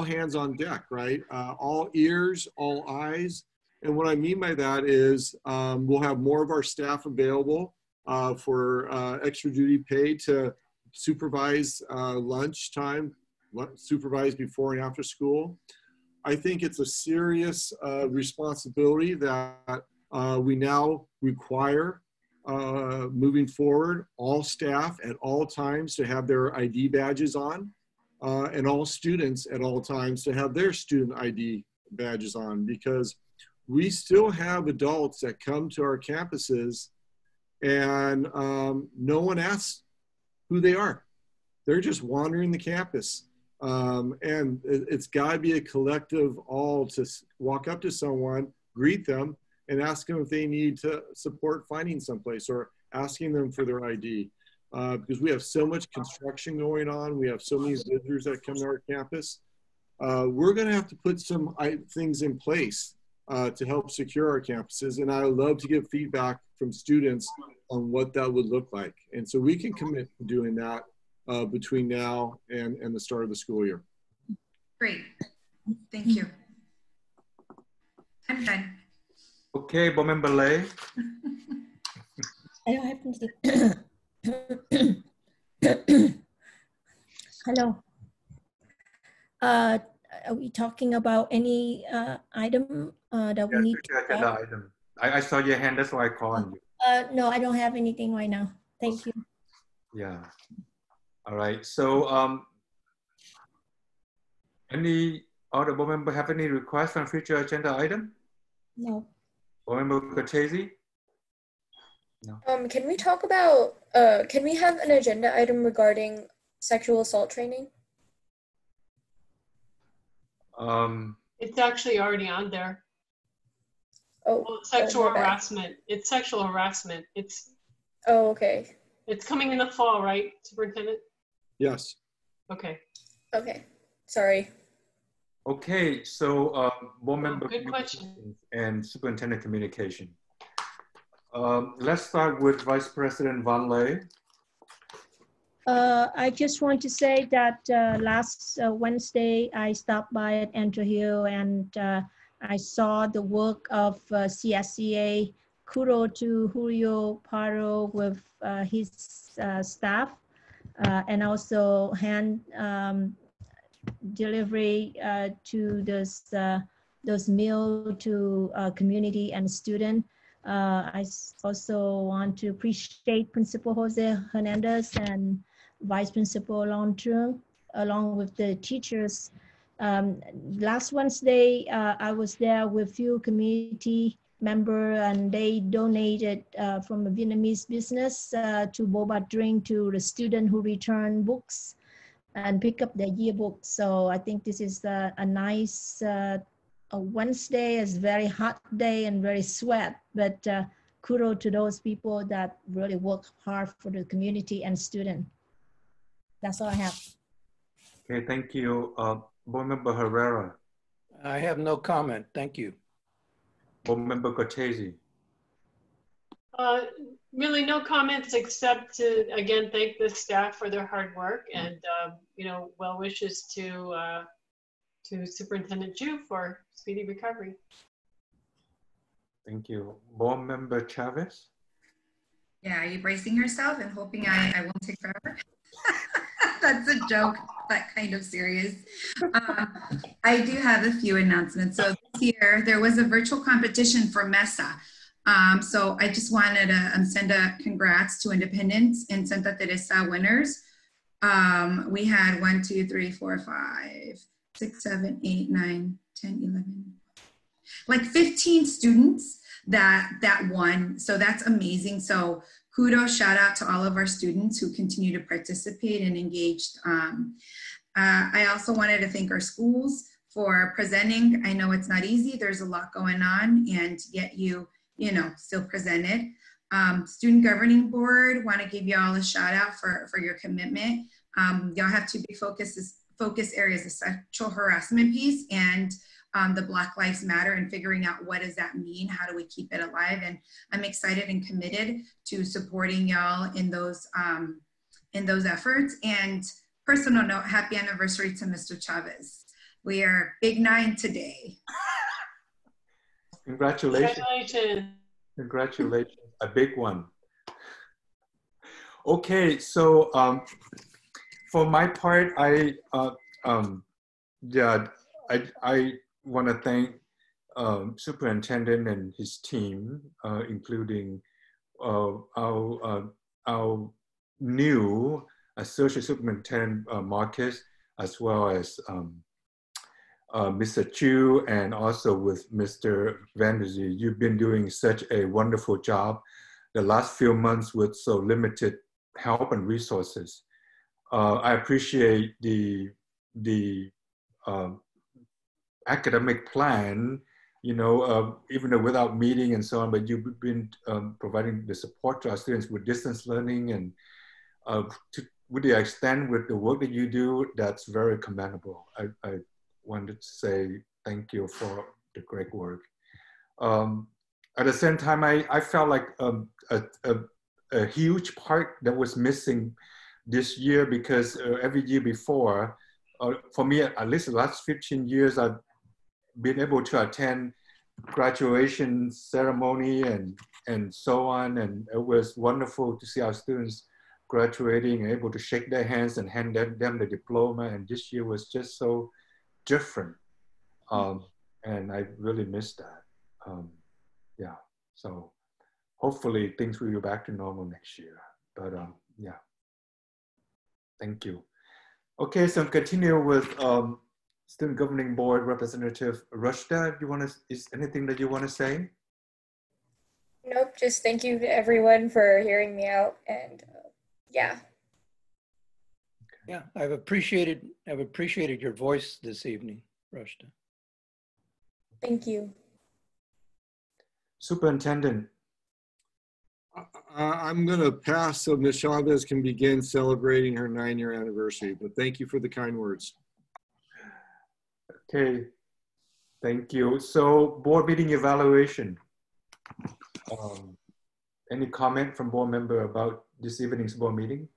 hands on deck, right? All ears, all eyes. And what I mean by that is we'll have more of our staff available for extra duty pay to supervise lunchtime, supervise before and after school. I think it's a serious responsibility that we now require moving forward, all staff at all times to have their ID badges on, and all students at all times to have their student ID badges on, because we still have adults that come to our campuses and no one asks who they are. They're just wandering the campus. And it's got to be a collective all to walk up to someone, greet them, and ask them if they need to support finding someplace or asking them for their ID. Because we have so much construction going on. We have so many visitors that come to our campus. We're going to have to put some things in place to help secure our campuses. And I would love to get feedback from students on what that would look like. And so we can commit to doing that between now and the start of the school year. Great. Thank you. I'm done. Okay, Board Member Lay. I don't have anything. Hello. Are we talking about any item that we need to agenda item. I saw your hand, that's why I called you. No, I don't have anything right now. Thank you. Yeah. All right. So any other board member have any requests on future agenda item? No. Board Member Cortese? No. Can we talk about, can we have an agenda item regarding sexual assault training? It's actually already on there. Oh, well, sexual harassment. It's sexual harassment. It's. Oh, okay. It's coming in the fall, right, Superintendent? Yes. Okay. Okay. Sorry. Okay, so board member good question. And superintendent communication. Let's start with Vice President Van Lay. I just want to say that last Wednesday, I stopped by at Enter Hill and I saw the work of CSCA. Kudos to Julio Paro with his staff and also hand delivery to those meal to community and student. I also want to appreciate Principal Jose Hernandez and Vice Principal Long Trung, along with the teachers. Last Wednesday, I was there with few community member and they donated from a Vietnamese business to boba drink to the student who return books and pick up their yearbook. So I think this is a nice a Wednesday. Is very hot day and very sweat, but kudos to those people that really work hard for the community and student. That's all I have. Okay, thank you. Board Member Herrera. I have no comment. Thank you. Board Member Cortese. Really no comments except to, again, thank the staff for their hard work and, you know, well wishes to Superintendent Ju for speedy recovery. Thank you. Board Member Chavez? Yeah, are you bracing yourself and hoping I won't take forever? That's a joke, but kind of serious. I do have a few announcements. So this year, there was a virtual competition for MESA. So I just wanted to send a congrats to Independence and Santa Teresa winners. We had 1, 2, 3, 4, 5, 6, 7, 8, 9, 10, 11, like 15 students that won. So that's amazing. So kudos, shout out to all of our students who continue to participate and engaged. I also wanted to thank our schools for presenting. I know it's not easy. There's a lot going on, and yet you know, still presented. Student Governing Board, want to give you all a shout out for your commitment. Y'all have two big focus areas, the sexual harassment piece and the Black Lives Matter, and figuring out what does that mean? How do we keep it alive? And I'm excited and committed to supporting y'all in those efforts. And personal note, happy anniversary to Mr. Chavez. We are Big 9 today. Congratulations. Congratulations. Congratulations, a big one. Okay, so for my part, I want to thank Superintendent and his team, including our new Associate Superintendent Marcus, as well as Mr. Chu, and also with Mr. Vanderzee. You've been doing such a wonderful job the last few months with so limited help and resources. I appreciate the academic plan, you know, even though without meeting and so on, but you've been providing the support to our students with distance learning, and with the extent with the work that you do, that's very commendable. I wanted to say thank you for the great work. At the same time, I felt like a huge part that was missing this year, because every year before, for me, at least the last 15 years, I've been able to attend graduation ceremony and so on. And it was wonderful to see our students graduating and able to shake their hands and hand them the diploma. And this year was just so different. And I really missed that. Yeah, so hopefully things will be back to normal next year. But yeah, thank you. Okay, so continue with Student Governing Board Representative Rushda. Is anything that you want to say? Nope, just thank you to everyone for hearing me out, and yeah. Yeah, I've appreciated your voice this evening, Rushda. Thank you. Superintendent. I'm going to pass so Ms. Chavez can begin celebrating her 9-year anniversary, but thank you for the kind words. Okay, thank you. So board meeting evaluation. Any comment from board member about this evening's board meeting?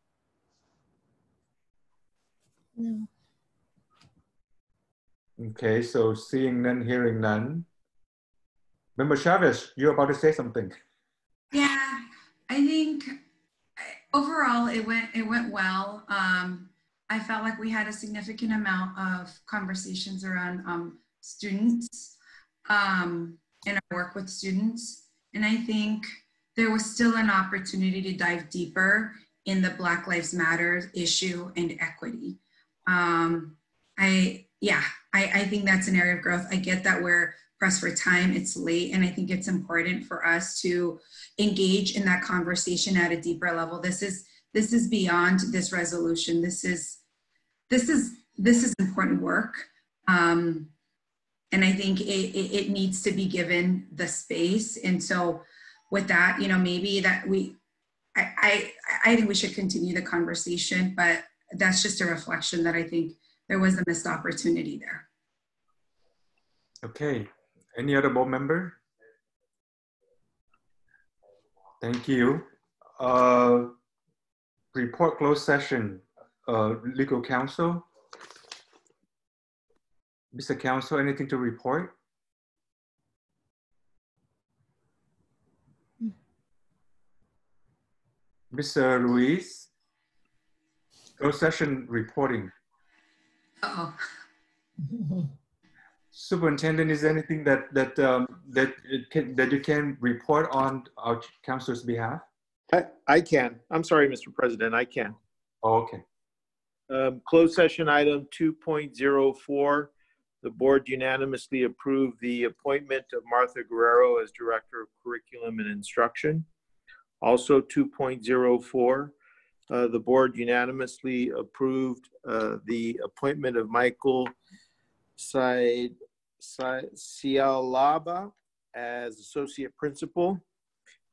No. Okay, so seeing none, hearing none. Member Chavez, you're about to say something. Yeah, I think overall it went well. I felt like we had a significant amount of conversations around students and our work with students. And I think there was still an opportunity to dive deeper in the Black Lives Matter issue and equity. I think that's an area of growth. I get that we're pressed for time, it's late, and I think it's important for us to engage in that conversation at a deeper level. This is beyond this resolution. This is important work. And I think it needs to be given the space. And so with that, you know, maybe that I think we should continue the conversation, but that's just a reflection that I think there was a missed opportunity there. Okay, any other board member? Thank you. Report closed session. Legal counsel. Mr. Counsel, anything to report? Mr. Ruiz, closed session reporting. Uh-oh. Superintendent, is there anything that you can report on our council's behalf? I can. I'm sorry, Mr. President, I can. Oh, okay. Closed session item 2.04. The board unanimously approved the appointment of Martha Guerrero as Director of Curriculum and Instruction. Also 2.04, the board unanimously approved the appointment of Michael Sialaba as Associate Principal.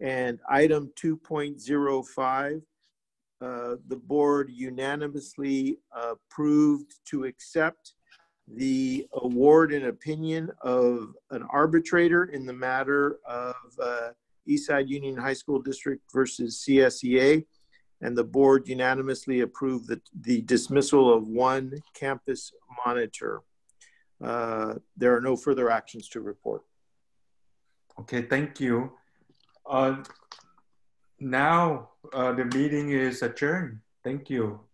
And item 2.05, the board unanimously approved to accept the award and opinion of an arbitrator in the matter of Eastside Union High School District versus CSEA, and the board unanimously approved the dismissal of one campus monitor. There are no further actions to report. Okay, thank you. Now the meeting is adjourned. Thank you.